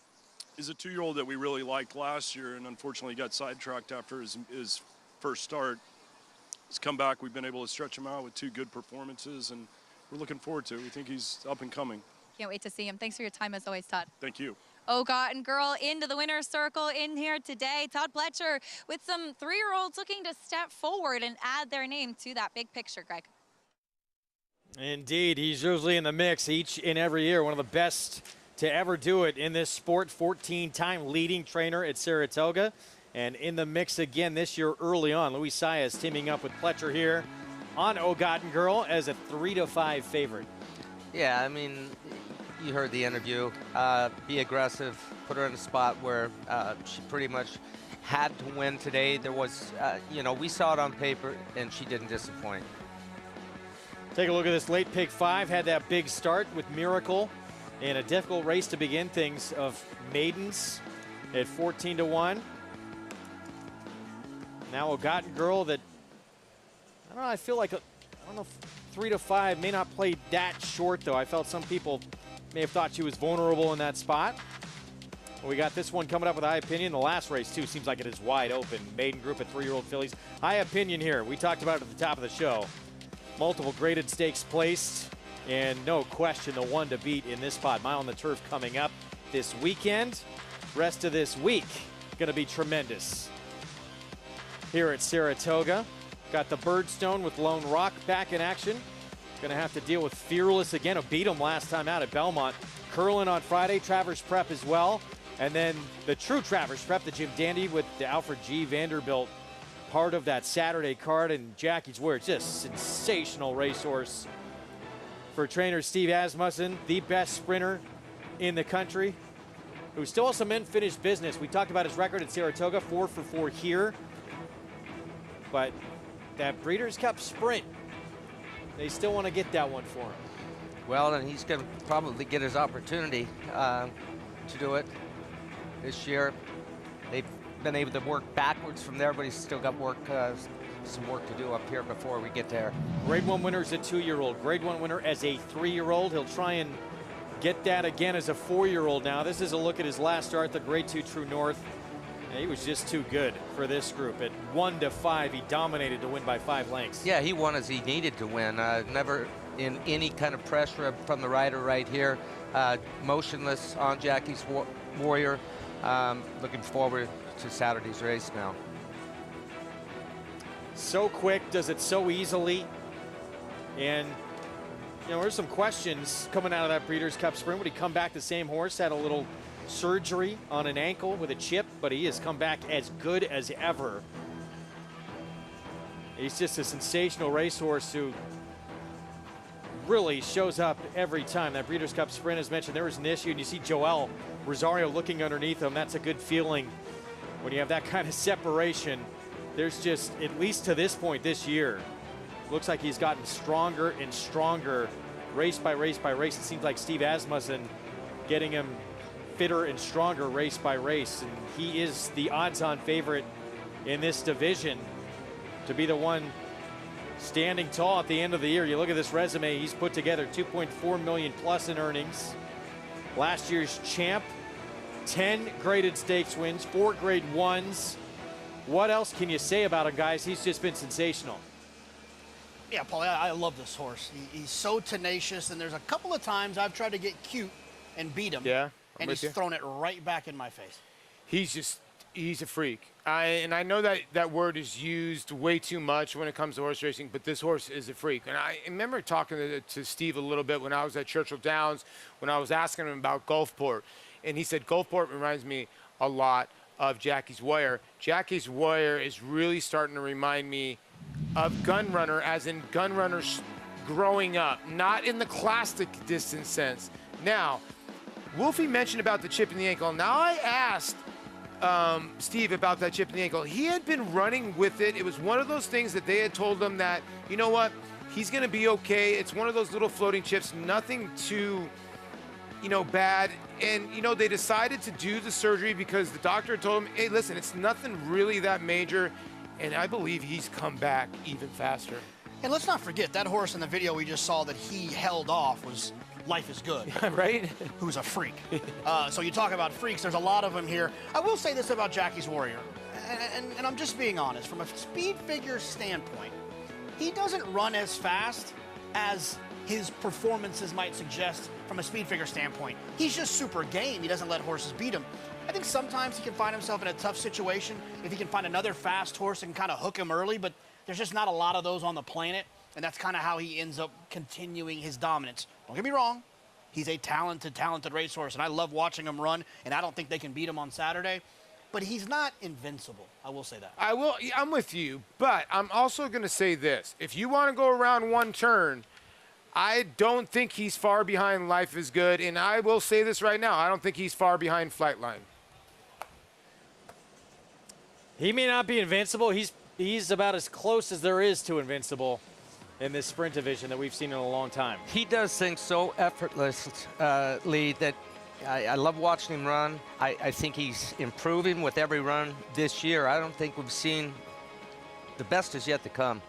He's a 2-year-old that we really liked last year and unfortunately got sidetracked after his first start. He's come back. We've been able to stretch him out with 2 good performances, and we're looking forward to it. We think he's up and coming.
Can't wait to see him. Thanks for your time as always, Todd.
Thank you.
Oh Gotten Girl into the winner's circle in here today. Todd Pletcher with some 3-year-olds looking to step forward and add their name to that big picture, Greg.
Indeed, he's usually in the mix each and every year. One of the best to ever do it in this sport. 14-time leading trainer at Saratoga. And in the mix again this year early on. Luis Saez teaming up with Pletcher here on Oh Gotten Girl as a 3-5 favorite.
Yeah, I mean, you heard the interview. Be aggressive, put her in a spot where she pretty much had to win today. There was, you know, we saw it on paper, and she didn't disappoint.
Take a look at this late pick 5. Had that big start with Miracle in a difficult race to begin things of maidens at 14-1. Now a Gotten Girl that, I don't know, I feel like, I don't know, 3-5 may not play that short, though. I felt some people may have thought she was vulnerable in that spot. We got this one coming up with High Opinion. The last race, too, seems like it is wide open. Maiden group of 3-year-old fillies. High Opinion here. We talked about it at the top of the show. Multiple graded stakes placed, and no question the one to beat in this spot. Mile on the Turf coming up this weekend. Rest of this week going to be tremendous here at Saratoga. Got the Birdstone with Lone Rock back in action. Going to have to deal with Fearless again, who beat him last time out at Belmont. Curlin on Friday, Travers Prep as well. And then the true Travers Prep, the Jim Dandy with the Alfred G. Vanderbilt, part of that Saturday card. And Jackie's Word, just sensational racehorse for trainer Steve Asmussen, the best sprinter in the country, who still has some unfinished business. We talked about his record at Saratoga, 4 for 4 here. But that Breeders' Cup Sprint, they still want to get that one for him.
Well, and he's going to probably get his opportunity to do it this year. They've been able to work backwards from there, but he's still got work, some work to do up here before we get there.
Grade 1 winner as a 2-year-old. Grade 1 winner as a 3-year-old. He'll try and get that again as a 4-year-old now. This is a look at his last start, the Grade 2 True North. He was just too good for this group. At 1-5, he dominated to win by 5 lengths.
Yeah, he won as he needed to win. Never in any kind of pressure from the rider right here. Motionless on Jackie's Warrior. Looking forward to Saturday's race now.
So quick, does it so easily. And, you know, there's some questions coming out of that Breeders' Cup Sprint. Would he come back the same horse? Had a little surgery on an ankle with a chip, but he has come back as good as ever. He's just a sensational racehorse who really shows up every time. That Breeders' Cup Sprint, as mentioned, there was an issue, and you see Joel Rosario looking underneath him. That's a good feeling when you have that kind of separation. There's just, at least to this point this year, looks like he's gotten stronger and stronger race by race by race. It seems like Steve Asmussen getting him fitter and stronger race by race, and he is the odds-on favorite in this division to be the one standing tall at the end of the year. You look at this resume, he's put together $2.4 million plus in earnings. Last year's champ, 10 graded stakes wins, 4 grade 1s. What else can you say about him, guys? He's just been sensational.
Yeah, Paulie, I love this horse. He's so tenacious, and there's a couple of times I've tried to get cute and beat him.
Yeah.
And he's thrown it right back in my face.
He's He's a freak. And I know that that word is used way too much when it comes to horse racing, but this horse is a freak. And I remember talking to Steve a little bit when I was at Churchill Downs, when I was asking him about Gulfport. And he said, Gulfport reminds me a lot of Jackie's Warrior. Jackie's Warrior is really starting to remind me of Gunrunner, as in Gunrunner's growing up, not in the classic distance sense. Now, Wolfie mentioned about the chip in the ankle. Now, I asked Steve about that chip in the ankle. He had been running with it. It was one of those things that they had told him that, you know what, he's going to be okay. It's one of those little floating chips, nothing too, bad. And, they decided to do the surgery because the doctor told him, hey, listen, it's nothing really that major. And I believe he's come back even faster.
And let's not forget, that horse in the video we just saw that he held off was Life is Good.
Right?
Who's a freak. So you talk about freaks, there's a lot of them here. I will say this about Jackie's Warrior, and I'm just being honest. From a speed figure standpoint, he doesn't run as fast as his performances might suggest from a speed figure standpoint. He's just super game. He doesn't let horses beat him. I think sometimes he can find himself in a tough situation if he can find another fast horse and kind of hook him early, but there's just not a lot of those on the planet, and that's kind of how he ends up continuing his dominance. Don't get me wrong, he's a talented racehorse, and I love watching him run, and I don't think they can beat him on Saturday, but he's not invincible. I will say that.
I'm with you, but I'm also going to say this. If you want to go around one turn, I don't think he's far behind Life is Good, and I will say this right now. I don't think he's far behind Flightline.
He may not be invincible. He's about as close as there is to invincible in this sprint division that we've seen in a long time.
He does things so effortlessly that I love watching him run. I think he's improving with every run this year. I don't think we've seen the best is yet to come.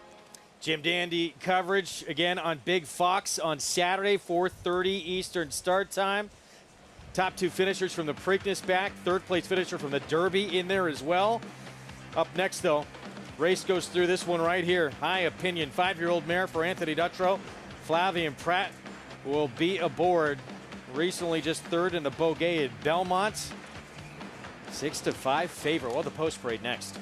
Jim Dandy coverage again on Big Fox on Saturday, 4:30 Eastern start time. Top two finishers from the Preakness back. Third place finisher from the Derby in there as well. Up next, though, race goes through this one right here. High Opinion, 5-year-old mare for Anthony Dutrow. Flavian Pratt will be aboard. Recently just third in the Beaugay at Belmont. 6-5 favorite. Well, the post parade next.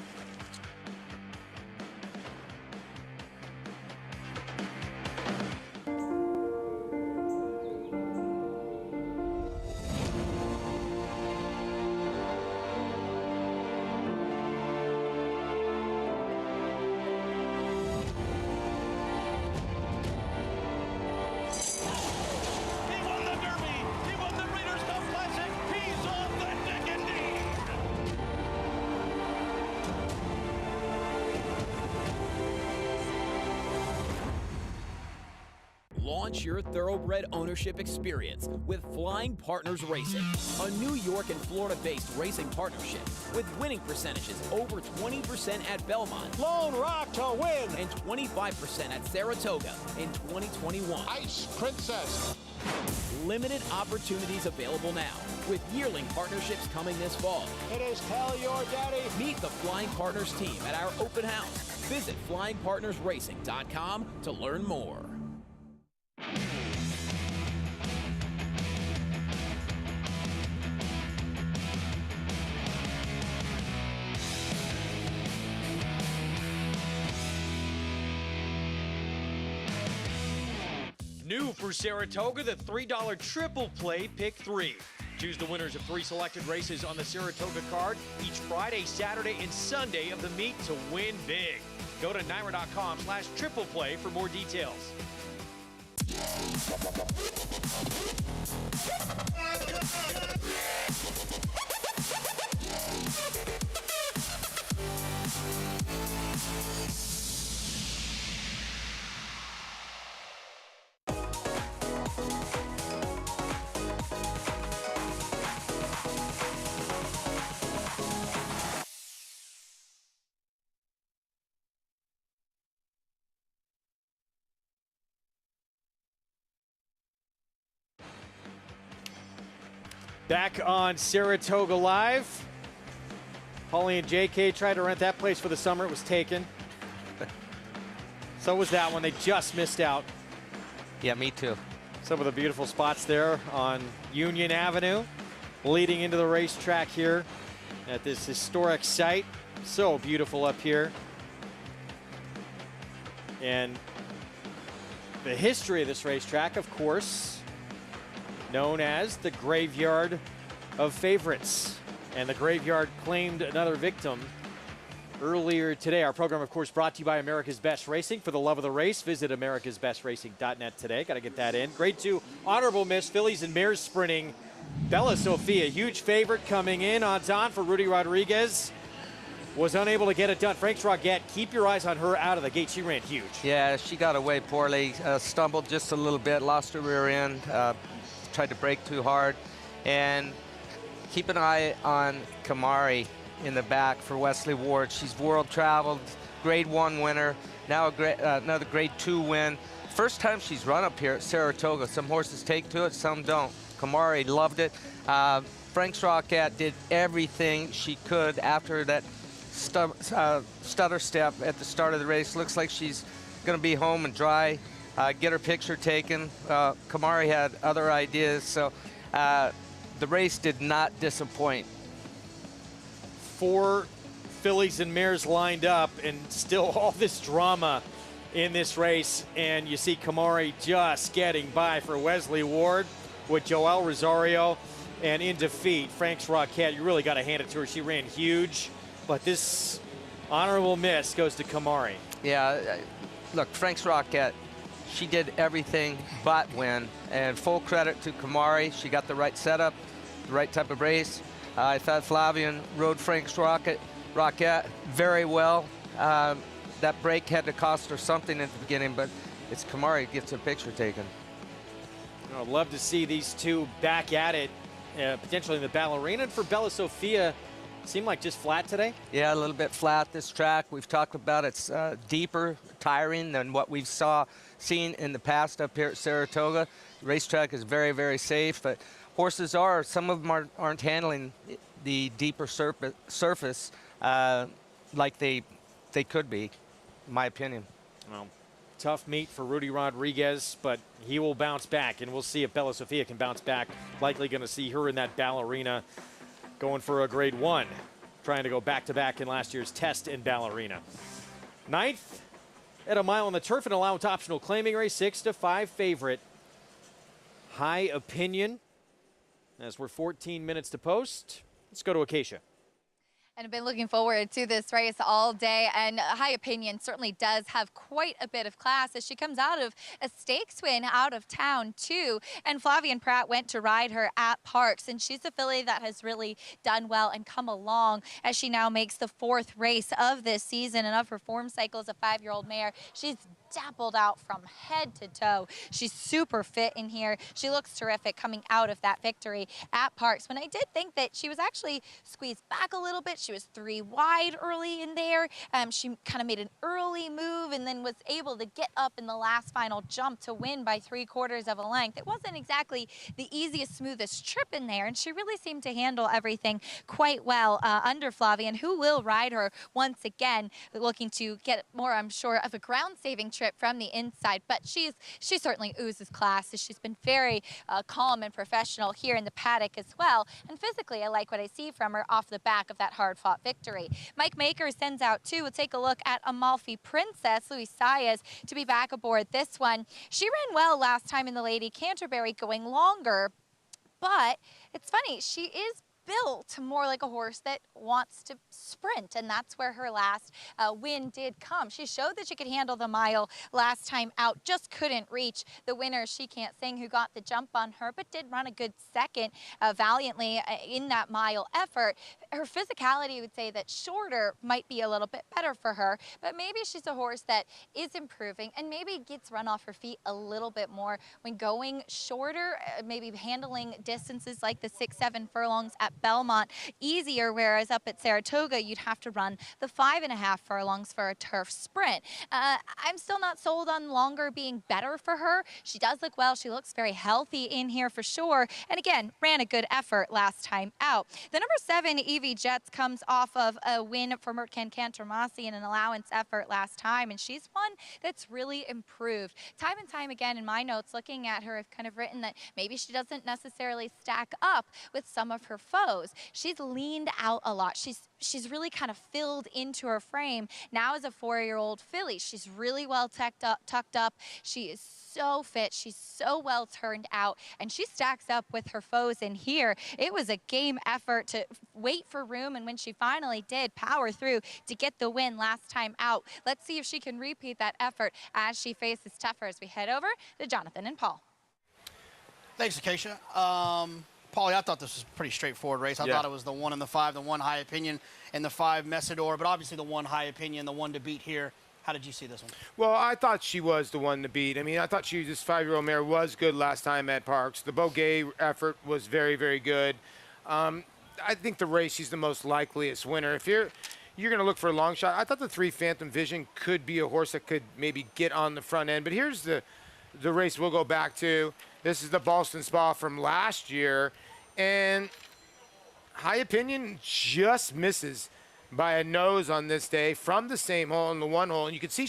Launch your thoroughbred ownership experience with Flying Partners Racing, a New York and Florida-based racing partnership with winning percentages over 20% at Belmont,
Lone Rock to win,
and 25% at Saratoga in 2021.
Ice Princess.
Limited opportunities available now, with yearling partnerships coming this fall.
It is Tell Your Daddy.
Meet the Flying Partners team at our open house. Visit flyingpartnersracing.com to learn more.
New for Saratoga, the $3 triple play pick 3. Choose the winners of 3 selected races on the Saratoga card each Friday, Saturday, and Sunday of the meet to win big. Go to NYRA.com/triple play for more details. Back on Saratoga Live. Holly and JK tried to rent that place for the summer. It was taken. So was that one. They just missed out.
Yeah, me too.
Some of the beautiful spots there on Union Avenue, leading into the racetrack here at this historic site. So beautiful up here. And the history of this racetrack, of course, known as the Graveyard of Favorites. And the Graveyard claimed another victim earlier today. Our program, of course, brought to you by America's Best Racing. For the love of the race, visit americasbestracing.net today. Got to get that in. Grade 2, honorable miss, fillies and mares sprinting. Bella Sophia, huge favorite coming in. Odds on for Rudy Rodriguez. Was unable to get it done. Frank's Roquette, keep your eyes on her out of the gate. She ran huge.
Yeah, she got away poorly. Stumbled just a little bit, lost her rear end, tried to brake too hard. And keep an eye on Kamari in the back for Wesley Ward. She's world traveled, grade 1 winner, now another grade 2 win. First time she's run up here at Saratoga. Some horses take to it, some don't. Kamari loved it. Frank's Roquette did everything she could after that stutter step at the start of the race. Looks like she's going to be home and dry, get her picture taken. Kamari had other ideas, so the race did not disappoint.
4 fillies and mares lined up, and still all this drama in this race. And you see Kamari just getting by for Wesley Ward with Joel Rosario. And in defeat, Frank's Roquette, you really got to hand it to her. She ran huge, but this honorable miss goes to Kamari.
Yeah, look, Frank's Roquette, she did everything but win. And full credit to Kamari. She got the right setup, the right type of race. I thought Flavian rode Frank's Roquette very well. That break had to cost her something at the beginning, but it's Kamari who gets a picture taken.
I'd love to see these two back at it, potentially in the ballerina. And for Bella Sophia, seemed like just flat today?
Yeah, a little bit flat this track. We've talked about it's deeper, tiring than what we've seen in the past up here at Saratoga. The racetrack is very, very safe, but horses some of them aren't handling the deeper surface like they could be, in my opinion.
Well, tough meet for Rudy Rodriguez, but he will bounce back, and we'll see if Bella Sophia can bounce back. Likely going to see her in that ballerina going for a grade 1, trying to go back-to-back in last year's test in ballerina. 9th at a mile on the turf, and allowance optional claiming race, 6-5 favorite. High Opinion. As we're 14 minutes to post, let's go to Acacia.
And I've been looking forward to this race all day, and High Opinion certainly does have quite a bit of class as she comes out of a stakes win out of town too. And Flavian Pratt went to ride her at Parks, and she's a filly that has really done well and come along as she now makes the 4th race of this season. And of her form cycle as a 5-year-old mare, she's dappled out from head to toe. She's super fit in here. She looks terrific coming out of that victory at Parks. When I did think that she was actually squeezed back a little bit, she was 3 wide early in there. She kind of made an early move and then was able to get up in the last final jump to win by 3/4 of a length. It wasn't exactly the easiest, smoothest trip in there, and she really seemed to handle everything quite well under Flavian, who will ride her once again, looking to get more, I'm sure, of a ground-saving trip from the inside. But she certainly oozes class, as she's been very calm and professional here in the paddock as well. And physically, I like what I see from her off the back of that hard-fought victory. Mike Maker sends out 2. We'll take a look at Amalfi Princess, Luis Saez, to be back aboard this one. She ran well last time in the Lady Canterbury, going longer, but it's funny, she is built more like a horse that wants to sprint, and that's where her last win did come. She showed that she could handle the mile last time out, just couldn't reach the winner, She Can't Sing, who got the jump on her, but did run a good second valiantly in that mile effort. Her physicality would say that shorter might be a little bit better for her, but maybe she's a horse that is improving and maybe gets run off her feet a little bit more when going shorter, maybe handling distances like the 6-7 furlongs at Belmont easier, whereas up at Saratoga you'd have to run the 5.5 furlongs for a turf sprint. I'm still not sold on longer being better for her. She does look well. She looks very healthy in here for sure, and again ran a good effort last time out. The number 7 Evie Jets comes off of a win for Mertcan Cantormasi in an allowance effort last time, and she's one that's really improved. Time and time again in my notes looking at her, I've kind of written that maybe she doesn't necessarily stack up with some of her foes. nose. She's leaned out a lot. She's really kind of filled into her frame. Now as a 4-year-old filly, she's really well tucked up. She is so fit. She's so well turned out, and she stacks up with her foes in here. It was a game effort to wait for room, and when she finally did, power through to get the win last time out. Let's see if she can repeat that effort as she faces tougher as we head over to Jonathan and Paul.
Thanks, Acacia. Paulie, I thought this was a pretty straightforward race. I thought it was the 1 and the 5, the 1 High Opinion and the 5 Messidor, but obviously the 1 High Opinion, the 1 to beat here. How did you see this one?
Well, I thought she was the one to beat. I mean, I thought this 5-year-old mare was good last time at Parks. The Beaugay effort was very, very good. I think the race, she's the most likeliest winner. If you're going to look for a long shot, I thought the 3 Phantom Vision could be a horse that could maybe get on the front end. But here's the race we'll go back to. This is the Boston Spa from last year. And High Opinion just misses by a nose on this day from the same hole in the 1 hole. And you can see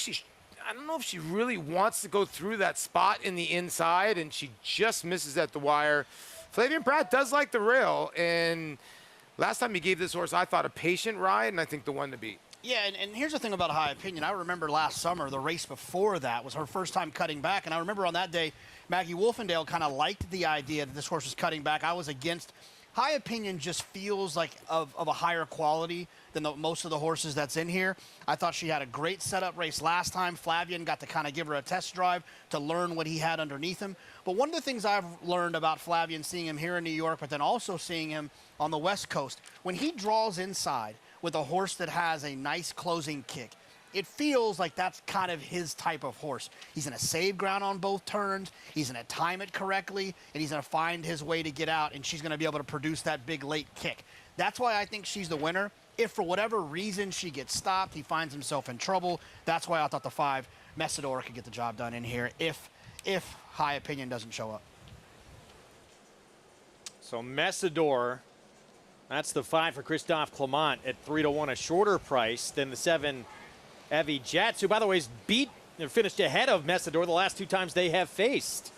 I don't know if she really wants to go through that spot in the inside, and she just misses at the wire. Flavien Prat does like the rail, and last time he gave this horse, I thought, a patient ride, and I think the one to beat.
Yeah, and here's the thing about High Opinion. I remember last summer, the race before that was her first time cutting back, and I remember on that day, Maggie Wolfendale kind of liked the idea that this horse was cutting back. I was against. High Opinion just feels like of a higher quality than most of the horses that's in here. I thought she had a great setup race last time. Flavien got to kind of give her a test drive to learn what he had underneath him. But one of the things I've learned about Flavien, seeing him here in New York, but then also seeing him on the West Coast, when he draws inside with a horse that has a nice closing kick, it feels like that's kind of his type of horse. He's going to save ground on both turns. He's going to time it correctly, and he's going to find his way to get out, and she's going to be able to produce that big late kick. That's why I think she's the winner. If for whatever reason she gets stopped, he finds himself in trouble. That's why I thought the 5 Messidor could get the job done in here if High Opinion doesn't show up.
So Messidor, that's the 5 for Christophe Clement at 3-1, a shorter price than the 7 Evie Jets, who, by the way, finished ahead of Messidor the last 2 times they have faced.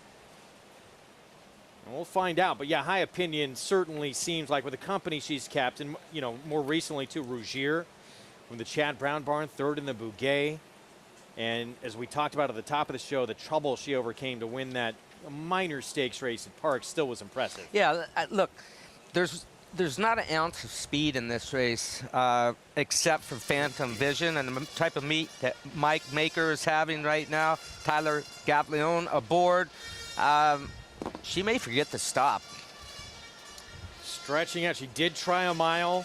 And we'll find out. But, yeah, High Opinion certainly seems like with the company she's kept, and, more recently, too, Rougier from the Chad Brown barn, 3rd in the Bouguet. And as we talked about at the top of the show, the trouble she overcame to win that minor stakes race at Park still was impressive.
Yeah, look, there's not an ounce of speed in this race except for Phantom Vision and the type of meet that Mike Maker is having right now. Tyler Gavlion aboard. She may forget to stop.
Stretching out. She did try a mile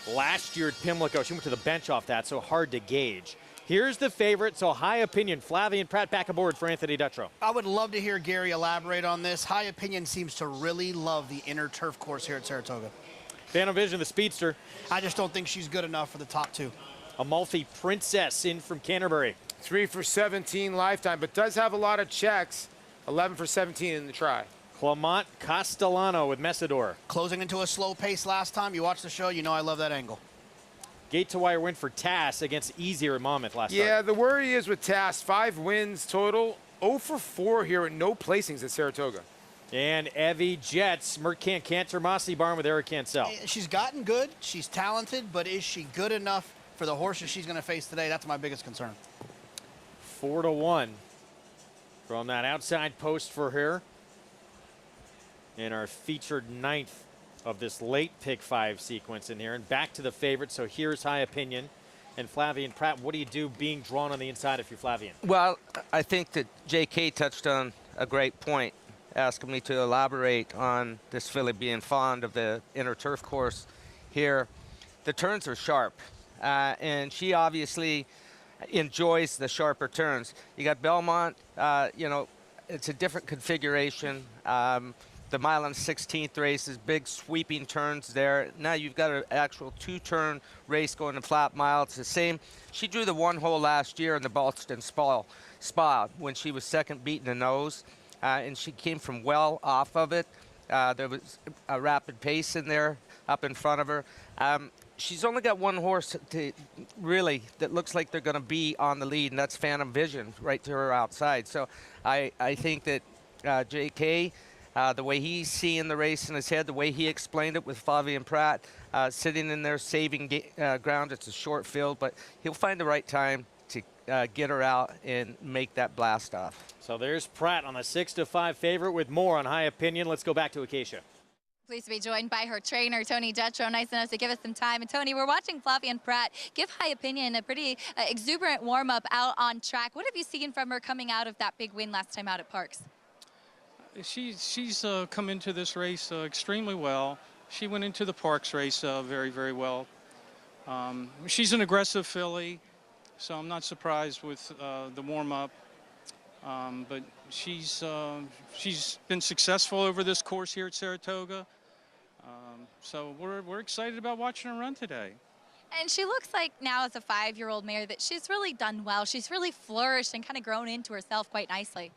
last year at Pimlico. She went to the bench off that, so hard to gauge. Here's the favorite, so High Opinion. Flavien Prat back aboard for Anthony Dutrow.
I would love to hear Gary elaborate on this. High Opinion seems to really love the inner turf course here at Saratoga.
Phantom Vision, the speedster.
I just don't think she's good enough for the top 2.
Amalfi Princess in from Canterbury.
3 for 17 lifetime, but does have a lot of checks. 11 for 17 in the try.
Clement Castellano with Messidor.
Closing into a slow pace last time. You watch the show, you know I love that angle.
Gate to wire win for Tass against Easier at Monmouth last
Yeah,
start.
the worry is with Tass, 5 wins total, 0 for 4 here with no placings at Saratoga.
And Evie Jets, Mercant Cantor Mossy barn with Eric Cancel.
She's gotten good, she's talented, but is she good enough for the horses she's going to face today? That's my biggest concern.
4-1 from that outside post for her. In our featured 9th of this late pick 5 sequence in here. And back to the favorite, so here's High Opinion. And Flavien Prat, what do you do being drawn on the inside if you're Flavien?
Well, I think that J.K. touched on a great point, asking me to elaborate on this filly being fond of the inner turf course here. The turns are sharp, and she obviously enjoys the sharper turns. You got Belmont, it's a different configuration. The mile and 16th race is big sweeping turns there. Now you've got an actual 2-turn race going to flat mile. It's the same. She drew the 1 hole last year in the Boston Spa when she was second beating the nose, and she came from well off of it. There was a rapid pace in there up in front of her. She's only got 1 horse that looks like they're going to be on the lead, and that's Phantom Vision right to her outside. So I think that J.K., The way he's seeing the race in his head, the way he explained it with Flavien Prat, sitting in there saving ground. It's a short field, but he'll find the right time to get her out and make that blast off.
So there's Pratt on the 6-5 favorite with more on High Opinion. Let's go back to Acacia.
Pleased to be joined by her trainer, Tony Dutro. Nice enough to give us some time. And Tony, we're watching Flavien Prat give High Opinion a pretty exuberant warm-up out on track. What have you seen from her coming out of that big win last time out at Parks?
She's come into this race extremely well. She went into the Parks race very, very well. She's an aggressive filly, so I'm not surprised with the warm-up. But she's been successful over this course here at Saratoga. So we're excited about watching her run today.
And she looks like now as a 5-year-old mare that she's really done well. She's really flourished and kind of grown into herself quite nicely.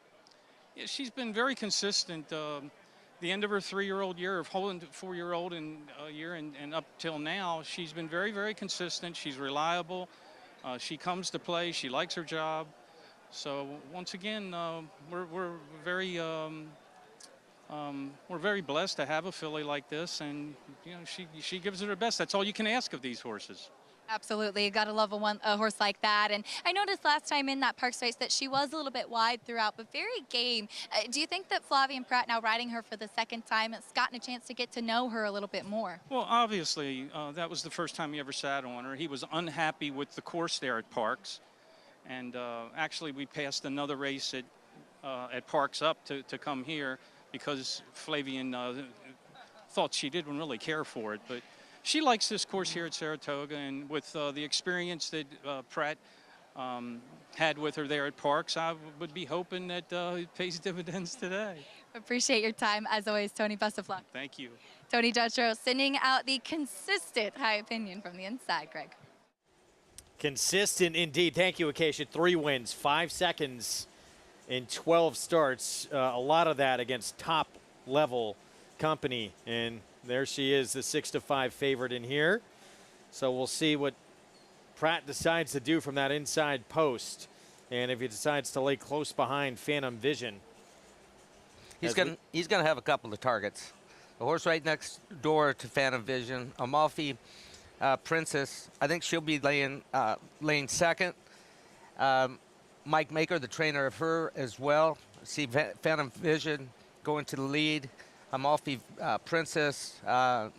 Yeah, she's been very consistent. The end of her 3-year-old year, of holding 4-year-old year and up till now, she's been very, very consistent. She's reliable. She comes to play. She likes her job. So once again, we're very blessed to have a filly like this, and you know she gives it her best. That's all you can ask of these horses.
Absolutely, you gotta love a horse like that. And I noticed last time in that Parks race that she was a little bit wide throughout, but very game. Do you think that Flavien Prat, now riding her for the second time, has gotten a chance to get to know her a little bit more?
Well, obviously, that was the first time he ever sat on her. He was unhappy with the course there at Parks, and actually we passed another race at Parks up to come here because Flavien thought she didn't really care for it, but she likes this course here at Saratoga, and with the experience that Pratt had with her there at Parks, I would be hoping that it pays dividends today.
Appreciate your time, as always, Tony. Best of luck.
Thank you.
Tony Dutro sending out the consistent High Opinion from the inside, Greg.
Consistent indeed. Thank you, Acacia. 3 wins, 5 seconds in 12 starts. A lot of that against top-level company, and there she is, the 6-5 favorite in here. So we'll see what Pratt decides to do from that inside post, and if he decides to lay close behind Phantom Vision.
He's gonna have a couple of targets. The horse right next door to Phantom Vision, Amalfi Princess. I think she'll be laying second. Mike Maker, the trainer of her as well. See Phantom Vision going to the lead. Amalfi Princess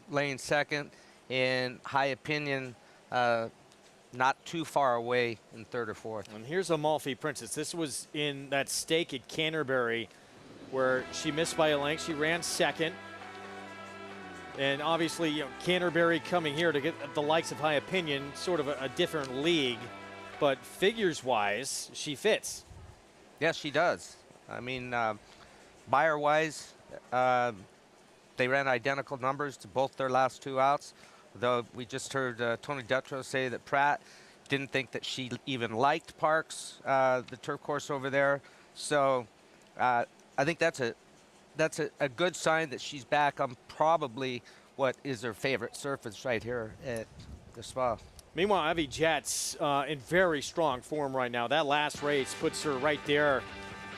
laying second, and High Opinion not too far away in third or fourth.
And here's Amalfi Princess. This was in that stake at Canterbury where she missed by a length. She ran second. And obviously, you know, Canterbury coming here to get the likes of High Opinion, sort of a different league. But figures-wise, she fits.
Yes, she does. I mean, buyer-wise, they ran identical numbers to both their last 2 outs, though we just heard Tony Dutro say that Pratt didn't think that she even liked Parks, the turf course over there. So I think that's a good sign that she's back on probably what is her favorite surface right here at the Spa.
Meanwhile, Evie Jets in very strong form right now. That last race puts her right there,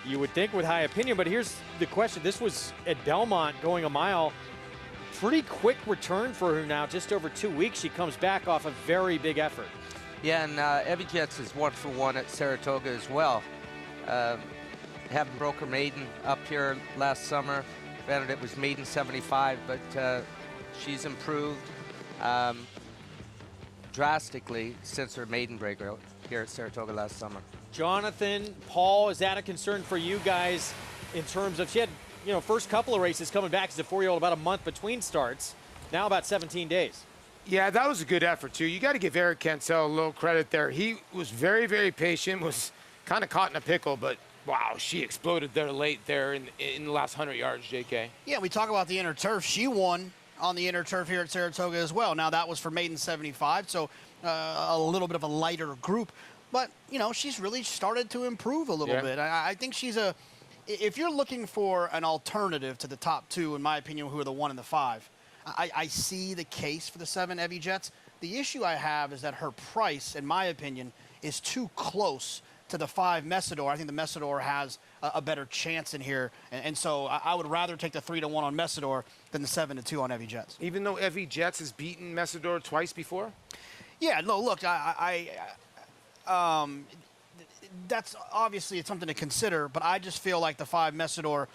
you would think, with High Opinion. But here's the question. This was at Belmont going a mile. Pretty quick return for her now, just over 2 weeks. She comes back off a very big effort.
Yeah, and Evie Jets is 1 for 1 at Saratoga as well. Having broke her maiden up here last summer. Granted, it was maiden 75, but she's improved drastically since her maiden break here at Saratoga last summer.
Jonathan, Paul, is that a concern for you guys in terms of, she had, you know, first couple of races coming back as a 4-year-old, about a month between starts, now about 17 days.
Yeah, that was a good effort, too. You got to give Eric Cancel a little credit there. He was very, very patient, was kind of caught in a pickle, but wow, she exploded there late there in the last 100 yards, JK.
Yeah, we talk about the inner turf. She won on the inner turf here at Saratoga as well. Now, that was for maiden 75, so a little bit of a lighter group. But, you know, she's really started to improve a little bit. I think she's if you're looking for an alternative to the top 2, in my opinion, who are the 1 and the 5, I see the case for the 7 Evie Jets. The issue I have is that her price, in my opinion, is too close to the 5 Messidor. I think the Messidor has a better chance in here, and so I would rather take the 3-1 on Messidor than the 7-2 on Evie Jets.
Even though Evie Jets has beaten Messidor twice before?
Yeah, no, look, that's obviously it's something to consider, but I just feel like the 5 Messidor,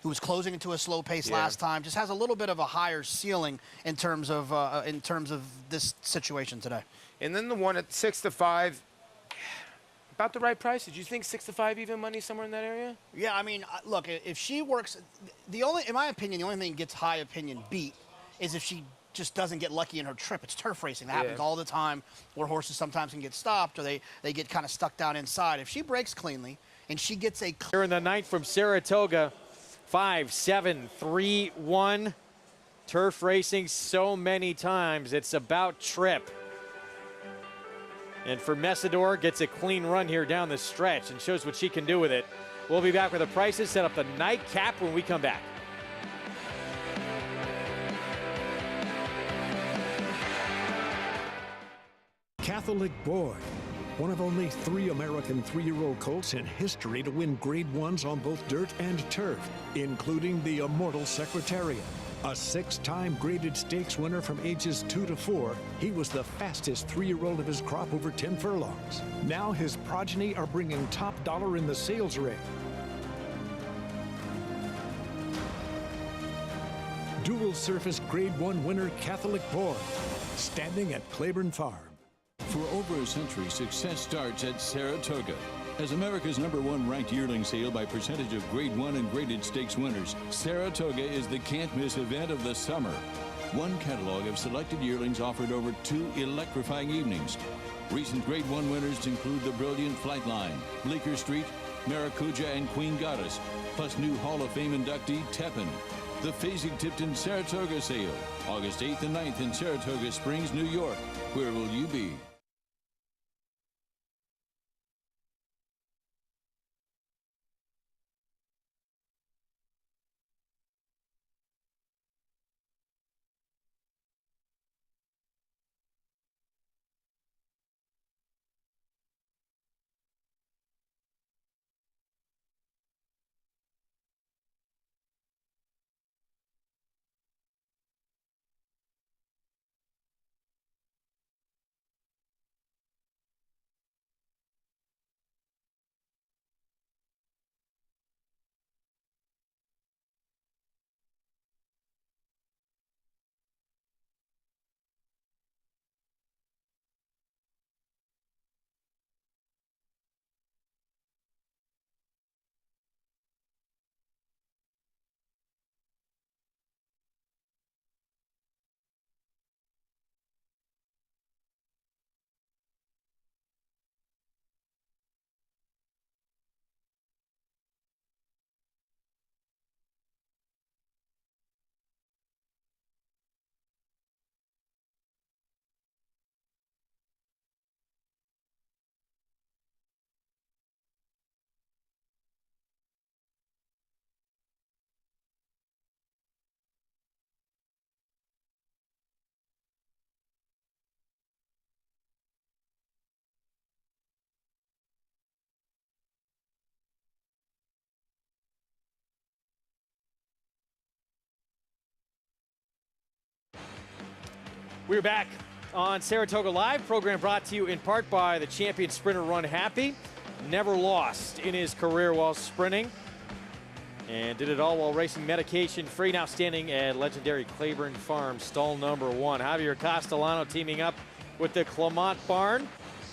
who was closing into a slow pace last time, just has a little bit of a higher ceiling in terms of this situation today.
And then the one at 6-5, about the right price. Did you think 6-5 even money somewhere in that area?
Yeah, I mean, look, if she works, in my opinion, the only thing that gets high opinion beat is if she just doesn't get lucky in her trip. It's turf racing. That happens all the time, where horses sometimes can get stopped or they get kind of stuck down inside. If she breaks cleanly and she gets a...
Here in the 9th from Saratoga, 5-7-3-1. Turf racing so many times. It's about trip. And for Messidor, gets a clean run here down the stretch and shows what she can do with it. We'll be back with the prices, set up the nightcap when we come back.
Catholic Boy, one of only 3 American 3-year-old colts in history to win Grade 1s on both dirt and turf, including the immortal Secretariat. A 6-time graded stakes winner from ages 2 to 4, he was the fastest 3-year-old of his crop over 10 furlongs. Now his progeny are bringing top dollar in the sales ring. Dual surface Grade 1 winner Catholic Boy, standing at Claiborne Farm.
For over a century, success starts at Saratoga. As America's #1 ranked yearling sale by percentage of Grade 1 and graded stakes winners, Saratoga is the can't-miss event of the summer. One catalog of selected yearlings offered over 2 electrifying evenings. Recent Grade 1 winners include the brilliant Flightline, Bleecker Street, Maracuja, and Queen Goddess, plus new Hall of Fame inductee Tepin. The Fasig-Tipton Saratoga sale, August 8th and 9th in Saratoga Springs, New York. Where will you be?
We're back on Saratoga Live, program brought to you in part by the champion sprinter Run Happy. Never lost in his career while sprinting, and did it all while racing medication-free. Now standing at legendary Claiborne Farm, stall number 1. Javier Castellano teaming up with the Clement Barn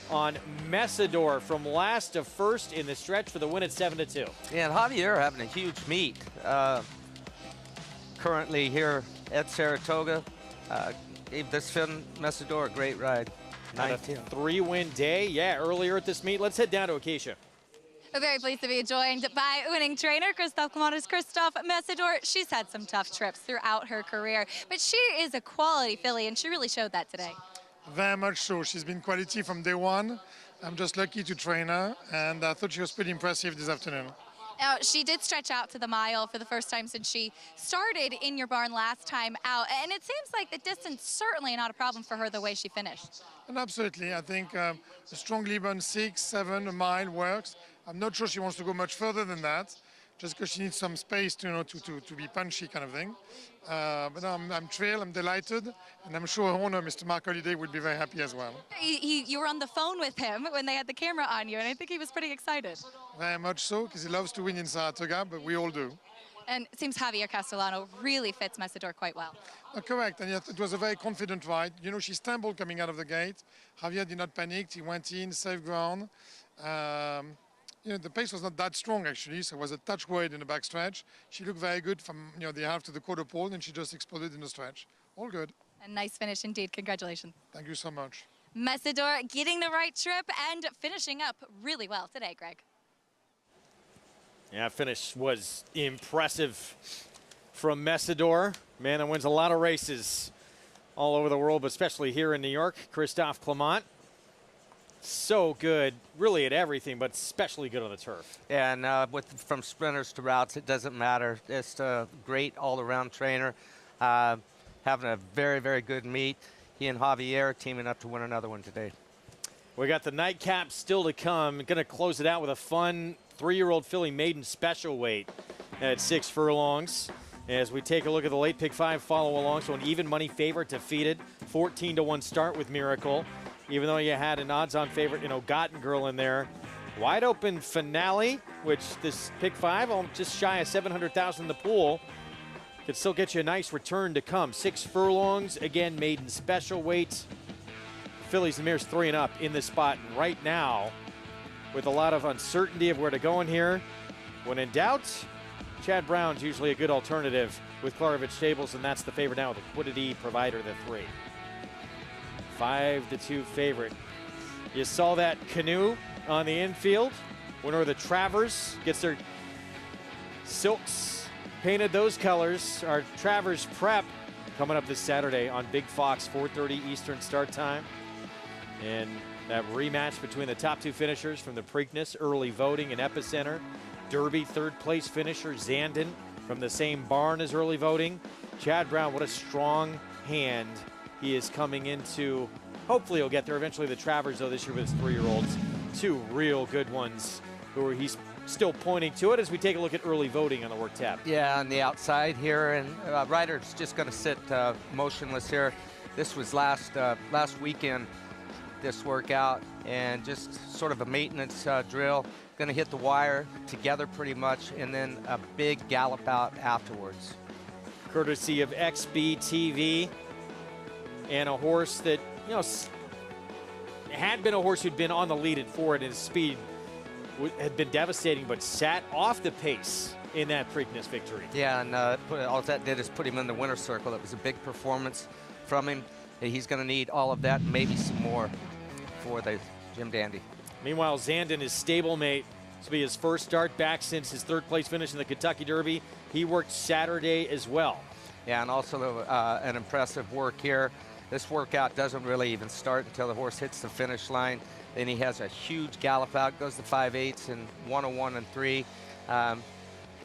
on Messidor from last to first in the stretch for the win at 7-2.
Yeah, and Javier having a huge meet currently here at Saratoga. Gave this Finn Messidor a great ride. 19.
A 3-win day, yeah, earlier at this meet. Let's head down to Acacia.
We're very pleased to be joined by winning trainer Christophe Clementis. Christophe, Messidor, she's had some tough trips throughout her career, but she is a quality filly, and she really showed that today.
Very much so. She's been quality from day one. I'm just lucky to train her, and I thought she was pretty impressive this afternoon.
She did stretch out to the mile for the first time since she started in your barn last time out, and it seems like the distance certainly not a problem for her the way she finished.
And absolutely, I think a strong Liban 6, 7, a mile works. I'm not sure she wants to go much further than that, just because she needs some space to be punchy kind of thing. But no, I'm thrilled, I'm delighted, and I'm sure her owner, Mr. Mark Holliday, would be very happy as well.
You were on the phone with him when they had the camera on you, and I think he was pretty excited.
Very much so, because he loves to win in Saratoga, but we all do.
And it seems Javier Castellano really fits Messidor quite well.
Correct, and yet it was a very confident ride. You know, she stumbled coming out of the gate. Javier did not panic. He went in, safe ground. You know, the pace was not that strong, actually, so it was a touch wide in the backstretch. She looked very good from, you know, the half to the quarter pole, and she just exploded in the stretch. All good.
A nice finish indeed. Congratulations.
Thank you so much.
Messidor getting the right trip and finishing up really well today, Greg.
Yeah, finish was impressive from Messidor. Man that wins a lot of races all over the world, but especially here in New York. Christophe Clement. So good, really at everything, but especially good on the turf.
Yeah, and from sprinters to routes, it doesn't matter. Just a great all-around trainer, having a very, very good meet. He and Javier teaming up to win another one today.
We got the nightcap still to come. Going to close it out with a fun 3-year-old filly maiden special weight at 6 furlongs. As we take a look at the late pick 5 follow along, so an even money favorite defeated, 14-1 start with Miracle. Even though you had an odds-on favorite, Gotten Girl in there. Wide open finale, which this pick 5, just shy of 700,000 in the pool, could still get you a nice return to come. 6 furlongs, again, maiden special weight. Phillies and Mares 3 and up in this spot right now with a lot of uncertainty of where to go in here. When in doubt, Chad Brown's usually a good alternative with Klarovich Stables, and that's the favorite now with Liquidity Provider, the 3. 5-2 favorite. You saw that Canoe on the infield. Winner of the Travers gets their silks painted those colors. Our Travers prep coming up this Saturday on Big Fox, 4:30 Eastern start time. And that rematch between the top 2 finishers from the Preakness, early voting and Epicenter. Derby, 3rd place finisher, Zandon from the same barn as early voting. Chad Brown, what a strong hand he is coming into. Hopefully he'll get there eventually. The Travers, though, this year with his 3-year-olds. 2 real good ones who he's still pointing to it as we take a look at early voting on the work tab.
Yeah, on the outside here, and Ryder's just going to sit motionless here. This was last weekend, this workout, and just sort of a maintenance drill. Going to hit the wire together pretty much, and then a big gallop out afterwards.
Courtesy of XBTV, and a horse that, had been a horse who'd been on the lead at 4 and his speed had been devastating, but sat off the pace in that Preakness victory.
Yeah, and all that did is put him in the winner's circle. It was a big performance from him. He's going to need all of that, maybe some more for the Jim Dandy.
Meanwhile, Zandon, his stablemate, this will be his first start back since his 3rd place finish in the Kentucky Derby. He worked Saturday as well.
Yeah, and also an impressive work here. This workout doesn't really even start until the horse hits the finish line. Then he has a huge gallop out, goes to 5/8 and 101 and 3.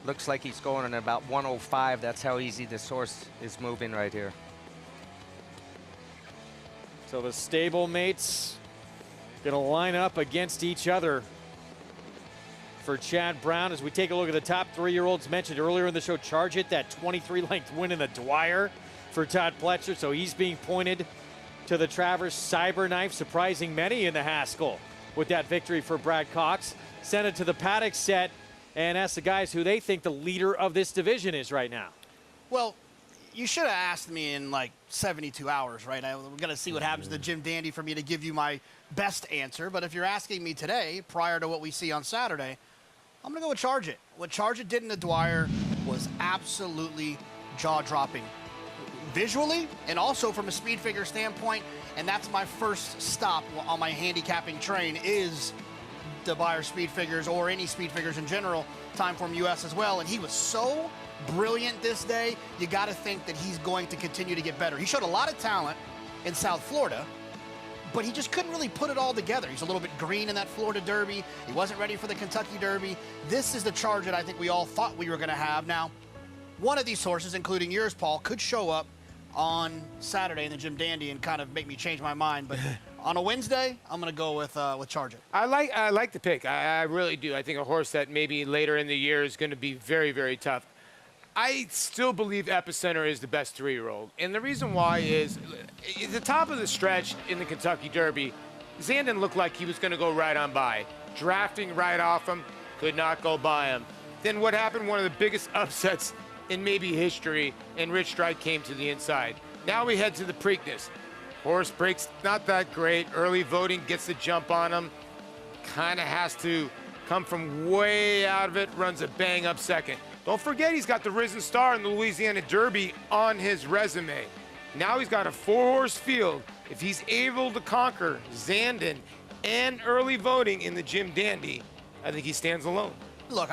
Looks like he's going in about 105. That's how easy this horse is moving right here.
So the stablemates going to line up against each other for Chad Brown as we take a look at the top 3-year-olds mentioned earlier in the show. Charge It, that 23-length win in the Dwyer for Todd Pletcher. So he's being pointed to the Travers Cyberknife, surprising many in the Haskell with that victory for Brad Cox. Send it to the Paddock set and ask the guys who they think the leader of this division is right now.
Well, you should have asked me in like 72 hours, right? We're going to see what happens to Jim Dandy for me to give you my best answer. But if you're asking me today, prior to what we see on Saturday, I'm going to go with Charge It. What Charge It did in the Dwyer was absolutely jaw-dropping. Visually and also from a speed figure standpoint, and that's my first stop on my handicapping train is the Beyer speed figures or any speed figures in general, Timeform US as well. And he was so brilliant this day, you got to think that he's going to continue to get better. He showed a lot of talent in South Florida, but he just couldn't really put it all together. He's a little bit green in that Florida Derby. He wasn't ready for the Kentucky Derby. This is the charge that I think we all thought we were going to have. Now, one of these horses, including yours, Paul, could show up on Saturday in the Jim Dandy and kind of make me change my mind. But on a Wednesday, I'm going to go with Charge It.
I like the pick. I really do. I think a horse that maybe later in the year is going to be very, very tough. I still believe Epicenter is the best 3-year-old. And the reason why is at the top of the stretch in the Kentucky Derby, Zandon looked like he was going to go right on by. Drafting right off him, could not go by him. Then what happened? One of the biggest upsets in maybe history, and Rich Strike came to the inside. Now we head to the Preakness. Horse breaks not that great. Early voting gets the jump on him. Kind of has to come from way out of it, runs a bang up second. Don't forget he's got the Risen Star in the Louisiana Derby on his resume. Now he's got a 4-horse field. If he's able to conquer Zandon and early voting in the Jim Dandy, I think he stands alone.
Look,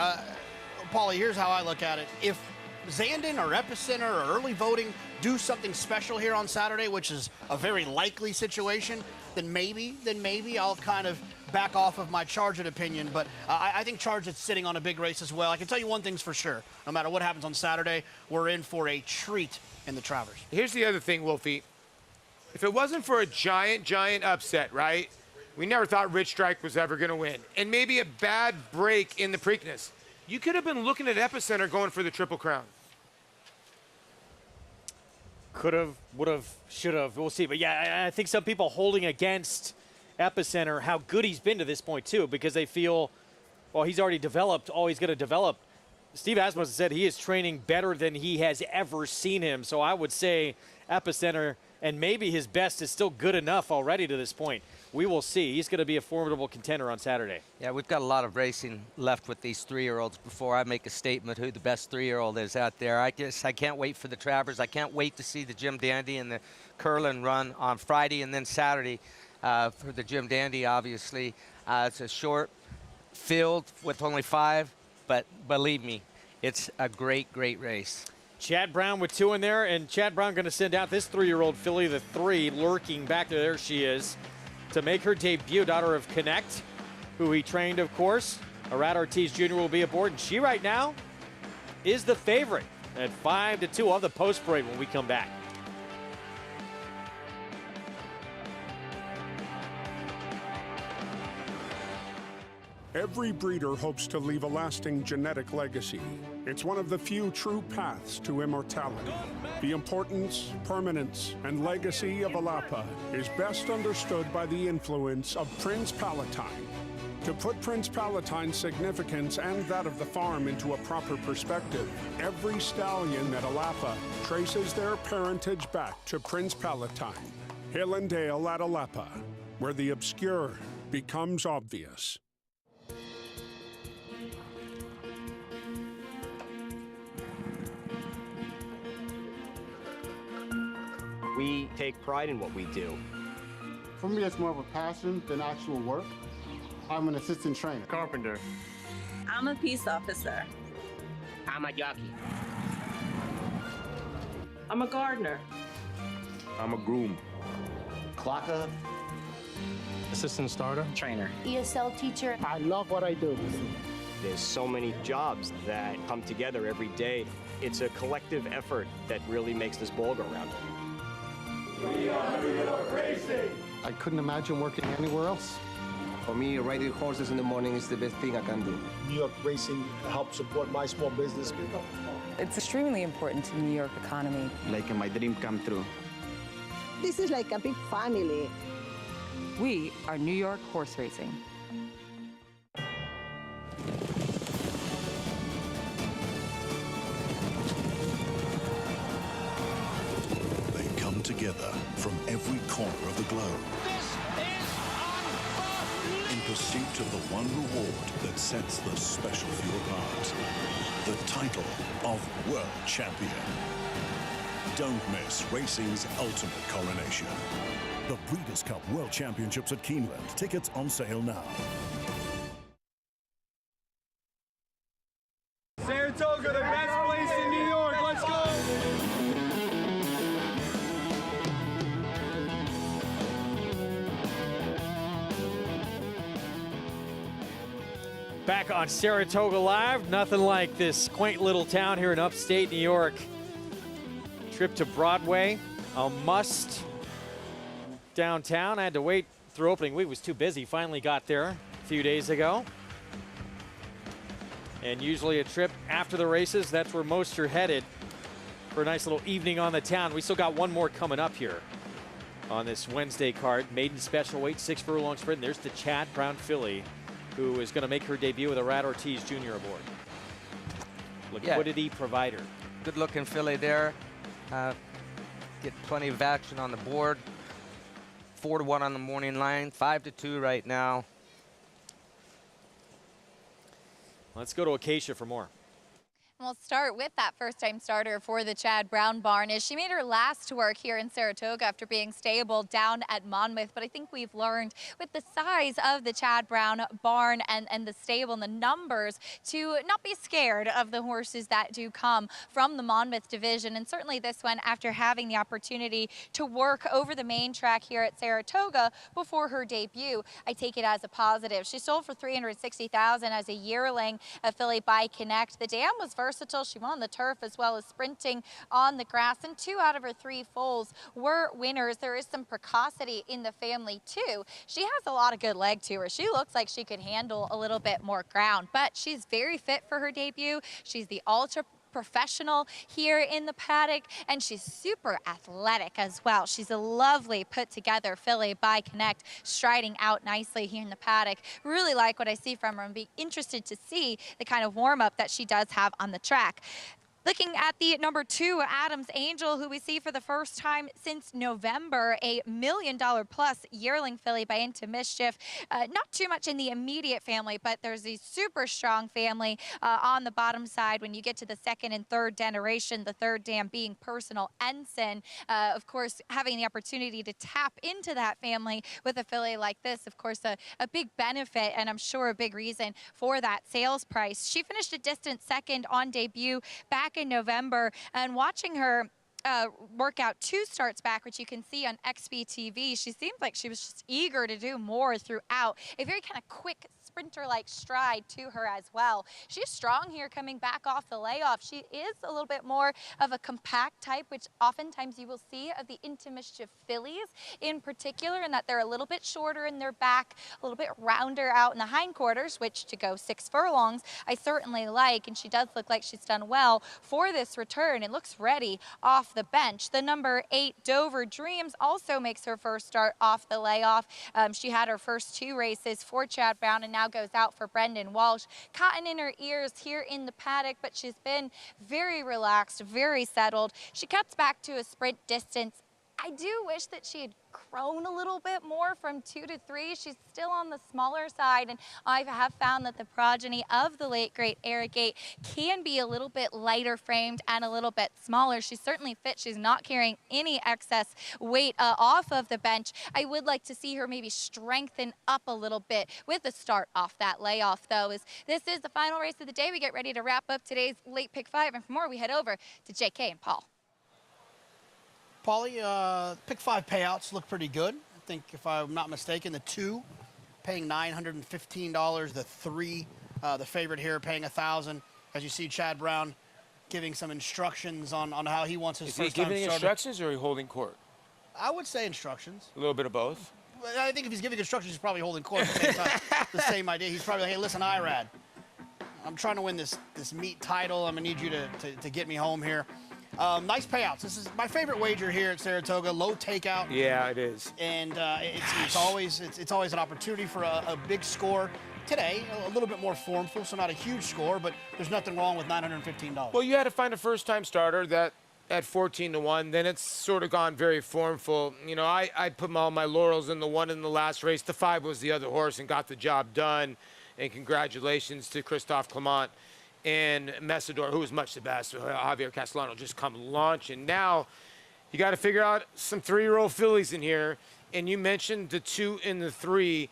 Paulie, here's how I look at it. If Zandon or Epicenter or early voting do something special here on Saturday, which is a very likely situation, then maybe I'll kind of back off of my Charge It opinion. But I think Charge It's sitting on a big race as well. I can tell you one thing's for sure. No matter what happens on Saturday, we're in for a treat in the Travers.
Here's the other thing, Wolfie. If it wasn't for a giant upset, right? We never thought Rich Strike was ever going to win. And maybe a bad break in the Preakness. You could have been looking at Epicenter going for the Triple Crown.
Could have, would have, should have. We'll see. But yeah, I think some people holding against Epicenter how good he's been to this point too, because they feel, well, he's already developed all he's going to develop. Steve Asmussen said he is training better than he has ever seen him. So I would say Epicenter, and maybe his best is still good enough already to this point. We will see. He's going to be a formidable contender on Saturday.
Yeah, we've got a lot of racing left with these 3-year-olds before I make a statement who the best 3-year-old is out there. I can't wait for the Travers. I can't wait to see the Jim Dandy and the Curlin run on Friday and then Saturday for the Jim Dandy, obviously. It's a short field with only 5, but believe me, it's a great race.
Chad Brown with 2 in there, and Chad Brown going to send out this 3-year-old filly, the 3, lurking back there. There she is, to make her debut. Daughter of Connect, who he trained, of course. Arad Ortiz Jr. will be aboard, and she right now is the favorite at 5-2 on the post parade when we come back.
Every breeder hopes to leave a lasting genetic legacy. It's one of the few true paths to immortality. The importance, permanence, and legacy of Alapa is best understood by the influence of Prince Palatine. To put Prince Palatine's significance and that of the farm into a proper perspective, every stallion at Alapa traces their parentage back to Prince Palatine. Hill and Dale at Alapa, where the obscure becomes obvious.
We take pride in what we do.
For me, it's more of a passion than actual work. I'm an assistant trainer.
Carpenter.
I'm a peace officer.
I'm a jockey.
I'm a gardener.
I'm a groom.
Clocker.
Assistant starter.
Trainer. ESL teacher.
I love what I do.
There's so many jobs that come together every day. It's a collective effort that really makes this ball go round.
We are New York Racing! I couldn't imagine working anywhere else.
For me, riding horses in the morning is the best thing I can do.
New York Racing helps support my small business.
It's extremely important to the New York economy.
Like my dream come true.
This is like a big family. We are New York Horse Racing.
Together from every corner of the globe. In pursuit of the one reward that sets the special few apart. The title of World Champion. Don't miss racing's ultimate coronation. The Breeders' Cup World Championships at Keeneland. Tickets on sale now.
Saratoga, the best place in New York. Let's go!
Back on Saratoga Live, nothing like this quaint little town here in upstate New York. Trip to Broadway, a must downtown. I had to wait through opening week, was too busy. Finally got there a few days ago. And usually a trip after the races, that's where most are headed for a nice little evening on the town. We still got one more coming up here on this Wednesday card. Maiden special weight, 6 furlong sprint. And there's the Chad Brown filly, who is going to make her debut with a Rad Ortiz Jr. aboard. Liquidity provider.
Good looking filly there. Get plenty of action on the board. 4-1 on the morning line, 5-2 right now.
Let's go to Acacia for more.
We'll start with that first-time starter for the Chad Brown barn, as she made her last work here in Saratoga after being stable down at Monmouth. But I think we've learned with the size of the Chad Brown barn and the stable and the numbers to not be scared of the horses that do come from the Monmouth division. And certainly this one, after having the opportunity to work over the main track here at Saratoga before her debut, I take it as a positive. She sold for $360,000 as a yearling, a filly by Connect. The dam was versatile. She won the turf as well as sprinting on the grass, and 2 out of her 3 foals were winners. There is some precocity in the family too. She has a lot of good leg to her. She looks like she could handle a little bit more ground, but she's very fit for her debut. She's the ultra professional here in the paddock, and she's super athletic as well. She's a lovely put together filly by Connect, striding out nicely here in the paddock. Really like what I see from her and be interested to see the kind of warm up that she does have on the track. Looking at the number 2, Adams Angel, who we see for the first time since November, a $1 million plus yearling filly by Into Mischief. Not too much in the immediate family, but there's a super strong family on the bottom side when you get to the 2nd and 3rd generation, the 3rd dam being Personal Ensign. Of course, having the opportunity to tap into that family with a filly like this, of course, a big benefit, and I'm sure a big reason for that sales price. She finished a distant 2nd on debut back in November, and watching her work out 2 starts back, which you can see on XBTV, she seemed like she was just eager to do more throughout. A very kind of quick sprinter-like stride to her as well. She's strong here coming back off the layoff. She is a little bit more of a compact type, which oftentimes you will see of the Into Mischief fillies in particular, in that they're a little bit shorter in their back, a little bit rounder out in the hindquarters, which to go 6 furlongs, I certainly like, and she does look like she's done well for this return and looks ready off the bench. The number 8, Dover Dreams, also makes her first start off the layoff. She had her first 2 races for Chad Brown and now goes out for Brendan Walsh. Cotton in her ears here in the paddock, but she's been very relaxed, very settled. She cuts back to a sprint distance. I do wish that she had grown a little bit more from 2 to 3. She's still on the smaller side, and I have found that the progeny of the late great Arrogate can be a little bit lighter framed and a little bit smaller. She's certainly fit. She's not carrying any excess weight off of the bench. I would like to see her maybe strengthen up a little bit with the start off that layoff, though, as this is the final race of the day. We get ready to wrap up today's late pick 5, and for more, we head over to JK and Paul.
Paulie, pick 5 payouts look pretty good. I think, if I'm not mistaken, the 2 paying $915, the 3, the favorite here, paying $1,000. As you see, Chad Brown giving some instructions on how he wants his first time starter.
Is he giving instructions or are he holding court?
I would say instructions.
A little bit of both?
I think if he's giving instructions, he's probably holding court at the same time. The same idea. He's probably like, hey, listen, Irad, I'm trying to win this meet title. I'm going to need you to get me home here. Nice payouts. This is my favorite wager here at Saratoga. Low takeout.
Yeah, it is.
And it's always an opportunity for a big score. Today, a little bit more formful, so not a huge score, but there's nothing wrong with $915.
Well, you had to find a first-time starter that at 14-1. Then it's sort of gone very formful. You know, I put all my laurels in the 1 in the last race. The 5 was the other horse and got the job done. And congratulations to Christophe Clement and Messidor, who was much the best. Javier Castellano just come launch. And now you got to figure out some 3-year-old fillies in here. And you mentioned the 2 and the 3.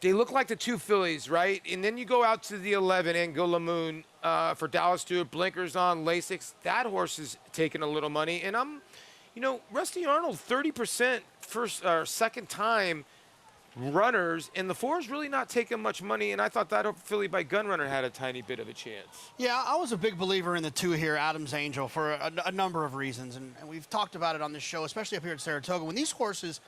They look like the 2 fillies, right? And then you go out to the 11, Anguilla Moon, for Dallas Stewart, blinkers on, Lasix. That horse is taking a little money. And Rusty Arnold, 30% first or second time runners, and the 4's really not taking much money, and I thought that filly by Gunrunner had a tiny bit of a chance.
Yeah, I was a big believer in the 2 here, Adams Angel, for a number of reasons, and we've talked about it on this show, especially up here at Saratoga. When these horses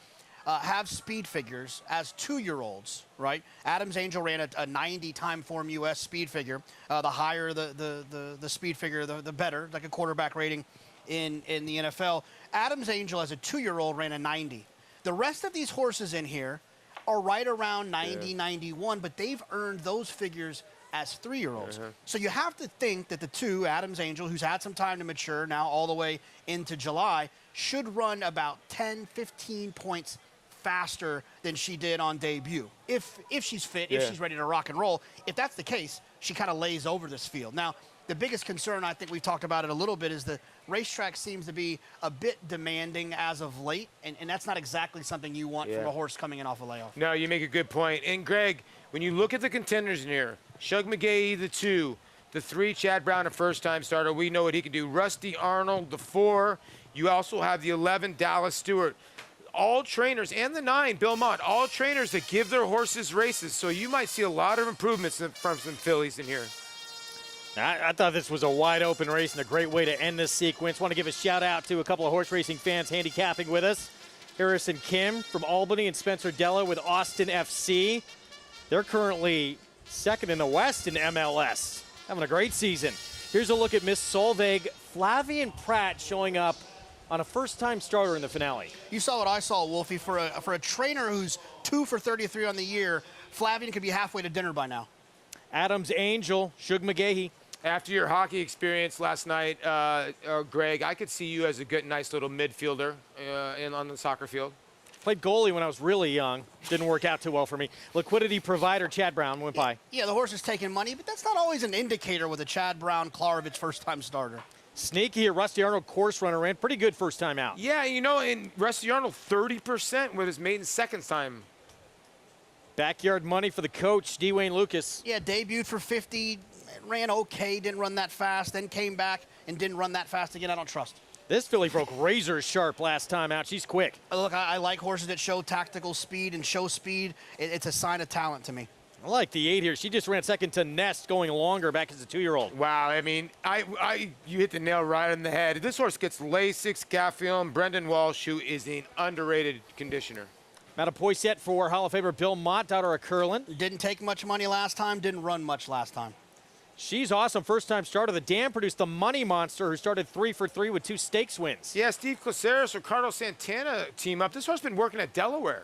have speed figures as 2-year-olds, right? Adams Angel ran a 90 time form U.S. speed figure. The higher the speed figure, the better, like a quarterback rating in the NFL. Adams Angel as a 2-year-old ran a 90. The rest of these horses in here are right around 90, 91, but they've earned those figures as 3-year-olds. So you have to think that the 2, Adams Angel, who's had some time to mature now all the way into July, should run about 10, 15 points faster than she did on debut. If she's fit, if she's ready to rock and roll. If that's the case, she kind of lays over this field. Now, the biggest concern, I think we've talked about it a little bit, is the racetrack seems to be a bit demanding as of late, and that's not exactly something you want from a horse coming in off a layoff.
No, you make a good point. And Greg, when you look at the contenders in here, Shug McGahee, the 2, the 3, Chad Brown, a first-time starter. We know what he can do. Rusty Arnold, the 4. You also have the 11, Dallas Stewart. All trainers, and the 9, Bill Mott, all trainers that give their horses races. So you might see a lot of improvements from some fillies in here.
I thought this was a wide open race and a great way to end this sequence. Want to give a shout out to a couple of horse racing fans handicapping with us. Harrison Kim from Albany and Spencer Della with Austin FC. They're currently second in the West in MLS. Having a great season. Here's a look at Miss Solveig. Flavian Pratt showing up on a first-time starter in the finale.
You saw what I saw, Wolfie. For a trainer who's 2 for 33 on the year, Flavian could be halfway to dinner by now.
Adams Angel, Shug McGahee.
After your hockey experience last night, Greg, I could see you as a good, nice little midfielder on the soccer field.
Played goalie when I was really young. Didn't work out too well for me. Liquidity provider Chad Brown went by.
Yeah, the horse is taking money, but that's not always an indicator with a Chad Brown Klarovich first-time starter.
Sneaky here, Rusty Arnold, course runner, ran pretty good first time out.
Yeah, you know, and Rusty Arnold 30% with his maiden second time.
Backyard money for the coach, Dwayne Lucas.
Yeah, debuted for 50, ran okay, didn't run that fast, then came back and didn't run that fast again. I don't trust.
This filly broke razor sharp last time out. She's quick.
Look, I like horses that show tactical speed and show speed. It's a sign of talent to me.
I like the 8 here. She just ran second to Nest, going longer back as a 2-year-old.
Wow, I mean, you hit the nail right on the head. This horse gets Lasix, Gaffium, Brendan Walsh, who is an underrated conditioner.
Mattapoisette for Hall of Famer Bill Mott, daughter of Curlin.
Didn't take much money last time, didn't run much last time.
She's awesome. First-time starter. The dam produced the Money Monster, who started 3 for 3 with 2 stakes wins.
Yeah, Steve Caceres, Ricardo Santana team up. This horse been working at Delaware.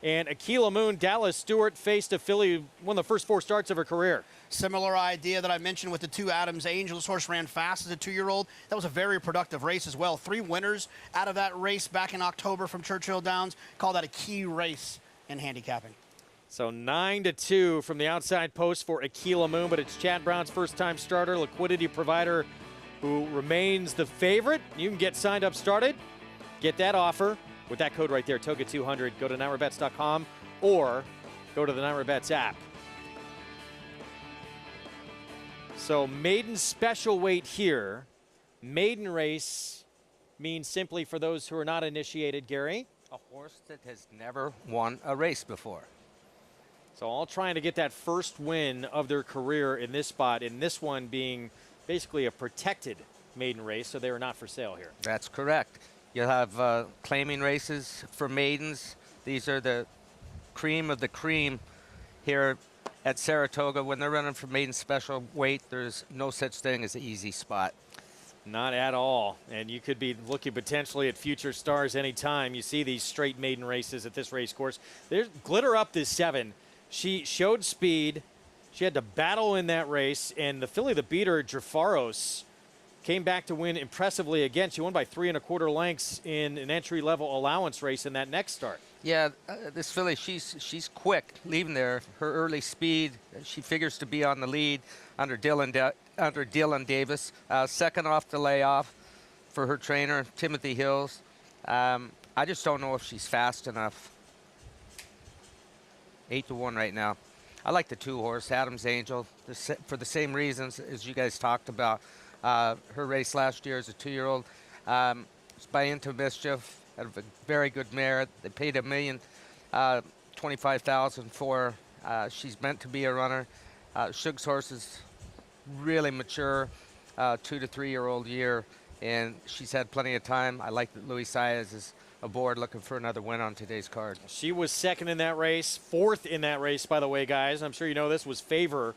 And Aquila Moon, Dallas Stewart faced a filly, one of the first 4 starts of her career.
Similar idea that I mentioned with the 2 Adams Angel. This horse ran fast as a 2-year-old. That was a very productive race as well. 3 winners out of that race back in October from Churchill Downs. Call that a key race in handicapping.
So 9-2 from the outside post for Aquila Moon, but it's Chad Brown's first-time starter, liquidity provider, who remains the favorite. You can get signed up started. Get that offer with that code right there, TOGA200. Go to NYRABets.com or go to the NYRABets app. So maiden special weight here. Maiden race means simply, for those who are not initiated, Gary,
a horse that has never won a race before.
So all trying to get that first win of their career in this spot, and this one being basically a protected maiden race, so they are not for sale here.
That's correct. You'll have claiming races for maidens. These are the cream of the cream here at Saratoga. When they're running for maiden special weight, there's no such thing as an easy spot.
Not at all. And you could be looking potentially at future stars anytime you see these straight maiden races at this race course. There's Glitter Up this 7. She showed speed. She had to battle in that race, and the filly that beat her, Drafaros, came back to win impressively again. She won by 3 1/4 lengths in an entry-level allowance race in that next start.
Yeah, this filly, she's quick leaving there. Her early speed, she figures to be on the lead under Dylan Davis. Second off the layoff for her trainer, Timothy Hills. I just don't know if she's fast enough. 8-1 right now. I like the 2-horse, Adams Angel, for the same reasons as you guys talked about. Her race last year as a 2-year-old. It's by Into Mischief, out of a very good mare. They paid $1 million 25,000 for her. She's meant to be a runner. Shug's horse is really mature, 2 to 3 year old year, and she's had plenty of time. I like that Luis Saez is aboard looking for another win on today's card.
She was second in that race, fourth in that race, by the way, guys. I'm sure you know this was Favor,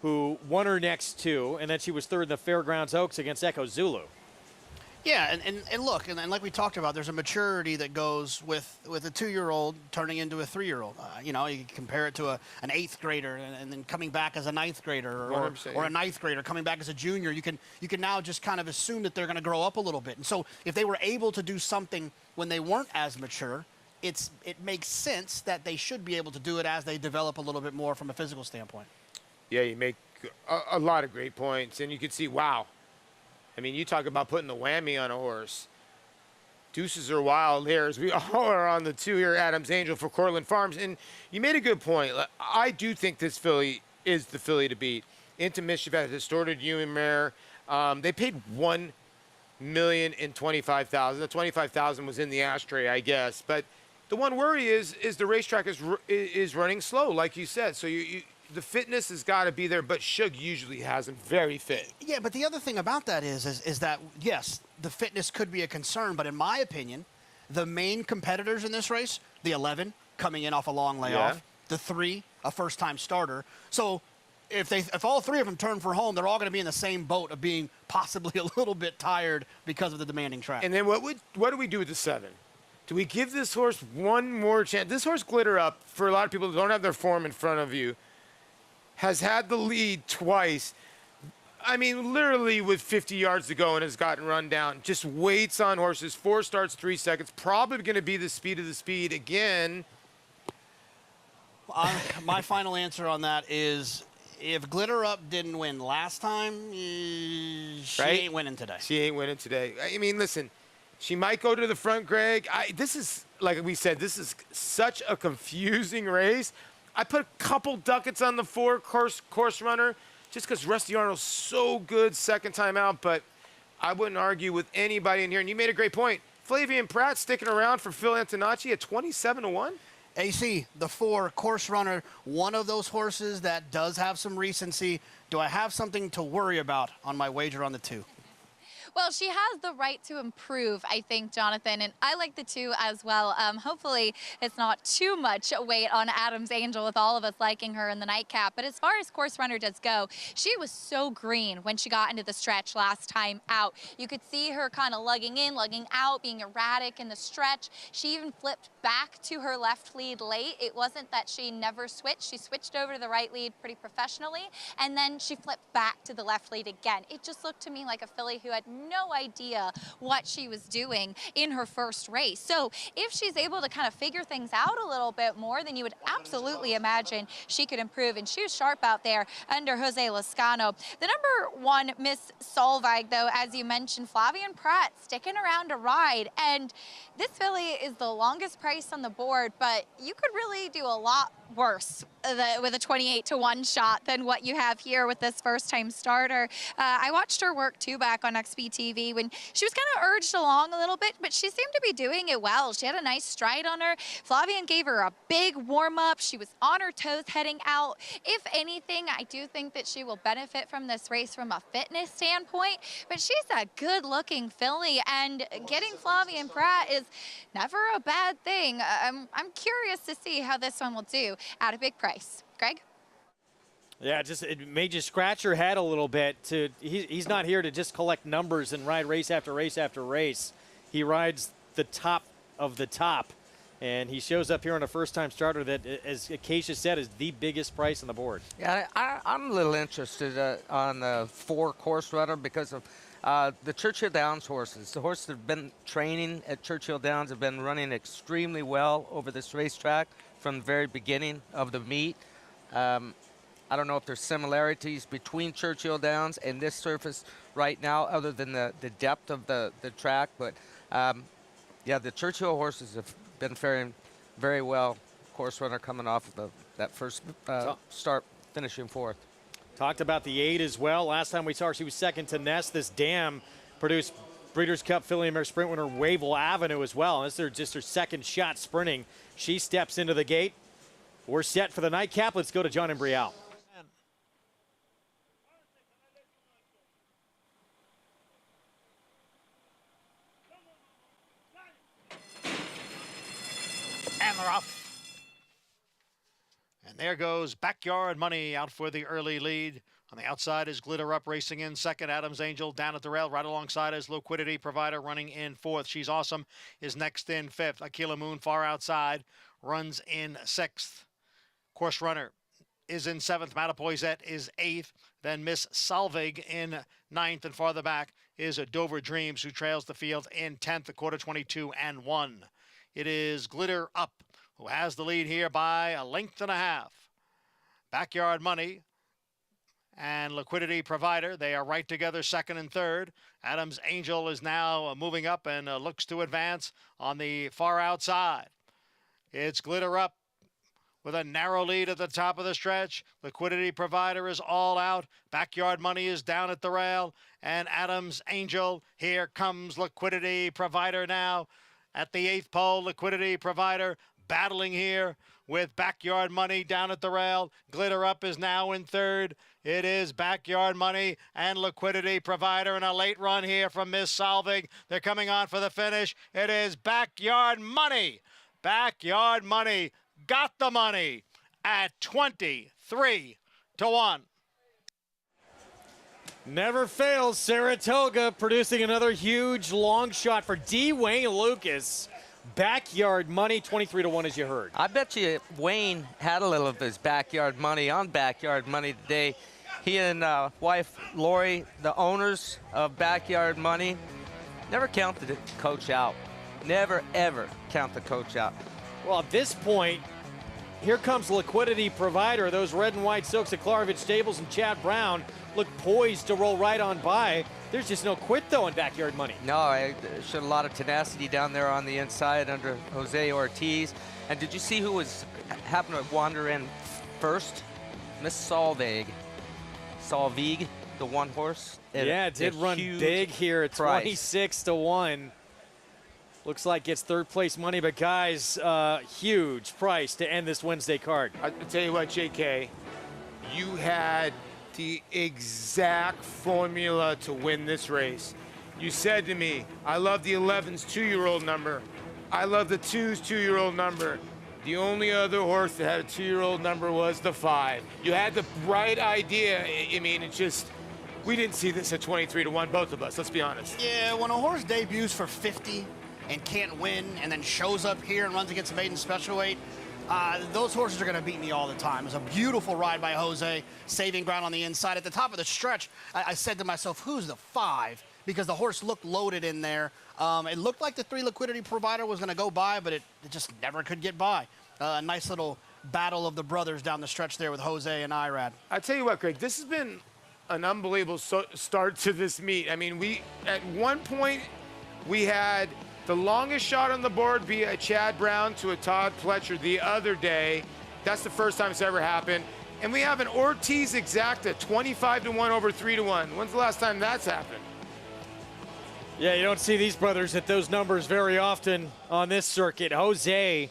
who won her next two, and then she was third in the Fairgrounds Oaks against Echo Zulu.
Yeah, and look, and like we talked about, there's a maturity that goes with a 2-year-old turning into a 3-year-old. You know, you compare it to an 8th grader and then coming back as a 9th grader, or a 9th grader coming back as a junior. You can now just kind of assume that they're going to grow up a little bit. And so if they were able to do something when they weren't as mature, it makes sense that they should be able to do it as they develop a little bit more from a physical standpoint.
Yeah, you make a lot of great points, and you can see, wow. I mean, you talk about putting the whammy on a horse. Deuces are wild here, as we all are on the 2 here, Adams Angel for Cortland Farms. And you made a good point. I do think this filly is the filly to beat. Into Mischief at a distorted human mare. They paid $1,025,000. The $25,000 was in the ashtray, I guess. But the one worry is the racetrack is running slow, like you said. So the fitness has got to be there, but Shug usually has him very fit.
Yeah, but the other thing about that is that, yes, the fitness could be a concern, but in my opinion, the main competitors in this race, the 11 coming in off a long layoff, the 3, a first-time starter. So if all 3 of them turn for home, they're all going to be in the same boat of being possibly a little bit tired because of the demanding track.
And then what do we do with the 7? Do we give this horse one more chance? This horse, Glitter Up, for a lot of people who don't have their form in front of you, has had the lead twice. I mean, literally with 50 yards to go and has gotten run down. Just waits on horses. 4 starts, 3 seconds. Probably going to be the speed of the speed again.
My final answer on that is, if Glitter Up didn't win last time, she ain't winning today.
She ain't winning today. I mean, listen, she might go to the front, Greg. This is, like we said, this is such a confusing race. I put a couple ducats on the 4 course runner just because Rusty Arnold's so good second time out, but I wouldn't argue with anybody in here. And you made a great point. Flavian Pratt sticking around for Phil Antonacci at 27-1.
AC, the 4 course runner, one of those horses that does have some recency. Do I have something to worry about on my wager on the 2?
Well, she has the right to improve, I think, Jonathan, and I like the 2 as well. Hopefully, it's not too much weight on Adams Angel with all of us liking her in the nightcap. But as far as course runner does go, she was so green when she got into the stretch last time out. You could see her kind of lugging in, lugging out, being erratic in the stretch. She even flipped back to her left lead late. It wasn't that she never switched. She switched over to the right lead pretty professionally, and then she flipped back to the left lead again. It just looked to me like a filly who had no idea what she was doing in her first race. So if she's able to kind of figure things out a little bit more, then you would absolutely imagine she could improve. And she was sharp out there under Jose Lascano. The number 1, Miss Solveig, though, as you mentioned, Flavian Pratt sticking around to ride. And this filly is the longest price on the board, but you could really do a lot worse with a 28-1 shot than what you have here with this first-time starter. I watched her work too back on XBTV when she was kind of urged along a little bit, but she seemed to be doing it well. She had a nice stride on her. Flavian gave her a big warm-up. She was on her toes heading out. If anything, I do think that she will benefit from this race from a fitness standpoint, but she's a good-looking filly, and getting Flavian Pratt is never a bad thing. I'm curious to see how this one will do at a big price. Greg?
Yeah, it made you scratch your head a little bit. He's not here to just collect numbers and ride race after race after race. He rides the top of the top, and he shows up here on a first-time starter that, as Acacia said, is the biggest price on the board.
Yeah, I'm a little interested on the 4 course runner because of the Churchill Downs horses. The horses that have been training at Churchill Downs have been running extremely well over this racetrack from the very beginning of the meet. I don't know if there's similarities between Churchill Downs and this surface right now other than the depth of the track, but yeah, the Churchill horses have been faring very well. Course runner coming off of that first start, finishing 4th.
Talked about the 8 as well. Last time we saw her, she was second to Nest. This dam produced Breeders' Cup Filly and Mare Sprint winner Wavell Avenue as well. And this is just her second shot sprinting. She steps into the gate. We're set for the nightcap. Let's go to John and Brielle.
And they're off. And there goes Backyard Money out for the early lead. On the outside is Glitter Up racing in second. Adams Angel down at the rail. Right alongside is Liquidity Provider running in fourth. She's Awesome is next in fifth. Aquila Moon far outside runs in sixth. Course Runner is in seventh. Matapoisette is eighth. Then Miss Salvig in ninth. And farther back is Dover Dreams, who trails the field in 10th, a quarter 22 and 1. It is Glitter Up who has the lead here by a length and a half. Backyard Money and Liquidity Provider, they are right together, second and third. Adams Angel is now moving up and looks to advance on the far outside. It's Glitter Up with a narrow lead at the top of the stretch. Liquidity Provider is all out. Backyard Money is down at the rail. And Adams Angel, here comes Liquidity Provider now. At the eighth pole, Liquidity Provider battling here with Backyard Money down at the rail. Glitter Up is now in third. It is Backyard Money and Liquidity Provider, and a late run here from Miss Salvig. They're coming on for the finish. It is Backyard Money. Backyard Money got the money at 23 to 1.
Never fails. Saratoga producing another huge long shot for D. Wayne Lucas. Backyard Money, 23 to 1, as you heard.
I bet you Wayne had a little of his Backyard Money on Backyard Money today. He and wife Lori, the owners of Backyard Money, never count the coach out. Never, ever count the coach out.
Well, at this point, here comes Liquidity Provider. Those red and white silks at Klarovich Stables and Chad Brown look poised to roll right on by. There's just no quit, though, in Backyard Money.
No, I showed a lot of tenacity down there on the inside under Jose Ortiz. And did you see who was happened to wander in first? Miss Salvig. Salvig, the one horse.
Yeah, it did run big here at 26 to 1. Looks like it's third place money, but guys, huge price to end this Wednesday card.
I'll tell you what, JK, you had the exact formula to win this race. You said to me, I love the 11's 2-year-old number. I love the 2's 2-year-old number. The only other horse that had a 2-year-old number was the 5. You had the right idea. I mean, it just, we didn't see this at 23 to 1, both of us, let's be honest.
Yeah, when a horse debuts for 50 and can't win and then shows up here and runs against a maiden special weight, those horses are going to beat me all the time. It was a beautiful ride by Jose, saving ground on the inside. At the top of the stretch, I said to myself, who's the 5? Because the horse looked loaded in there. It looked like the 3 Liquidity Provider was going to go by, but it just never could get by. A nice little battle of the brothers down the stretch there with Jose and Irad.
I tell you what, Greg, this has been an unbelievable start to this meet. I mean, at one point, we had the longest shot on the board be a Chad Brown to a Todd Pletcher the other day. That's the first time it's ever happened. And we have an Ortiz Exacta 25 to 1 over 3 to 1. When's the last time that's happened?
Yeah, you don't see these brothers at those numbers very often on this circuit. Jose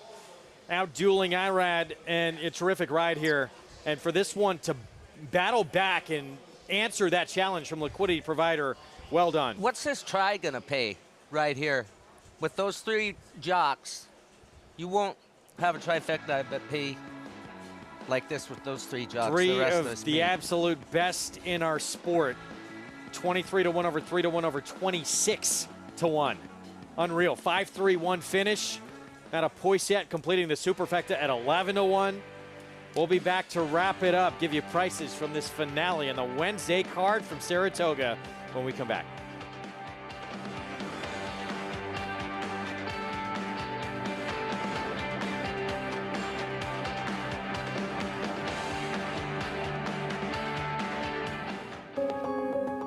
out dueling Irad, and a terrific ride here. And for this one to battle back and answer that challenge from Liquidity Provider, well done.
What's this try gonna pay right here? With those 3 jocks, you won't have a trifecta, I bet, pay like this with those 3 jocks.
3
the rest
of the absolute best in our sport. 23 to 1 over 3 to 1 over 26 to 1. Unreal. 5-3-1 finish. Matapoisette completing the superfecta at 11 to 1. We'll be back to wrap it up, give you prices from this finale and the Wednesday card from Saratoga when we come back.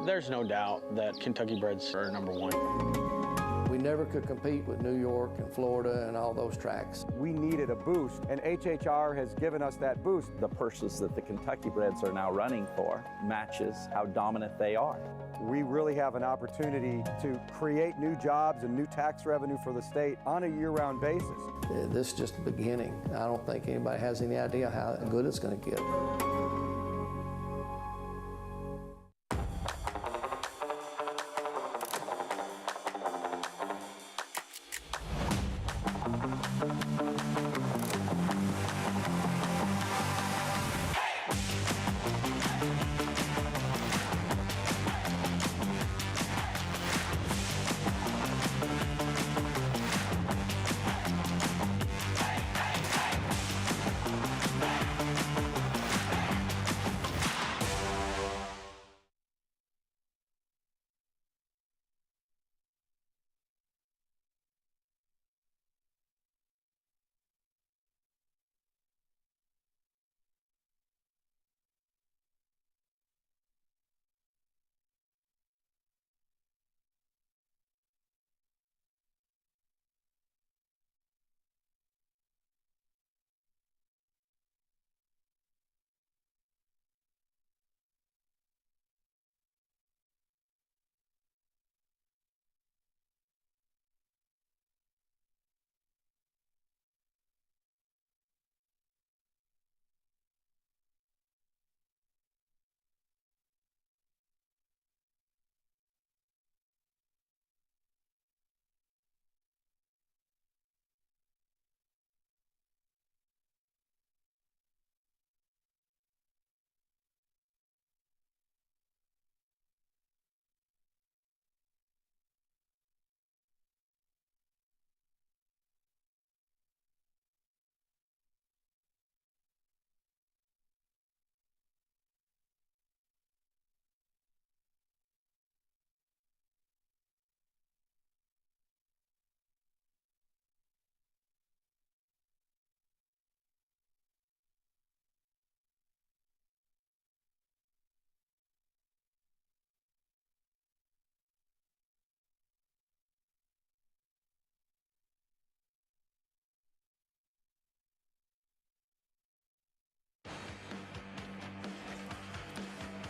There's no doubt that Kentucky breds are #1. We never could compete with New York and Florida and all those tracks.
We needed a boost, and HHR has given us that boost.
The purses that the Kentucky breds are now running for matches how dominant they are.
We really have an opportunity to create new jobs and new tax revenue for the state on a year-round basis.
This is just the beginning. I don't think anybody has any idea how good it's going to get.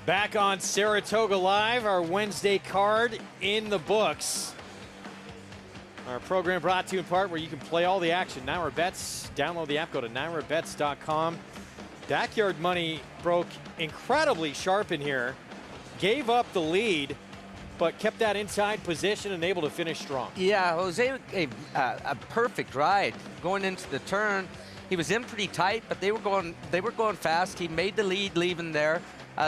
Back on Saratoga Live, our Wednesday card in the books. Our program brought to you in part where you can play all the action. Naira Bets, download the app, go to nairabets.com. Backyard Money broke incredibly sharp in here, gave up the lead, but kept that inside position and able to finish strong.
Yeah, Jose, a perfect ride going into the turn. He was in pretty tight, but they were going fast. He made the lead leaving there.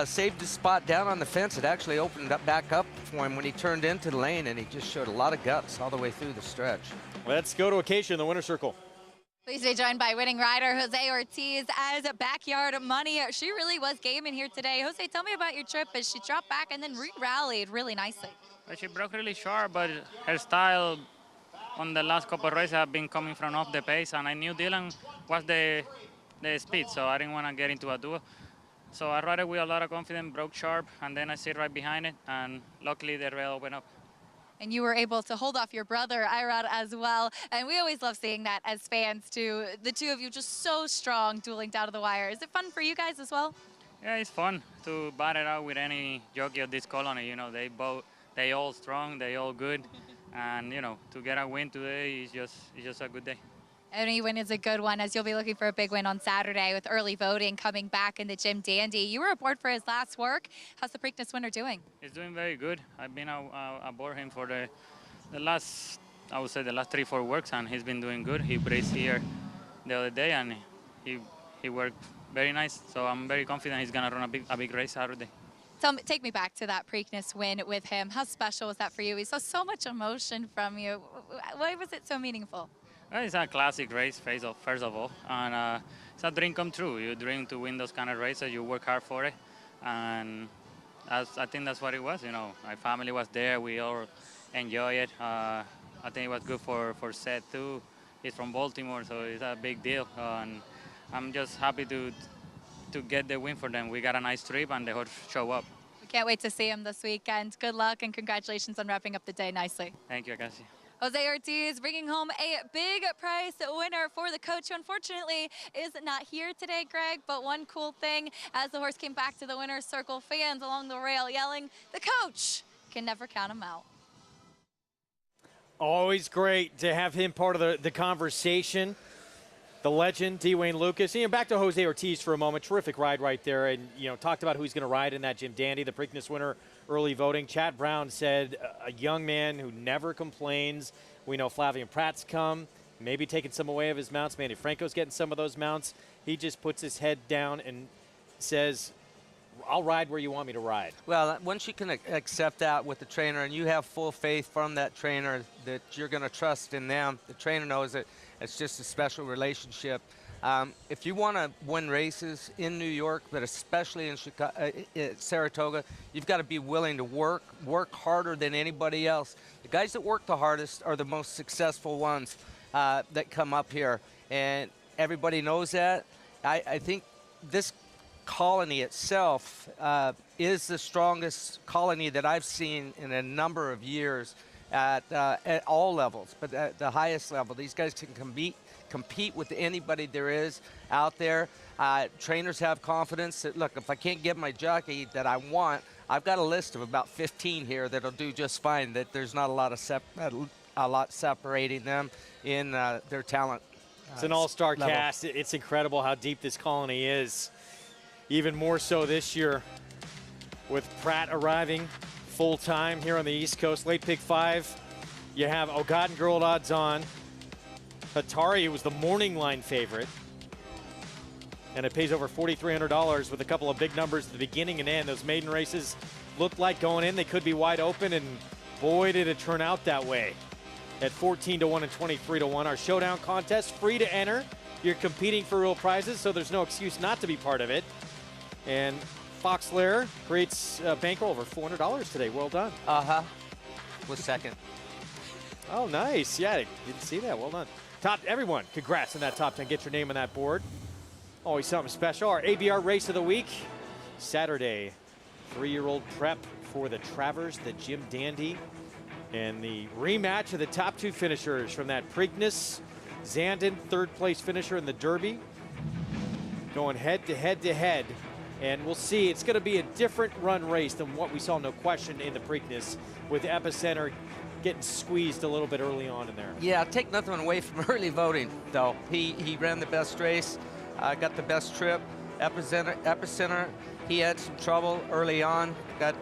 Saved his spot down on the fence. It actually opened up back up for him when he turned into the lane, and he just showed a lot of guts all the way through the stretch.
Let's go to Acacia in the winner's circle.
Pleased to be joined by winning rider Jose Ortiz as Backyard Money. She really was game in here today. Jose, tell me about your trip as she dropped back and then re-rallied really nicely.
Well, she broke really short, but her style on the last couple of races have been coming from off the pace, and I knew Dylan was the speed, so I didn't want to get into a duel. So I rode it with a lot of confidence, broke sharp, and then I sit right behind it, and luckily the rail went up.
And you were able to hold off your brother, Irad, as well. And we always love seeing that as fans, too. The two of you just so strong dueling down to the wire. Is it fun for you guys as well?
Yeah, it's fun to bat it out with any jockey of this colony. You know, they all strong, they all good. And, you know, to get a win today is just a good day.
Any win is a good one, as you'll be looking for a big win on Saturday with early voting coming back in the Jim Dandy. You were aboard for his last work. How's the Preakness winner doing?
He's doing very good. I've been aboard him for the last, I would say, the last 3-4 works, and he's been doing good. He raced here the other day, and he worked very nice. So I'm very confident he's going to run a big race Saturday.
Take me back to that Preakness win with him. How special was that for you? We saw so much emotion from you. Why was it so meaningful?
It's a classic race, first of all, and it's a dream come true. You dream to win those kind of races, you work hard for it, and I think that's what it was. You know, my family was there, we all enjoy it. I think it was good for Seth too. He's from Baltimore, so it's a big deal, and I'm just happy to get the win for them. We got a nice trip, and the horse show up.
We can't wait to see him this weekend. Good luck, and congratulations on wrapping up the day nicely.
Thank you, Acacia.
Jose Ortiz bringing home a big prize winner for the coach, who unfortunately is not here today, Greg. But one cool thing, as the horse came back to the winner's circle, fans along the rail yelling, "The coach can never count him out."
Always great to have him part of the conversation. The legend, Dwayne Lucas. And back to Jose Ortiz for a moment. Terrific ride right there. And, talked about who he's going to ride in that Jim Dandy, the Preakness winner, early voting. Chad Brown said, a young man who never complains. We know Flavien Prat's come, maybe taking some away of his mounts. Manny Franco's getting some of those mounts. He just puts his head down and says, I'll ride where you want me to ride.
Well, once you can accept that with the trainer and you have full faith from that trainer that you're going to trust in them, the trainer knows that it's just a special relationship. If you want to win races in New York, but especially in Saratoga, you've got to be willing to work harder than anybody else. The guys that work the hardest are the most successful ones that come up here, and everybody knows that. I think this colony itself is the strongest colony that I've seen in a number of years at all levels, but at the highest level. These guys can compete with anybody there is out there. Trainers have confidence that, look, if I can't get my jockey that I want, I've got a list of about 15 here that'll do just fine, that there's not a lot separating them in their talent.
It's an all-star
level.
cast. It's incredible how deep this colony is. Even more so this year with Pratt arriving full-time here on the East Coast. Late pick 5, you have Ogaden Girl odds on. Hatari was the morning line favorite. And it pays over $4,300 with a couple of big numbers at the beginning and end. Those maiden races looked like going in, they could be wide open, and boy, did it turn out that way. At 14-1 and 23-1, our showdown contest, free to enter. You're competing for real prizes, so there's no excuse not to be part of it. And Fox Lair creates a bankroll over $400 today. Well done.
Was second.
Oh, nice. Yeah, I didn't see that. Well done. Everyone, congrats on that top 10. Get your name on that board. Always something special. Our ABR race of the week, Saturday, 3-year-old prep for the Travers, the Jim Dandy, and the rematch of the top 2 finishers from that Preakness. Zandon, 3rd place finisher in the Derby, going head to head. And we'll see, it's going to be a different run race than what we saw, no question, in the Preakness, with Epicenter getting squeezed a little bit early on in there.
Yeah, take nothing away from early voting, though. He ran the best race, got the best trip. Epicenter, he had some trouble early on, got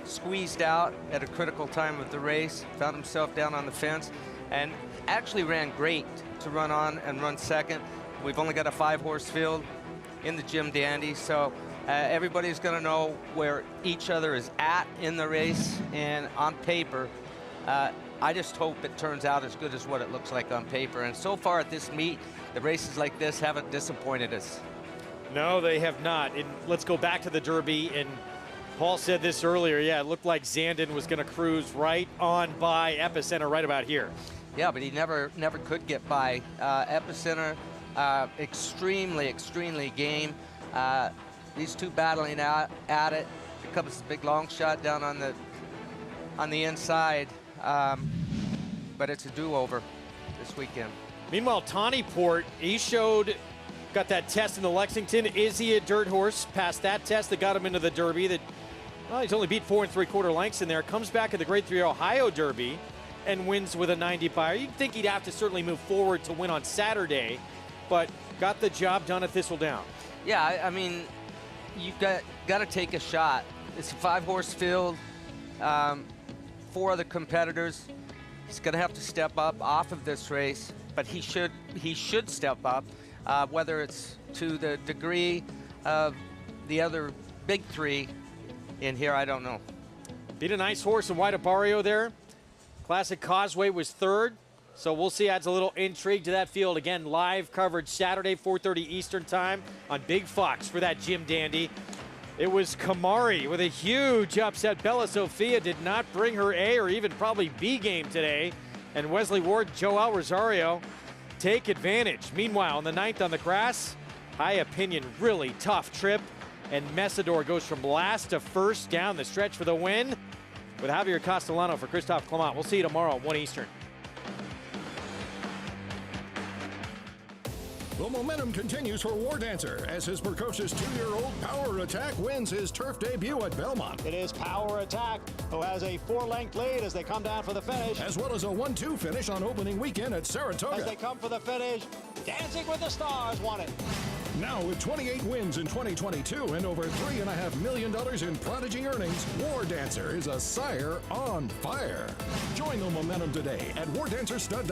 squeezed out at a critical time of the race, found himself down on the fence, and actually ran great to run on and run second. We've only got a 5-horse field in the Jim Dandy, so everybody's going to know where each other is at in the race. And on paper, I just hope it turns out as good as what it looks like on paper. And so far at this meet, the races like this haven't disappointed us.
No, they have not. And let's go back to the Derby. And Paul said this earlier. Yeah, it looked like Zandon was going to cruise right on by Epicenter right about here.
Yeah, but he never could get by. Epicenter, extremely game. These two battling at it. Here comes a big long shot down on the inside. But it's a do-over this weekend.
Meanwhile, Tawny Port, he got that test in the Lexington. Is he a dirt horse? Passed that test that got him into the Derby. He's only beat 4 3/4 lengths in there. Comes back at the Grade 3 Ohio Derby and wins with a 90 buyer. You'd think he'd have to certainly move forward to win on Saturday, but got the job done at Thistledown.
Yeah, I mean, you got to take a shot. It's a 5-horse field, 4 other competitors. He's going to have to step up off of this race, but he should step up, whether it's to the degree of the other big 3 in here, I don't know.
Beat a nice horse in White Barrio there. Classic Causeway was 3rd, so we'll see. Adds a little intrigue to that field. Again, live coverage Saturday, 4:30 Eastern time on Big Fox for that Jim Dandy. It was Kamari with a huge upset. Bella Sofia did not bring her A or even probably B game today. And Wesley Ward, Joel Rosario take advantage. Meanwhile, in the 9th on the grass, High Opinion, really tough trip. And Messidor goes from last to first down the stretch for the win. With Javier Castellano for Christophe Clement. We'll see you tomorrow at 1 Eastern.
The momentum continues for War Dancer as his precocious 2-year-old Power Attack wins his turf debut at Belmont.
It is Power Attack who has a 4-length lead as they come down for the finish.
As well as a 1-2 finish on opening weekend at Saratoga.
As they come for the finish, Dancing with the Stars won it.
Now with 28 wins in 2022 and over $3.5 million in prodigy earnings, War Dancer is a sire on fire. Join the momentum today at wardancerstud.com.